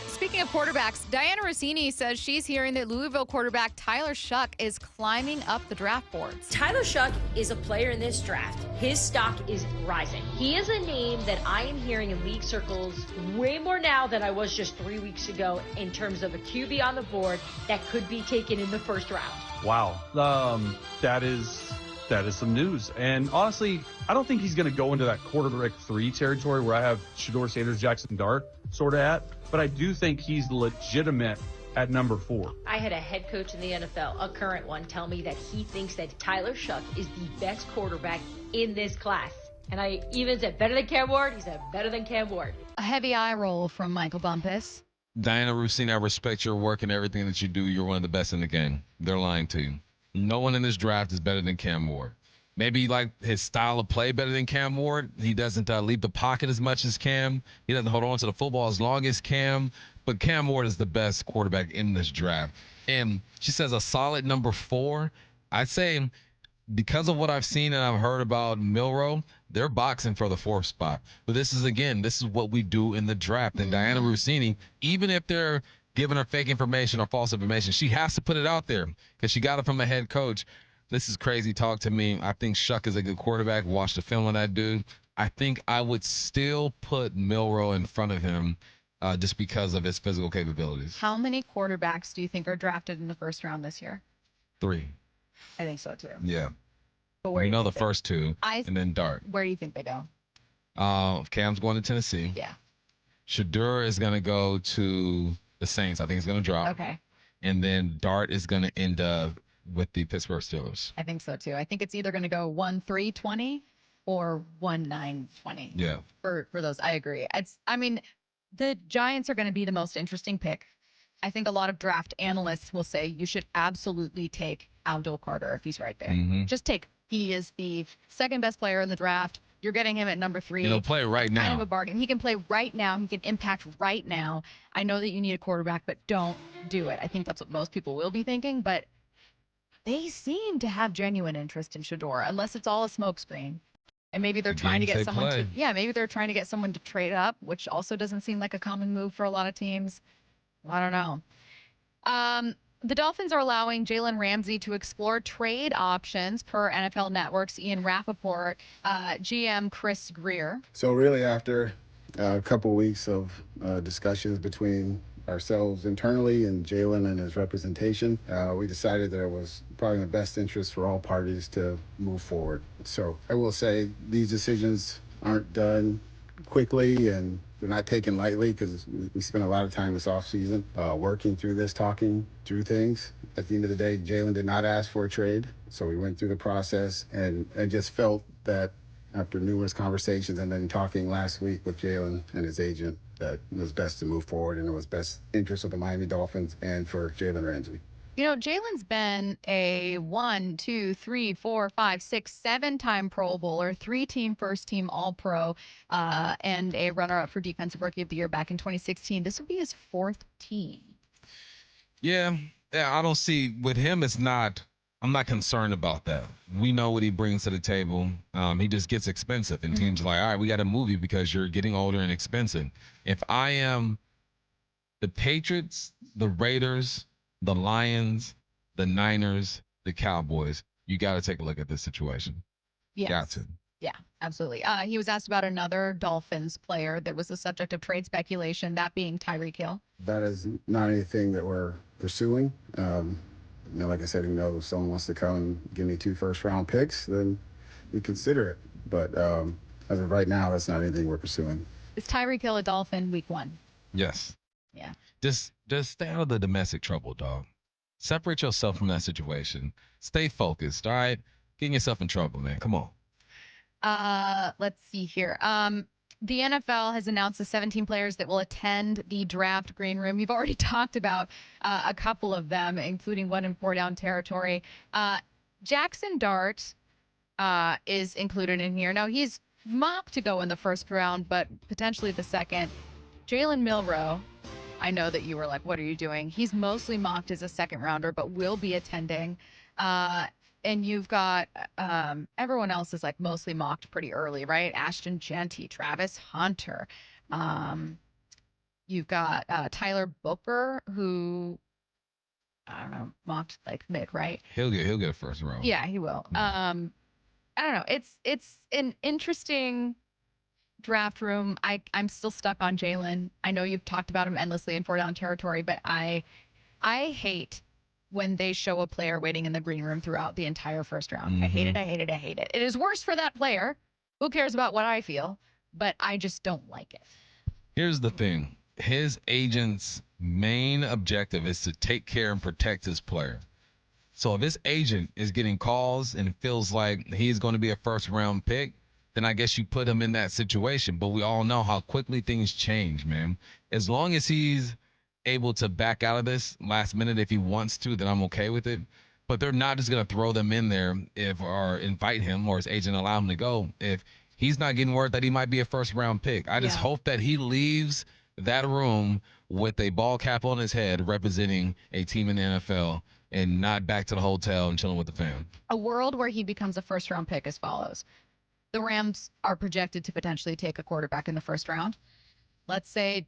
Speaking of quarterbacks, Diana Rossini says she's hearing that Louisville quarterback Tyler Shuck is climbing up the draft boards. Tyler Shuck is a player in this draft. His stock is rising. He is a name that I am hearing in league circles way more now than I was just 3 weeks ago in terms of a QB on the board that could be taken in the first round. Wow. That is some news. And honestly, I don't think he's going to go into that quarterback 3 territory where I have Shedeur Sanders, Jackson Dart sort of at. But I do think he's legitimate at number 4. I had a head coach in the NFL, a current one, tell me that he thinks that Tyler Shuck is the best quarterback in this class. And I even said better than Cam Ward. He said better than Cam Ward. A heavy eye roll from Michael Bumpus. Diana Rousini, I respect your work and everything that you do. You're one of the best in the game. They're lying to you. No one in this draft is better than Cam Ward. Maybe you like his style of play better than Cam Ward. He doesn't leave the pocket as much as Cam. He doesn't hold on to the football as long as Cam. But Cam Ward is the best quarterback in this draft. And she says a solid number 4. I'd say because of what I've seen and I've heard about Milroe, they're boxing for the 4th spot. But this is what we do in the draft. And Diana Rousini, even if they're giving her fake information or false information, she has to put it out there because she got it from a head coach. This is crazy talk to me. I think Shuck is a good quarterback. Watch the film on that dude. I think I would still put Milroe in front of him just because of his physical capabilities. How many quarterbacks do you think are drafted in the first round this year? 3. I think so too. Yeah. But where We know the first 2, and then Dart. Where do you think they go? Cam's going to Tennessee. Yeah. Shedeur is going to go to the Saints. I think he's going to drop. Okay. And then Dart is going to end up with the Pittsburgh Steelers. I think so too. I think it's either going to go 1-3-20 or 1-9-20. Yeah. For those, I agree. The Giants are going to be the most interesting pick. I think a lot of draft analysts will say you should absolutely take Abdul Carter if he's right there. Just take. He is the 2nd best player in the draft. You're getting him at number 3. He'll play right now. Kind of a bargain. He can play right now. He can impact right now. I know that you need a quarterback, but don't do it. I think that's what most people will be thinking, but they seem to have genuine interest in Shedeur, unless it's all a smokescreen. And maybe they're trying to get someone to, maybe they're trying to get someone to trade up, which also doesn't seem like a common move for a lot of teams. I don't know. The Dolphins are allowing Jalen Ramsey to explore trade options per NFL Network's Ian Rappaport, GM Chris Greer. So really after a couple weeks of discussions between ourselves internally and Jalen and his representation, we decided that it was probably in the best interest for all parties to move forward. So I will say these decisions aren't done quickly and they're not taken lightly because we spent a lot of time this offseason working through this, talking through things. At the end of the day, Jalen did not ask for a trade. So we went through the process and I just felt that after numerous conversations and then talking last week with Jalen and his agent, that it was best to move forward and it was best interest of the Miami Dolphins and for Jalen Ramsey. You know, Jalen's been a 1, 2, 3, 4, 5, 6, 7-time Pro Bowler, 3-team first-team All-Pro, and a runner-up for Defensive Rookie of the Year back in 2016. This would be his 4th team. Yeah, I don't see with him. I'm not concerned about that. We know what he brings to the table. He just gets expensive, and teams are like, all right, we got to move you because you're getting older and expensive. If I am the Patriots, the Raiders, the Lions, the Niners, the Cowboys, you got to take a look at this situation. Yes. Got to. Yeah, absolutely. He was asked about another Dolphins player that was the subject of trade speculation, that being Tyreek Hill. That is not anything that we're pursuing. Like I said, if someone wants to come and give me 2 first-round picks, then we consider it. But as of right now, that's not anything we're pursuing. Is Tyreek Hill a Dolphin week 1? Yes. Yeah. Just stay out of the domestic trouble, dog. Separate yourself from that situation. Stay focused, all right? Getting yourself in trouble, man. Come on. Let's see here. The NFL has announced the 17 players that will attend the draft green room. You've already talked about a couple of them, including one in 4-down territory. Jackson Dart is included in here. Now, he's mocked to go in the first round, but potentially the second. Jalen Milroe, I know that you were like, what are you doing? He's mostly mocked as a second rounder, but will be attending. And you've got everyone else is like mostly mocked pretty early, right? Ashton Genty, Travis Hunter. You've got Tyler Booker, who I don't know, mocked like mid, right? He'll get a first round. Yeah, he will. I don't know. It's an interesting draft room. I'm still stuck on Jalen. I know you've talked about him endlessly in 4-down territory, but I hate when they show a player waiting in the green room throughout the entire first round. I hate it. I hate it. I hate it. It is worse for that player. Who cares about what I feel? But I just don't like it. Here's the thing. His agent's main objective is to take care and protect his player. So if his agent is getting calls and feels like he's going to be a first-round pick, then I guess you put him in that situation. But we all know how quickly things change, man. As long as he's able to back out of this last minute if he wants to, then I'm okay with it. But they're not just going to throw them in there or invite him or his agent allow him to go if he's not getting word that he might be a first-round pick. I just hope that he leaves that room with a ball cap on his head representing a team in the NFL and not back to the hotel and chilling with the fam. A world where he becomes a first-round pick as follows. The Rams are projected to potentially take a quarterback in the first round. Let's say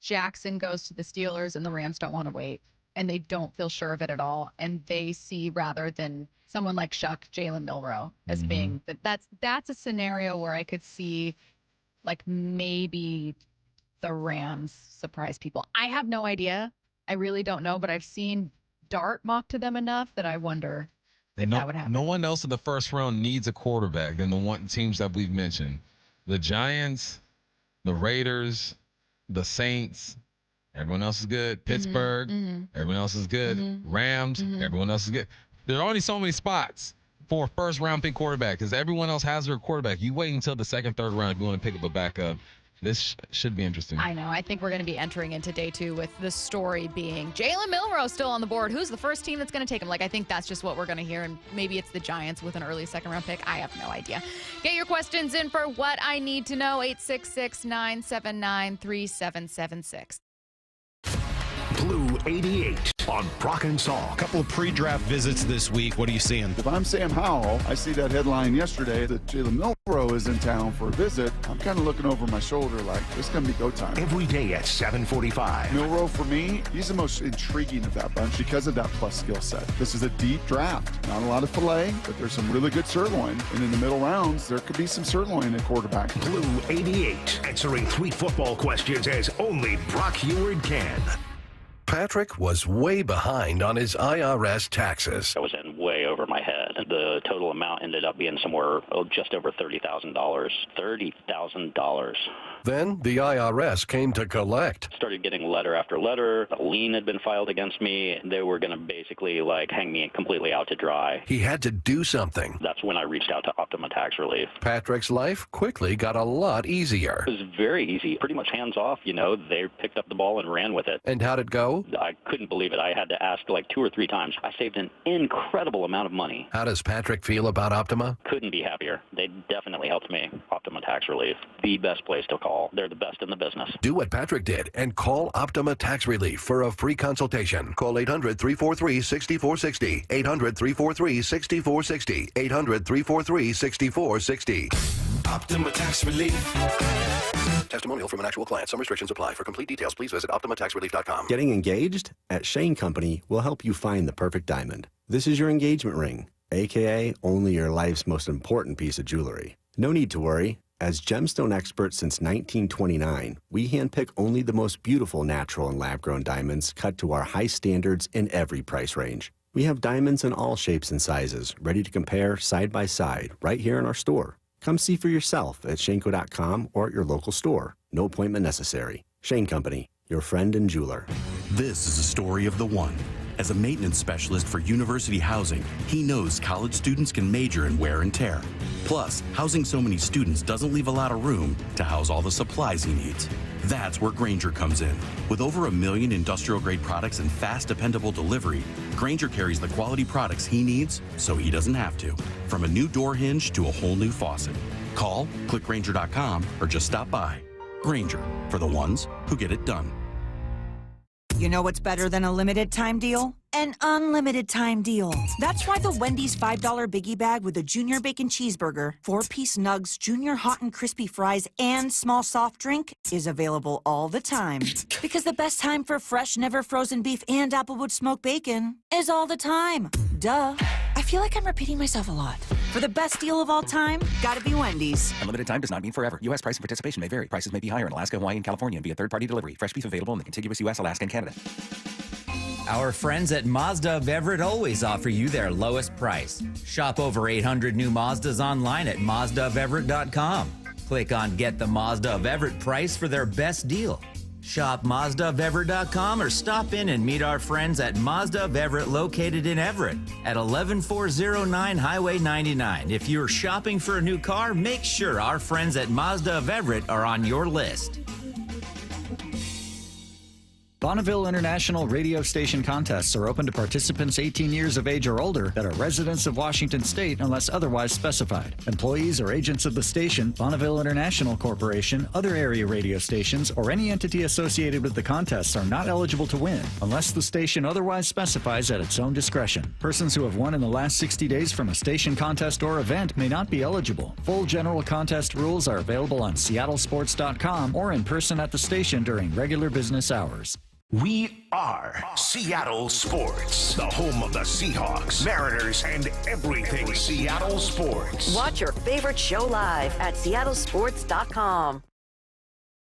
Jackson goes to the Steelers and the Rams don't want to wait and they don't feel sure of it at all. And they see, rather than someone like Shuck, Jalen Milroe as being that's a scenario where I could see like maybe the Rams surprise people. I have no idea. I really don't know, but I've seen Dart mock to them enough that I wonder if that would happen. No one else in the first round needs a quarterback than the one teams that we've mentioned. The Giants, the Raiders, the Saints, everyone else is good. Pittsburgh, everyone else is good. Rams, everyone else is good. There are only so many spots for a first-round pick quarterback because everyone else has their quarterback. You wait until the second, third round if you want to pick up a backup. This should be interesting. I know. I think we're going to be entering into day 2 with the story being Jalen Milroe still on the board. Who's the first team that's going to take him? Like, I think that's just what we're going to hear, and maybe it's the Giants with an early second-round pick. I have no idea. Get your questions in for What I Need to Know, 866-979-3776. Blue 88 on Brock and Saul. A couple of pre-draft visits this week. What are you seeing? If I'm Sam Howell, I see that headline yesterday that Jalen Milroe is in town for a visit. I'm kind of looking over my shoulder like, this is going to be go time. Every day at 7:45. Milroe, for me, he's the most intriguing of that bunch because of that plus skill set. This is a deep draft. Not a lot of filet, but there's some really good sirloin. And in the middle rounds, there could be some sirloin at quarterback. Blue 88, answering tweet football questions as only Brock Heward can. Patrick was way behind on his IRS taxes. I was in way over my head. The total amount ended up being somewhere just over $30,000. $30,000. Then the IRS came to collect. Started getting letter after letter. A lien had been filed against me. They were going to basically hang me completely out to dry. He had to do something. That's when I reached out to Optima Tax Relief. Patrick's life quickly got a lot easier. It was very easy, pretty much hands off. They picked up the ball and ran with it. And how'd it go? I couldn't believe it. I had to ask 2 or 3 times. I saved an incredible amount of money. How does Patrick feel about Optima? Couldn't be happier. They definitely helped me. Optima Tax Relief, the best place to call. They're the best in the business. Do what Patrick did and call Optima Tax Relief for a free consultation. Call 800-343-6460. 800-343-6460. 800-343-6460. Optima Tax Relief. Testimonial from an actual client. Some restrictions apply. For complete details, please visit OptimaTaxRelief.com. Getting engaged? At Shane Company, we'll help you find the perfect diamond. This is your engagement ring, aka only your life's most important piece of jewelry. No need to worry. As gemstone experts since 1929, we handpick only the most beautiful natural and lab-grown diamonds cut to our high standards in every price range. We have diamonds in all shapes and sizes, ready to compare side by side right here in our store. Come see for yourself at Shanco.com or at your local store. No appointment necessary. Shane Company, your friend and jeweler. This is a story of the one. As a maintenance specialist for university housing, he knows college students can major in wear and tear. Plus, housing so many students doesn't leave a lot of room to house all the supplies he needs. That's where Grainger comes in. With over 1 million industrial-grade products and fast, dependable delivery, Grainger carries the quality products he needs so he doesn't have to. From a new door hinge to a whole new faucet. Call, click Grainger.com, or just stop by. Grainger, for the ones who get it done. You know what's better than a limited time deal? An unlimited time deal. That's why the Wendy's $5 Biggie Bag with a Junior Bacon Cheeseburger, 4-piece nugs, Junior Hot and Crispy Fries, and small soft drink is available all the time. Because the best time for fresh, never frozen beef and Applewood smoked bacon is all the time. Duh. I feel like I'm repeating myself a lot. For the best deal of all time, gotta be Wendy's. Unlimited time does not mean forever. U.S. price and participation may vary. Prices may be higher in Alaska, Hawaii, and California and via third-party delivery. Fresh beef available in the contiguous U.S., Alaska, and Canada. Our friends at Mazda of Everett always offer you their lowest price. Shop over 800 new Mazdas online at MazdaofEverett.com. Click on Get the Mazda of Everett price for their best deal. Shop MazdaofEverett.com or stop in and meet our friends at Mazda of Everett located in Everett at 11409 Highway 99. If you're shopping for a new car, make sure our friends at Mazda of Everett are on your list. Bonneville International radio station contests are open to participants 18 years of age or older that are residents of Washington State unless otherwise specified. Employees or agents of the station, Bonneville International Corporation, other area radio stations, or any entity associated with the contests are not eligible to win unless the station otherwise specifies at its own discretion. Persons who have won in the last 60 days from a station contest or event may not be eligible. Full general contest rules are available on seattlesports.com or in person at the station during regular business hours. We are Seattle Sports, the home of the Seahawks, Mariners, and everything Seattle sports. Watch your favorite show live at seattlesports.com.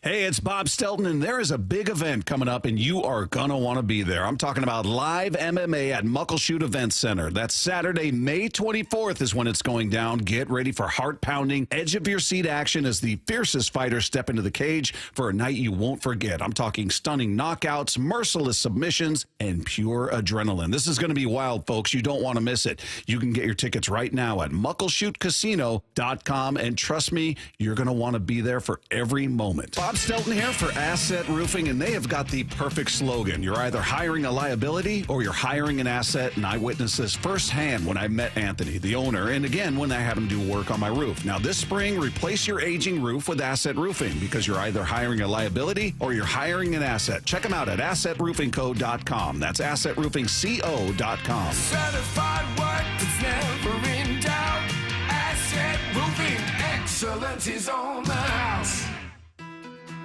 Hey, it's Bob Stelton, and there is a big event coming up, and you are going to want to be there. I'm talking about live MMA at Muckleshoot Event Center. That's Saturday, May 24th is when it's going down. Get ready for heart-pounding, edge-of-your-seat action as the fiercest fighters step into the cage for a night you won't forget. I'm talking stunning knockouts, merciless submissions, and pure adrenaline. This is going to be wild, folks. You don't want to miss it. You can get your tickets right now at muckleshootcasino.com, and trust me, you're going to want to be there for every moment. Bob Stelton here for Asset Roofing, and they have got the perfect slogan. You're either hiring a liability or you're hiring an asset, and I witnessed this firsthand when I met Anthony, the owner, and again when I had him do work on my roof. Now this spring, replace your aging roof with Asset Roofing because you're either hiring a liability or you're hiring an asset. Check them out at assetroofingco.com. That's assetroofingco.com. Certified work that's never in doubt. Asset Roofing, excellence is on the house.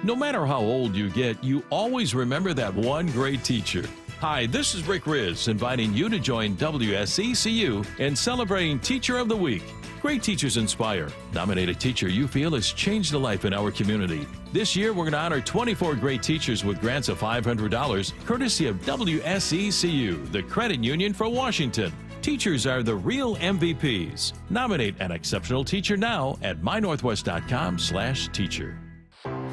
No matter how old you get, you always remember that one great teacher. Hi, this is Rick Rizzs, inviting you to join WSECU in celebrating Teacher of the Week. Great teachers inspire. Nominate a teacher you feel has changed a life in our community. This year, we're going to honor 24 great teachers with grants of $500, courtesy of WSECU, the credit union for Washington. Teachers are the real MVPs. Nominate an exceptional teacher now at mynorthwest.com/teacher.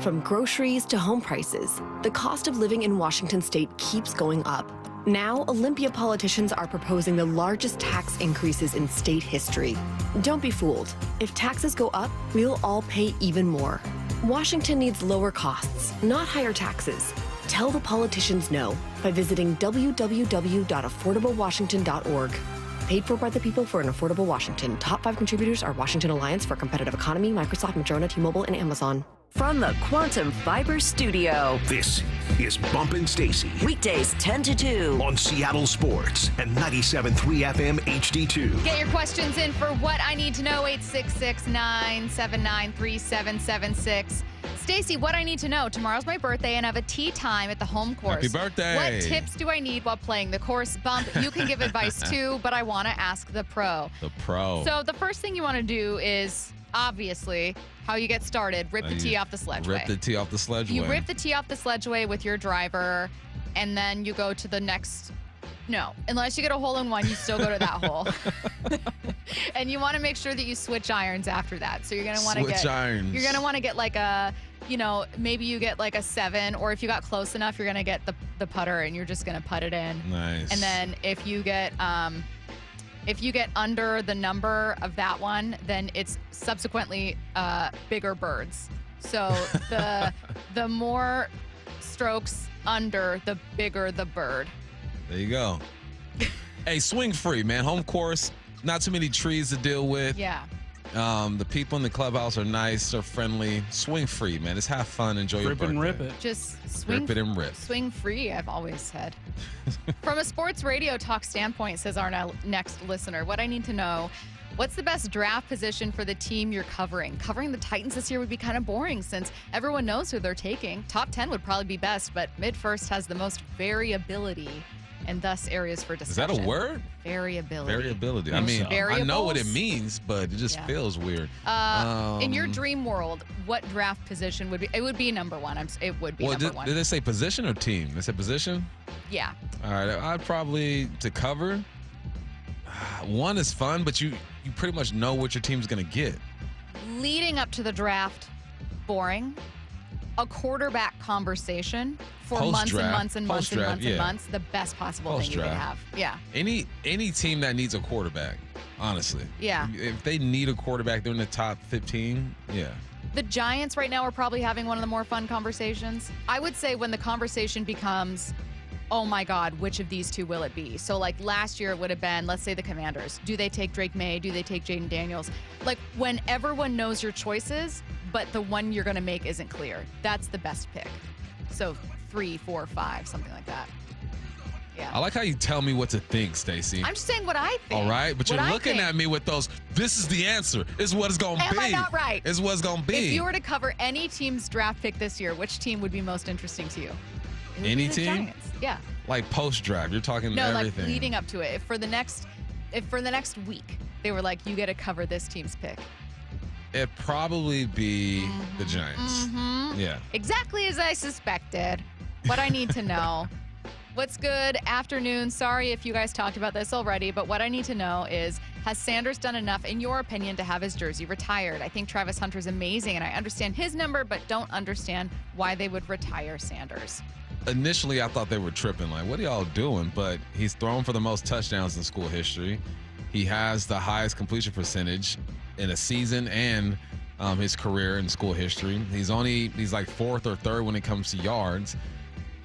From groceries to home prices, the cost of living in Washington state keeps going up. Now, Olympia politicians are proposing the largest tax increases in state history. Don't be fooled. If taxes go up, we'll all pay even more. Washington needs lower costs, not higher taxes. Tell the politicians no by visiting www.affordablewashington.org. Paid for by the people for an affordable Washington. Top 5 contributors are Washington Alliance for a Competitive Economy, Microsoft, Madrona, T-Mobile, and Amazon. From the Quantum Fiber Studio. This is Bumpin' Stacy. Weekdays 10 to 2. On Seattle Sports and 97.3 FM HD2. Get your questions in for What I Need to Know, 866-979-3776. Stacy, what I need to know. Tomorrow's my birthday, and I have a tea time at the home course. Happy birthday. What tips do I need while playing the course? Bump, you can give advice too, but I want to ask the pro. The pro. So the first thing you want to do is, obviously, how you get started. Rip the tee off the sledgeway. Rip the tee off the sledgeway. You rip the tee off the sledgeway with your driver, and then you go to the next. No, unless you get a hole-in-one, you still go to that hole. And you want to make sure that you switch irons after that. So you're going to want to get irons. You're going to want to get like a, maybe you get like a 7, or if you got close enough, you're going to get the putter and you're just going to putt it in. Nice. And then if you get under the number of that one, then it's subsequently bigger birds. So the more strokes under, the bigger the bird. There you go. Hey, swing free, man. Home course, not too many trees to deal with. Yeah. The people in the clubhouse are nice, they're friendly. Swing free, man. Just have fun, enjoy your birthday. Rip it. Just swing. Rip it and rip. Swing free, I've always said. From a sports radio talk standpoint, says our next listener, what I need to know, what's the best draft position for the team you're covering? Covering the Titans this year would be kind of boring since everyone knows who they're taking. Top 10 would probably be best, but mid-first has the most variability and thus areas for discussion. Is that a word? Variability. Variability. I mean, I know what it means, but it just feels weird. In your dream world, what draft position would be? It would be number one. It would be number one. Did they say position or team? They said position? Yeah. All right. I'd probably, to cover, one is fun, but you pretty much know what your team's going to get. Leading up to the draft, boring. A quarterback conversation for months and months and months and months and months. The best possible thing you could have. Yeah. Any team that needs a quarterback, honestly. Yeah. If they need a quarterback, they're in the top 15. Yeah. The Giants right now are probably having one of the more fun conversations. I would say when the conversation becomes, oh my God, which of these two will it be? So like last year it would have been, let's say the Commanders. Do they take Drake May? Do they take Jaden Daniels? Like when everyone knows your choices, but the one you're going to make isn't clear. That's the best pick. So 3, 4, 5, something like that. Yeah. I like how you tell me what to think, Stacy. I'm just saying what I think. All right, but you're looking at me with those, this is the answer. It's what it's going to be. Am I not right? It's what it's going to be. If you were to cover any team's draft pick this year, which team would be most interesting to you? It would Any be the team? Giants. Yeah. Like post-draft, you're talking No, everything. like leading up to it. If for the next week, they were like, you get to cover this team's pick. It'd probably be the Giants. Yeah. Exactly as I suspected. What I need to know. What's good? Afternoon. Sorry if you guys talked about this already, but what I need to know is, has Sanders done enough, in your opinion, to have his jersey retired? I think Travis Hunter's amazing, and I understand his number, but don't understand why they would retire Sanders. Initially, I thought they were tripping. Like, what are y'all doing? But he's thrown for the most touchdowns in school history. He has the highest completion percentage in a season and his career in school history. He's like 4th or 3rd when it comes to yards.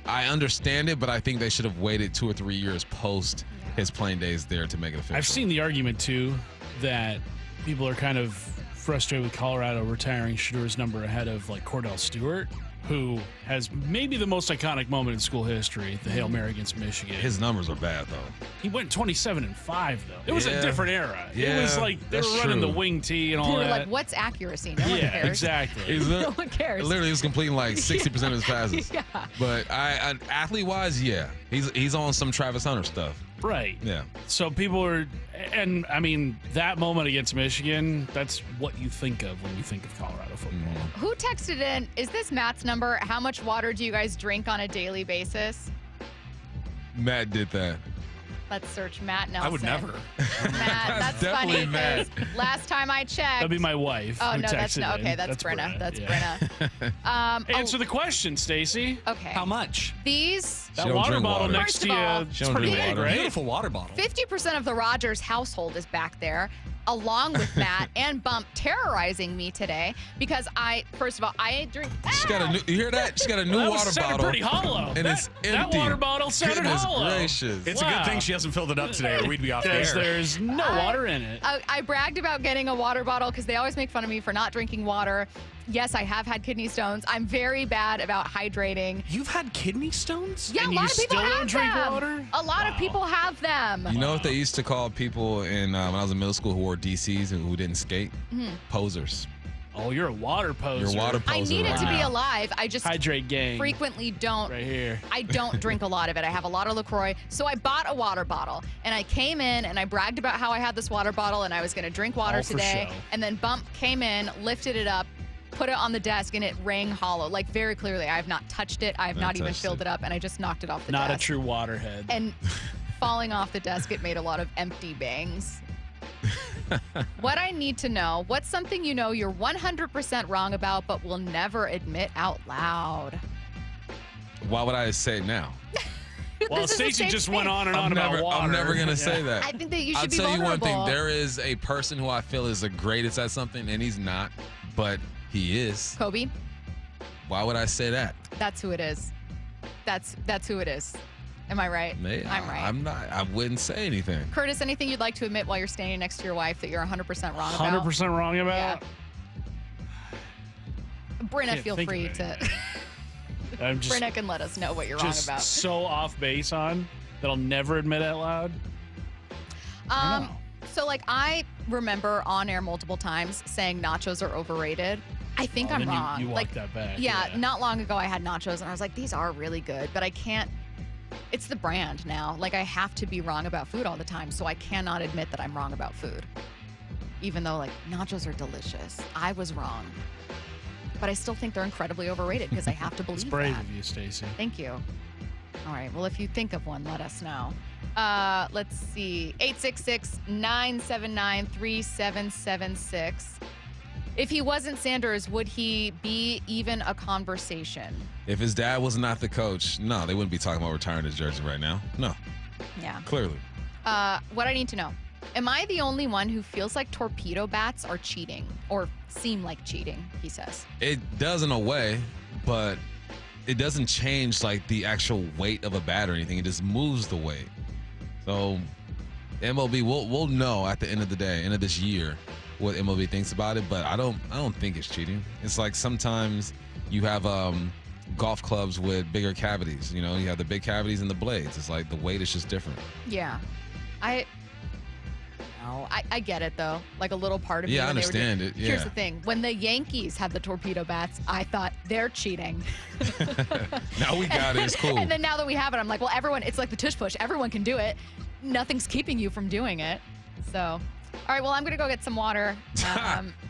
I understand it, but I think they should have waited 2 or 3 years post his playing days there to make it official. I've seen the argument, too, that people are kind of frustrated with Colorado retiring Shadur's number ahead of, like, Cordell Stewart, who has maybe the most iconic moment in school history, the Hail Mary against Michigan. His numbers are bad, though. He went 27-5, though. It was a different era. Yeah, It was like they were running the wing tee and all They were that. like, what's accuracy? No one cares. Exactly. No one cares. Literally, he was completing like 60% of his passes. Yeah. But athlete-wise, yeah, he's on some Travis Hunter stuff. Right. Yeah. So people are, and I mean, that moment against Michigan, that's what you think of when you think of Colorado football. Who texted in, is this Matt's number? How much water do you guys drink on a daily basis? Matt did that. Let's search Matt Nelson. I would never. Matt, that's definitely funny. Matt. 'Cause last time I checked. That'd be my wife. Oh, who no, that's texted not. in. Okay, that's Brenna. That's yeah. Brenna. Answer the question, Stacy. Okay. How much? These. That water bottle next to you, it's pretty big, right? Beautiful water bottle. 50% of the Rogers household is back there, along with Matt and Bump terrorizing me today because first of all, I drink. She's got a new, you hear that? She's got a new That water sounded bottle. pretty hollow. And it's empty. That water bottle sounded Goodness hollow. gracious. It's a good thing she hasn't filled it up today, or we'd be off the air. There's no water in it. I bragged about getting a water bottle because they always make fun of me for not drinking water. Yes, I have had kidney stones. I'm very bad about hydrating. You've had kidney stones? Yeah, And a lot you of people still don't have drink them. water? A lot of people have them. You know what they used to call people in when I was in middle school who wore DCs and who didn't skate? Posers. Oh, you're a water poser. You're a water poser. I need it right to be now. alive. I just Hydrate gang. frequently don't. Right here. I don't drink a lot of it. I have a lot of LaCroix. So I bought a water bottle and I came in and I bragged about how I had this water bottle and I was going to drink water All for today. show. And then Bump came in, lifted it up, put it on the desk, and it rang hollow. Like very clearly, I have not touched it. I have not even touched filled it. it up, and I just knocked it off the Not a desk. true waterhead. And falling off the desk, it made a lot of empty bangs. What I need to know, what's something you know you're 100% wrong about but will never admit out loud? Why would I say it now? Well, This is a Stacy safe just went space. on and on about water. I'm never going to Yeah. say that. I think that you should I'll be tell you one thing. vulnerable. There is a person who I feel is the greatest at something, and he's not, but he is. Kobe, Why would I say that? that's who it is. That's who it is. Am I right? I'm right. I'm not. I wouldn't say anything. Curtis, anything you'd like to admit while you're standing next to your wife that you're 100% wrong about? 100% wrong about? Brenna, Can't feel think free of to. I'm just, Brenna can let us know what you're wrong just about. so off base on that I'll never admit out loud. So like I remember on air multiple times saying nachos are overrated. I think I'm then wrong. You like walked that back. yeah, not long ago I had nachos and I was like, these are really good, but I can't. It's the brand now. Like I have to be wrong about food all the time, so I cannot admit that I'm wrong about food. Even though like nachos are delicious, I was wrong. But I still think they're incredibly overrated because I have to believe It's brave that. of you, Stacy. Thank you. All right. Well, if you think of one, let us know. Let's see. 866-979-3776. If he wasn't Sanders, would he be even a conversation? If his dad was not the coach, no, they wouldn't be talking about retiring his jersey right now. No, Yeah. clearly. What I need to know. Am I the only one who feels like torpedo bats are cheating or seem like cheating, he says? It does in a way, but it doesn't change like the actual weight of a bat or anything. It just moves the weight. So MLB, we'll know at the end of the day, end of this year, what MLB thinks about it, but I don't think it's cheating. It's like sometimes you have golf clubs with bigger cavities. You know, you have the big cavities and the blades. It's like the weight is just different. Yeah. I get it, though. Like a little part of me. Yeah, I understand it. Yeah. Here's the thing. When the Yankees had the torpedo bats, I thought they're cheating. Now we got it. It's cool. And then now that we have it, I'm like, well, everyone, it's like the tush push. Everyone can do it. Nothing's keeping you from doing it. So, all right, well, I'm going to go get some water.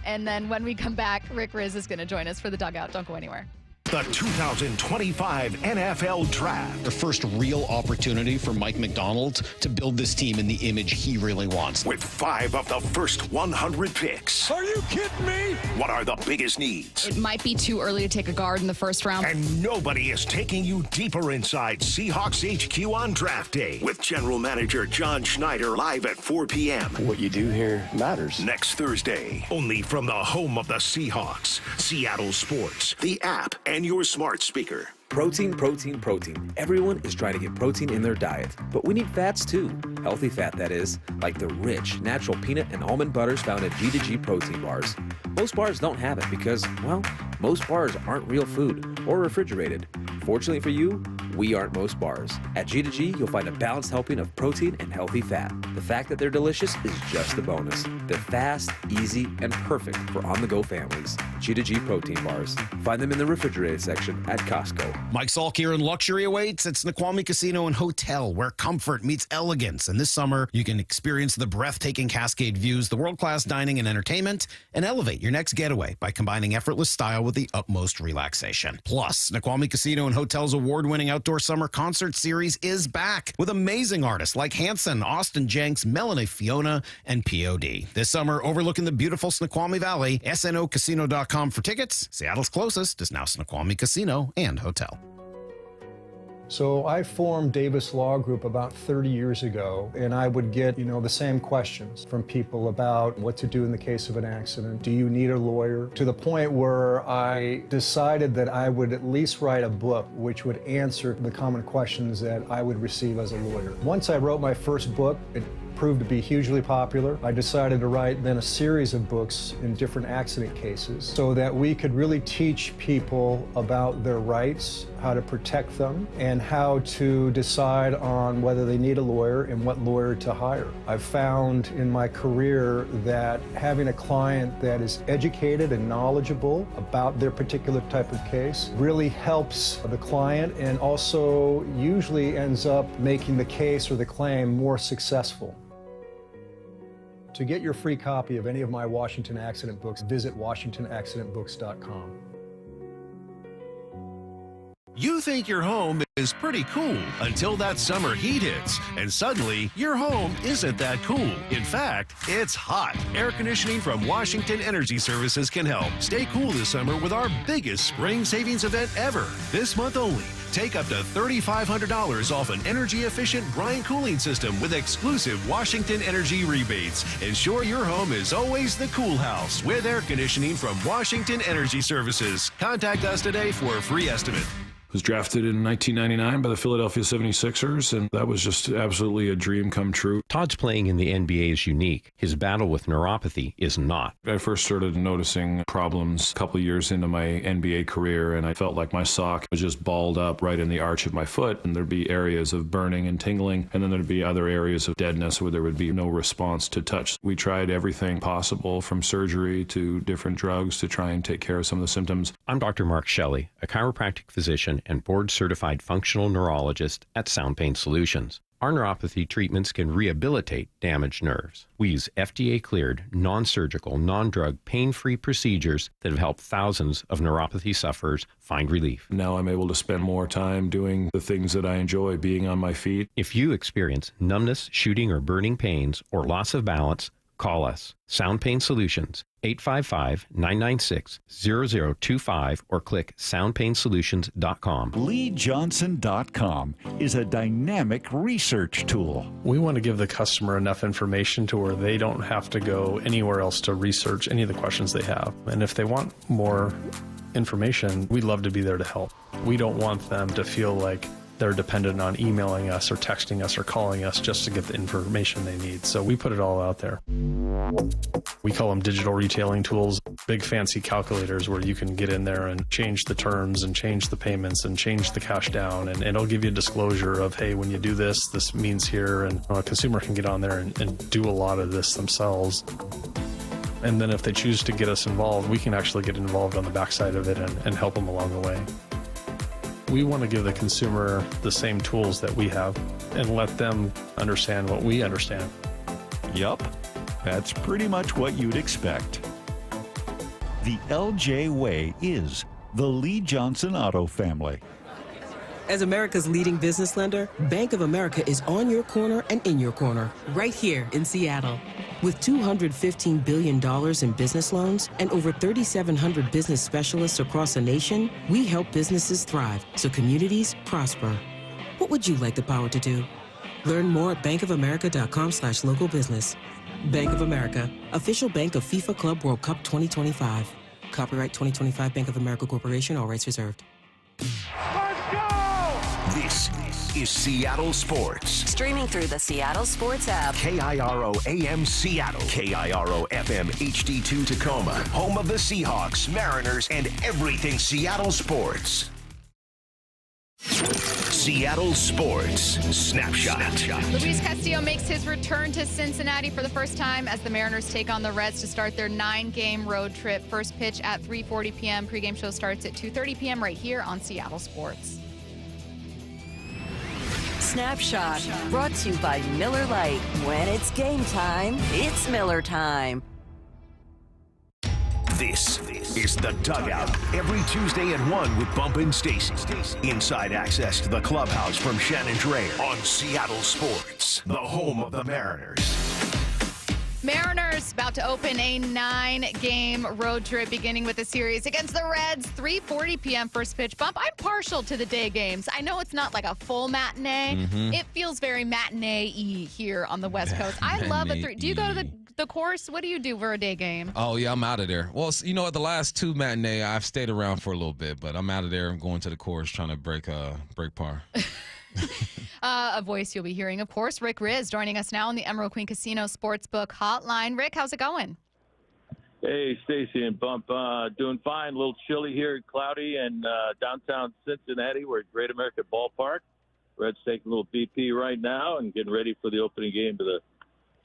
And then when we come back, Rick Rizzs is going to join us for the dugout. Don't go anywhere. The 2025 NFL Draft. The first real opportunity for Mike McDonald to build this team in the image he really wants. With 5 of the first 100 picks. Are you kidding me? What are the biggest needs? It might be too early to take a guard in the first round. And nobody is taking you deeper inside Seahawks HQ on draft day with General Manager John Schneider live at 4 p.m. What you do here matters. Next Thursday, only from the home of the Seahawks, Seattle Sports, the app, and your smart speaker. Protein, protein, protein. Everyone is trying to get protein in their diet, but we need fats too. Healthy fat, that is, like the rich, natural peanut and almond butters found at G2G protein bars. Most bars don't have it because, well, most bars aren't real food or refrigerated. Fortunately for you, we aren't most bars. At G2G, you'll find a balanced helping of protein and healthy fat. The fact that they're delicious is just a bonus. They're fast, easy, and perfect for on-the-go families. G2G protein bars. Find them in the refrigerated section at Costco. Mike Salk here, and luxury awaits at Snoqualmie Casino and Hotel, where comfort meets elegance. And this summer, you can experience the breathtaking Cascade views, the world-class dining and entertainment, and elevate your next getaway by combining effortless style with the utmost relaxation. Plus, Snoqualmie Casino and Hotel's award-winning outdoor summer concert series is back with amazing artists like Hanson, Austin Jenks, Melanie Fiona, and POD. This summer, overlooking the beautiful Snoqualmie Valley, snocasino.com for tickets. Seattle's closest is now Snoqualmie Casino and Hotel. So I formed Davis Law Group about 30 years ago, and I would get, the same questions from people about what to do in the case of an accident. Do you need a lawyer? To the point where I decided that I would at least write a book which would answer the common questions that I would receive as a lawyer. Once I wrote my first book, it proved to be hugely popular. I decided to write then a series of books in different accident cases so that we could really teach people about their rights, how to protect them, and how to decide on whether they need a lawyer and what lawyer to hire. I've found in my career that having a client that is educated and knowledgeable about their particular type of case really helps the client and also usually ends up making the case or the claim more successful. To get your free copy of any of my Washington accident books, visit WashingtonAccidentBooks.com. You think your home is pretty cool until that summer heat hits, and suddenly your home isn't that cool. In fact, it's hot. Air conditioning from Washington Energy Services can help. Stay cool this summer with our biggest spring savings event ever. This month only, take up to $3,500 off an energy-efficient brine cooling system with exclusive Washington Energy rebates. Ensure your home is always the cool house with air conditioning from Washington Energy Services. Contact us today for a free estimate. Was drafted in 1999 by the Philadelphia 76ers, and that was just absolutely a dream come true. Todd's playing in the NBA is unique. His battle with neuropathy is not. I first started noticing problems a couple years into my NBA career, and I felt like my sock was just balled up right in the arch of my foot, and there'd be areas of burning and tingling, and then there'd be other areas of deadness where there would be no response to touch. We tried everything possible, from surgery to different drugs, to try and take care of some of the symptoms. I'm Dr. Mark Shelley, a chiropractic physician and board-certified functional neurologist at Sound Pain Solutions. Our neuropathy treatments can rehabilitate damaged nerves. We use FDA-cleared, non-surgical, non-drug, pain-free procedures that have helped thousands of neuropathy sufferers find relief. Now I'm able to spend more time doing the things that I enjoy, being on my feet. If you experience numbness, shooting or burning pains, or loss of balance, call us. Sound Pain Solutions, 855-996-0025 or click soundpainsolutions.com. LeeJohnson.com is a dynamic research tool. We want to give the customer enough information to where they don't have to go anywhere else to research any of the questions they have. And if they want more information, we'd love to be there to help. We don't want them to feel like they're dependent on emailing us or texting us or calling us just to get the information they need. So we put it all out there. We call them digital retailing tools, big fancy calculators where you can get in there and change the terms and change the payments and change the cash down. And it'll give you a disclosure of, hey, when you do this, this means here. And a consumer can get on there and do a lot of this themselves. And then if they choose to get us involved, we can actually get involved on the backside of it and help them along the way. We want to give the consumer the same tools that we have and let them understand what we understand. Yup, that's pretty much what you'd expect. The LJ way is the Lee Johnson Auto family. As America's leading business lender, Bank of America is on your corner and in your corner, right here in Seattle. With $215 billion in business loans and over 3,700 business specialists across the nation, we help businesses thrive so communities prosper. What would you like the power to do? Learn more at bankofamerica.com/local business. Bank of America, official bank of FIFA Club World Cup 2025. Copyright 2025 Bank of America Corporation, all rights reserved. This is Seattle Sports. Streaming through the Seattle Sports app. KIRO AM Seattle. KIRO FM HD2 Tacoma. Home of the Seahawks, Mariners, and everything Seattle sports. Seattle Sports Snapshot. Luis Castillo makes his return to Cincinnati for the first time as the Mariners take on the Reds to start their 9-game road trip. First pitch at 3:40 p.m. Pregame show starts at 2:30 p.m. right here on Seattle Sports. Snapshot, brought to you by Miller Lite. When it's game time, it's Miller time. This is The Dugout. Every Tuesday at 1 with Bump and Stacy. Inside access to the clubhouse from Shannon Drayer on Seattle Sports, the home of the Mariners. Mariners about to open a 9-game road trip beginning with a series against the Reds. 3:40 p.m. first pitch. Bump, I'm partial to the day games. I know it's not like a full matinee. Mm-hmm. It feels very matinee-y here on the West Coast. I love a 3. Do you go to the course? What do you do for a day game? Oh, yeah, I'm out of there. Well, you know what? The last 2 matinee, I've stayed around for a little bit, but I'm out of there. I'm going to the course trying to break par. A voice you'll be hearing, of course, Rizzs joining us now on the Emerald Queen Casino Sportsbook Hotline. Rick, how's it going? Hey, Stacy and Bump. Doing fine. A little chilly here, cloudy, and downtown Cincinnati. We're at Great American Ballpark. Reds taking a little BP right now and getting ready for the opening game of the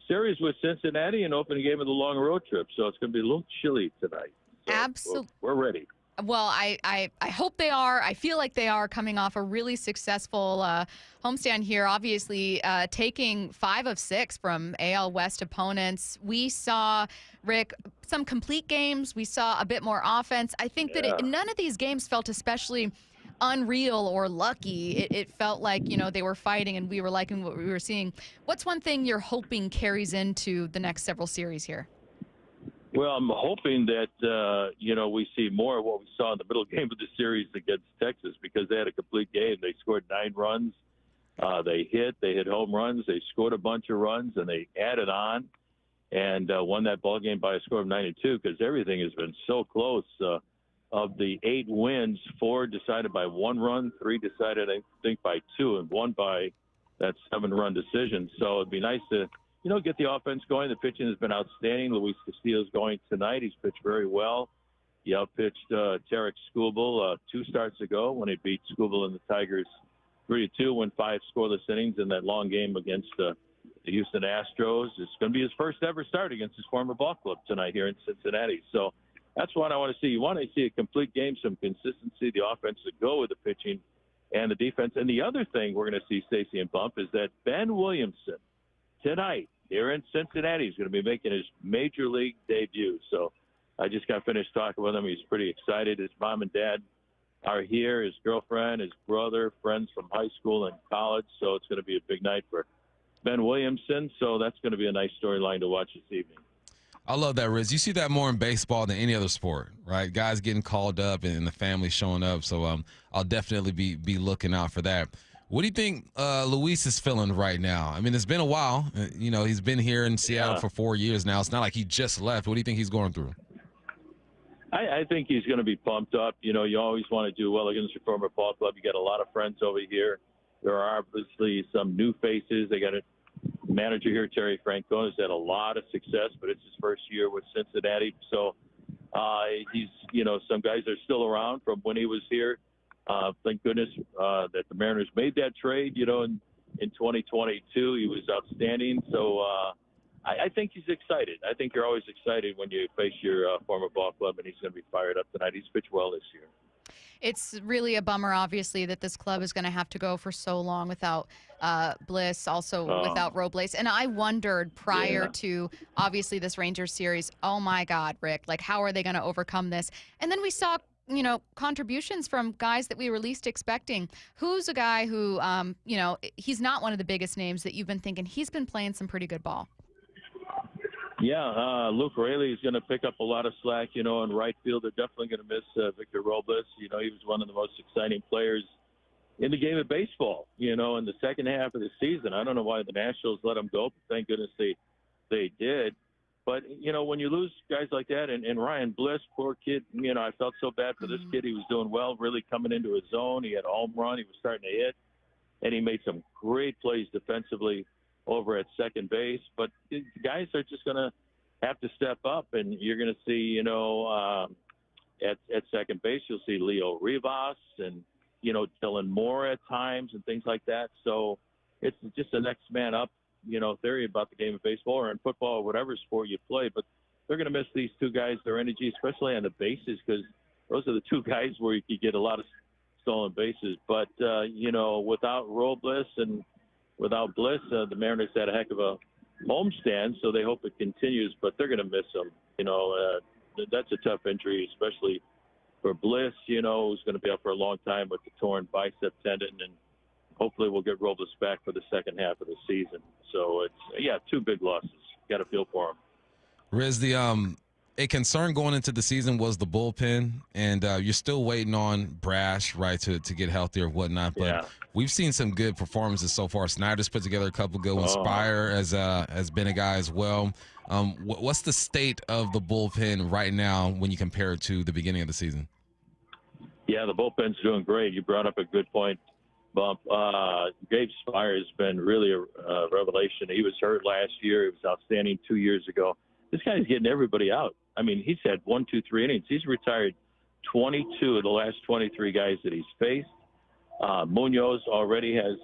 series with Cincinnati and opening game of the long road trip. So it's going to be a little chilly tonight. So Absolutely. We're ready. Well, I hope they are. I feel like they are coming off a really successful homestand here, obviously taking 5 of 6 from AL West opponents. We saw, Rick, some complete games. We saw a bit more offense. I think that none of these games felt especially unreal or lucky. It felt like, they were fighting and we were liking what we were seeing. What's one thing you're hoping carries into the next several series here? Well, I'm hoping that, we see more of what we saw in the middle game of the series against Texas because they had a complete game. They scored 9 runs. They hit home runs. They scored a bunch of runs, and they added on and won that ball game by a score of 9-2 because everything has been so close. Of the 8 wins, 4 decided by 1 run, 3 decided, I think, by 2, and 1 by that 7-run decision. So it'd be nice to get the offense going. The pitching has been outstanding. Luis Castillo's going tonight. He's pitched very well. He outpitched Tarek Skubal 2 starts ago when he beat Skubal and the Tigers 3-2, won 5 scoreless innings in that long game against the Houston Astros. It's going to be his first ever start against his former ball club tonight here in Cincinnati. So that's what I want to see. You want to see a complete game, some consistency, the offense to go with the pitching and the defense. And the other thing we're going to see, Stacy and Bump, is that Ben Williamson tonight here in Cincinnati is going to be making his major league debut. So I just got finished talking with him. He's pretty excited. His mom and dad are here, his girlfriend, his brother, friends from high school and college. So it's going to be a big night for Ben Williamson. So that's going to be a nice storyline to watch this evening. I love that, Riz. You see that more in baseball than any other sport, right? Guys getting called up and the family showing up. So I'll definitely be looking out for that. What do you think Ruiz is feeling right now? I mean, it's been a while. He's been here in Seattle for 4 years now. It's not like he just left. What do you think he's going through? I think he's going to be pumped up. You always want to do well against your former ball club. You got a lot of friends over here. There are obviously some new faces. They got a manager here, Terry Francona, has had a lot of success, but it's his first year with Cincinnati. So he's, some guys are still around from when he was here. Thank goodness that the Mariners made that trade, in 2022. He was outstanding. So I think he's excited. I think you're always excited when you face your former ball club, and he's going to be fired up tonight. He's pitched well this year. It's really a bummer, obviously, that this club is going to have to go for so long without Bliss, also without Robles. And I wondered prior to, obviously, this Rangers series, oh, my God, Rick, how are they going to overcome this? And then we saw, contributions from guys that we were least expecting. Who's a guy who, he's not one of the biggest names that you've been thinking he's been playing some pretty good ball? Yeah, Luke Raley is going to pick up a lot of slack, in right field. They're definitely going to miss Victor Robles. He was one of the most exciting players in the game of baseball, in the second half of the season. I don't know why the Nationals let him go, but thank goodness they did. But, when you lose guys like that, and Ryan Bliss, poor kid, I felt so bad for this kid. He was doing well, really coming into his zone. He had a home run. He was starting to hit, and he made some great plays defensively over at second base. But the guys are just going to have to step up, and you're going to see, at second base, you'll see Leo Rivas and, Dylan Moore at times and things like that. So it's just the next man up, theory about the game of baseball or in football or whatever sport you play. But they're going to miss these two guys, their energy, especially on the bases, because those are the two guys where you could get a lot of stolen bases. But, without Robles and without Bliss, the Mariners had a heck of a homestand, so they hope it continues, but they're going to miss him. That's a tough injury, especially for Bliss, who's going to be out for a long time with the torn bicep tendon, and hopefully we'll get Robles back for the second half of the season. So it's, two big losses. Got to feel for him. Riz, a concern going into the season was the bullpen, and you're still waiting on Brash, right, to get healthy or whatnot. But we've seen some good performances so far. Snyder's put together a couple good ones. Spire has been a guy as well. What's the state of the bullpen right now when you compare it to the beginning of the season? Yeah, the bullpen's doing great. You brought up a good point, Bump. Gabe Spire has been really a revelation. He was hurt last year. He was outstanding 2 years ago. This guy's getting everybody out. I mean, he's had 1, 2, 3 innings. He's retired 22 of the last 23 guys that he's faced. Munoz already has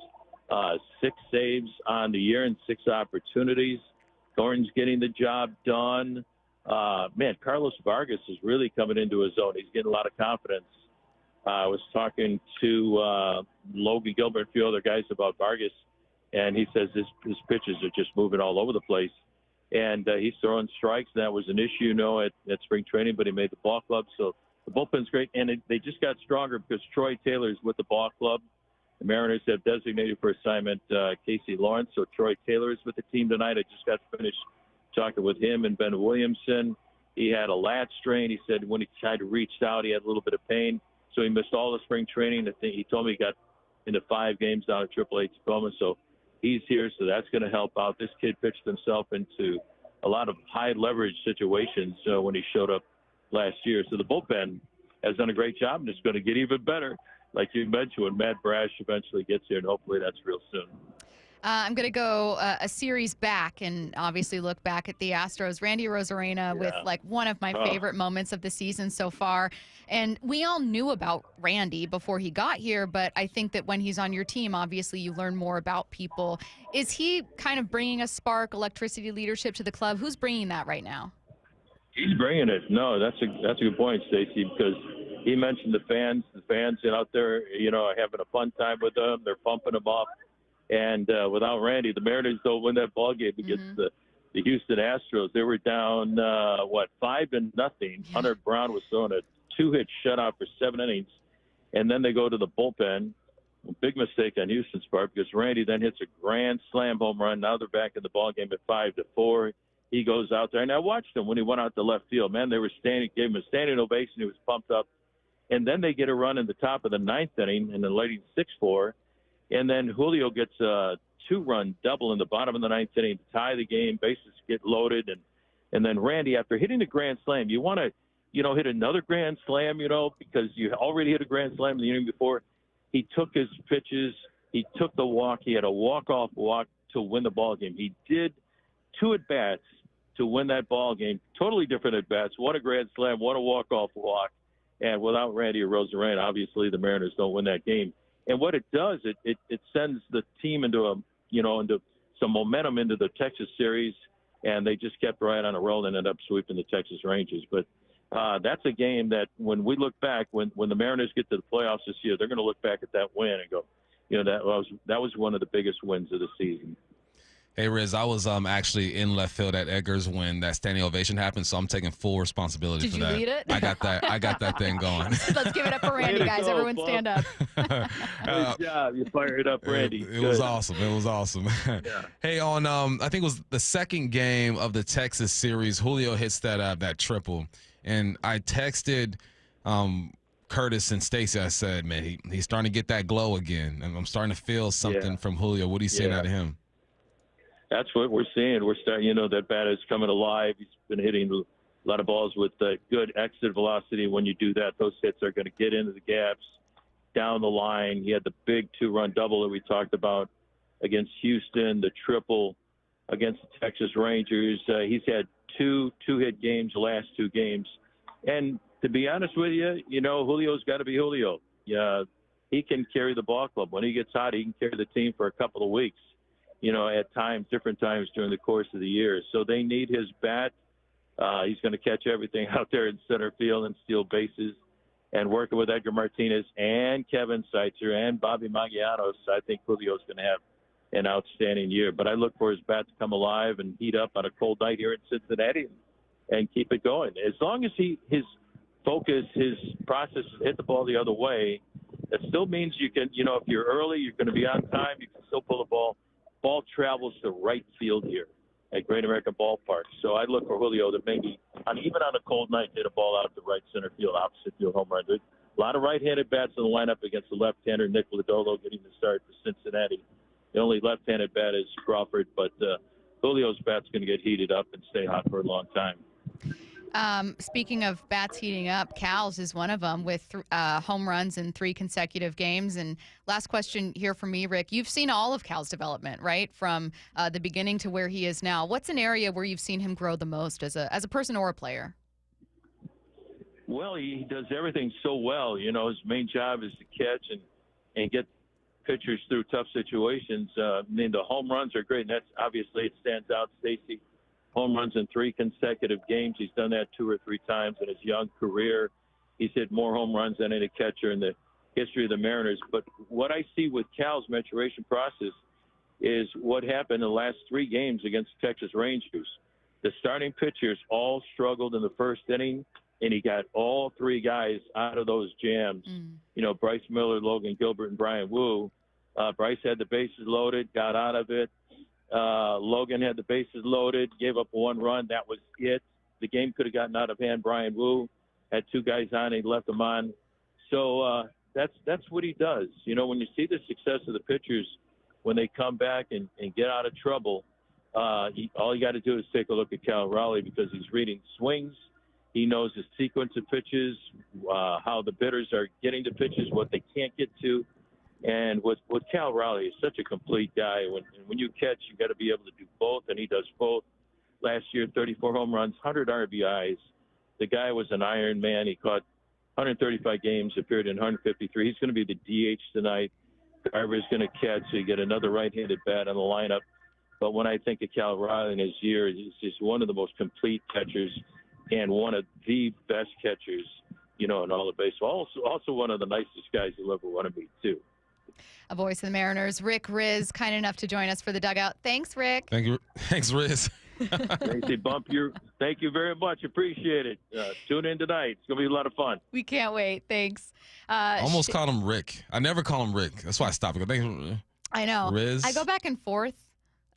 6 saves on the year and 6 opportunities. Thornton's getting the job done. Carlos Vargas is really coming into his own. He's getting a lot of confidence. I was talking to Logan Gilbert and a few other guys about Vargas, and he says his pitches are just moving all over the place. And he's throwing strikes. That was an issue, at spring training, but he made the ball club. So the bullpen's great. And they just got stronger because Troy Taylor's with the ball club. The Mariners have designated for assignment Casey Lawrence. So Troy Taylor is with the team tonight. I just got finished talking with him and Ben Williamson. He had a lat strain. He said when he tried to reach out, he had a little bit of pain. So he missed all the spring training. I think he told me he got into 5 games down at AAA Tacoma. So he's here, so that's going to help out. This kid pitched himself into a lot of high leverage situations when he showed up last year. So the bullpen has done a great job, and it's going to get even better, like you mentioned, when Matt Brash eventually gets here, and hopefully that's real soon. I'm going to go a series back and obviously look back at the Astros. Randy Rosarena with one of my favorite moments of the season so far. And we all knew about Randy before he got here, but I think that when he's on your team, obviously you learn more about people. Is he kind of bringing a spark, electricity, leadership to the club? Who's bringing that right now? He's bringing it. No, that's a good point, Stacy, because he mentioned the fans out there, having a fun time with them. They're pumping them up. And without Randy, the Mariners don't win that ball game against the Houston Astros. They were down 5-0. Hunter Brown was throwing a 2-hit shutout for 7 innings, and then they go to the bullpen. Big mistake on Houston's part because Randy then hits a grand slam home run. Now they're back in the ball game at 5-4. he goes out there. And I watched him when he went out to left field. Man, they were gave him a standing ovation. He was pumped up. And then they get a run in the top of the ninth inning and then leading 6-4. And then Julio gets a 2-run double in the bottom of the ninth inning to tie the game. Bases get loaded. And then Randy, after hitting the grand slam, you want to, hit another grand slam, because you already hit a grand slam the inning before. He took his pitches. He took the walk. He had a walk-off walk to win the ball game. He did 2 at-bats to win that ball game. Totally different at-bats. One a grand slam, one a walk-off walk. And without Randy Arozarena, obviously the Mariners don't win that game. And what it does, it sends the team into into some momentum into the Texas series, and they just kept right on a roll and ended up sweeping the Texas Rangers. But that's a game that when we look back, when the Mariners get to the playoffs this year, they're going to look back at that win and go, that was one of the biggest wins of the season. Hey, Rizzs, I was actually in left field at Edgar's when that standing ovation happened, so I'm taking full responsibility for that. Did you lead it? I got that thing going. Let's give it up for Randy, guys. Go, Everyone stand up. Good job. You fired up, Randy. It was awesome. It was awesome. Yeah. Hey, on I think it was the second game of the Texas series, Julio hits that triple, and I texted Curtis and Stacy. I said, man, he's starting to get that glow again, and I'm starting to feel something from Julio. What are you seeing out of him? That's what we're seeing. We're starting, that bat is coming alive. He's been hitting a lot of balls with good exit velocity. When you do that, those hits are going to get into the gaps down the line. He had the big 2-run double that we talked about against Houston, the triple against the Texas Rangers. He's had two-hit games the last 2 games. And to be honest with you, Julio's got to be Julio. Yeah, he can carry the ball club. When he gets hot, he can carry the team for a couple of weeks. At times, different times during the course of the year. So they need his bat. He's going to catch everything out there in center field and steal bases. And working with Edgar Martinez and Kevin Seitzer and Bobby Magianos, I think Julio's going to have an outstanding year. But I look for his bat to come alive and heat up on a cold night here in Cincinnati and keep it going. As long as his focus, his process is hit the ball the other way, that still means you can, if you're early, you're going to be on time, you can still pull the ball. Ball travels to right field here at Great American Ballpark. So I look for Julio to maybe, even on a cold night, hit a ball out to right center field, opposite field home run. There's a lot of right-handed bats in the lineup against the left-hander, Nick Lodolo, getting the start for Cincinnati. The only left-handed bat is Crawford, but Julio's bat's going to get heated up and stay hot for a long time. Speaking of bats heating up, Cal's is one of them with home runs in 3 consecutive games. And last question here from me, Rick. You've seen all of Cal's development, right, from the beginning to where he is now. What's an area where you've seen him grow the most as a person or a player? Well, he does everything so well. His main job is to catch and get pitchers through tough situations. The home runs are great, and that's obviously it stands out, Stacy. Home runs in 3 consecutive games. He's done that 2 or 3 times in his young career. He's hit more home runs than any catcher in the history of the Mariners. But what I see with Cal's maturation process is what happened in the last 3 games against the Texas Rangers. The starting pitchers all struggled in the first inning, and he got all 3 guys out of those jams. Bryce Miller, Logan Gilbert, and Brian Wu. Bryce had the bases loaded, got out of it. Logan had the bases loaded, gave up 1 run. That was it. The game could have gotten out of hand. Brian Wu had 2 guys on, he left them on. So that's what he does. When you see the success of the pitchers, when they come back and get out of trouble, all you got to do is take a look at Cal Raleigh, because he's reading swings. He knows the sequence of pitches, how the bidders are getting to pitches, what they can't get to. And with Cal Raleigh, he's such a complete guy. When you catch, you got to be able to do both, and he does both. Last year, 34 home runs, 100 RBIs. The guy was an Iron Man. He caught 135 games, appeared in 153. He's going to be the DH tonight. Garver's going to catch, so you get another right-handed bat on the lineup. But when I think of Cal Raleigh in his year, he's just one of the most complete catchers and one of the best catchers, in all of baseball. Also one of the nicest guys you'll ever want to meet, too. A voice of the Mariners, Rick Rizzs, kind enough to join us for the dugout. Thanks, Rick. Thank you. Thanks, Riz. Tracy Bump, thank you very much. Appreciate it. Tune in tonight. It's going to be a lot of fun. We can't wait. Thanks. I almost called him Rick. I never call him Rick. That's why I stopped. I know. Riz. I go back and forth.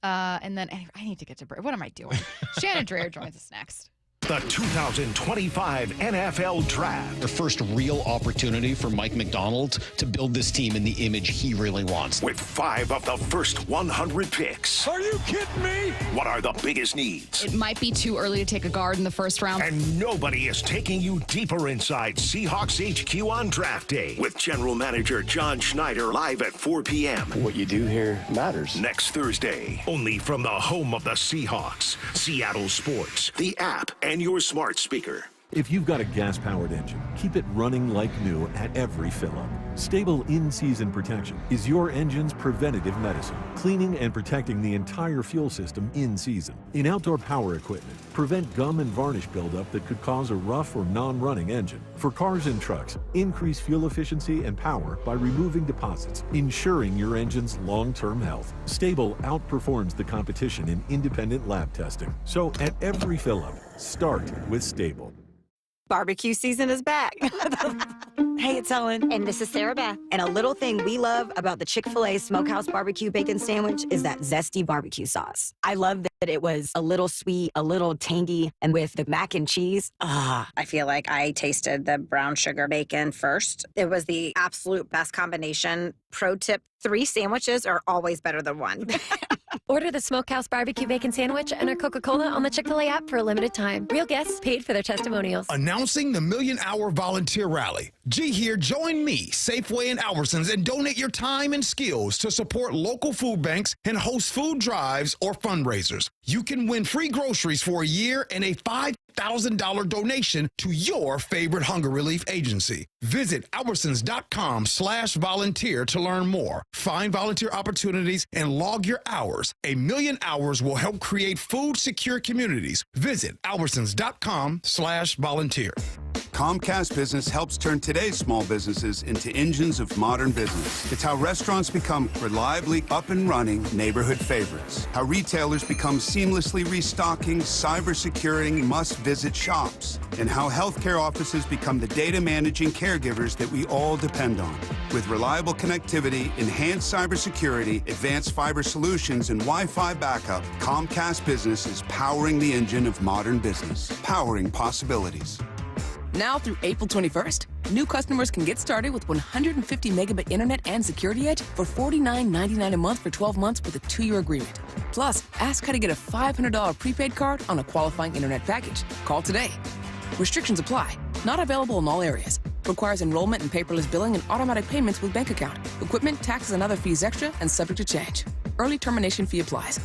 And then I need to get to break. What am I doing? Shannon Drayer joins us next. The 2025 NFL Draft. Their first real opportunity for Mike McDonald to build this team in the image he really wants. With 5 of the first 100 picks. Are you kidding me? What are the biggest needs? It might be too early to take a guard in the first round. And nobody is taking you deeper inside Seahawks HQ on draft day with General Manager John Schneider live at 4 p.m. What you do here matters. Next Thursday, only from the home of the Seahawks, Seattle Sports, the app, and your smart speaker. If you've got a gas-powered engine, keep it running like new at every fill-up. Stable in-season protection is your engine's preventative medicine, cleaning and protecting the entire fuel system in season. In outdoor power equipment, prevent gum and varnish buildup that could cause a rough or non-running engine. For cars and trucks, increase fuel efficiency and power by removing deposits, ensuring your engine's long-term health. Stable outperforms the competition in independent lab testing. So at every fill-up, start with Stable. Barbecue season is back. Hey, it's Ellen. And this is Sarah Beth. And a little thing we love about the Chick-fil-A Smokehouse Barbecue Bacon Sandwich is that zesty barbecue sauce. I love that it was a little sweet, a little tangy, and with the mac and cheese, I feel like I tasted the brown sugar bacon first. It was the absolute best combination. Pro tip, 3 sandwiches are always better than 1. Order the Smokehouse Barbecue Bacon Sandwich and a Coca-Cola on the Chick-fil-A app for a limited time. Real guests paid for their testimonials. Announcing the Million Hour Volunteer Rally. G here, join me, Safeway and Albertsons, and donate your time and skills to support local food banks and host food drives or fundraisers. You can win free groceries for a year and a $5,000 donation to your favorite hunger relief agency. Visit albertsons.com/volunteer to learn more. Find volunteer opportunities and log your hours. 1 million hours will help create food secure communities. Visit albertsons.com/volunteer. Comcast Business helps turn today's small businesses into engines of modern business. It's how restaurants become reliably up and running neighborhood favorites. How retailers become seamlessly restocking, cyber-securing, must-visit shops. And how healthcare offices become the data managing caregivers that we all depend on. With reliable connectivity, enhanced cybersecurity, advanced fiber solutions, and Wi-Fi backup, Comcast Business is powering the engine of modern business. Powering possibilities. Now through April 21st, new customers can get started with 150 megabit internet and security edge for $49.99 a month for 12 months with a 2-year agreement. Plus, ask how to get a $500 prepaid card on a qualifying internet package. Call today. Restrictions apply. Not available in all areas. Requires enrollment in paperless billing and automatic payments with bank account. Equipment, taxes, and other fees extra and subject to change. Early termination fee applies.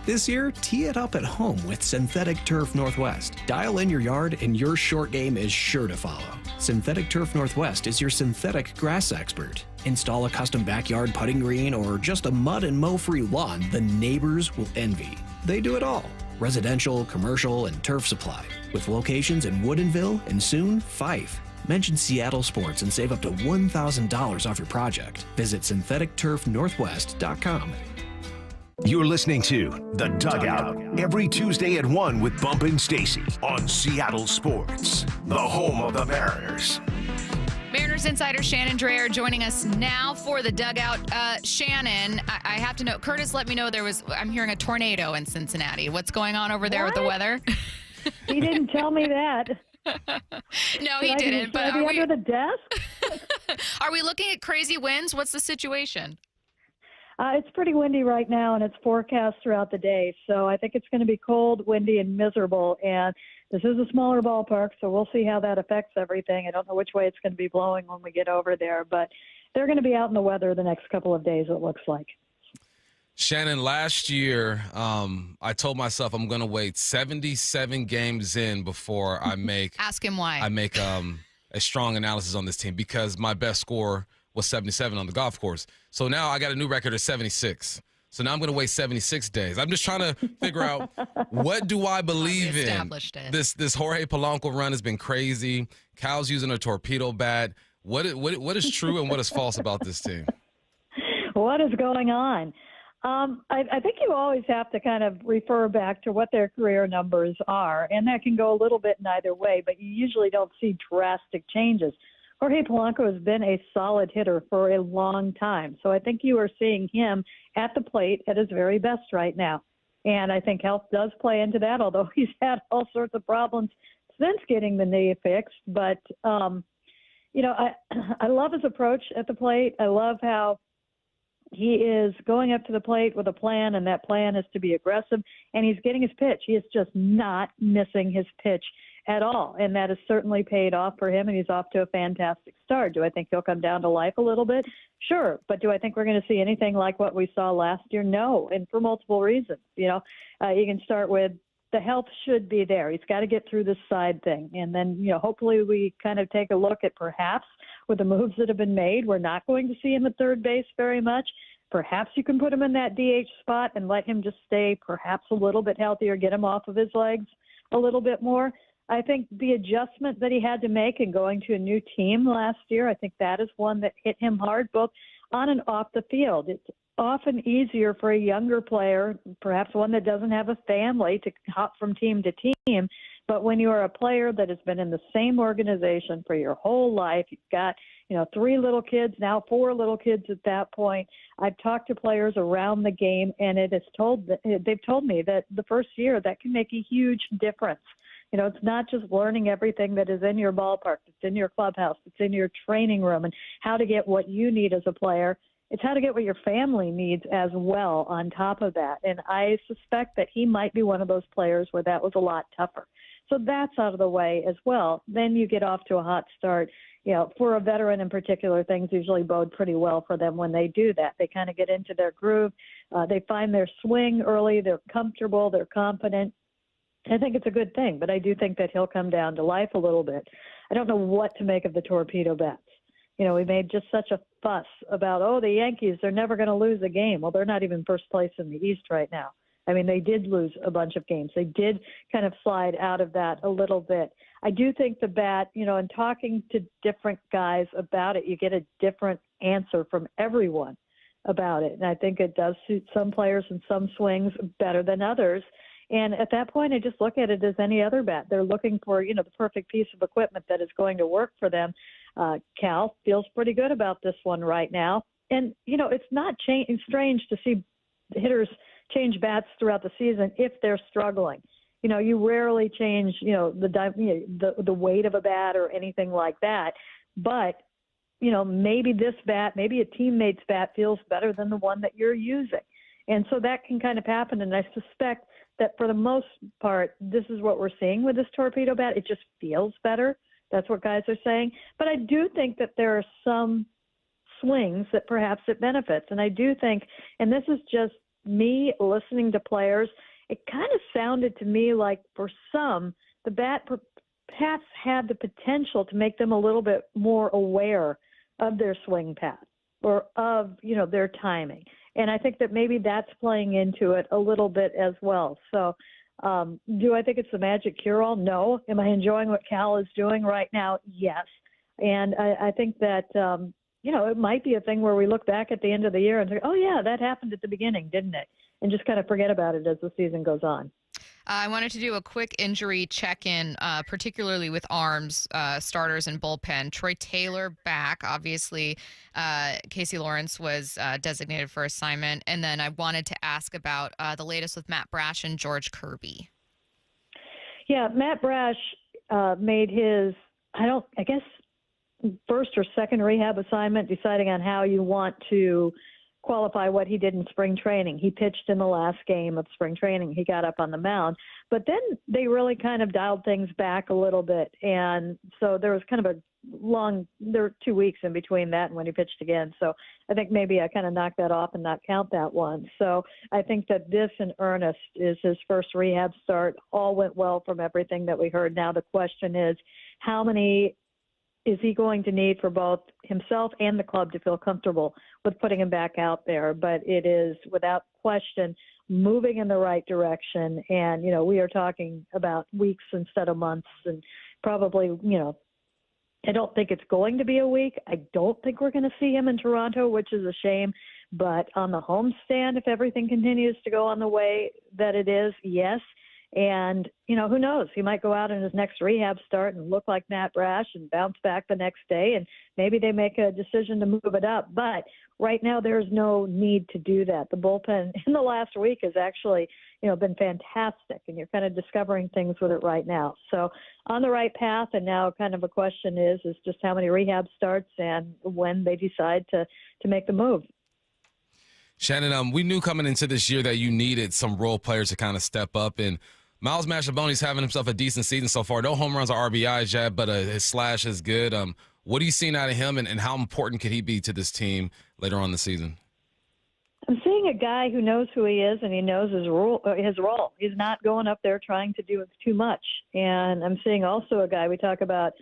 This year, tee it up at home with Synthetic Turf Northwest. Dial in your yard and your short game is sure to follow. Synthetic Turf Northwest is your synthetic grass expert. Install a custom backyard putting green or just a mud and mow-free lawn the neighbors will envy. They do it all. Residential, commercial, and turf supply. With locations in Woodinville and soon Fife. Mention Seattle Sports and save up to $1,000 off your project. Visit syntheticturfnorthwest.com. You're listening to The Dugout every Tuesday at 1 with Bump and Stacy on Seattle Sports, the home of the Mariners. Mariners insider Shannon Drayer joining us now for The Dugout. Shannon, I have to know, Curtis let me know I'm hearing a tornado in Cincinnati. What's going on over there with the weather? He didn't tell me that. No, he didn't. But are we under the desk? Are we looking at crazy winds? What's the situation? It's pretty windy right now, and it's forecast throughout the day. So I think it's going to be cold, windy, and miserable. And this is a smaller ballpark, so we'll see how that affects everything. I don't know which way it's going to be blowing when we get over there, but they're going to be out in the weather the next couple of days, it looks like. Shannon, last year, I told myself I'm going to wait 77 games in before I make Ask him why. I make a strong analysis on this team because my best score was 77 on the golf course. So now I got a new record of 76. So now I'm going to wait 76 days. I'm just trying to figure out what do I believe in. This Jorge Polanco run has been crazy. Cal's using a torpedo bat. What is true and what is false about this team? What is going on? I think you always have to kind of refer back to what their career numbers are, and that can go a little bit in either way, but you usually don't see drastic changes. Jorge Polanco has been a solid hitter for a long time. So I think you are seeing him at the plate at his very best right now. And I think health does play into that, although he's had all sorts of problems since getting the knee fixed. But, I love his approach at the plate. I love how he is going up to the plate with a plan, and that plan is to be aggressive, and he's getting his pitch. He is just not missing his pitch at all, and that has certainly paid off for him, and he's off to a fantastic start. Do I think he'll come down to life a little bit? Sure, but do I think we're going to see anything like what we saw last year? No, and for multiple reasons. You can start with the health should be there. He's got to get through this side thing, and then, hopefully we kind of take a look at perhaps with the moves that have been made, we're not going to see him at third base very much. Perhaps you can put him in that DH spot and let him just stay perhaps a little bit healthier, get him off of his legs a little bit more. I think the adjustment that he had to make in going to a new team last year, I think that is one that hit him hard, both on and off the field. It's often easier for a younger player, perhaps one that doesn't have a family, to hop from team to team. But when you are a player that has been in the same organization for your whole life, you've got, 3 little kids, now 4 little kids at that point. I've talked to players around the game, and they've told me that the first year that can make a huge difference. It's not just learning everything that is in your ballpark, it's in your clubhouse, it's in your training room, and how to get what you need as a player. It's how to get what your family needs as well on top of that. And I suspect that he might be one of those players where that was a lot tougher. So that's out of the way as well. Then you get off to a hot start. For a veteran in particular, things usually bode pretty well for them when they do that. They kind of get into their groove. They find their swing early. They're comfortable. They're confident. I think it's a good thing, but I do think that he'll come down to life a little bit. I don't know what to make of the torpedo bats. We made just such a fuss about, the Yankees, they're never going to lose a game. Well, they're not even first place in the East right now. I mean, they did lose a bunch of games. They did kind of slide out of that a little bit. I do think the bat, in talking to different guys about it, you get a different answer from everyone about it. And I think it does suit some players and some swings better than others. And at that point, I just look at it as any other bat. They're looking for, the perfect piece of equipment that is going to work for them. Cal feels pretty good about this one right now. And, it's not strange to see hitters change bats throughout the season if they're struggling. You rarely change, the weight of a bat or anything like that. But, maybe this bat, maybe a teammate's bat feels better than the one that you're using. And so that can kind of happen. And I suspect that for the most part, this is what we're seeing with this torpedo bat. It just feels better. That's what guys are saying. But I do think that there are some swings that perhaps it benefits. And I do think, and this is just me listening to players, it kind of sounded to me like for some, the bat perhaps had the potential to make them a little bit more aware of their swing path or of, their timing. And I think that maybe that's playing into it a little bit as well. So do I think it's the magic cure-all? No. Am I enjoying what Cal is doing right now? Yes. And I think that, it might be a thing where we look back at the end of the year and say, oh, yeah, that happened at the beginning, didn't it? And just kind of forget about it as the season goes on. I wanted to do a quick injury check-in, particularly with arms, starters, and bullpen. Troy Taylor back. Obviously, Casey Lawrence was designated for assignment. And then I wanted to ask about the latest with Matt Brash and George Kirby. Yeah, Matt Brash made his, I guess, first or second rehab assignment, deciding on how you want to qualify what he did in spring training. He pitched in the last game of spring training. He got up on the mound. But then they really kind of dialed things back a little bit. And so there was kind of there were 2 weeks in between that and when he pitched again. So I think maybe I kind of knocked that off and not count that one. So I think that this in earnest is his first rehab start. All went well from everything that we heard. Now the question is, how many is he going to need for both himself and the club to feel comfortable with putting him back out there? But it is, without question, moving in the right direction. And, we are talking about weeks instead of months. And probably, I don't think it's going to be a week. I don't think we're going to see him in Toronto, which is a shame. But on the homestand, if everything continues to go on the way that it is, yes. And, who knows? He might go out in his next rehab start and look like Matt Brash and bounce back the next day, and maybe they make a decision to move it up. But right now there's no need to do that. The bullpen in the last week has actually, been fantastic, and you're kind of discovering things with it right now. So on the right path, and now kind of a question is just how many rehab starts and when they decide to make the move. Shannon, we knew coming into this year that you needed some role players to kind of step up, and Miles Mastrobuoni's having himself a decent season so far. No home runs or RBIs yet, but his slash is good. What are you seeing out of him, and how important could he be to this team later on in the season? I'm seeing a guy who knows who he is, and he knows his role. He's not going up there trying to do too much. And I'm seeing also a guy, we talk about,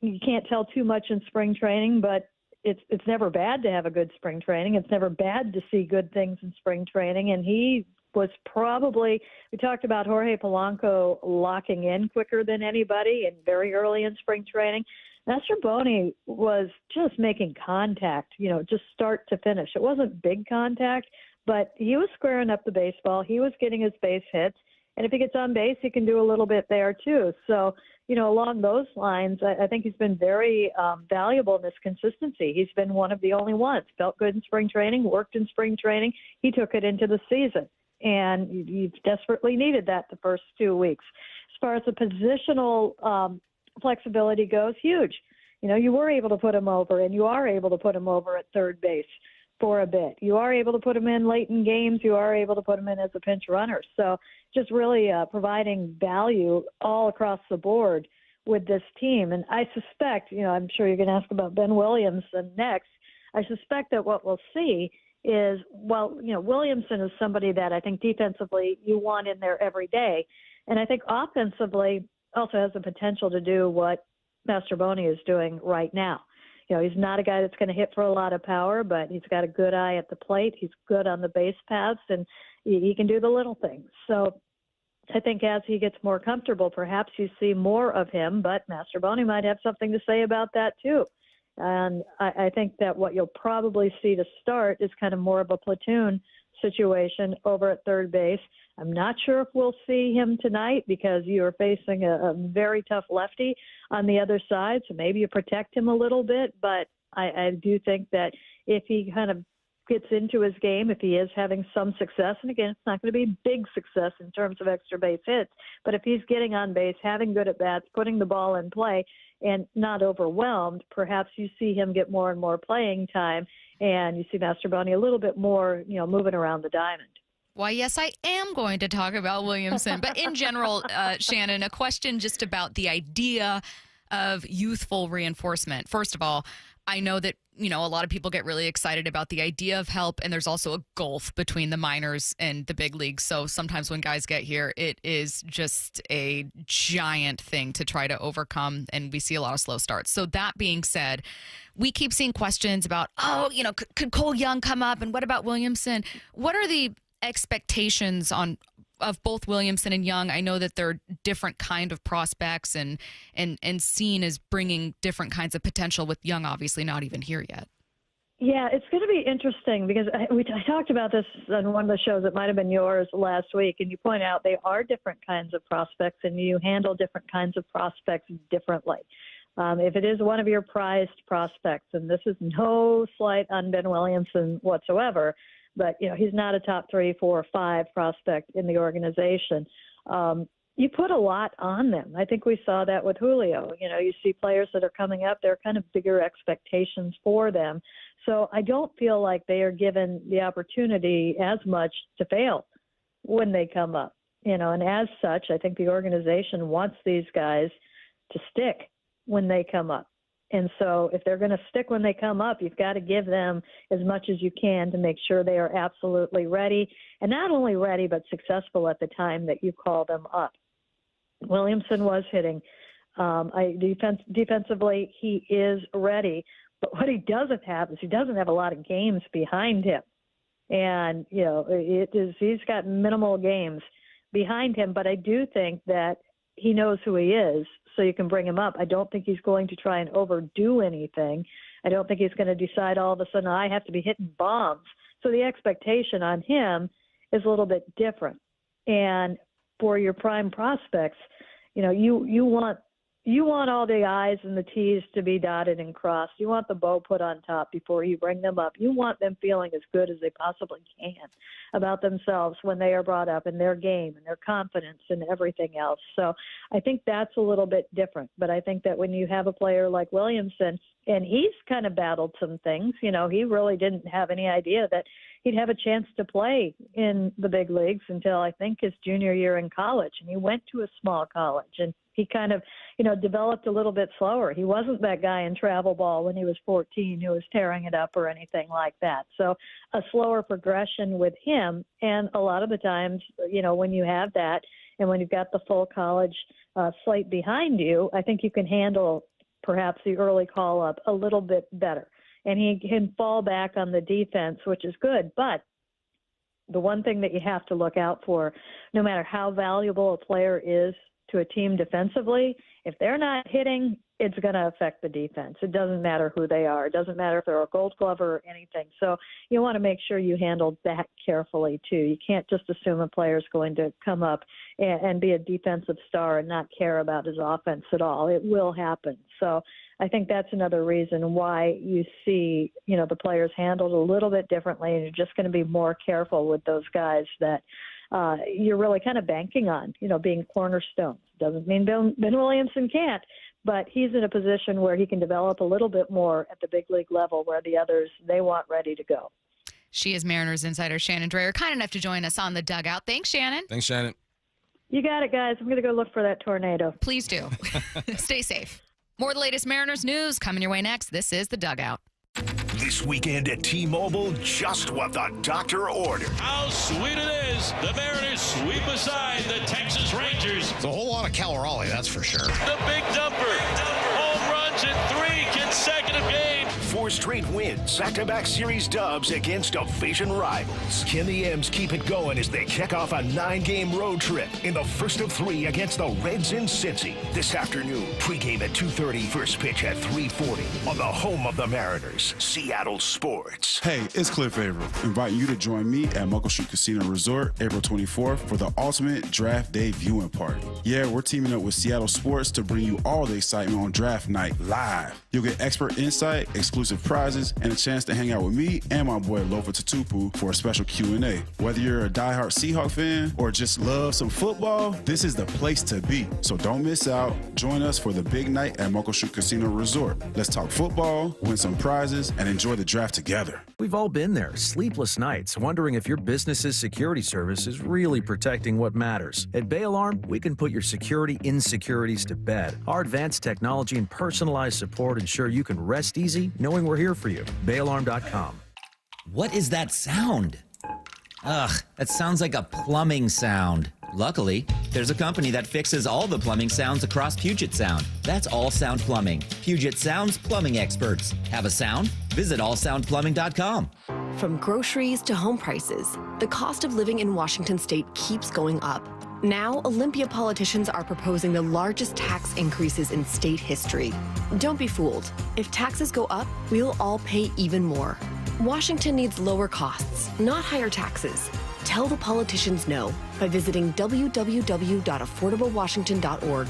you can't tell too much in spring training, but it's never bad to have a good spring training. It's never bad to see good things in spring training. And he was probably, we talked about Jorge Polanco locking in quicker than anybody and very early in spring training. Mastrobuoni was just making contact, just start to finish. It wasn't big contact, but he was squaring up the baseball. He was getting his base hits. And if he gets on base, he can do a little bit there too. So, along those lines, I think he's been very valuable in this consistency. He's been one of the only ones. Felt good in spring training, worked in spring training. He took it into the season. And you desperately needed that the first 2 weeks. As far as the positional flexibility goes, huge. You were able to put him over, and you are able to put him over at third base for a bit. You are able to put him in late in games. You are able to put him in as a pinch runner. So just really providing value all across the board with this team. And I suspect, I'm sure you're going to ask about Ben Williamson next. I suspect that what we'll see is, Williamson is somebody that I think defensively you want in there every day. And I think offensively also has the potential to do what Mastrobuoni is doing right now. He's not a guy that's going to hit for a lot of power, but he's got a good eye at the plate. He's good on the base paths, and he can do the little things. So I think as he gets more comfortable, perhaps you see more of him, but Mastrobuoni might have something to say about that too. And I think that what you'll probably see to start is kind of more of a platoon situation over at third base. I'm not sure if we'll see him tonight because you're facing a very tough lefty on the other side, so maybe you protect him a little bit. But I do think that if he kind of gets into his game, if he is having some success, and again, it's not going to be big success in terms of extra base hits, but if he's getting on base, having good at-bats, putting the ball in play, and not overwhelmed, perhaps you see him get more and more playing time, and you see Mastrobuoni a little bit more, moving around the diamond. Why, yes, I am going to talk about Williamson. But in general, Shannon, a question just about the idea of youthful reinforcement. First of all, I know that, a lot of people get really excited about the idea of help, and there's also a gulf between the minors and the big leagues. So sometimes when guys get here, it is just a giant thing to try to overcome, and we see a lot of slow starts. So that being said, we keep seeing questions about, could Cole Young come up, and what about Williamson? What are the expectations of both Williamson and Young? I know that they're different kind of prospects and seen as bringing different kinds of potential, with Young obviously not even here yet. Yeah, it's going to be interesting because I talked about this on one of the shows. It might have been yours last week, and you point out they are different kinds of prospects, and you handle different kinds of prospects differently. If it is one of your prized prospects, and this is no slight on Ben Williamson whatsoever, but, he's not a top 3, 4, or 5 prospect in the organization. You put a lot on them. I think we saw that with Julio. You see players that are coming up, there are kind of bigger expectations for them. So I don't feel like they are given the opportunity as much to fail when they come up. And as such, I think the organization wants these guys to stick when they come up. And so if they're going to stick when they come up, you've got to give them as much as you can to make sure they are absolutely ready, and not only ready, but successful at the time that you call them up. Williamson was hitting. Defensively, he is ready. But what he doesn't have is he doesn't have a lot of games behind him. And, he's got minimal games behind him. But I do think that he knows who he is, so you can bring him up. I don't think he's going to try and overdo anything. I don't think he's going to decide all of a sudden, I have to be hitting bombs. So the expectation on him is a little bit different. And for your prime prospects, you want all the I's and the T's to be dotted and crossed. You want the bow put on top before you bring them up. You want them feeling as good as they possibly can about themselves when they are brought up, in their game and their confidence and everything else. So I think that's a little bit different. But I think that when you have a player like Williamson, and he's kind of battled some things, he really didn't have any idea that he'd have a chance to play in the big leagues until I think his junior year in college. And he went to a small college, and he kind of, developed a little bit slower. He wasn't that guy in travel ball when he was 14 who was tearing it up or anything like that. So a slower progression with him. And a lot of the times, when you have that and when you've got the full college slate behind you, I think you can handle perhaps the early call up a little bit better. And he can fall back on the defense, which is good. But the one thing that you have to look out for, no matter how valuable a player is to a team defensively, if they're not hitting, it's going to affect the defense. It doesn't matter who they are. It doesn't matter if they're a Gold Glover or anything. So you want to make sure you handle that carefully, too. You can't just assume a player is going to come up and be a defensive star and not care about his offense at all. It will happen. So I think that's another reason why you see, the players handled a little bit differently, and you're just going to be more careful with those guys that you're really kind of banking on, being cornerstones. Doesn't mean Ben Williamson can't, but he's in a position where he can develop a little bit more at the big league level where the others, they want ready to go. She is Mariners insider Shannon Drayer, kind enough to join us on the dugout. Thanks, Shannon. Thanks, Shannon. You got it, guys. I'm going to go look for that tornado. Please do. Stay safe. More of the latest Mariners news coming your way next. This is the Dugout. This weekend at T-Mobile, just what the doctor ordered. How sweet it is. The Mariners sweep aside the Texas Rangers. It's a whole lot of Calarali, that's for sure. The big dumper. Home runs in 3 consecutive games. 4 straight wins, back-to-back series dubs against division rivals. Can the M's keep it going as they kick off a 9-game road trip in the first of 3 against the Reds in Cincy this afternoon? Pre-game at 2:30, first pitch at 3:40 on the home of the Mariners, Seattle Sports. Hey, it's Cliff Averill, inviting you to join me at Muckleshoot Casino Resort April 24th for the ultimate draft day viewing party. Yeah, we're teaming up with Seattle Sports to bring you all the excitement on draft night live. You'll get expert insight, exclusive prizes, and a chance to hang out with me and my boy Lofa Tatupu for a special Q&A. Whether you're a diehard Seahawks fan or just love some football, this is the place to be. So don't miss out. Join us for the big night at Muckleshoot Casino Resort. Let's talk football, win some prizes, and enjoy the draft together. We've all been there, sleepless nights, wondering if your business's security service is really protecting what matters. At Bay Alarm, we can put your security insecurities to bed. Our advanced technology and personalized support ensure you can rest easy knowing we're here for you. BayAlarm.com. What is that sound? Ugh, that sounds like a plumbing sound. Luckily, there's a company that fixes all the plumbing sounds across Puget Sound. That's All Sound Plumbing. Puget Sound's plumbing experts. Have a sound? Visit allsoundplumbing.com. From groceries to home prices, the cost of living in Washington state keeps going up. Now, Olympia politicians are proposing the largest tax increases in state history. Don't be fooled. If taxes go up, we'll all pay even more. Washington needs lower costs, not higher taxes. Tell the politicians no by visiting www.affordablewashington.org.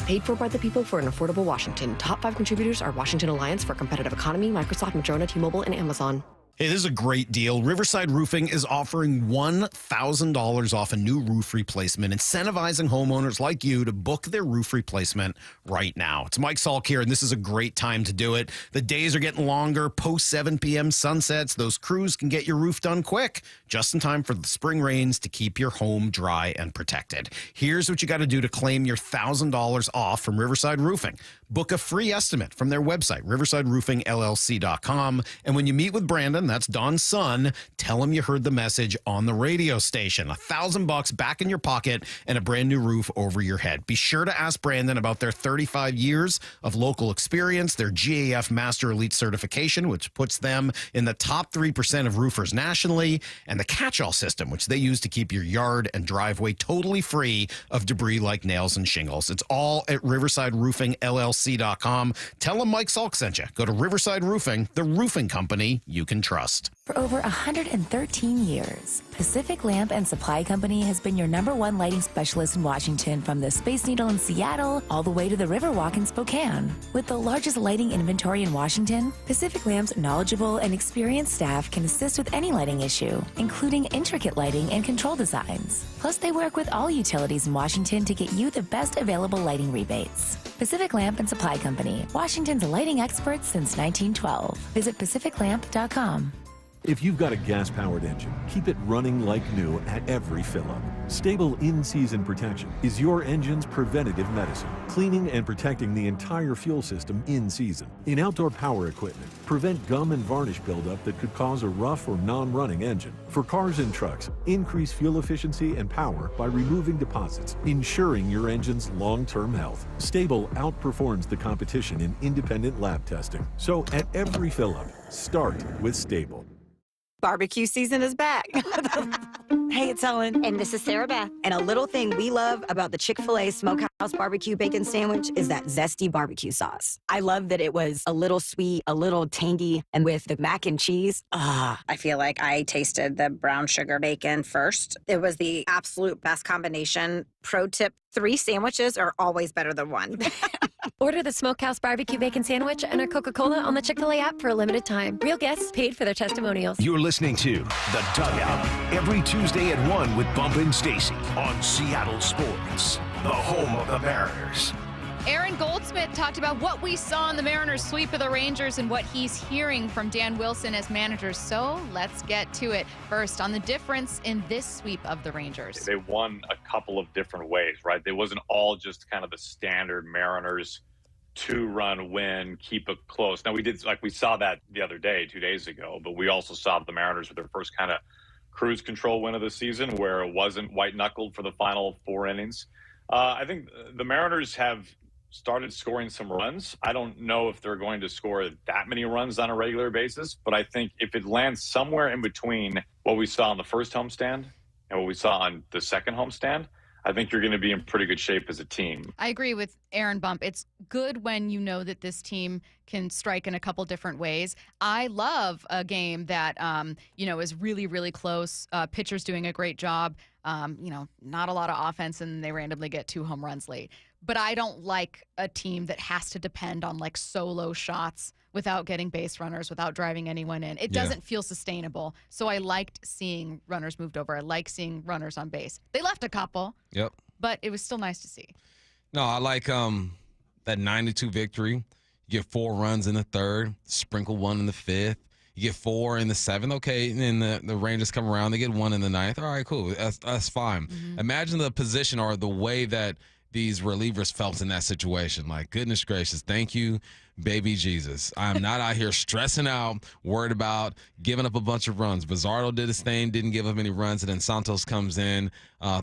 Paid for by the people for an affordable Washington. Top 5 contributors are Washington Alliance for a Competitive Economy, Microsoft, Madrona, T-Mobile, and Amazon. Hey, this is a great deal. Riverside Roofing is offering $1,000 off a new roof replacement, incentivizing homeowners like you to book their roof replacement right now. It's Mike Salk here, and this is a great time to do it. The days are getting longer. Post 7 p.m. sunsets, those crews can get your roof done quick, just in time for the spring rains to keep your home dry and protected. Here's what you got to do to claim your $1,000 off from Riverside Roofing. Book a free estimate from their website, riversideroofingllc.com. And when you meet with Brandon, that's Don's son, tell him you heard the message on the radio station. $1,000 back in your pocket and a brand new roof over your head. Be sure to ask Brandon about their 35 years of local experience, their GAF Master Elite certification, which puts them in the top 3% of roofers nationally, and the catch-all system, which they use to keep your yard and driveway totally free of debris like nails and shingles. It's all at riversideroofingllc.com. Tell them Mike Salk sent you. Go to Riverside Roofing, the roofing company you can trust. For over 113 years, Pacific Lamp and Supply Company has been your #1 lighting specialist in Washington, from the Space Needle in Seattle all the way to the Riverwalk in Spokane. With the largest lighting inventory in Washington, Pacific Lamp's knowledgeable and experienced staff can assist with any lighting issue, including intricate lighting and control designs. Plus, they work with all utilities in Washington to get you the best available lighting rebates. Pacific Lamp and Supply Company, Washington's lighting experts since 1912. Visit pacificlamp.com. If you've got a gas-powered engine, keep it running like new at every fill-up. Stable in-season protection is your engine's preventative medicine, cleaning and protecting the entire fuel system in season. In outdoor power equipment, prevent gum and varnish buildup that could cause a rough or non-running engine. For cars and trucks, increase fuel efficiency and power by removing deposits, ensuring your engine's long-term health. Stable outperforms the competition in independent lab testing. So at every fill-up, start with Stable. Barbecue season is back. Hey, it's Ellen. And this is Sarah Beth. And a little thing we love about the Chick-fil-A Smokehouse Barbecue Bacon Sandwich is that zesty barbecue sauce. I love that it was a little sweet, a little tangy, and with the mac and cheese, I feel like I tasted the brown sugar bacon first. It was the absolute best combination. Pro tip, 3 sandwiches are always better than 1. Order the Smokehouse Barbecue Bacon Sandwich and a Coca-Cola on the Chick-fil-A app for a limited time. Real guests paid for their testimonials. You're listening to The Dugout every Tuesday at 1 with Bump and Stacy on Seattle Sports, the home of the Mariners. Aaron Goldsmith talked about what we saw in the Mariners sweep of the Rangers and what he's hearing from Dan Wilson as manager. So let's get to it. First, on the difference in this sweep of the Rangers. They won a couple of different ways, right? They wasn't all just kind of the standard Mariners 2-run win, keep it close. Now, we saw that the other day, 2 days ago, but we also saw the Mariners with their first kind of cruise control win of the season, where it wasn't white-knuckled for the final 4 innings. I think the Mariners have started scoring some runs. I don't know if they're going to score that many runs on a regular basis, but I think if it lands somewhere in between what we saw on the first homestand and what we saw on the second homestand, I think you're going to be in pretty good shape as a team. I agree with Aaron Bump. It's good when you know that this team can strike in a couple different ways. I love a game that, is really, really close. Pitchers doing a great job. Not a lot of offense, and they randomly get 2 home runs late. But I don't like a team that has to depend on like solo shots without getting base runners, without driving anyone in. It doesn't feel sustainable. So I liked seeing runners moved over. I like seeing runners on base. They left a couple. Yep. But it was still nice to see. No, I like that 9-2 victory. You get 4 runs in the 3rd, sprinkle 1 in the 5th. You get 4 in the 7th. Okay, and then the Rangers come around. They get 1 in the 9th. All right, cool. That's fine. Mm-hmm. Imagine the position or the way that these relievers felt in that situation. Like, goodness gracious, thank you, baby Jesus. I'm not out here stressing out, worried about giving up a bunch of runs. Bizzardo did his thing, didn't give up any runs, and then Santos comes in,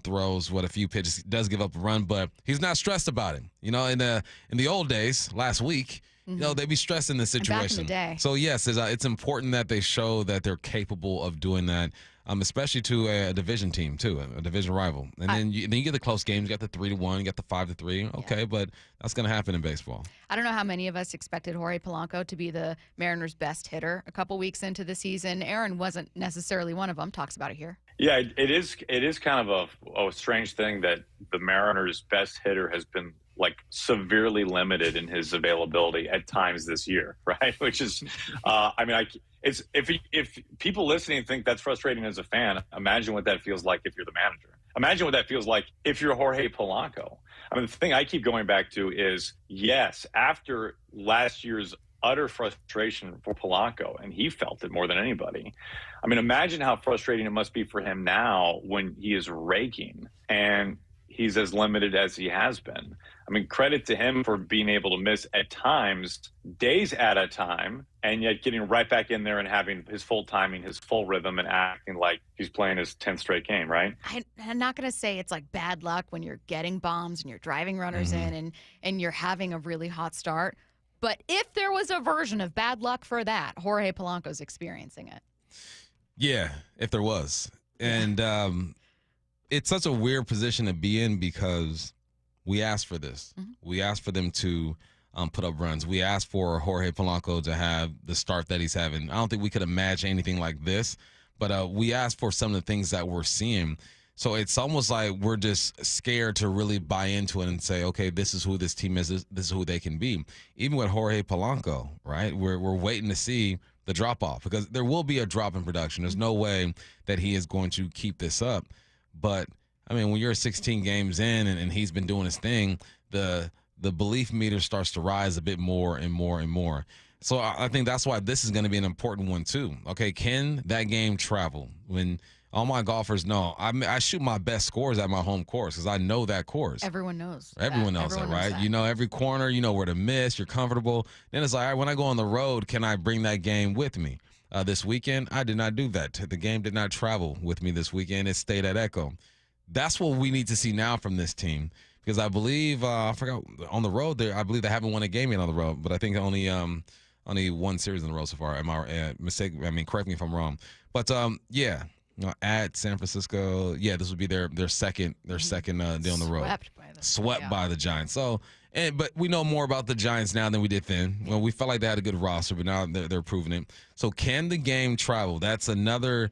throws a few pitches, does give up a run, but he's not stressed about it. In the old days, last week, they'd be stressed in this situation. Back in the day. So yes, it's important that they show that they're capable of doing that. Especially to a division team too, a division rival, and then you get the close games. You got the 3-1, you got the 5-3. Okay, but that's going to happen in baseball. I don't know how many of us expected Jorge Polanco to be the Mariners' best hitter a couple weeks into the season. Aaron wasn't necessarily one of them. Talks about it here. Yeah, it is kind of a strange thing that the Mariners' best hitter has been like severely limited in his availability at times this year, right? Which is, if people listening think that's frustrating as a fan, imagine what that feels like if you're the manager. Imagine what that feels like if you're Jorge Polanco. I mean, the thing I keep going back to is, yes, after last year's utter frustration for Polanco, and he felt it more than anybody. I mean, imagine how frustrating it must be for him now when he is raking and he's as limited as he has been. I mean, credit to him for being able to miss at times, days at a time, and yet getting right back in there and having his full timing, his full rhythm, and acting like he's playing his 10th straight game, right? I'm not going to say it's like bad luck when you're getting bombs and you're driving runners in and you're having a really hot start. But if there was a version of bad luck for that, Jorge Polanco's experiencing it. Yeah, if there was. And it's such a weird position to be in because we asked for this. We asked for them to put up runs. We asked for Jorge Polanco to have the start that he's having. I don't think we could imagine anything like this, but we asked for some of the things that we're seeing. So it's almost like we're just scared to really buy into it and say, okay, this is who this team is. This is who they can be. Even with Jorge Polanco, right? We're waiting to see the drop-off because there will be a drop in production. There's no way that he is going to keep this up. But, I mean, when you're 16 games in and he's been doing his thing, the belief meter starts to rise a bit more and more and more. So I think that's why this is going to be an important one, too. Okay, can that game travel? When all my golfers know, I shoot my best scores at my home course because I know that course. Everyone knows. Everyone knows that, right? You know every corner. You know where to miss. You're comfortable. Then it's like, all right, when I go on the road, can I bring that game with me? This weekend, I did not do that. The game did not travel with me this weekend. It stayed at Echo. That's what we need to see now from this team because I believe, I forgot, on the road there, I believe they haven't won a game yet on the road, but I think only one series in a row so far. Am I mistaken? I mean, correct me if I'm wrong. But, yeah. At San Francisco, this would be their second deal on the road. Swept by the Giants. So, but we know more about the Giants now than we did then. Well, we felt like they had a good roster, but now they're proving it. So, can the game travel? That's another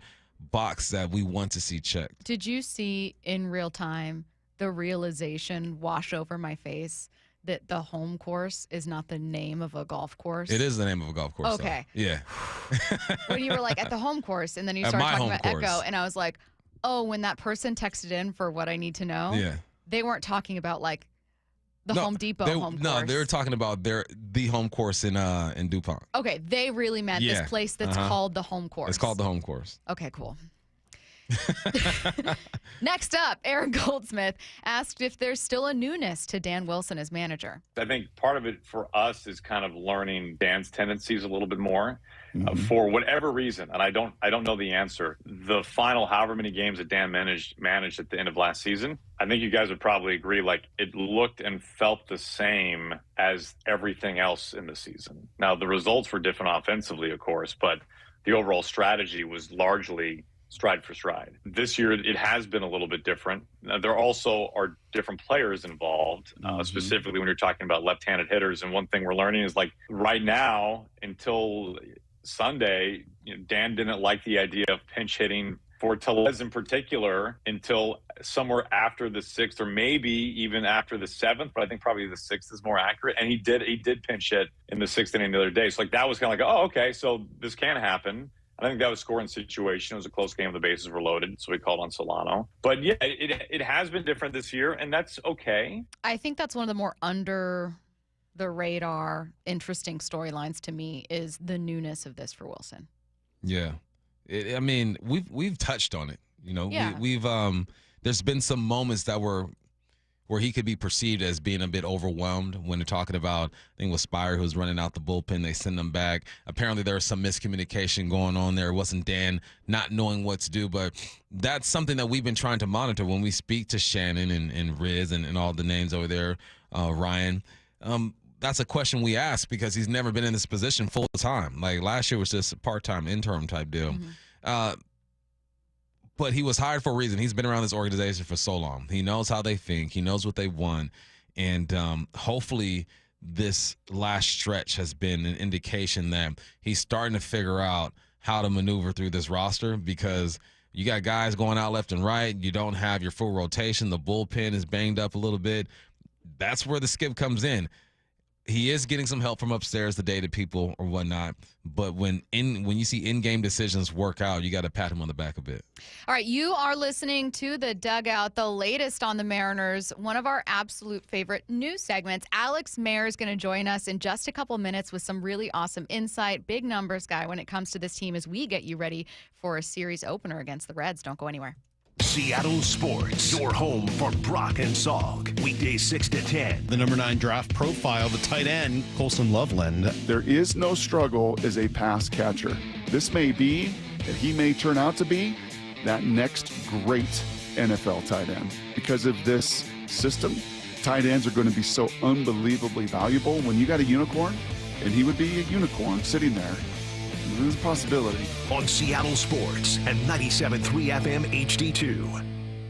box that we want to see checked. Did you see in real time the realization wash over my face that the home course is not the name of a golf course? It is the name of a golf course. Okay. Though. Yeah. When you were like at the home course and then you At started my talking home about course. Echo and I was like, oh, when that person texted in for what I need to know, they weren't talking about like the Home Depot home course. No, they were talking about the home course in DuPont. Okay, they really meant this place that's called the home course. It's called the home course. Okay, cool. Next up, Aaron Goldsmith asked if there's still a newness to Dan Wilson as manager. I think part of it for us is kind of learning Dan's tendencies a little bit more. For whatever reason, and I don't know the answer. The final however many games that Dan managed at the end of last season, I think you guys would probably agree, like it looked and felt the same as everything else in the season. Now the results were different offensively, of course, but the overall strategy was largely stride for stride. This year, it has been a little bit different. There also are different players involved, specifically when you're talking about left-handed hitters. And one thing we're learning is like right now, until Sunday, Dan didn't like the idea of pinch hitting for Tellez in particular until somewhere after the 6th or maybe even after the 7th, but I think probably the 6th is more accurate. And he did pinch hit in the 6th inning the other day. So like that was kind of like, oh, okay, so this can happen. I think that was a scoring situation. It was a close game. The bases were loaded, so we called on Solano. But yeah, it has been different this year, and that's okay. I think that's one of the more under the radar, interesting storylines to me is the newness of this for Wilson. Yeah, I mean we've touched on it. We've there's been some moments that were where he could be perceived as being a bit overwhelmed when they're talking about, I think it was Spire who was running out the bullpen. They send him back. Apparently there was some miscommunication going on there. It wasn't Dan not knowing what to do, but that's something that we've been trying to monitor when we speak to Shannon and Rizzs and all the names over there, Ryan. That's a question we ask because he's never been in this position full time. Like last year was just a part-time interim type deal. But he was hired for a reason. He's been around this organization for so long. He knows how they think. He knows what they want. And hopefully this last stretch has been an indication that he's starting to figure out how to maneuver through this roster because you got guys going out left and right. You don't have your full rotation. The bullpen is banged up a little bit. That's where the skip comes in. He is getting some help from upstairs, the data people or whatnot. But when you see in-game decisions work out, you got to pat him on the back a bit. All right, you are listening to The Dugout, the latest on the Mariners, one of our absolute favorite news segments. Alex Mayer is going to join us in just a couple minutes with some really awesome insight, big numbers guy when it comes to this team as we get you ready for a series opener against the Reds. Don't go anywhere. Seattle Sports, your home for Brock and Salk. Weekdays 6 to 10. The number 9 draft profile, the tight end, Colson Loveland. There is no struggle as a pass catcher. This may be, and he may turn out to be, that next great NFL tight end. Because of this system, tight ends are going to be so unbelievably valuable. When you got a unicorn, and he would be a unicorn sitting there, there's a possibility. On Seattle Sports and 97.3 FM HD2.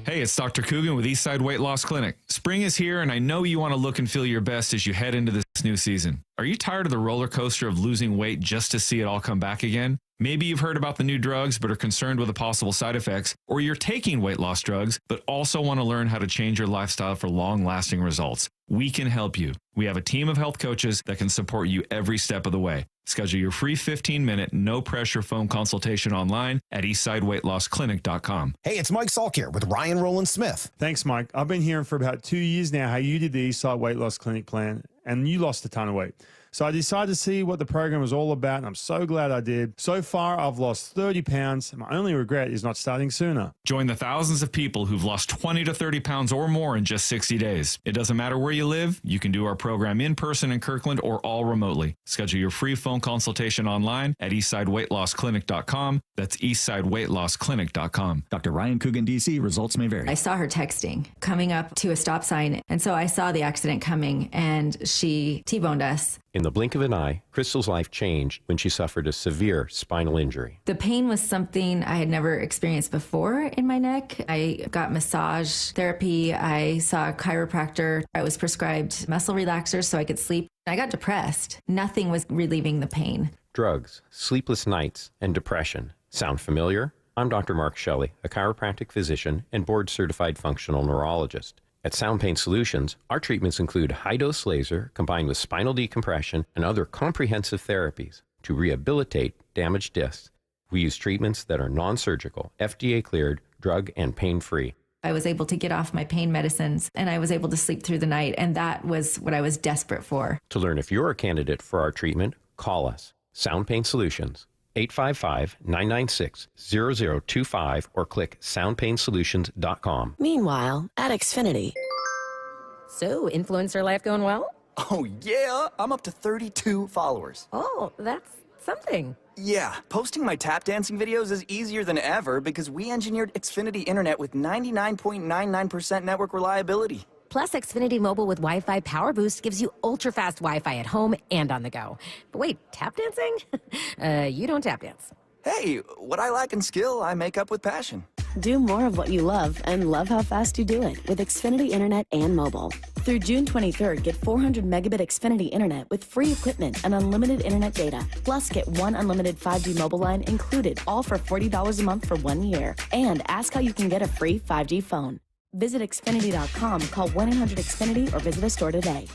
Hey, it's Dr. Coogan with Eastside Weight Loss Clinic. Spring is here, and I know you want to look and feel your best as you head into this new season. Are you tired of the roller coaster of losing weight just to see it all come back again? Maybe you've heard about the new drugs but are concerned with the possible side effects, or you're taking weight loss drugs but also want to learn how to change your lifestyle for long-lasting results. We can help you. We have a team of health coaches that can support you every step of the way. Schedule your free 15-minute, no-pressure phone consultation online at eastsideweightlossclinic.com. Hey, it's Mike Salk here with Ryan Roland Smith. Thanks, Mike. I've been hearing for about 2 years now how you did the Eastside Weight Loss Clinic plan, and you lost a ton of weight. So I decided to see what the program was all about, and I'm so glad I did. So far, I've lost 30 pounds, and my only regret is not starting sooner. Join the thousands of people who've lost 20 to 30 pounds or more in just 60 days. It doesn't matter where you live. You can do our program in person in Kirkland or all remotely. Schedule your free phone consultation online at eastsideweightlossclinic.com. That's eastsideweightlossclinic.com. Dr. Ryan Coogan, D.C. Results may vary. I saw her texting, coming up to a stop sign, and so I saw the accident coming, and she T-boned us. In the blink of an eye, Crystal's life changed when she suffered a severe spinal injury. The pain was something I had never experienced before in my neck. I got massage therapy. I saw a chiropractor. I was prescribed muscle relaxers so I could sleep. I got depressed. Nothing was relieving the pain. Drugs, sleepless nights, and depression. Sound familiar? I'm Dr. Mark Shelley, a chiropractic physician and board-certified functional neurologist. At Sound Pain Solutions, our treatments include high-dose laser combined with spinal decompression and other comprehensive therapies to rehabilitate damaged discs. We use treatments that are non-surgical, FDA-cleared, drug and pain-free. I was able to get off my pain medicines, and I was able to sleep through the night, and that was what I was desperate for. To learn if you're a candidate for our treatment, call us. Sound Pain Solutions, 855-996-0025, or click soundpainsolutions.com. Meanwhile, at Xfinity. So, influencer life going well? Oh, yeah. I'm up to 32 followers. Oh, that's something. Yeah, posting my tap dancing videos is easier than ever because we engineered Xfinity Internet with 99.99% network reliability. Plus, Xfinity Mobile with Wi-Fi Power Boost gives you ultra-fast Wi-Fi at home and on the go. But wait, tap dancing? You don't tap dance. Hey, what I lack in skill, I make up with passion. Do more of what you love and love how fast you do it with Xfinity Internet and mobile. Through June 23rd, get 400 megabit Xfinity Internet with free equipment and unlimited internet data. Plus, get one unlimited 5G mobile line included, all for $40 a month for 1 year. And ask how you can get a free 5G phone. Visit Xfinity.com, call 1-800-XFINITY, or visit a store today.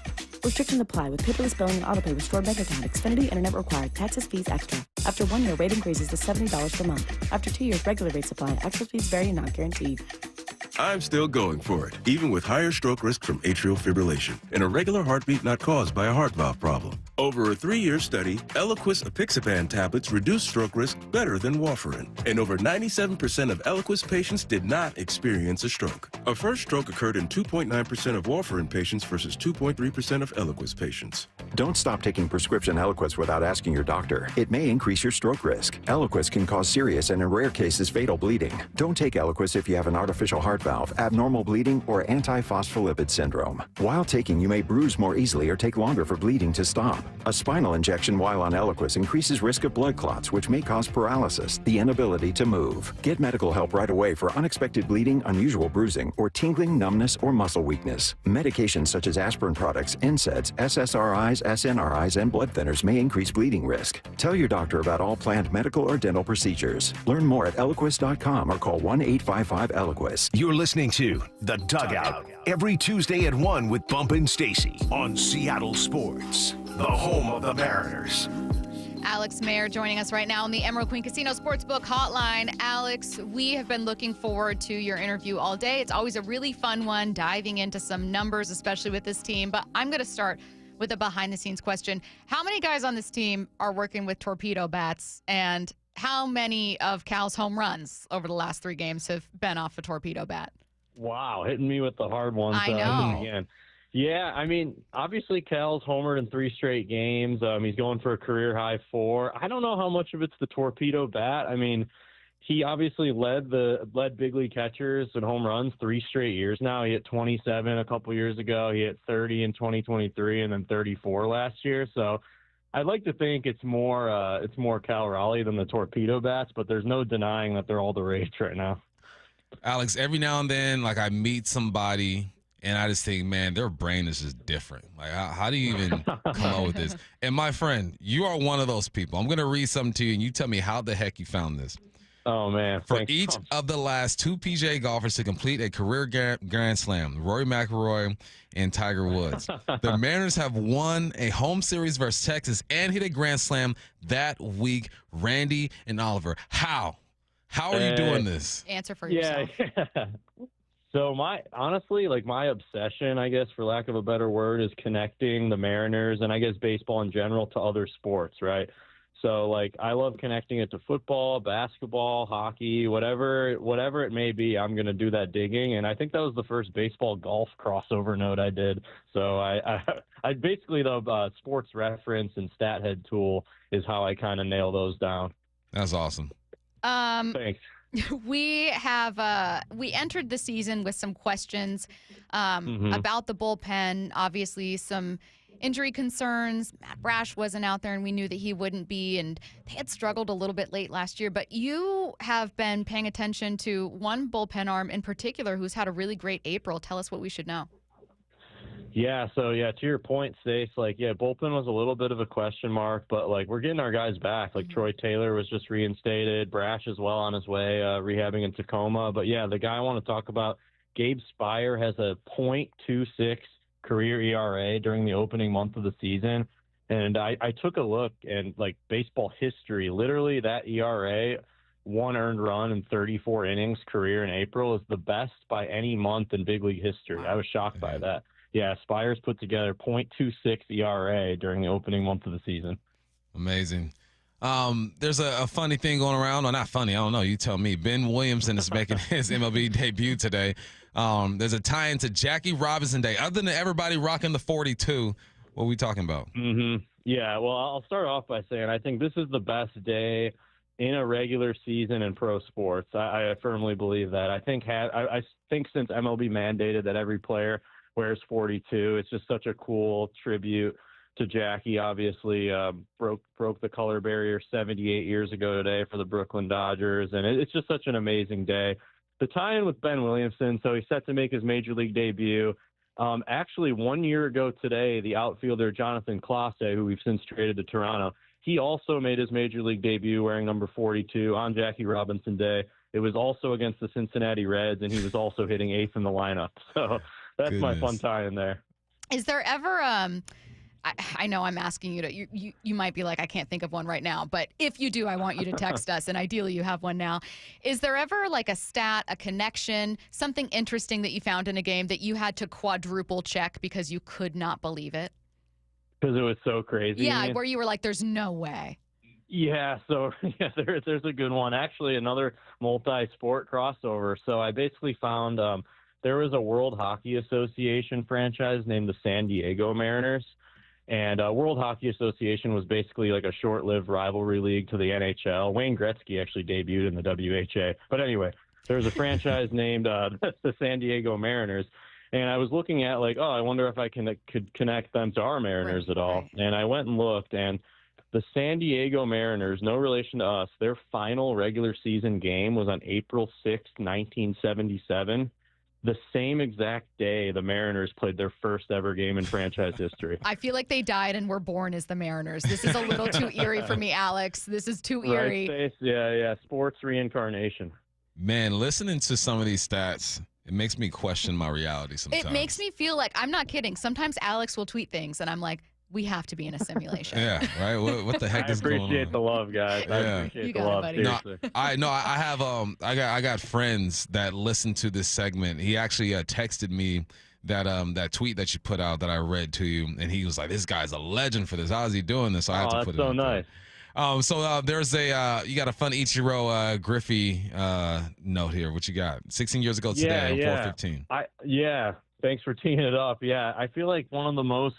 Restrictions apply with paperless billing and autopay with stored bank account. Xfinity Internet required. Taxes, fees extra. After 1 year, rate increases to $70 per month. After 2 years, regular rates apply. Actual speeds vary and not guaranteed. I'm still going for it, even with higher stroke risk from atrial fibrillation, and a regular heartbeat not caused by a heart valve problem. Over a 3-year study, Eliquis apixaban tablets reduce stroke risk better than warfarin, and over 97% of Eliquis patients did not experience a stroke. A first stroke occurred in 2.9% of warfarin patients versus 2.3% of Eliquis patients. Don't stop taking prescription Eliquis without asking your doctor. It may increase your stroke risk. Eliquis can cause serious and in rare cases fatal bleeding. Don't take Eliquis if you have an artificial heart valve, abnormal bleeding, or antiphospholipid syndrome. While taking, you may bruise more easily or take longer for bleeding to stop. A spinal injection while on Eliquis increases risk of blood clots, which may cause paralysis, the inability to move. Get medical help right away for unexpected bleeding, unusual bruising, or tingling, numbness, or muscle weakness. Medications such as aspirin products, NSAIDs, SSRIs, SNRIs, and blood thinners may increase bleeding risk. Tell your doctor about all planned medical or dental procedures. Learn more at Eliquis.com or call 1-855-ELIQUIS. You're listening to The Dugout every Tuesday at 1 with Bump and Stacy on Seattle Sports, the home of the Mariners. Alex Mayer joining us right now on the Emerald Queen Casino Sportsbook Hotline. Alex, we have been looking forward to your interview all day. It's always a really fun one, diving into some numbers, especially with this team. But I'm going to start with a behind-the-scenes question. How many guys on this team are working with torpedo bats, and how many of Cal's home runs over the last 3 games have been off a torpedo bat? Wow, hitting me with the hard ones. I know. Again. Yeah, I mean, obviously Cal's homered in 3 straight games. He's going for a career-high 4. I don't know how much of it's the torpedo bat. I mean, he obviously led big league catchers in home runs 3 straight years now. He hit 27 a couple years ago. He hit 30 in 2023 and then 34 last year. So I'd like to think it's more Cal Raleigh than the torpedo bats, but there's no denying that they're all the rage right now. Alex, every now and then, like, I meet somebody And I just think, man, their brain is just different. Like, how do you even come up with this? And my friend, you are one of those people. I'm going to read something to you, and you tell me how the heck you found this. Oh, man. For Thanks. each of the last 2 PGA golfers to complete a career Grand Slam, Rory McIlroy and Tiger Woods, the Mariners have won a home series versus Texas and hit a Grand Slam that week. Randy and Oliver. How? How are you doing this? Answer for yourself. Yeah. So honestly, my obsession, I guess, for lack of a better word, is connecting the Mariners and I guess baseball in general to other sports, right? So, I love connecting it to football, basketball, hockey, whatever it may be. I'm going to do that digging, and I think that was the first baseball golf crossover note I did. So, I basically the sports reference and stat head tool is how I kind of nail those down. That's awesome. Thanks. We have we entered the season with some questions about the bullpen. Obviously, some injury concerns. Matt Brash wasn't out there, and we knew that he wouldn't be, and they had struggled a little bit late last year. But you have been paying attention to one bullpen arm in particular who's had a really great April. Tell us what we should know. Yeah, so to your point, Stace, bullpen was a little bit of a question mark, but we're getting our guys back. Troy Taylor was just reinstated, Brash as well on his way, rehabbing in Tacoma. But the guy I want to talk about, Gabe Spire, has a .26 career ERA during the opening month of the season. And I took a look, and baseball history, literally that ERA, 1 earned run in 34 innings career in April, is the best by any month in big league history. I was shocked by that. Yeah, Spire's put together .26 ERA during the opening month of the season. Amazing. There's a funny thing going around. Well, not funny. I don't know. You tell me. Ben Williamson is making his MLB debut today. There's a tie-in to Jackie Robinson Day. Other than everybody rocking the 42, what are we talking about? Mm-hmm. Yeah, well, I'll start off by saying I think this is the best day in a regular season in pro sports. I firmly believe that. I think since MLB mandated that every player wears 42, it's just such a cool tribute to Jackie. Obviously, broke the color barrier 78 years ago today for the Brooklyn Dodgers, and it's just such an amazing day. The tie-in with Ben Williamson, so he's set to make his major league debut. Actually, 1 year ago today, the outfielder Jonathan Clase, who we've since traded to Toronto, he also made his major league debut wearing number 42 on Jackie Robinson Day. It was also against the Cincinnati Reds, and he was also hitting 8th in the lineup. So that's my fun tie-in there. Is there ever I know I'm asking you to you might be like, I can't think of one right now, but if you do, I want you to text us, and ideally you have one now. Is there ever a stat, a connection, something interesting that you found in a game that you had to quadruple check because you could not believe it? Because it was so crazy. Yeah, where you were like, there's no way. Yeah, so there's a good one. Actually, another multi-sport crossover. So I basically found there was a World Hockey Association franchise named the San Diego Mariners. And World Hockey Association was basically a short-lived rivalry league to the NHL. Wayne Gretzky actually debuted in the WHA. But anyway, there was a franchise named the San Diego Mariners. And I was looking at I wonder if I could connect them to our Mariners at all. Right. And I went and looked, and the San Diego Mariners, no relation to us, their final regular season game was on April 6, 1977. The same exact day the Mariners played their first ever game in franchise history. I feel like they died and were born as the Mariners. This is a little too eerie for me, Alex. This is too eerie. Right, yeah. Sports reincarnation. Man, listening to some of these stats, it makes me question my reality sometimes. It makes me feel like, I'm not kidding, sometimes Alex will tweet things and I'm like, we have have to be in a simulation. Yeah, right. What the heck is going on? I appreciate the love, guys. Yeah. I appreciate the love. Seriously. I have I got friends that listen to this segment. He actually texted me that tweet that you put out that I read to you, and he was like, "This guy's a legend for this. How is he doing this?" So I have to put it. That's so nice. So there's you got a fun Ichiro Griffey note here. What you got? 16 years ago today on 4/15. Thanks for teeing it up. Yeah, I feel like one of the most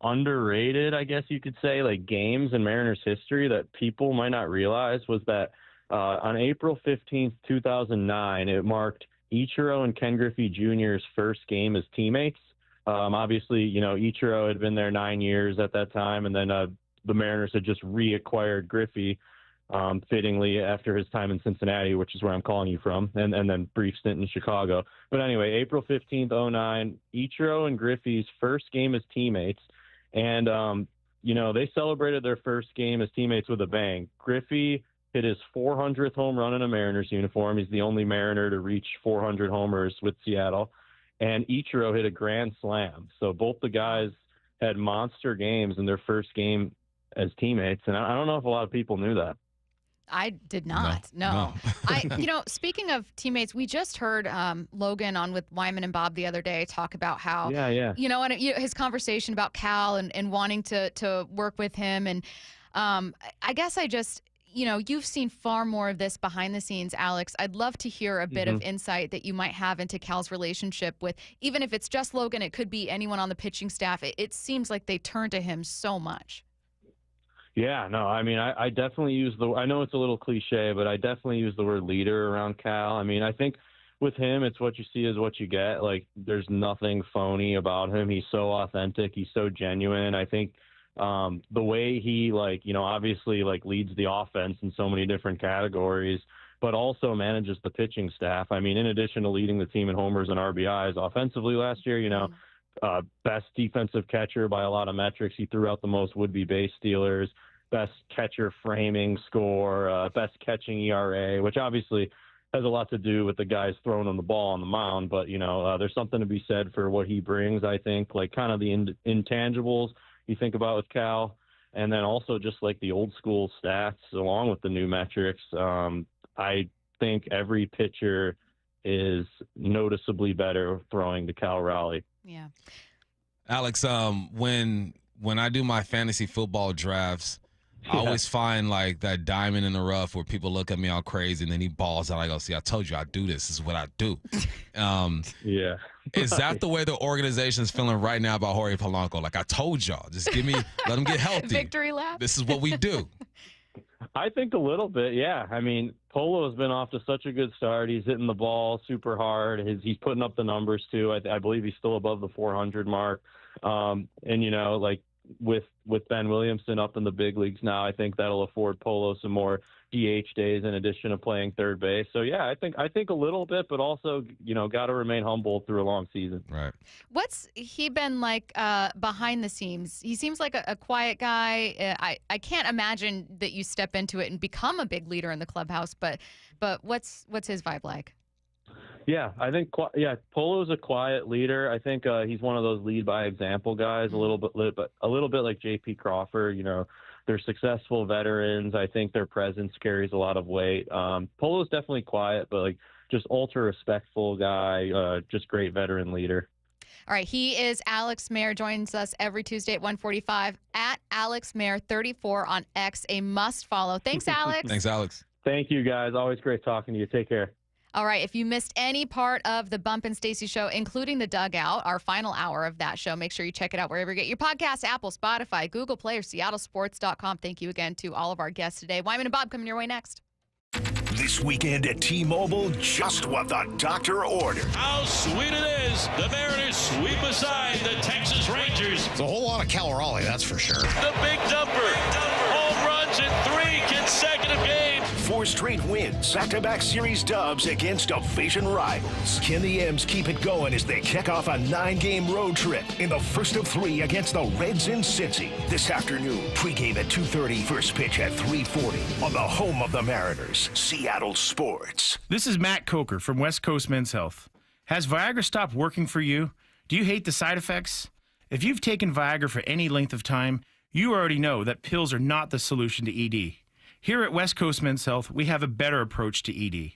underrated, I guess you could say, games in Mariners history that people might not realize was that on April 15th, 2009, it marked Ichiro and Ken Griffey Jr.'s first game as teammates. Obviously, Ichiro had been there 9 years at that time, and then the Mariners had just reacquired Griffey. fittingly after his time in Cincinnati, which is where I'm calling you from, and then brief stint in Chicago. But anyway, April 15th, 2009, Ichiro and Griffey's first game as teammates. And, they celebrated their first game as teammates with a bang. Griffey hit his 400th home run in a Mariners uniform. He's the only Mariner to reach 400 homers with Seattle. And Ichiro hit a grand slam. So both the guys had monster games in their first game as teammates. And I don't know if a lot of people knew that. I did not. No. Speaking of teammates, we just heard Logan on with Wyman and Bob the other day talk about how, his conversation about Cal and wanting to work with him. And I guess you've seen far more of this behind the scenes, Alex. I'd love to hear a bit of insight that you might have into Cal's relationship with, even if it's just Logan, it could be anyone on the pitching staff. It seems like they turn to him so much. Yeah, no, I mean, I definitely use I know it's a little cliche, but I definitely use the word leader around Cal. I mean, I think with him, it's what you see is what you get. Like, there's nothing phony about him. He's so authentic. He's so genuine. I think the way he, obviously, leads the offense in so many different categories, but also manages the pitching staff. I mean, in addition to leading the team in homers and RBIs offensively last year, best defensive catcher by a lot of metrics. He threw out the most would-be base stealers, best catcher framing score, best catching ERA, which obviously has a lot to do with the guys throwing him the ball on the mound. But, there's something to be said for what he brings, I think, kind of the intangibles you think about with Cal. And then also just the old school stats along with the new metrics. I think every pitcher is noticeably better throwing to Cal Raleigh. Yeah. Alex, when I do my fantasy football drafts, I always find that diamond in the rough where people look at me all crazy and then he balls out. I go, see, I told you I do this. This is what I do. Yeah. Is that the way the organization is feeling right now about Jorge Polanco? I told y'all, just let him get healthy. Victory lap. This is what we do. I think a little bit, yeah. I mean, Polo's been off to such a good start. He's hitting the ball super hard. He's putting up the numbers, too. I believe he's still above the 400 mark. With Ben Williamson up in the big leagues now, I think that'll afford Polo some more DH days in addition to playing third base. So, yeah, I think a little bit, but also, got to remain humble through a long season. Right. What's he been like behind the scenes? He seems like a quiet guy. I can't imagine that you step into it and become a big leader in the clubhouse, but what's his vibe like? Yeah, I think Polo's a quiet leader. I think he's one of those lead by example guys, a little bit like J.P. Crawford. They're successful veterans. I think their presence carries a lot of weight. Polo's definitely quiet, but just ultra respectful guy, just great veteran leader. All right, he is Alex Mayer, joins us every Tuesday at 1:45 at Alex Mayer 34 on X, a must follow. Thanks, Alex. Thanks, Alex. Thank you, guys. Always great talking to you. Take care. All right, if you missed any part of the Bump and Stacy show, including the Dugout, our final hour of that show, make sure you check it out wherever you get your podcasts, Apple, Spotify, Google Play, or seattlesports.com. Thank you again to all of our guests today. Wyman and Bob coming your way next. This weekend at T-Mobile, just what the doctor ordered. How sweet it is. The Mariners sweep aside the Texas Rangers. It's a whole lot of Cal Raleigh, that's for sure. The big dumper. Home runs in 3 consecutive games. 4 straight wins, back-to-back series dubs against division rivals. Can the M's keep it going as they kick off a 9-game road trip in the first of 3 against the Reds in Cincy? This afternoon, pregame at 2:30, first pitch at 3:40 on the home of the Mariners, Seattle Sports. This is Matt Coker from West Coast Men's Health. Has Viagra stopped working for you? Do you hate the side effects? If you've taken Viagra for any length of time, you already know that pills are not the solution to ED. Here at West Coast Men's Health, we have a better approach to ED.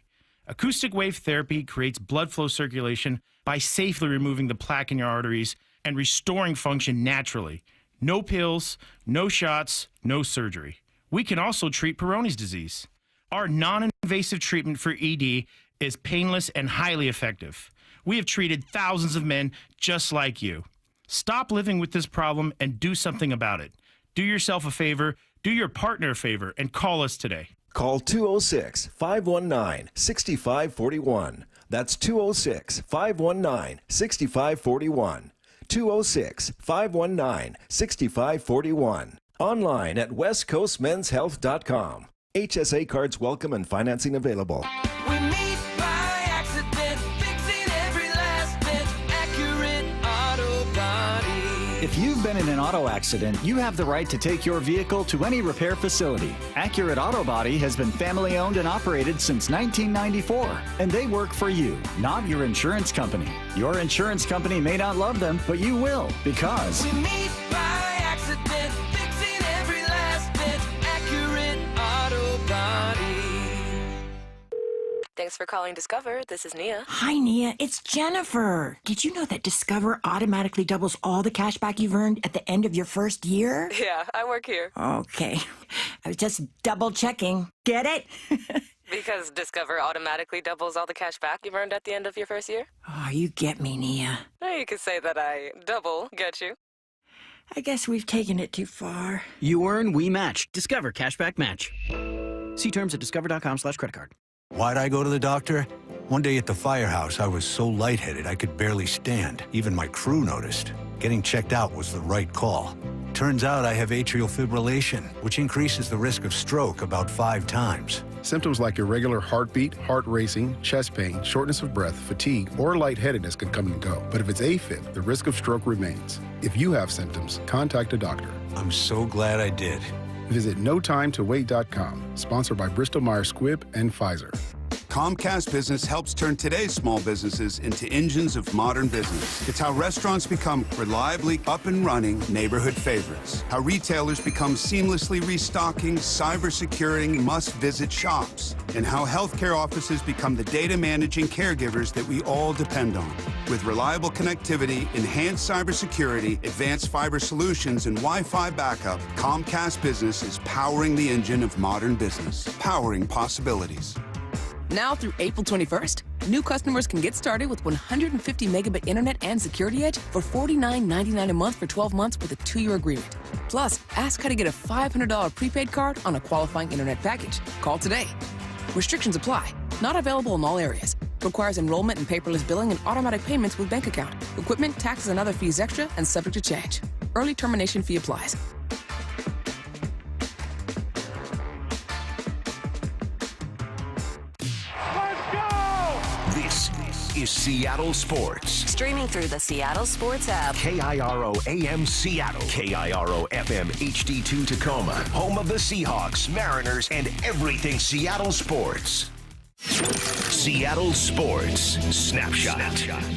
Acoustic wave therapy creates blood flow circulation by safely removing the plaque in your arteries and restoring function naturally. No pills, no shots, no surgery. We can also treat Peyronie's disease. Our non-invasive treatment for ED is painless and highly effective. We have treated thousands of men just like you. Stop living with this problem and do something about it. Do yourself a favor, do your partner a favor, and call us today. Call 206-519-6541. That's 206-519-6541. 206-519-6541. Online at westcoastmenshealth.com. HSA cards welcome and financing available. We meet by accident, fixing every last bit, accurate auto body. If you've been in an auto accident, you have the right to take your vehicle to any repair facility. Accurate Auto Body has been family owned and operated since 1994, and they work for you, not your insurance company. Your insurance company may not love them, but you will, because We meet by accident, fixing every last bit, accurate auto body. Thanks for calling Discover. This is Nia. Hi, Nia. It's Jennifer. Did you know that Discover automatically doubles all the cash back you've earned at the end of your first year? Yeah, I work here. Okay. I was just double checking. Get it? Because Discover automatically doubles all the cash back you've earned at the end of your first year? Oh, you get me, Nia. You could say that I double get you. I guess we've taken it too far. You earn, we match. Discover Cashback Match. See terms at discover.com/creditcard. Why'd I go to the doctor? One day at the firehouse, I was so lightheaded I could barely stand. Even my crew noticed. Getting checked out was the right call. Turns out I have atrial fibrillation, which increases the risk of stroke about 5 times. Symptoms like irregular heartbeat, heart racing, chest pain, shortness of breath, fatigue, or lightheadedness can come and go. But if it's AFib, the risk of stroke remains. If you have symptoms, contact a doctor. I'm so glad I did. Visit notimetowait.com. Sponsored by Bristol-Myers Squibb and Pfizer. Comcast Business helps turn today's small businesses into engines of modern business. It's how restaurants become reliably up and running neighborhood favorites. How retailers become seamlessly restocking, cyber-securing must-visit shops. And how healthcare offices become the data managing caregivers that we all depend on. With reliable connectivity, enhanced cybersecurity, advanced fiber solutions, and Wi-Fi backup, Comcast Business is powering the engine of modern business. Powering possibilities. Now through April 21st, new customers can get started with 150 megabit internet and security edge for $49.99 a month for 12 months with a 2-year agreement. Plus, ask how to get a $500 prepaid card on a qualifying internet package. Call today. Restrictions apply. Not available in all areas. Requires enrollment in paperless billing and automatic payments with bank account. Equipment, taxes, and other fees extra and subject to change. Early termination fee applies. This is Seattle Sports. Streaming through the Seattle Sports app. KIRO AM Seattle. KIRO FM HD2 Tacoma. Home of the Seahawks, Mariners, and everything Seattle sports. Seattle Sports Snapshot.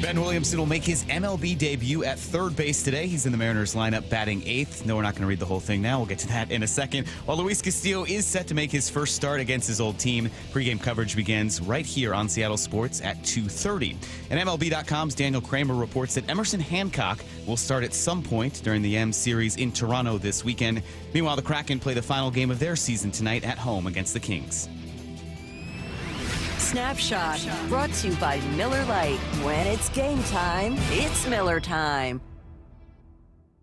Ben Williamson will make his MLB debut at third base today. He's in the Mariners lineup batting 8th. No, we're not going to read the whole thing now. We'll get to that in a second. While Luis Castillo is set to make his first start against his old team, pregame coverage begins right here on Seattle Sports at 2:30. And MLB.com's Daniel Kramer reports that Emerson Hancock will start at some point during the M Series in Toronto this weekend. Meanwhile, the Kraken play the final game of their season tonight at home against the Kings. Snapshot brought to you by Miller Lite. When it's game time, it's Miller time.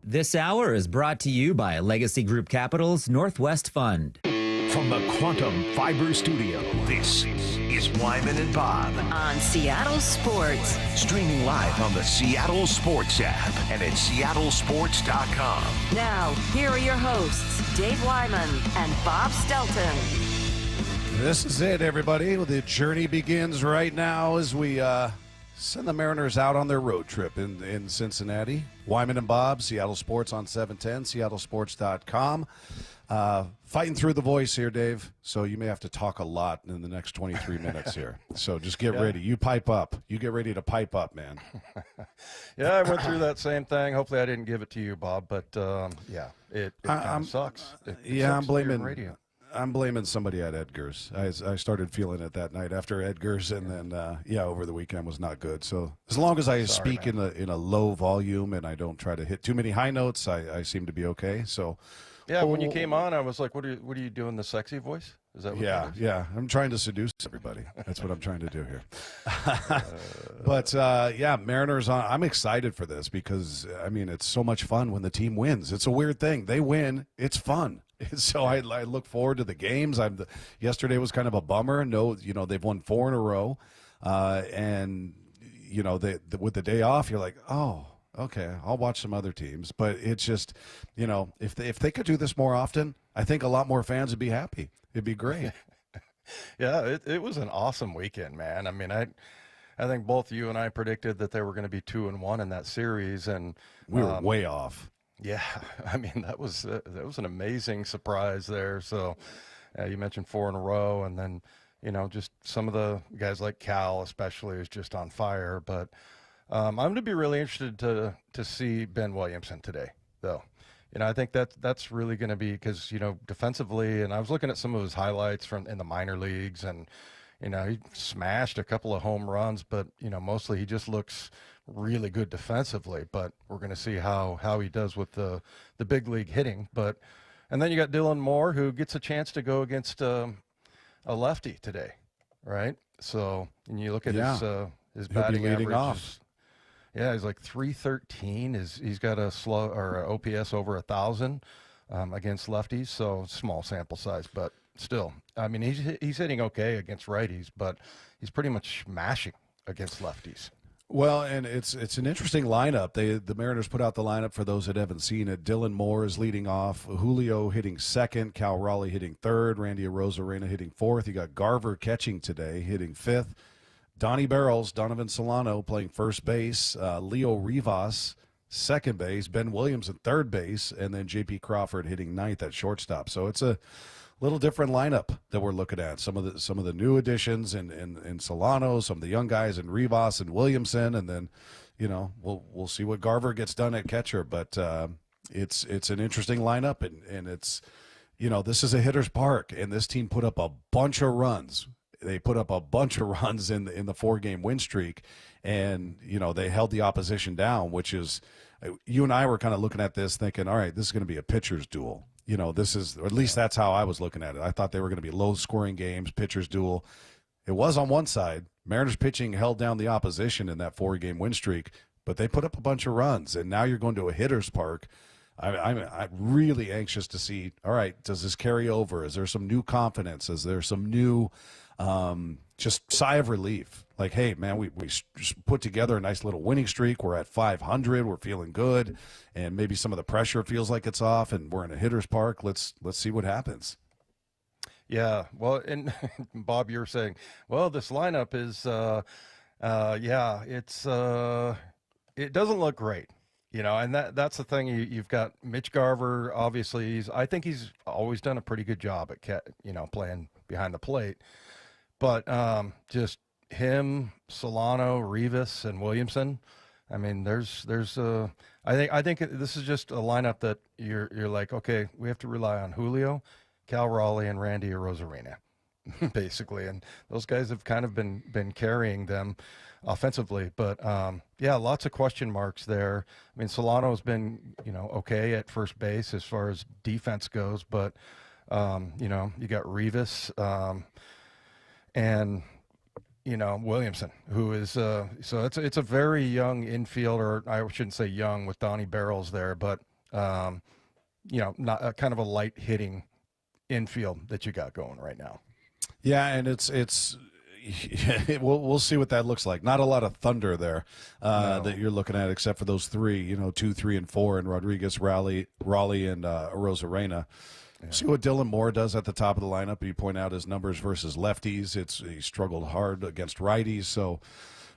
This hour is brought to you by Legacy Group Capital's Northwest Fund. From the Quantum Fiber Studio, this is Wyman and Bob. On Seattle Sports. Streaming live on the Seattle Sports app and at seattlesports.com. Now, here are your hosts, Dave Wyman and Bob Stelton. This is it, everybody. The journey begins right now as we send the Mariners out on their road trip in Cincinnati. Wyman and Bob, Seattle Sports on 710, seattlesports.com. Fighting through the voice here, Dave, so you may have to talk a lot in the next 23 minutes here. So just get ready. You pipe up. You get ready to pipe up, man. Yeah, I went through that same thing. Hopefully I didn't give it to you, Bob, but yeah, it kind of sucks. I'm blaming somebody at Edgar's. I started feeling it that night after Edgar's, and then over the weekend was not good. So as long as I speak in a low volume and I don't try to hit too many high notes, I seem to be okay. So yeah, when you came on, I was like, "What are you doing? The sexy voice? Is that what that is?" Yeah. I'm trying to seduce everybody. That's what I'm trying to do here. But Mariners on. I'm excited for this because I mean it's so much fun when the team wins. It's a weird thing. They win. It's fun. So I look forward to the games. Yesterday was kind of a bummer. No, they've won 4 in a row, and with the day off, you're like, oh, okay, I'll watch some other teams. But it's just, if they could do this more often, I think a lot more fans would be happy. It'd be great. Yeah, it was an awesome weekend, man. I mean, I think both you and I predicted that they were going to be 2-1 in that series, and we were way off. Yeah, I mean that was an amazing surprise there. So you mentioned 4 in a row, and then just some of the guys like Cal especially is just on fire. But I'm going to be really interested to see Ben Williamson today, though. I think that's really going to be because defensively, and I was looking at some of his highlights from in the minor leagues, and he smashed a couple of home runs, but mostly he just looks really good defensively. But we're going to see how he does with the big league hitting. And then you got Dylan Moore, who gets a chance to go against a lefty today, right? So, and you look at his batting average. Off. Yeah, he's like 313. He's got a OPS over 1,000 against lefties. So small sample size, but still, I mean, he's hitting okay against righties, but he's pretty much smashing against lefties. Well, and it's an interesting lineup. The Mariners put out the lineup for those that haven't seen it. Dylan Moore is leading off, Julio hitting second, Cal Raleigh hitting third, Randy Arozarena hitting fourth. You got Garver catching today, hitting fifth. Donnie Barrels, Donovan Solano playing first base, Leo Rivas second base, Ben Williamson third base, and then J.P. Crawford hitting ninth at shortstop. So it's a little different lineup that we're looking at. Some of the new additions in Solano, some of the young guys in Rivas and Williamson, and then we'll see what Garver gets done at catcher. But it's an interesting lineup, and it's this is a hitter's park, and this team put up a bunch of runs. They put up a bunch of runs in the 4-game win streak, and they held the opposition down, which is, you and I were kind of looking at this thinking, all right, this is going to be a pitcher's duel. This is, or at least that's how I was looking at it. I thought they were going to be low-scoring games, pitcher's duel. It was on one side. Mariners pitching held down the opposition in that 4-game win streak, but they put up a bunch of runs, and now you're going to a hitter's park. I'm really anxious to see, all right, does this carry over? Is there some new confidence? Is there some new just sigh of relief? Like, hey, man, we just put together a nice little winning streak. We're at 500. We're feeling good. And maybe some of the pressure feels like it's off, and we're in a hitter's park. Let's see what happens. Yeah, well, and Bob, you're saying, well, this lineup is, it doesn't look great. And that's the thing. You've got Mitch Garver. Obviously, I think he's always done a pretty good job at playing behind the plate. But just him, Solano, Rivas, and Williamson. I mean, I think this is just a lineup that you're like, okay, we have to rely on Julio, Cal Raleigh, and Randy Arozarena, basically. And those guys have kind of been carrying them offensively. But lots of question marks there. I mean, Solano's been okay at first base as far as defense goes, but you got Rivas and Williamson, who is so it's a very young infield, or I shouldn't say young with Donnie Barrels there, but not a kind of a light hitting infield that you got going right now. Yeah, and it's we'll see what that looks like. Not a lot of thunder there that you're looking at, except for those three, 2, 3, and 4, and Rodriguez, Raleigh, and Arozarena. Yeah. See what Dylan Moore does at the top of the lineup. You point out his numbers versus lefties. He struggled hard against righties, so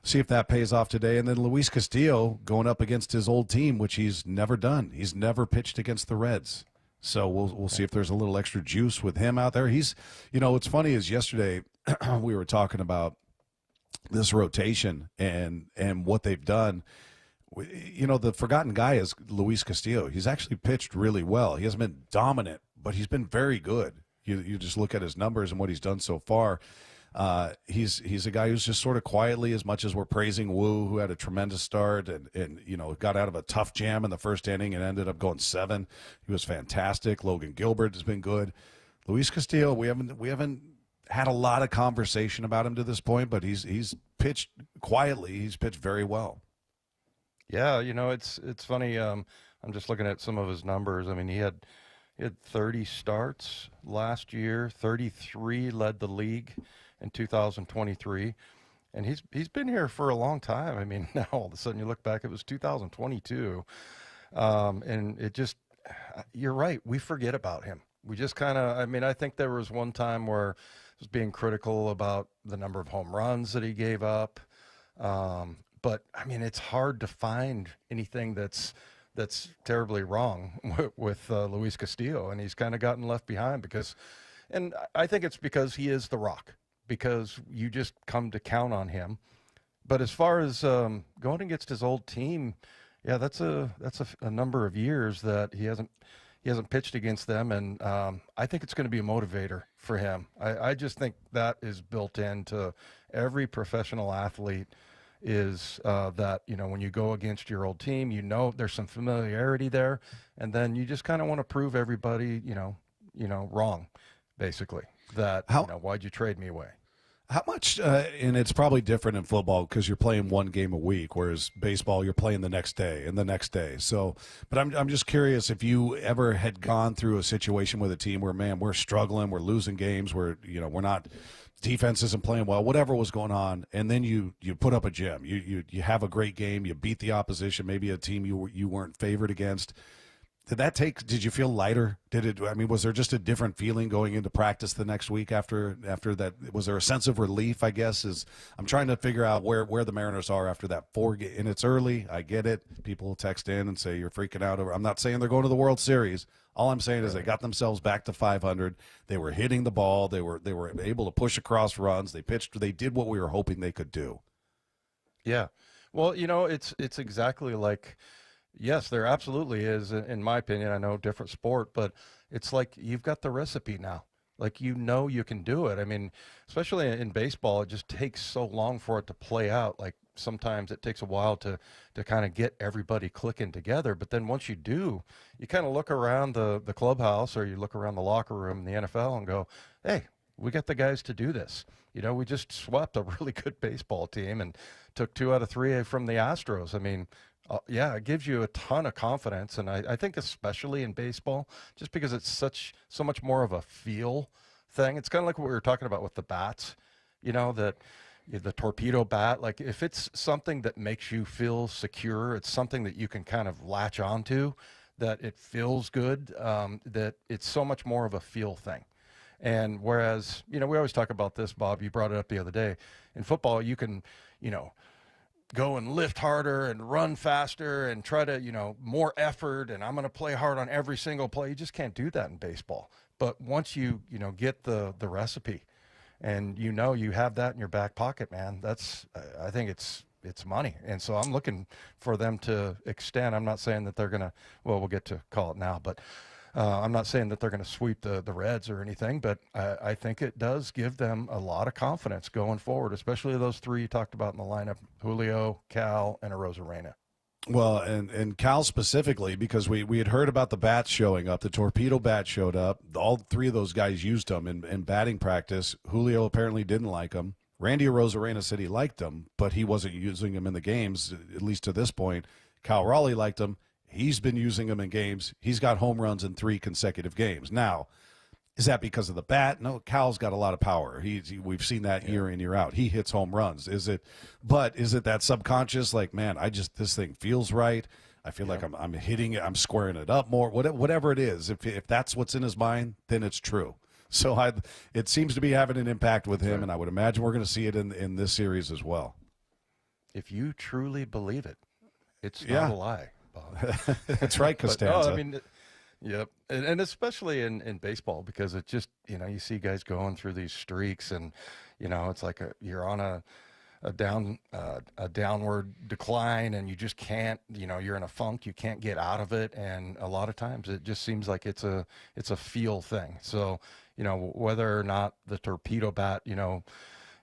see if that pays off today. And then Luis Castillo going up against his old team, which he's never done. He's never pitched against the Reds. So we'll see if there's a little extra juice with him out there. He's, what's funny is yesterday we were talking about this rotation and what they've done. The forgotten guy is Luis Castillo. He's actually pitched really well. He hasn't been dominant, but he's been very good. You just look at his numbers and what he's done so far. He's a guy who's just sort of quietly, as much as we're praising Wu, who had a tremendous start and got out of a tough jam in the first inning and ended up going 7. He was fantastic. Logan Gilbert has been good. Luis Castillo, we haven't had a lot of conversation about him to this point, but he's pitched quietly. He's pitched very well. Yeah, it's funny. I'm just looking at some of his numbers. I mean, he had 30 starts last year. 33 led the league in 2023. And he's been here for a long time. I mean, now all of a sudden you look back, it was 2022. And it just, you're right. We forget about him. We just kind of, I mean, I think there was one time where I was being critical about the number of home runs that he gave up. But I mean, it's hard to find anything that's terribly wrong with Luis Castillo. And he's kind of gotten left behind because, and I think it's because he is the Rock, because you just come to count on him. But as far as going against his old team, yeah, that's a number of years that he hasn't pitched against them, and I think it's going to be a motivator for him. I just think that is built into every professional athlete, is that, you know, when you go against your old team, you know there's some familiarity there, and then you just kind of want to prove everybody, you know, wrong, basically. That, you know, why'd you trade me away? How much, and it's probably different in football because you're playing one game a week, whereas baseball, you're playing the next day and the next day. So, but I'm just curious if you ever had gone through a situation with a team where, man, we're struggling, we're losing games, we're not, defense isn't playing well, whatever was going on, and then you put up a gem. You have a great game, you beat the opposition, maybe a team you weren't favored against. Did you feel lighter? Was there just a different feeling going into practice the next week after that? Was there a sense of relief, I guess? I'm trying to figure out where the Mariners are after that and it's early. I get it. People text in and say you're freaking out over. I'm not saying they're going to the World Series. All I'm saying is they got themselves back to 500. They were hitting the ball. They were able to push across runs. They pitched. They did what we were hoping they could do. Yeah. Well, you know, it's exactly like, yes, there absolutely is, in my opinion. I know different sport, but it's like you've got the recipe now. Like, you know, you can do it. I mean, especially in baseball, it just takes so long for it to play out. Like, sometimes it takes a while to kind of get everybody clicking together. But then once you do, you kind of look around the clubhouse, or you look around the locker room in the NFL and go, hey, we got the guys to do this. You know, we just swept a really good baseball team and took 2 out of 3 from the Astros. I mean, yeah, it gives you a ton of confidence, and I think especially in baseball, just because it's so much more of a feel thing. It's kind of like what we were talking about with the bats, you know, that the torpedo bat. Like, if it's something that makes you feel secure, it's something that you can kind of latch onto, that it feels good, that it's so much more of a feel thing. And whereas, you know, we always talk about this, Bob, you brought it up the other day. In football, you can, you know, go and lift harder and run faster and try to, you know, more effort, and I'm going to play hard on every single play. You just can't do that in baseball. But once you get the recipe, and you have that in your back pocket, man, I think it's money. And so I'm looking for them to extend. I'm not saying that they're going to, well, we'll get to call it now, but I'm not saying that they're going to sweep the Reds or anything, but I think it does give them a lot of confidence going forward, especially those 3 you talked about in the lineup, Julio, Cal, and Arozarena. Well, and Cal specifically, because we had heard about the bats showing up. The torpedo bat showed up. All 3 of those guys used them in batting practice. Julio apparently didn't like them. Randy Arozarena said he liked them, but he wasn't using them in the games, at least to this point. Cal Raleigh liked them. He's been using them in games. He's got home runs in 3 consecutive games. Now, is that because of the bat? No, Cal's got a lot of power. We've seen that year in, year out. He hits home runs. Is it that subconscious, like, man, this thing feels right. I feel like I'm hitting it. I'm squaring it up more. Whatever it is, if that's what's in his mind, then it's true. So it seems to be having an impact with him, and I would imagine we're going to see it in this series as well. If you truly believe it, it's not a lie. That's right, Costanza. No, I mean, yep, and especially in baseball, because it just, you know, you see guys going through these streaks, and you know, it's like you're on a downward decline, and you just can't, you know, you're in a funk, you can't get out of it, and a lot of times it just seems like it's a feel thing. So, you know, whether or not the torpedo bat, you know,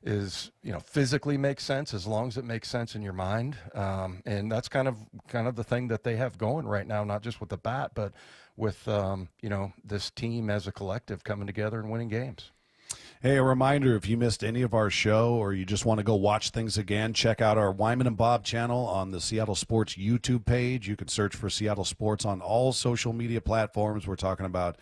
is, you know, physically makes sense, as long as it makes sense in your mind. And that's kind of the thing that they have going right now, not just with the bat, but with, you know, this team as a collective coming together and winning games. Hey, a reminder, if you missed any of our show or you just want to go watch things again, check out our Wyman and Bob channel on the Seattle Sports YouTube page. You can search for Seattle Sports on all social media platforms. We're talking about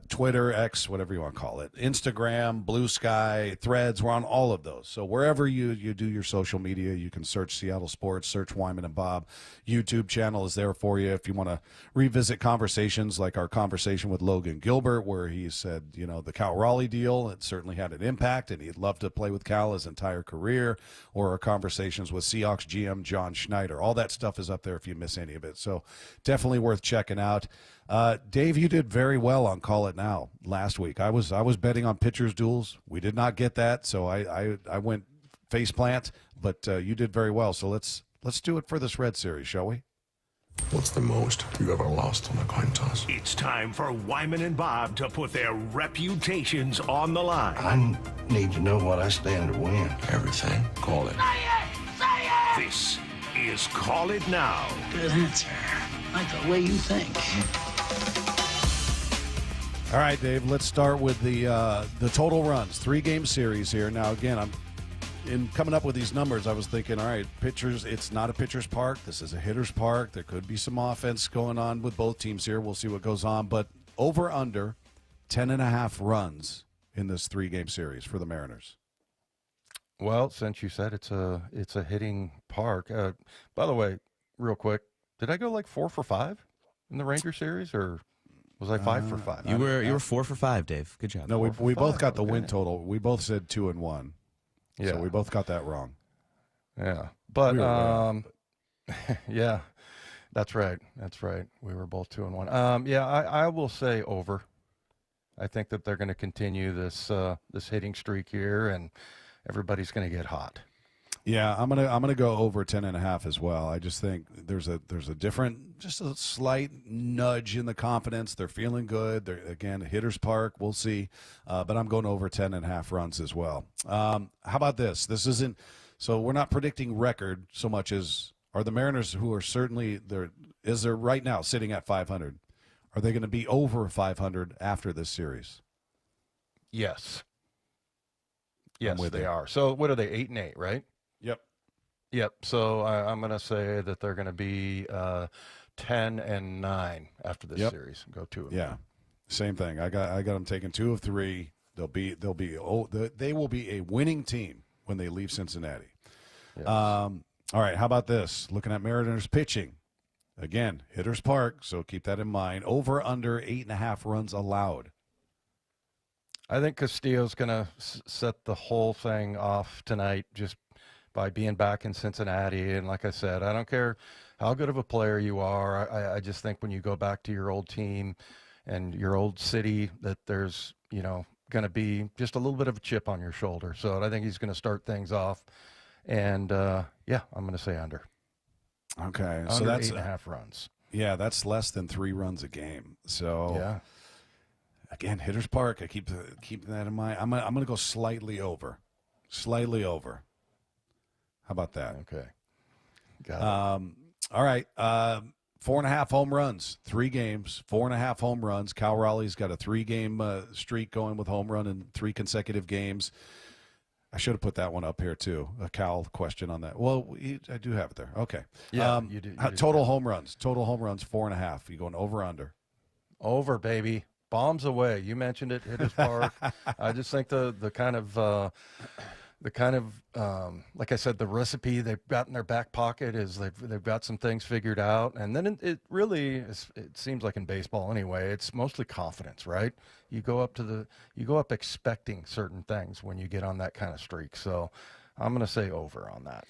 Twitter, X, whatever you want to call it, Instagram, Blue Sky, Threads. We're on all of those. So wherever you do your social media, you can search Seattle Sports, search Wyman and Bob. YouTube channel is there for you if you want to revisit conversations like our conversation with Logan Gilbert, where he said, the Cal Raleigh deal, it certainly had an impact, and he'd love to play with Cal his entire career, or our conversations with Seahawks GM John Schneider. All that stuff is up there if you miss any of it. So definitely worth checking out. Dave, you did very well on Call It Now last week. I was betting on pitchers duels. We did not get that, so I went face plant, but you did very well. So let's do it for this Red Series, shall we? What's the most you ever lost on a coin toss? It's time for Wyman and Bob to put their reputations on the line. I need to know what I stand to win. Everything. Call it. Say it! This is Call It Now. Good answer. Like the way you think. All right, Dave, let's start with the total runs. 3-game series here. Now, again, in coming up with these numbers, I was thinking, all right, pitchers, it's not a pitcher's park. This is a hitter's park. There could be some offense going on with both teams here. We'll see what goes on. But over under 10.5 runs in this 3-game series for the Mariners. Well, since you said it's a hitting park, by the way, real quick, did I go like 4 for 5 in the Ranger series, or was I 5 for 5? You were 4 for 5, Dave. Good job. No, we both got the win total. We both said 2 and 1. Yeah, so we both got that wrong. Yeah, but yeah, that's right. That's right. We were both 2 and 1. Yeah, I will say over. I think that they're going to continue this hitting streak here, and everybody's going to get hot. Yeah, I'm gonna go over 10.5 as well. I just think there's a different, just a slight nudge in the confidence. They're feeling good. They're, again, hitter's park. We'll see, but I'm going over 10.5 runs as well. How about this? This isn't, so we're not predicting record so much as are the Mariners, who are certainly they're right now sitting at 500. Are they going to be over 500 after this series? Yes. Yes, they are. So what are they? 8-8, right? Yep. So I'm going to say that they're going to be 10-9 after this series. Go 2 of them. Yeah, same thing. I got them taking 2 of 3. They will be a winning team when they leave Cincinnati. Yes. All right. How about this? Looking at Mariners pitching, again, hitter's park. So keep that in mind. Over under 8.5 runs allowed. I think Castillo's going to set the whole thing off tonight, just by being back in Cincinnati. And like I said, I don't care how good of a player you are. I just think when you go back to your old team and your old city, that there's, going to be just a little bit of a chip on your shoulder. So I think he's going to start things off. And, yeah, I'm going to say under. Okay. Under so that's 8.5 runs. Yeah, that's less than 3 runs a game. So, yeah. Again, hitter's park. I keep that in mind. I'm going to go slightly over. Slightly over. How about that? Okay. Got it. All right. 4.5 home runs, 3 games, 4.5 home runs. Cal Raleigh's got a 3-game streak going with home run in 3 consecutive games. I should have put that one up here, too. A Cal question on that. Well, I do have it there. Okay. Yeah, you did. Total home runs. Total home runs, 4.5. You going over, under? Over, baby. Bombs away. You mentioned it, Hitter's Park. I just think the kind of like I said, the recipe they've got in their back pocket is they've got some things figured out, and then it really is, it seems like in baseball anyway, it's mostly confidence, right? You go up expecting certain things when you get on that kind of streak. So I'm going to say over on that.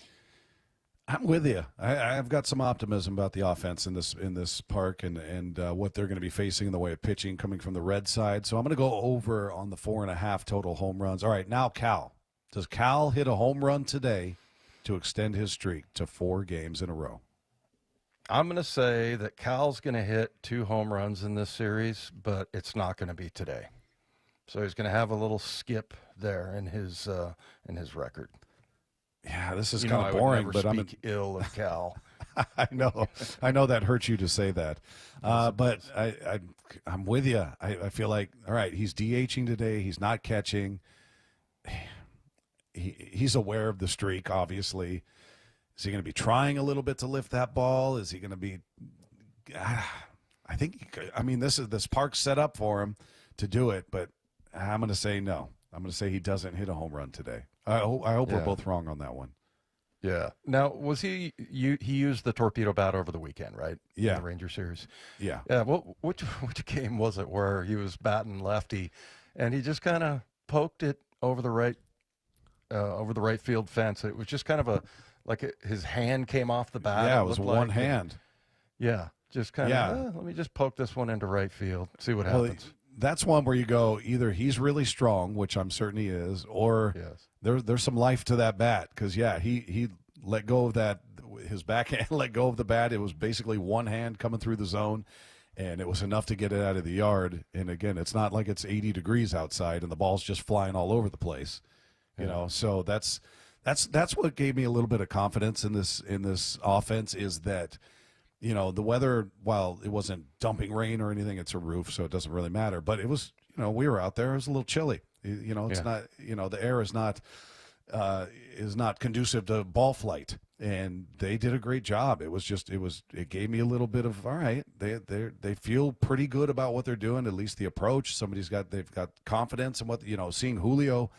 I'm with you. I've got some optimism about the offense in this park and what they're going to be facing in the way of pitching coming from the red side. So I'm going to go over on the 4.5 total home runs. All right, now Cal. Does Cal hit a home run today to extend his streak to 4 games in a row? I'm going to say that Cal's going to hit 2 home runs in this series, but it's not going to be today. So he's going to have a little skip there in his record. Yeah, this is kind of boring, but I'm ill of Cal. I know that hurts you to say that, but I'm with you. I feel like, all right, he's DHing today. He's not catching. He's aware of the streak, obviously. Is he going to be trying a little bit to lift that ball? Is he going to be? I think, I mean, this park's set up for him to do it, but I'm going to say no. I'm going to say he doesn't hit a home run today. I hope we're both wrong on that one. Yeah. Now, was he used the torpedo bat over the weekend, right? Yeah. In the Ranger series. Yeah. Yeah. Which game was it where he was batting lefty, and he just kind of poked it over the right field fence? It was just kind of his hand came off the bat. Yeah, it was one hand. Yeah. Just kind of, let me just poke this one into right field, see what happens. That's one where you go, either he's really strong, which I'm certain he is, or there's some life to that bat. Because, he let go of that, his backhand let go of the bat. It was basically one hand coming through the zone, and it was enough to get it out of the yard. And, again, it's not like it's 80 degrees outside and the ball's just flying all over the place. You know, so that's what gave me a little bit of confidence in this offense is that, you know, the weather, while it wasn't dumping rain or anything, it's a roof, so it doesn't really matter. But it was, you know, we were out there. It was a little chilly. You know, it's not, you know, the air is not conducive to ball flight. And they did a great job. It gave me a little bit of, all right, they feel pretty good about what they're doing, at least the approach. They've got confidence in what, you know, seeing Julio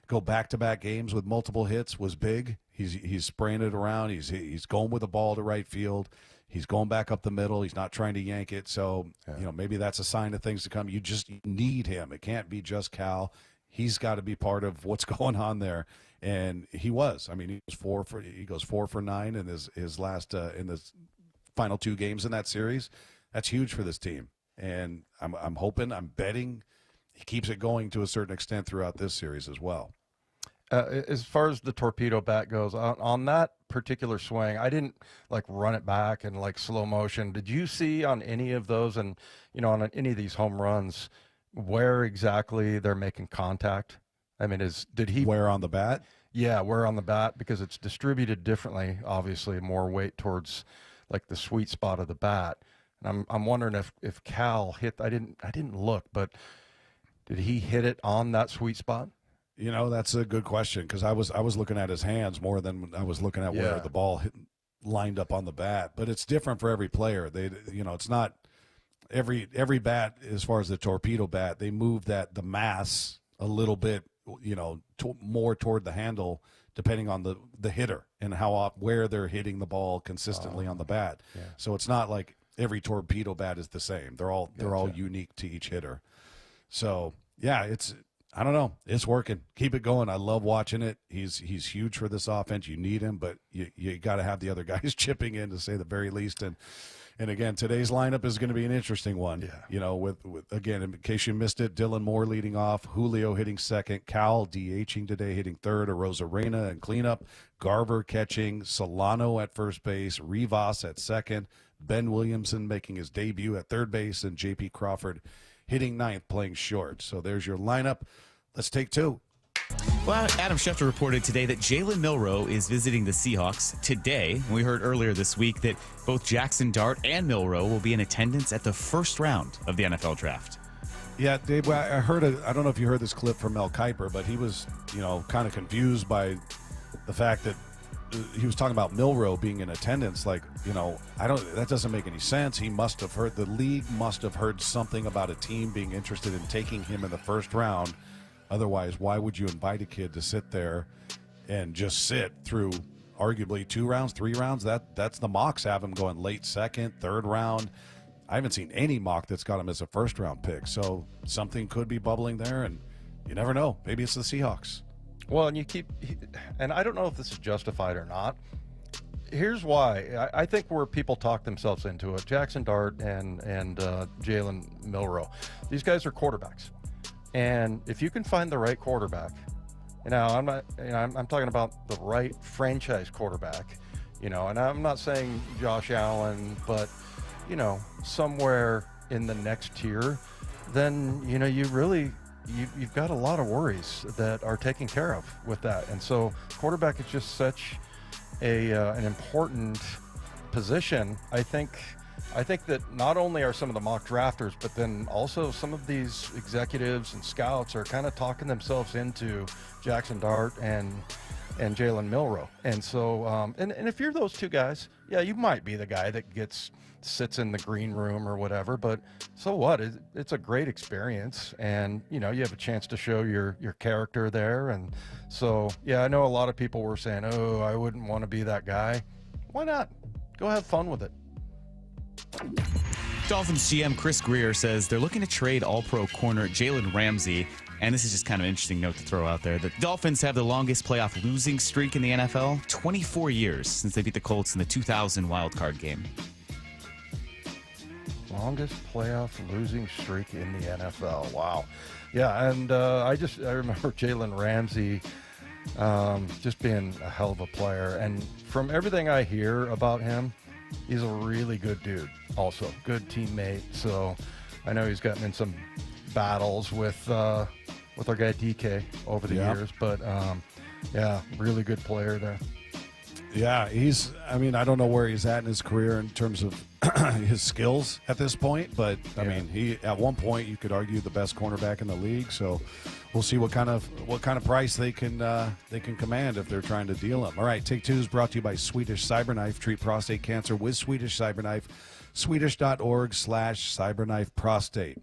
go back-to-back games with multiple hits was big. He's spraying it around. He's going with the ball to right field. He's going back up the middle. He's not trying to yank it. So, you know, maybe that's a sign of things to come. You just need him. It can't be just Cal. He's got to be part of what's going on there. And he was. I mean, he goes 4 for 9 in his last in the final 2 games in that series. That's huge for this team. And I'm hoping, I'm betting he keeps it going to a certain extent throughout this series as well. As far as the torpedo bat goes, on that particular swing, I didn't like run it back in like slow motion. Did you see on any of those, and you know, on any of these home runs, where exactly they're making contact? I mean, did he where on the bat? Yeah, where on the bat, because it's distributed differently. Obviously, more weight towards like the sweet spot of the bat. And I'm wondering if Cal hit. I didn't look, but did he hit it on that sweet spot? You know, that's a good question, because I was looking at his hands more than I was looking at where the ball lined up on the bat. But it's different for every player. It's not every bat as far as the torpedo bat. They move the mass a little bit, you know, more toward the handle, depending on the hitter and where they're hitting the ball consistently on the bat. Yeah. So it's not like every torpedo bat is the same. They're all unique to each hitter. So yeah, I don't know. It's working. Keep it going. I love watching it. He's huge for this offense. You need him, but you got to have the other guys chipping in, to say the very least. And again, today's lineup is going to be an interesting one. Yeah. You know, with again, in case you missed it, Dylan Moore leading off, Julio hitting second, Cal DHing today, hitting third, Arozarena and cleanup, Garver catching, Solano at first base, Rivas at second, Ben Williamson making his debut at third base, and J.P. Crawford hitting ninth, playing short. So there's your lineup. Let's take 2. Well, Adam Schefter reported today that Jalen Milroe is visiting the Seahawks today. We heard earlier this week that both Jackson Dart and Milroe will be in attendance at the first round of the NFL draft. Yeah, Dave, I don't know if you heard this clip from Mel Kiper, but he was, you know, kind of confused by the fact that he was talking about Milroe being in attendance. Like, you know, that doesn't make any sense. He must have heard, the league must have heard something about a team being interested in taking him in the first round. Otherwise, why would you invite a kid to sit there and just sit through arguably 2 rounds, 3 rounds? That's the mocks have him going late second, third round. I haven't seen any mock that's got him as a first round pick. So something could be bubbling there, and you never know. Maybe it's the Seahawks. Well, and I don't know if this is justified or not. Here's why. I think where people talk themselves into it, Jackson Dart and Jalen Milroe, these guys are quarterbacks. And if you can find the right quarterback, I'm talking about the right franchise quarterback, you know, and I'm not saying Josh Allen, but, you know, somewhere in the next tier, then, you know, you've got a lot of worries that are taken care of with that. And so quarterback is just such an important position. I think that not only are some of the mock drafters, but then also some of these executives and scouts are kind of talking themselves into Jackson Dart and and Jalen Milroe. And so, and if you're those two guys, yeah, you might be the guy that sits in the green room or whatever, but so what? It's a great experience, and you have a chance to show your character there. And so, yeah, I know a lot of people were saying, oh, I wouldn't want to be that guy. Why not? Go have fun with it. Dolphins GM Chris Greer says they're looking to trade all-pro corner Jalen Ramsey. And this is just kind of an interesting note to throw out there. The Dolphins have the longest playoff losing streak in the NFL, 24 years since they beat the Colts in the 2000 wildcard game. Longest playoff losing streak in the NFL. Wow. Yeah, and I remember Jalen Ramsey just being a hell of a player. And from everything I hear about him, he's a really good dude also. Good teammate. So I know he's gotten in some battles with our guy DK over the years, but yeah, really good player there. Yeah, I don't know where he's at in his career in terms of his skills at this point, but I mean, he at one point you could argue the best cornerback in the league. So we'll see what kind of price they can command if they're trying to deal him. All right, Take Two is brought to you by Swedish Cyberknife. Treat prostate cancer with Swedish Cyberknife. Swedish.org/cyberknifeprostate.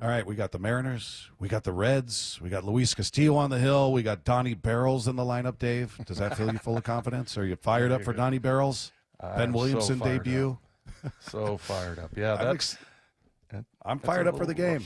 All right, we got the Mariners, we got the Reds, we got Luis Castillo on the hill, we got Donnie Barrels in the lineup, Dave. Does that fill you full of confidence? Are you fired up for Donnie Barrels? Ben Williamson debut? So fired up. Yeah, I'm fired up for the game.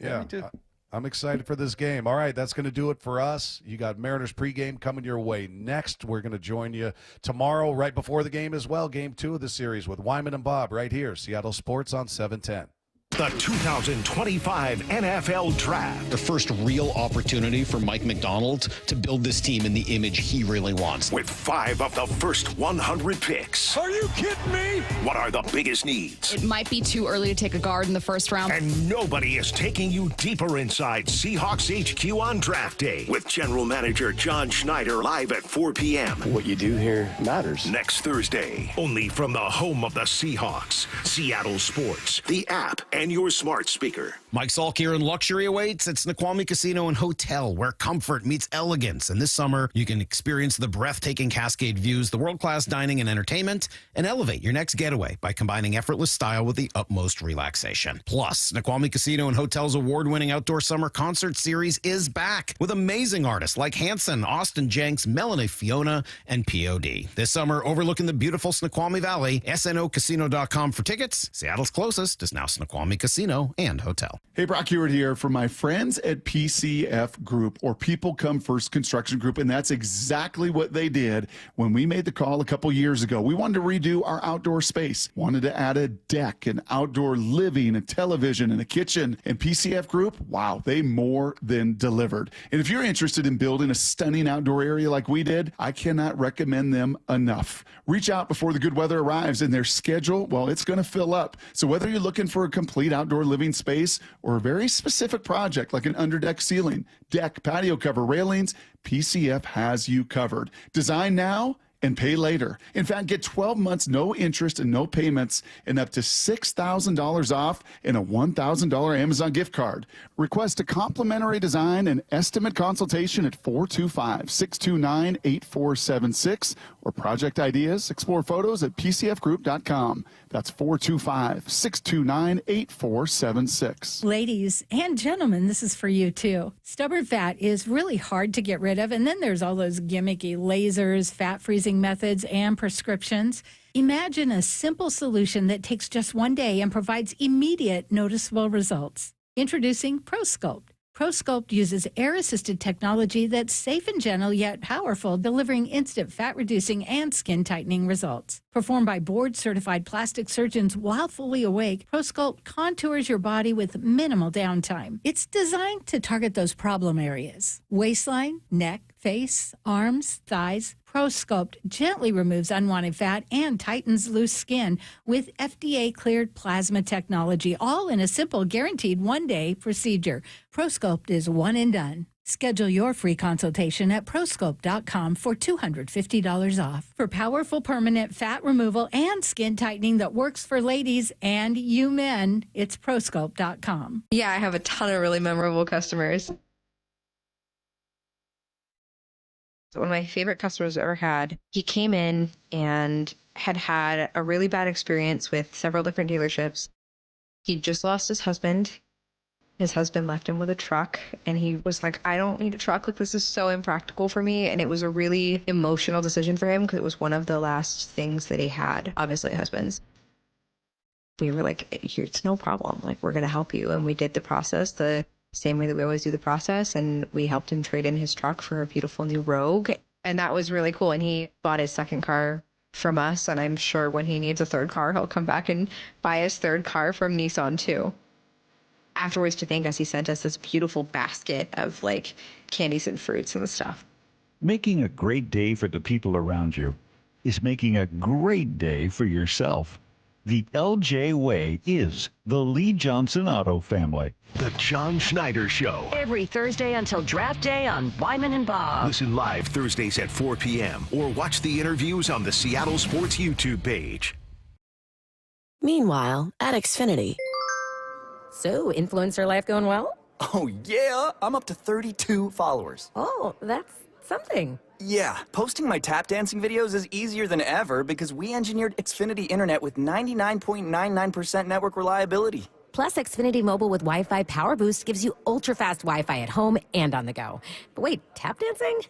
Yeah, me too. I'm excited for this game. All right, that's going to do it for us. You got Mariners pregame coming your way next. We're going to join you tomorrow right before the game as well, Game 2 of the series with Wyman and Bob right here, Seattle Sports on 710. The 2025 NFL Draft. The first real opportunity for Mike McDonald to build this team in the image he really wants. With 5 of the first 100 picks. Are you kidding me? What are the biggest needs? It might be too early to take a guard in the first round. And nobody is taking you deeper inside Seahawks HQ on Draft Day with General Manager John Schneider live at 4 p.m. What you do here matters. Next Thursday, only from the home of the Seahawks, Seattle Sports, the app, and your smart speaker. Mike Salk here, and luxury awaits at Snoqualmie Casino and Hotel, where comfort meets elegance. And this summer, you can experience the breathtaking Cascade views, the world-class dining and entertainment, and elevate your next getaway by combining effortless style with the utmost relaxation. Plus, Snoqualmie Casino and Hotel's award-winning outdoor summer concert series is back with amazing artists like Hanson, Austin Jenks, Melanie Fiona, and POD. This summer, overlooking the beautiful Snoqualmie Valley, snocasino.com for tickets. Seattle's closest is now Snoqualmie Casino and Hotel. Hey, Brock Hewitt here for my friends at PCF Group, or People Come First Construction Group, and that's exactly what they did when we made the call a couple years ago. We wanted to redo our outdoor space, wanted to add a deck, an outdoor living, a television, and a kitchen. And PCF Group, wow, they more than delivered. And if you're interested in building a stunning outdoor area like we did, I cannot recommend them enough. Reach out before the good weather arrives, and their schedule, well, it's going to fill up. So whether you're looking for a complete outdoor living space or a very specific project like an underdeck ceiling, deck, patio cover, railings, PCF has you covered. Design now and pay later. In fact, get 12 months, no interest and no payments, and up to $6,000 off and a $1,000 Amazon gift card. Request a complimentary design and estimate consultation at 425-629-8476 or project ideas. Explore photos at pcfgroup.com. That's 425-629-8476. Ladies and gentlemen, this is for you too. Stubborn fat is really hard to get rid of, and then there's all those gimmicky lasers, fat freezing methods, and prescriptions. Imagine a simple solution that takes just one day and provides immediate noticeable results. Introducing ProSculpt. ProSculpt uses air-assisted technology that's safe and gentle yet powerful, delivering instant fat-reducing and skin-tightening results. Performed by board-certified plastic surgeons while fully awake, ProSculpt contours your body with minimal downtime. It's designed to target those problem areas: waistline, neck, face, arms, thighs. ProSculpt gently removes unwanted fat and tightens loose skin with FDA-cleared plasma technology, all in a simple, guaranteed one-day procedure. ProSculpt is one and done. Schedule your free consultation at prosculpt.com for $250 off. For powerful permanent fat removal and skin tightening that works for ladies and you men, it's prosculpt.com. Yeah, I have a ton of really memorable customers. One of my favorite customers I've ever had. He came in and had a really bad experience with several different dealerships. He just lost his husband. His husband left him with a truck, and he was like, I don't need a truck. Like, this is so impractical for me. And it was a really emotional decision for him because it was one of the last things that he had, obviously husbands. We were like, it's no problem. Like, we're going to help you. And we did the process the same way that we always do the process. And we helped him trade in his truck for a beautiful new Rogue. And that was really cool. And he bought his second car from us. And I'm sure when he needs a third car, he'll come back and buy his third car from Nissan too. Afterwards, to thank us, he sent us this beautiful basket of like candies and fruits and stuff. Making a great day for the people around you is making a great day for yourself. The LJ way is the Lee Johnson Auto family. The John Schneider Show. Every Thursday until draft day on WYMAN Bob. Listen live Thursdays at 4 p.m. or watch the interviews on the Seattle Sports YouTube page. Meanwhile, at Xfinity. So, influencer life going well? Oh, yeah. I'm up to 32 followers. Oh, that's something. Yeah, posting my tap dancing videos is easier than ever because we engineered Xfinity Internet with 99.99% network reliability. Plus, Xfinity Mobile with Wi-Fi Power Boost gives you ultra-fast Wi-Fi at home and on the go. But wait, tap dancing?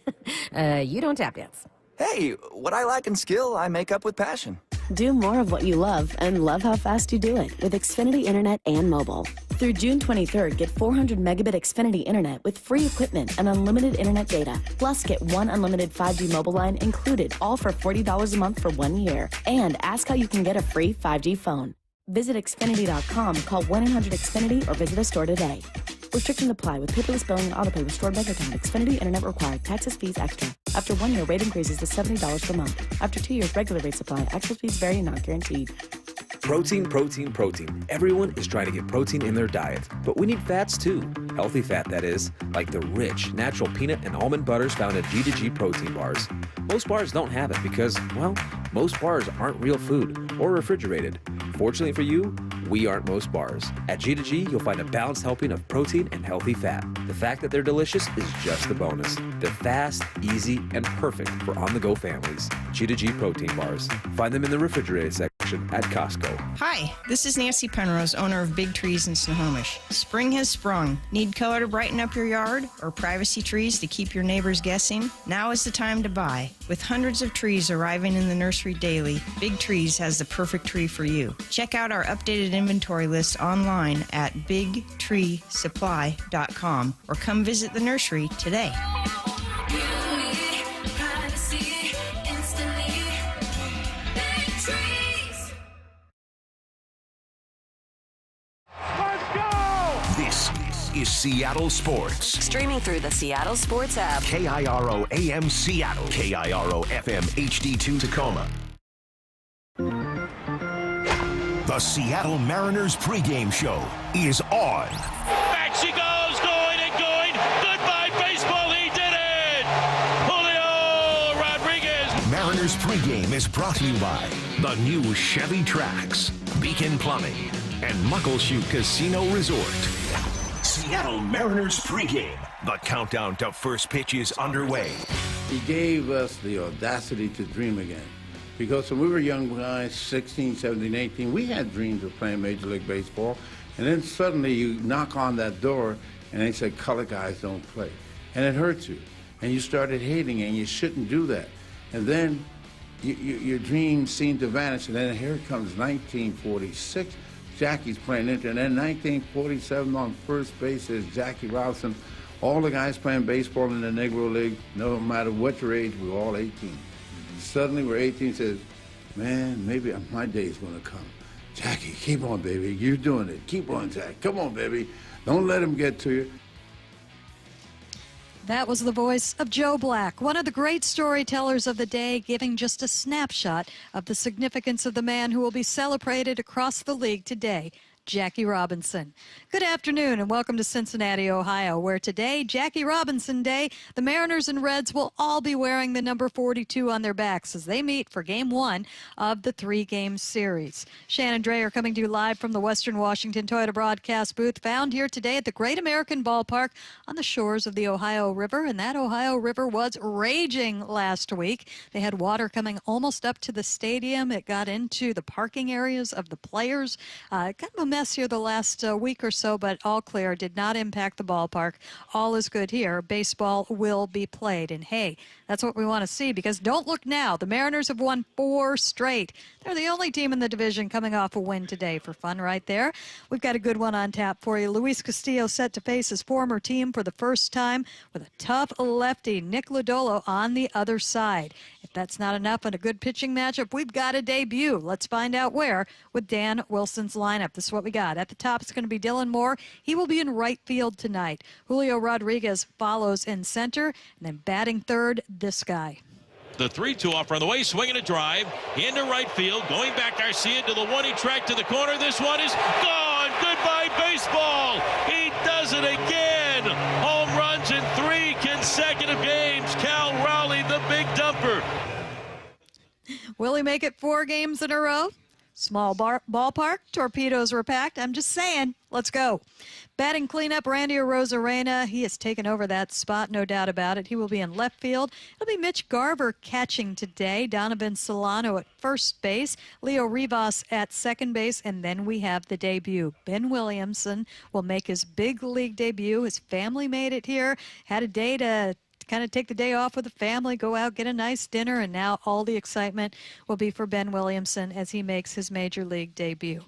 You don't tap dance. Hey, what I lack in skill, I make up with passion. Do more of what you love and love how fast you do it with Xfinity Internet and mobile. Through June 23rd, get 400 megabit Xfinity Internet with free equipment and unlimited internet data. Plus, get one unlimited 5G mobile line included, all for $40 a month for 1 year. And ask how you can get a free 5G phone. Visit Xfinity.com, call 1-800-XFINITY, or visit a store today. Restrictions apply with paperless billing and autopay with stored bank account. Xfinity Internet required. Taxes, fees extra. After 1 year, rate increases to $70 per month. After 2 years, regular rates apply. Actual fees vary and not guaranteed. Protein, protein, protein. Everyone is trying to get protein in their diet. But we need fats too. Healthy fat, that is. Like the rich, natural peanut and almond butters found in G2G protein bars. Most bars don't have it because, well, most bars aren't real food or refrigerated. Fortunately for you, we aren't most bars. At G2G, you'll find a balanced helping of protein and healthy fat. The fact that they're delicious is just the bonus. They're fast, easy, and perfect for on-the-go families. G2G protein bars. Find them in the refrigerated section at Costco. Hi, this is Nancy Penrose, owner of Big Trees in Snohomish. Spring has sprung. Need color to brighten up your yard or privacy trees to keep your neighbors guessing? Now is the time to buy. With hundreds of trees arriving in the nursery daily, Big Trees has the perfect tree for you. Check out our updated inventory list online at bigtreesupply.com or come visit the nursery today. This is Seattle Sports. Streaming through the Seattle Sports app. KIRO AM Seattle. KIRO FM HD2 Tacoma. The Seattle Mariners pregame show is on. Back she goes, going and going. Goodbye, baseball, he did it! Julio Rodriguez. Mariners pregame is brought to you by the new Chevy Trax, Beacon Plumbing, and Muckleshoot Casino Resort. Seattle Mariners pregame. The countdown to first pitch is underway. He gave us the audacity to dream again. Because when we were young guys, 16, 17, 18, we had dreams of playing Major League Baseball. And then suddenly you knock on that door and they say, color guys don't play. And it hurts you. And you started hating it, and you shouldn't do that. And then your dreams seem to vanish. And then here comes 1946. Jackie's playing inter. And then 1947 on first base is Jackie Robinson. All the guys playing baseball in the Negro League, no matter what your age, we were all 18. Suddenly we're 18, says, man, maybe my day's going to come. Jackie, keep on, baby. You're doing it. Keep on, Jack. Come on, baby. Don't let him get to you. That was the voice of Joe Black, one of the great storytellers of the day, giving just a snapshot of the significance of the man who will be celebrated across the league today. Jackie Robinson. Good afternoon and welcome to Cincinnati, Ohio, where today, Jackie Robinson Day, the Mariners and Reds will all be wearing the number 42 on their backs as they meet for Game 1 of the 3-game series. Shannon Drayer coming to you live from the Western Washington Toyota broadcast booth, found here today at the Great American Ballpark on the shores of the Ohio River, and that Ohio River was raging last week. They had water coming almost up to the stadium. It got into the parking areas of the players. Kind of a mess here the last week or so, but all clear. Did not impact the ballpark. All is good here. Baseball will be played. And hey, that's what we want to see, because don't look now. The Mariners have won 4 straight. They're the only team in the division coming off a win today. For fun right there. We've got a good one on tap for you. Luis Castillo set to face his former team for the first time with a tough lefty, Nick Lodolo, on the other side. If that's not enough in a good pitching matchup, we've got a debut. Let's find out where with Dan Wilson's lineup. This is what we got. At the top, it's going to be Dylan Moore. He will be in right field tonight. Julio Rodriguez follows in center, and then batting third, this guy. The 3-2 offer on the way, swinging a drive into right field, going back Garcia to the one he tracked to the corner. This one is gone. Goodbye, baseball. He does it again. Home runs in 3 consecutive games. Cal Raleigh, the big dumper. Will he make it 4 games in a row? Small ballpark, torpedoes were packed. I'm just saying, let's go. Batting cleanup, Randy Arozarena. He has taken over that spot, no doubt about it. He will be in left field. It'll be Mitch Garver catching today. Donovan Solano at first base. Leo Rivas at second base. And then we have the debut. Ben Williamson will make his big league debut. His family made it here. Had a day to kind of take the day off with the family, go out, get a nice dinner, and now all the excitement will be for Ben Williamson as he makes his major league debut.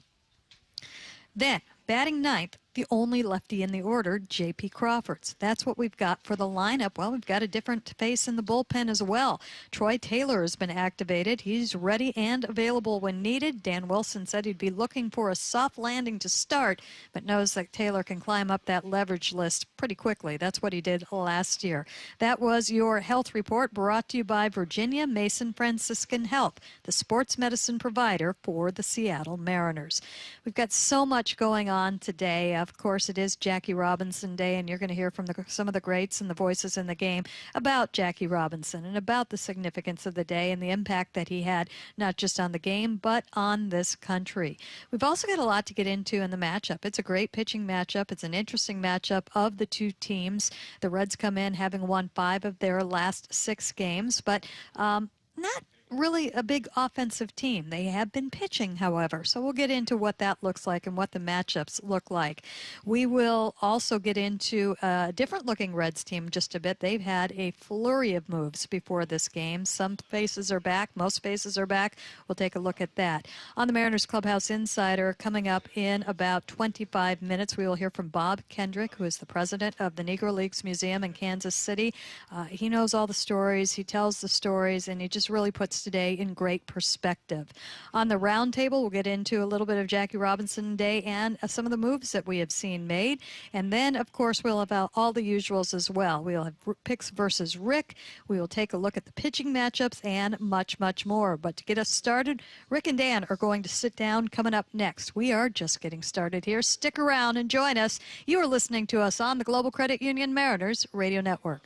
Then, batting ninth, the only lefty in the order, J.P. Crawfords. That's what we've got for the lineup. Well, we've got a different face in the bullpen as well. Troy Taylor has been activated. He's ready and available when needed. Dan Wilson said he'd be looking for a soft landing to start, but knows that Taylor can climb up that leverage list pretty quickly. That's what he did last year. That was your health report brought to you by Virginia Mason Franciscan Health, the sports medicine provider for the Seattle Mariners. We've got so much going on today. Of course, it is Jackie Robinson Day, and you're going to hear from some of the greats and the voices in the game about Jackie Robinson and about the significance of the day and the impact that he had, not just on the game, but on this country. We've also got a lot to get into in the matchup. It's a great pitching matchup. It's an interesting matchup of the two teams. The Reds come in having won 5 of their last 6 games, but not really a big offensive team. They have been pitching, however, so we'll get into what that looks like and what the matchups look like. We will also get into a different looking Reds team just a bit. They've had a flurry of moves before this game. Some faces are back, most faces are back. We'll take a look at that. On the Mariners Clubhouse Insider, coming up in about 25 minutes, we will hear from Bob Kendrick, who is the president of the Negro Leagues Museum in Kansas City. He knows all the stories, he tells the stories, and he just really puts today in great perspective. On the roundtable, we'll get into a little bit of Jackie Robinson Day and some of the moves that we have seen made. And then, of course, we'll have all the usuals as well. We'll have picks versus Rick. We will take a look at the pitching matchups and much, much more. But to get us started, Rick and Dan are going to sit down coming up next. We are just getting started here. Stick around and join us. You are listening to us on the Global Credit Union Mariners Radio Network.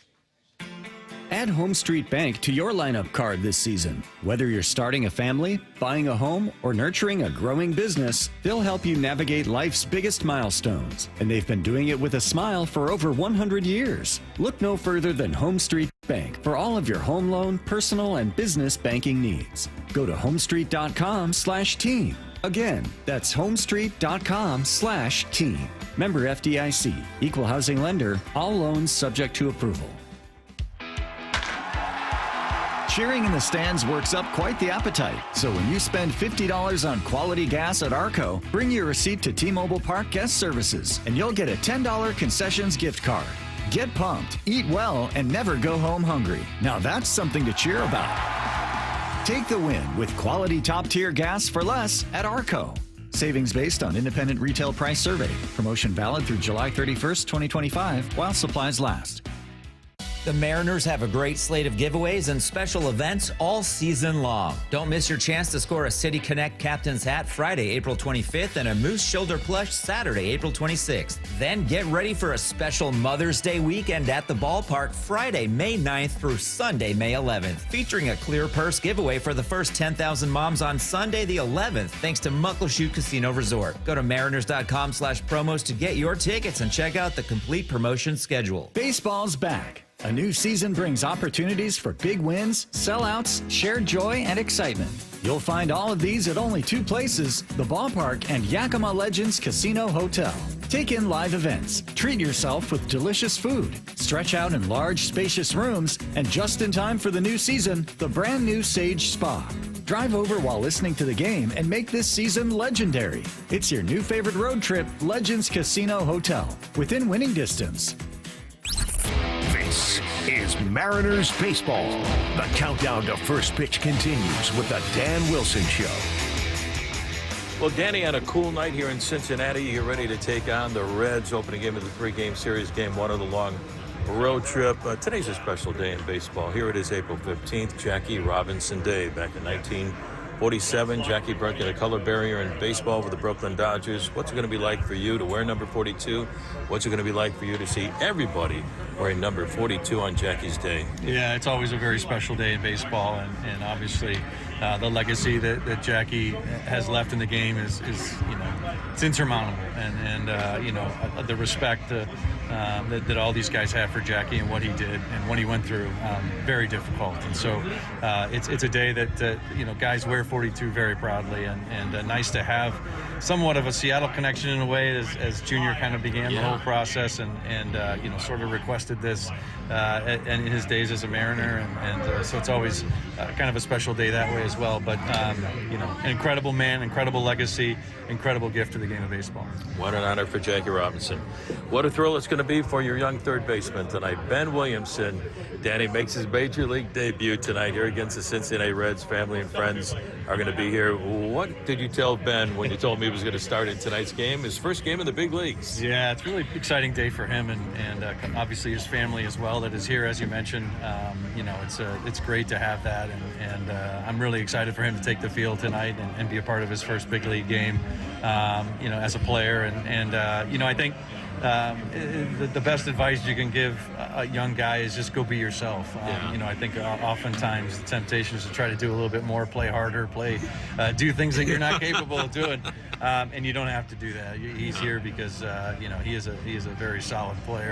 Add Home Street Bank to your lineup card this season. Whether you're starting a family, buying a home, or nurturing a growing business, they'll help you navigate life's biggest milestones. And they've been doing it with a smile for over 100 years. Look no further than Home Street Bank for all of your home loan, personal, and business banking needs. Go to homestreet.com/team. Again, that's homestreet.com/team. Member FDIC, equal housing lender, all loans subject to approval. Cheering in the stands works up quite the appetite. So when you spend $50 on quality gas at Arco, bring your receipt to T-Mobile Park Guest Services, and you'll get a $10 concessions gift card. Get pumped, eat well, and never go home hungry. Now that's something to cheer about. Take the win with quality top-tier gas for less at Arco. Savings based on independent retail price survey. Promotion valid through July 31st, 2025, while supplies last. The Mariners have a great slate of giveaways and special events all season long. Don't miss your chance to score a City Connect Captain's Hat Friday, April 25th, and a Moose Shoulder Plush Saturday, April 26th. Then get ready for a special Mother's Day weekend at the ballpark Friday, May 9th through Sunday, May 11th, featuring a clear purse giveaway for the first 10,000 moms on Sunday the 11th, thanks to Muckleshoot Casino Resort. Go to mariners.com/promos to get your tickets and check out the complete promotion schedule. Baseball's back. A new season brings opportunities for big wins, sellouts, shared joy, and excitement. You'll find all of these at only two places, the ballpark and Yakima Legends Casino Hotel. Take in live events, treat yourself with delicious food, stretch out in large, spacious rooms, and just in time for the new season, the brand new Sage Spa. Drive over while listening to the game and make this season legendary. It's your new favorite road trip, Legends Casino Hotel, within winning distance. This is Mariners baseball. The countdown to first pitch continues with the Dan Wilson Show. Well, Danny, on a cool night here in Cincinnati, you're ready to take on the Reds, opening game of the three-game series, game one of the long road trip. Today's a special day in baseball. Here it is, April 15th, Jackie Robinson Day. Back in 1947, Jackie broke a color barrier in baseball with the Brooklyn Dodgers. What's it going to be like for you to wear number 42? What's it going to be like for you to see everybody wearing number 42 on Jackie's day? Yeah, it's always a very special day in baseball, and obviously the legacy that Jackie has left in the game is it's insurmountable, and the respect that all these guys have for Jackie and what he did and what he went through, very difficult. And so it's a day that guys wear 42 very proudly, and nice to have somewhat of a Seattle connection in a way as Junior kind of began the whole process and sort of requested this in his days as a Mariner, and so it's always kind of a special day that way as well. But an incredible man, incredible legacy, incredible gift to the game of baseball. What an honor for Jackie Robinson. What a thrill it's going to be for your young third baseman tonight, Ben Williamson. Danny makes his major league debut tonight here against the Cincinnati Reds. Family and friends are going to be here. What did you tell Ben when you told me he was going to start in tonight's game, his first game in the big leagues? Yeah, it's a really exciting day for him and obviously his family as well that is here, as you mentioned. It's great to have that, and I'm really excited for him to take the field tonight and be a part of his first big league game, as a player. And I think the best advice you can give a young guy is just go be yourself. I think oftentimes the temptation is to try to do a little bit more, play harder, do things that you're not capable of doing, and you don't have to do that. He's here because he is a very solid player,